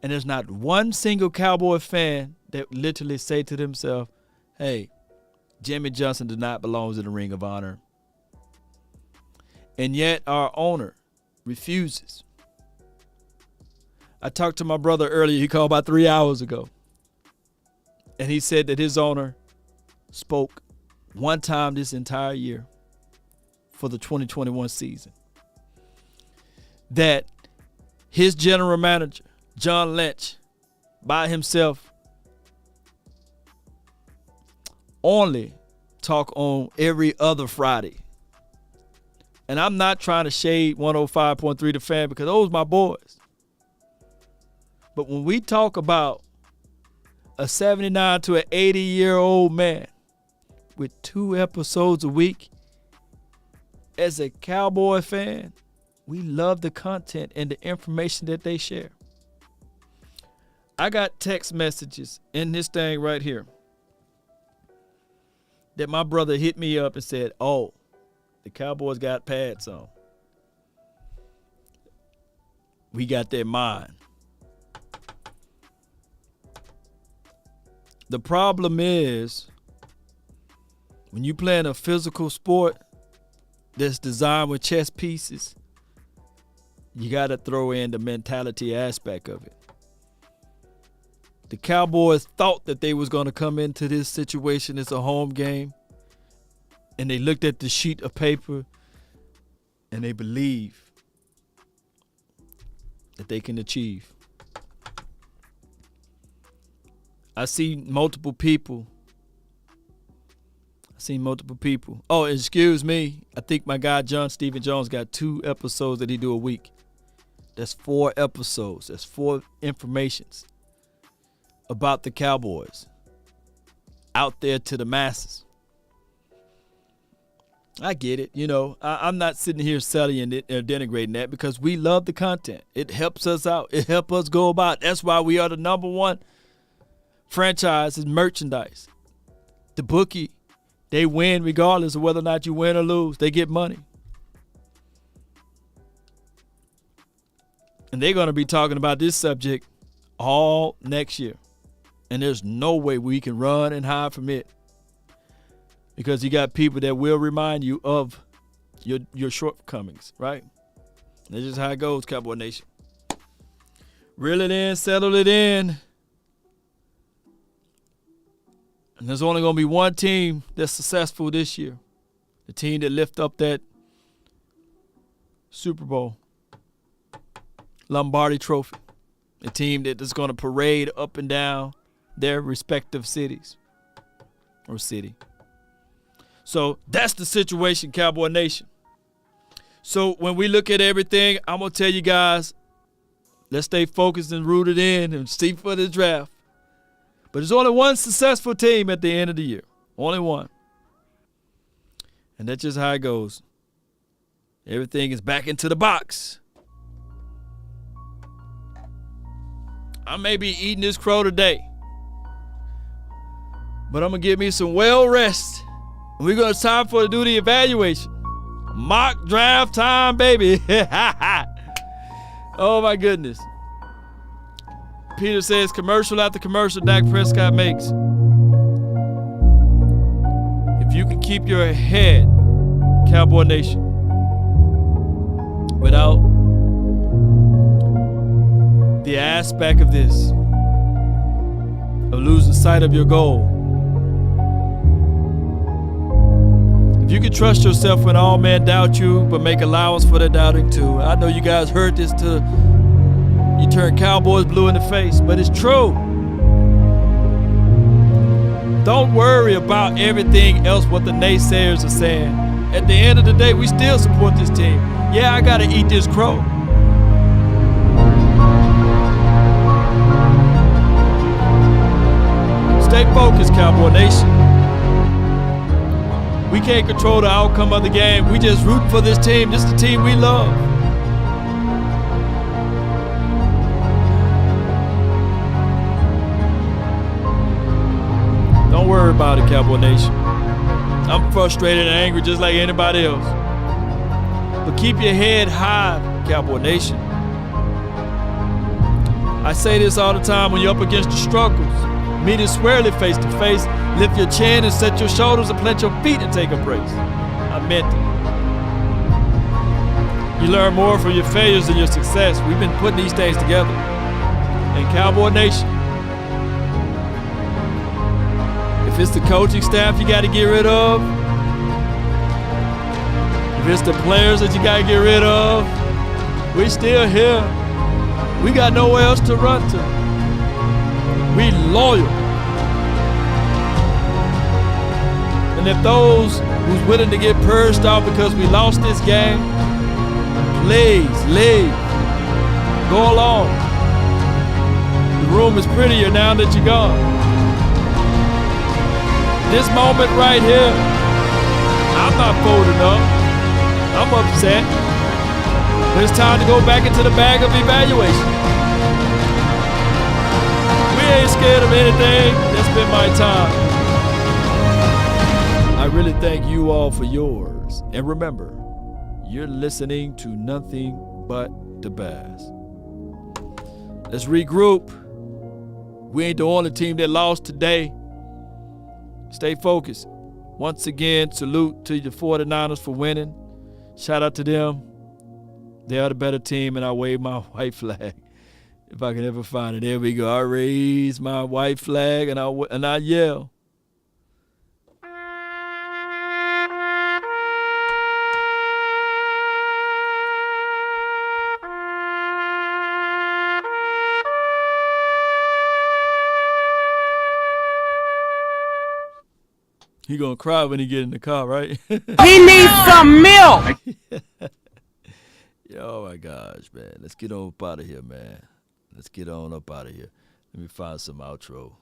and there's not one single Cowboy fan that literally say to themselves, hey, Jimmy Johnson does not belong in the Ring of Honor. And yet our owner refuses. I talked to my brother earlier. He called about 3 hours ago. And he said that his owner spoke one time this entire year for the 2021 season. That his general manager, John Lynch, by himself, only talk on every other Friday. And I'm not trying to shade 105.3 The Fan because those are my boys. But when we talk about a 79 to an 80-year-old man with 2 episodes a week, as a Cowboy fan, we love the content and the information that they share. I got text messages in this thing right here that my brother hit me up and said, oh, the Cowboys got pads on. We got their mind. The problem is when you play in a physical sport that's designed with chess pieces, you got to throw in the mentality aspect of it. The Cowboys thought that they was going to come into this situation as a home game, and they looked at the sheet of paper and they believe that they can achieve. I see multiple people. Oh, excuse me. I think my guy John Stephen Jones got 2 episodes that he do a week. That's 4 episodes. That's 4 informations about the Cowboys out there to the masses. I get it. You know, I'm not sitting here selling it or denigrating that because we love the content. It helps us out. It helps us go about. That's why we are the #1 franchise is merchandise. The bookie, they win regardless of whether or not you win or lose. They get money. And they're going to be talking about this subject all next year. And there's no way we can run and hide from it. Because you got people that will remind you of your shortcomings, right? That's just how it goes, Cowboy Nation. Reel it in, settle it in. And there's only going to be one team that's successful this year. The team that lift up that Super Bowl Lombardi Trophy. The team that is going to parade up and down their respective cities or city. So that's the situation, Cowboy Nation. So when we look at everything, I'm going to tell you guys, let's stay focused and rooted in and see for the draft. But there's only one successful team at the end of the year. Only one. And that's just how it goes. Everything is back into the box. I may be eating this crow today, but I'm going to give me some well rest. We're going to time for to do the evaluation. Mock draft time, baby. Oh, my goodness. Peter says commercial after commercial Dak Prescott makes. If you can keep your head, Cowboy Nation, without the aspect of this, of losing sight of your goal. If you can trust yourself when all men doubt you, but make allowance for their doubting too. I know you guys heard this till you turn Cowboys blue in the face, but it's true. Don't worry about everything else what the naysayers are saying. At the end of the day, we still support this team. Yeah, I gotta eat this crow. Stay focused, Cowboy Nation. We can't control the outcome of the game. We just rooting for this team. This is the team we love. Don't worry about it, Cowboy Nation. I'm frustrated and angry just like anybody else. But keep your head high, Cowboy Nation. I say this all the time when you're up against the struggles. Meet it squarely face to face. Lift your chin and set your shoulders and plant your feet and take a brace. I meant it. You learn more from your failures than your success. We've been putting these things together. And Cowboy Nation, if it's the coaching staff you got to get rid of, if it's the players that you got to get rid of, we're still here. We got nowhere else to run to. We loyal. And if those who's willing to get purged off because we lost this game, please leave. Go along. The room is prettier now that you're gone. This moment right here, I'm not folding up. I'm upset. But it's time to go back into the bag of evaluation. We ain't scared of anything. That's been my time. I really thank you all for yours. And remember, you're listening to nothing but the best. Let's regroup. We ain't the only team that lost today. Stay focused. Once again, salute to the 49ers for winning. Shout out to them. They are the better team, and I wave my white flag. If I can ever find it. There we go. I raise my white flag, and I yell. He gonna cry when he get in the car, right? He needs some milk. Oh my gosh, man. Let's get on up out of here, man. Let's get on up out of here. Let me find some outro.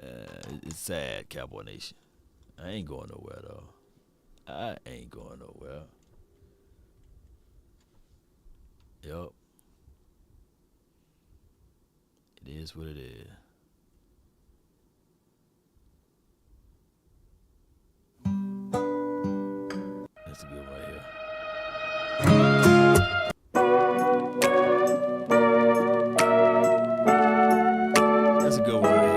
It's sad, Cowboy Nation. I ain't going nowhere, though. I ain't going nowhere. Yup. It is what it is. That's a good one right here. That's a good one right here.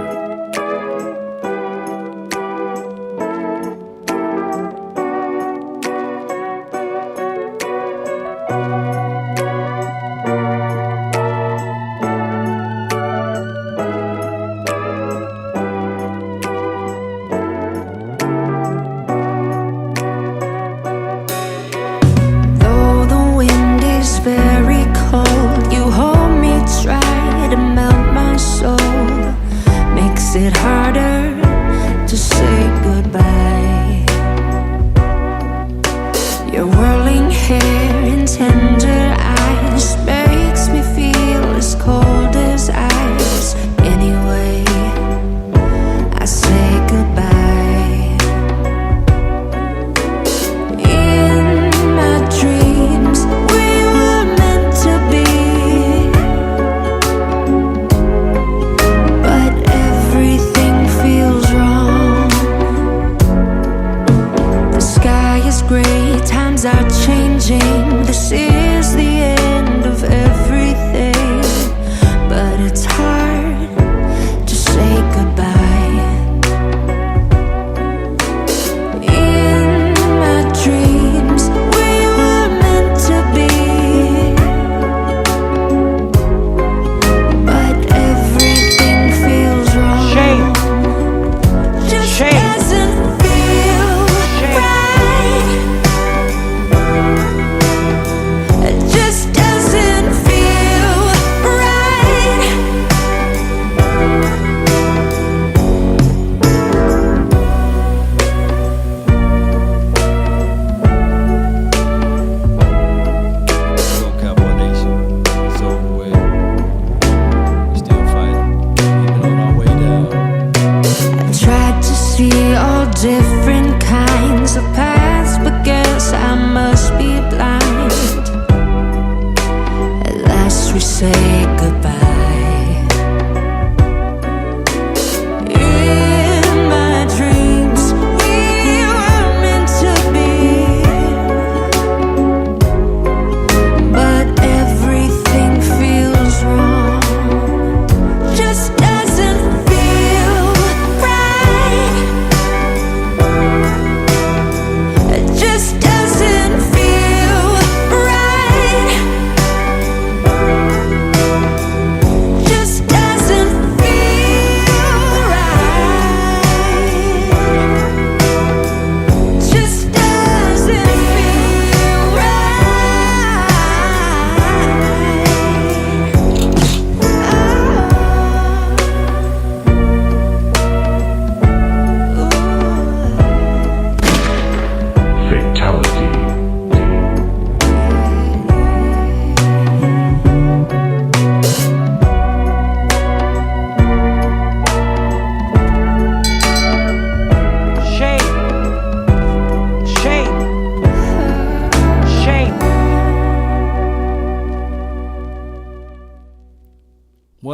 It harder to say goodbye. Your whirling hair and tender eyes makes me feel as cold as ice. Anyway, I say goodbye. In my dreams, we were meant to be. Great times are changing. This is the end of everything, but it's hard to say goodbye.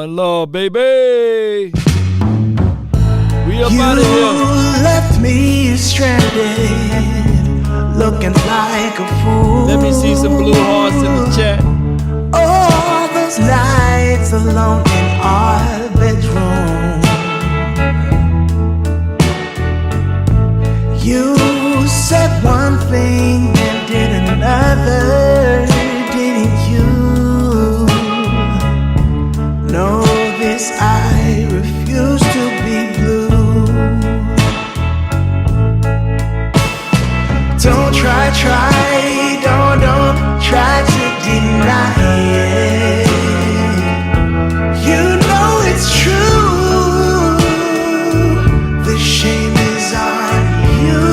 Calling law, baby. We up out of here. You left me stranded, looking like a fool. Let me see some blue hearts in the chat. All those nights alone in our bedroom. You said one thing and did another, didn't you? Know this, I refuse to be blue. Don't try, don't try to deny it. You know it's true. The shame is on you.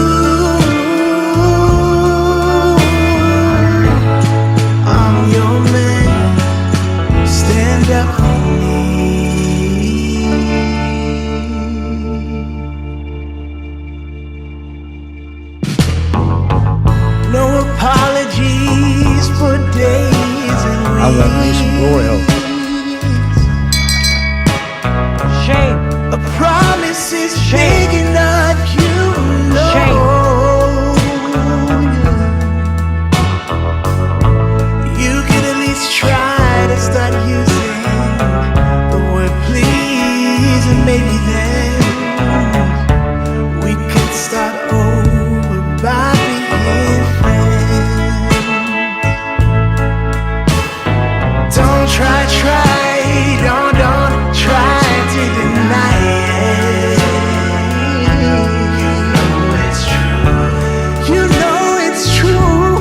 I'm your man. Stand up for me. No apologies for days and weeks. I love me some Royal. Shame. A promise is big enough, you know. You can at least try to start using the word please, and maybe then we could start over by being friends. Don't try, don't try to deny it. You know it's true.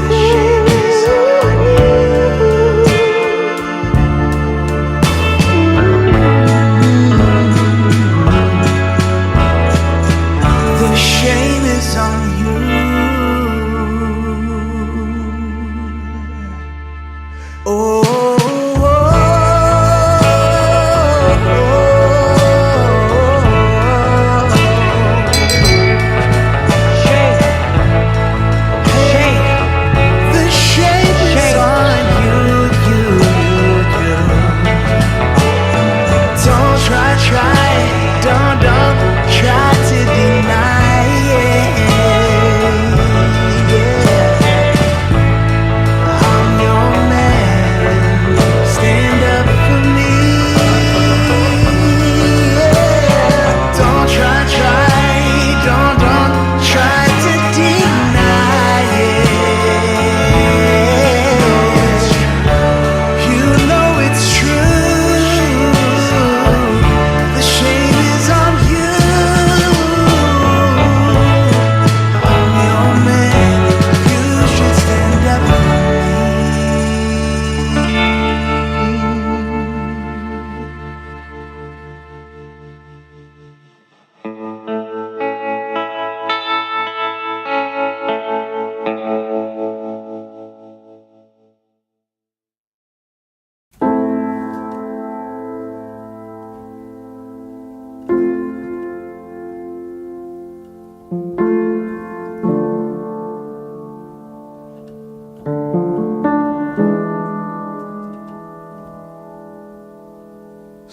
The shame is on you. Oh.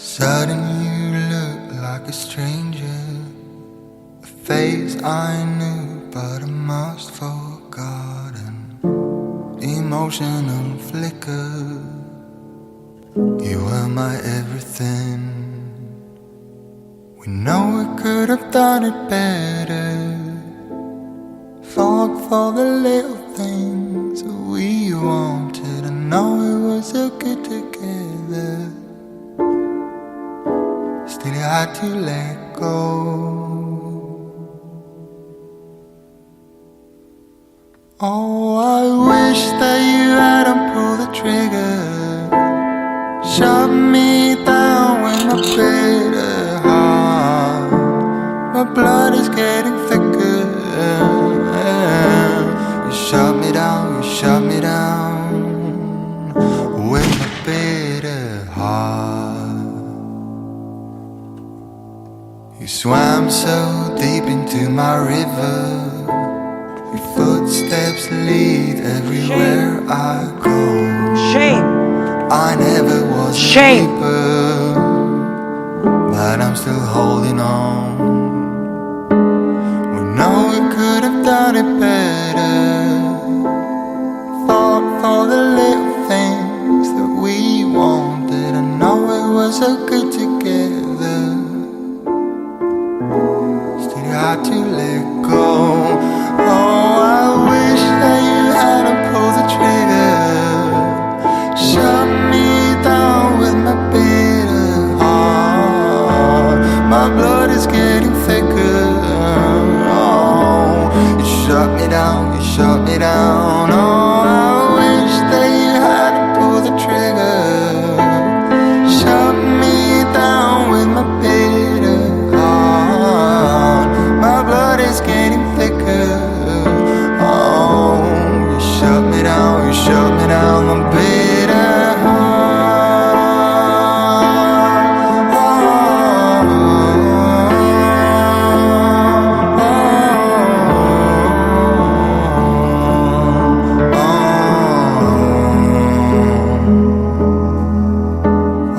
Suddenly you look like a stranger, a face I knew but I must forgotten. Emotional flicker, you were my everything. We know we could have done it better. Fought for the little things we wanted. I know we were so good together. Still you had to let go. Oh, I wish that you hadn't pulled the trigger. Shut me down with my bitter heart. My blood is getting thicker. You shut me down with my bitter heart. You swam so deep into my river. Your footsteps lead everywhere I go. Shame. I never was Shame. a keeper. but I'm still holding on. We know we could have done it better. Fought for the little things that we wanted. I know it was so good together. Still hard to let go. Oh, I wish that you hadn't pulled the trigger. Shut me down with my bitter heart. My blood is getting thicker. Oh, you shut me down, you shut me down. Oh, I wish that you hadn't pulled the trigger. Shut me down with my bitter heart. My blood is getting thicker. Oh, you shut me down, my bitter heart.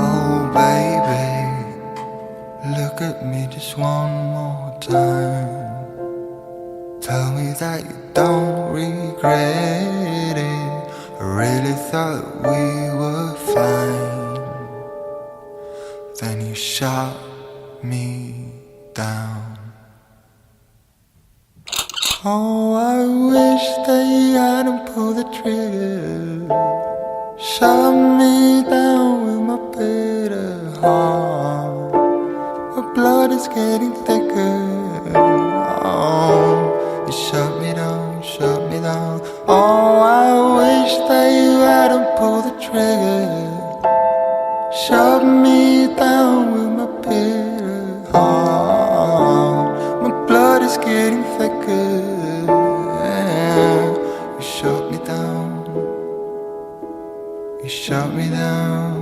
Oh, baby, look at me just one more time. Tell me that you don't regret it. I really thought we were fine. Then you shot me down. Oh, I wish that you hadn't pulled the trigger. Shut me down with my bitter heart. My blood is getting thicker. Oh, you shut me down, shut me down. Oh, I wish that you hadn't pulled the trigger. Shut me down with my bitter heart. My blood is getting thicker. You shut me down. You shut me down.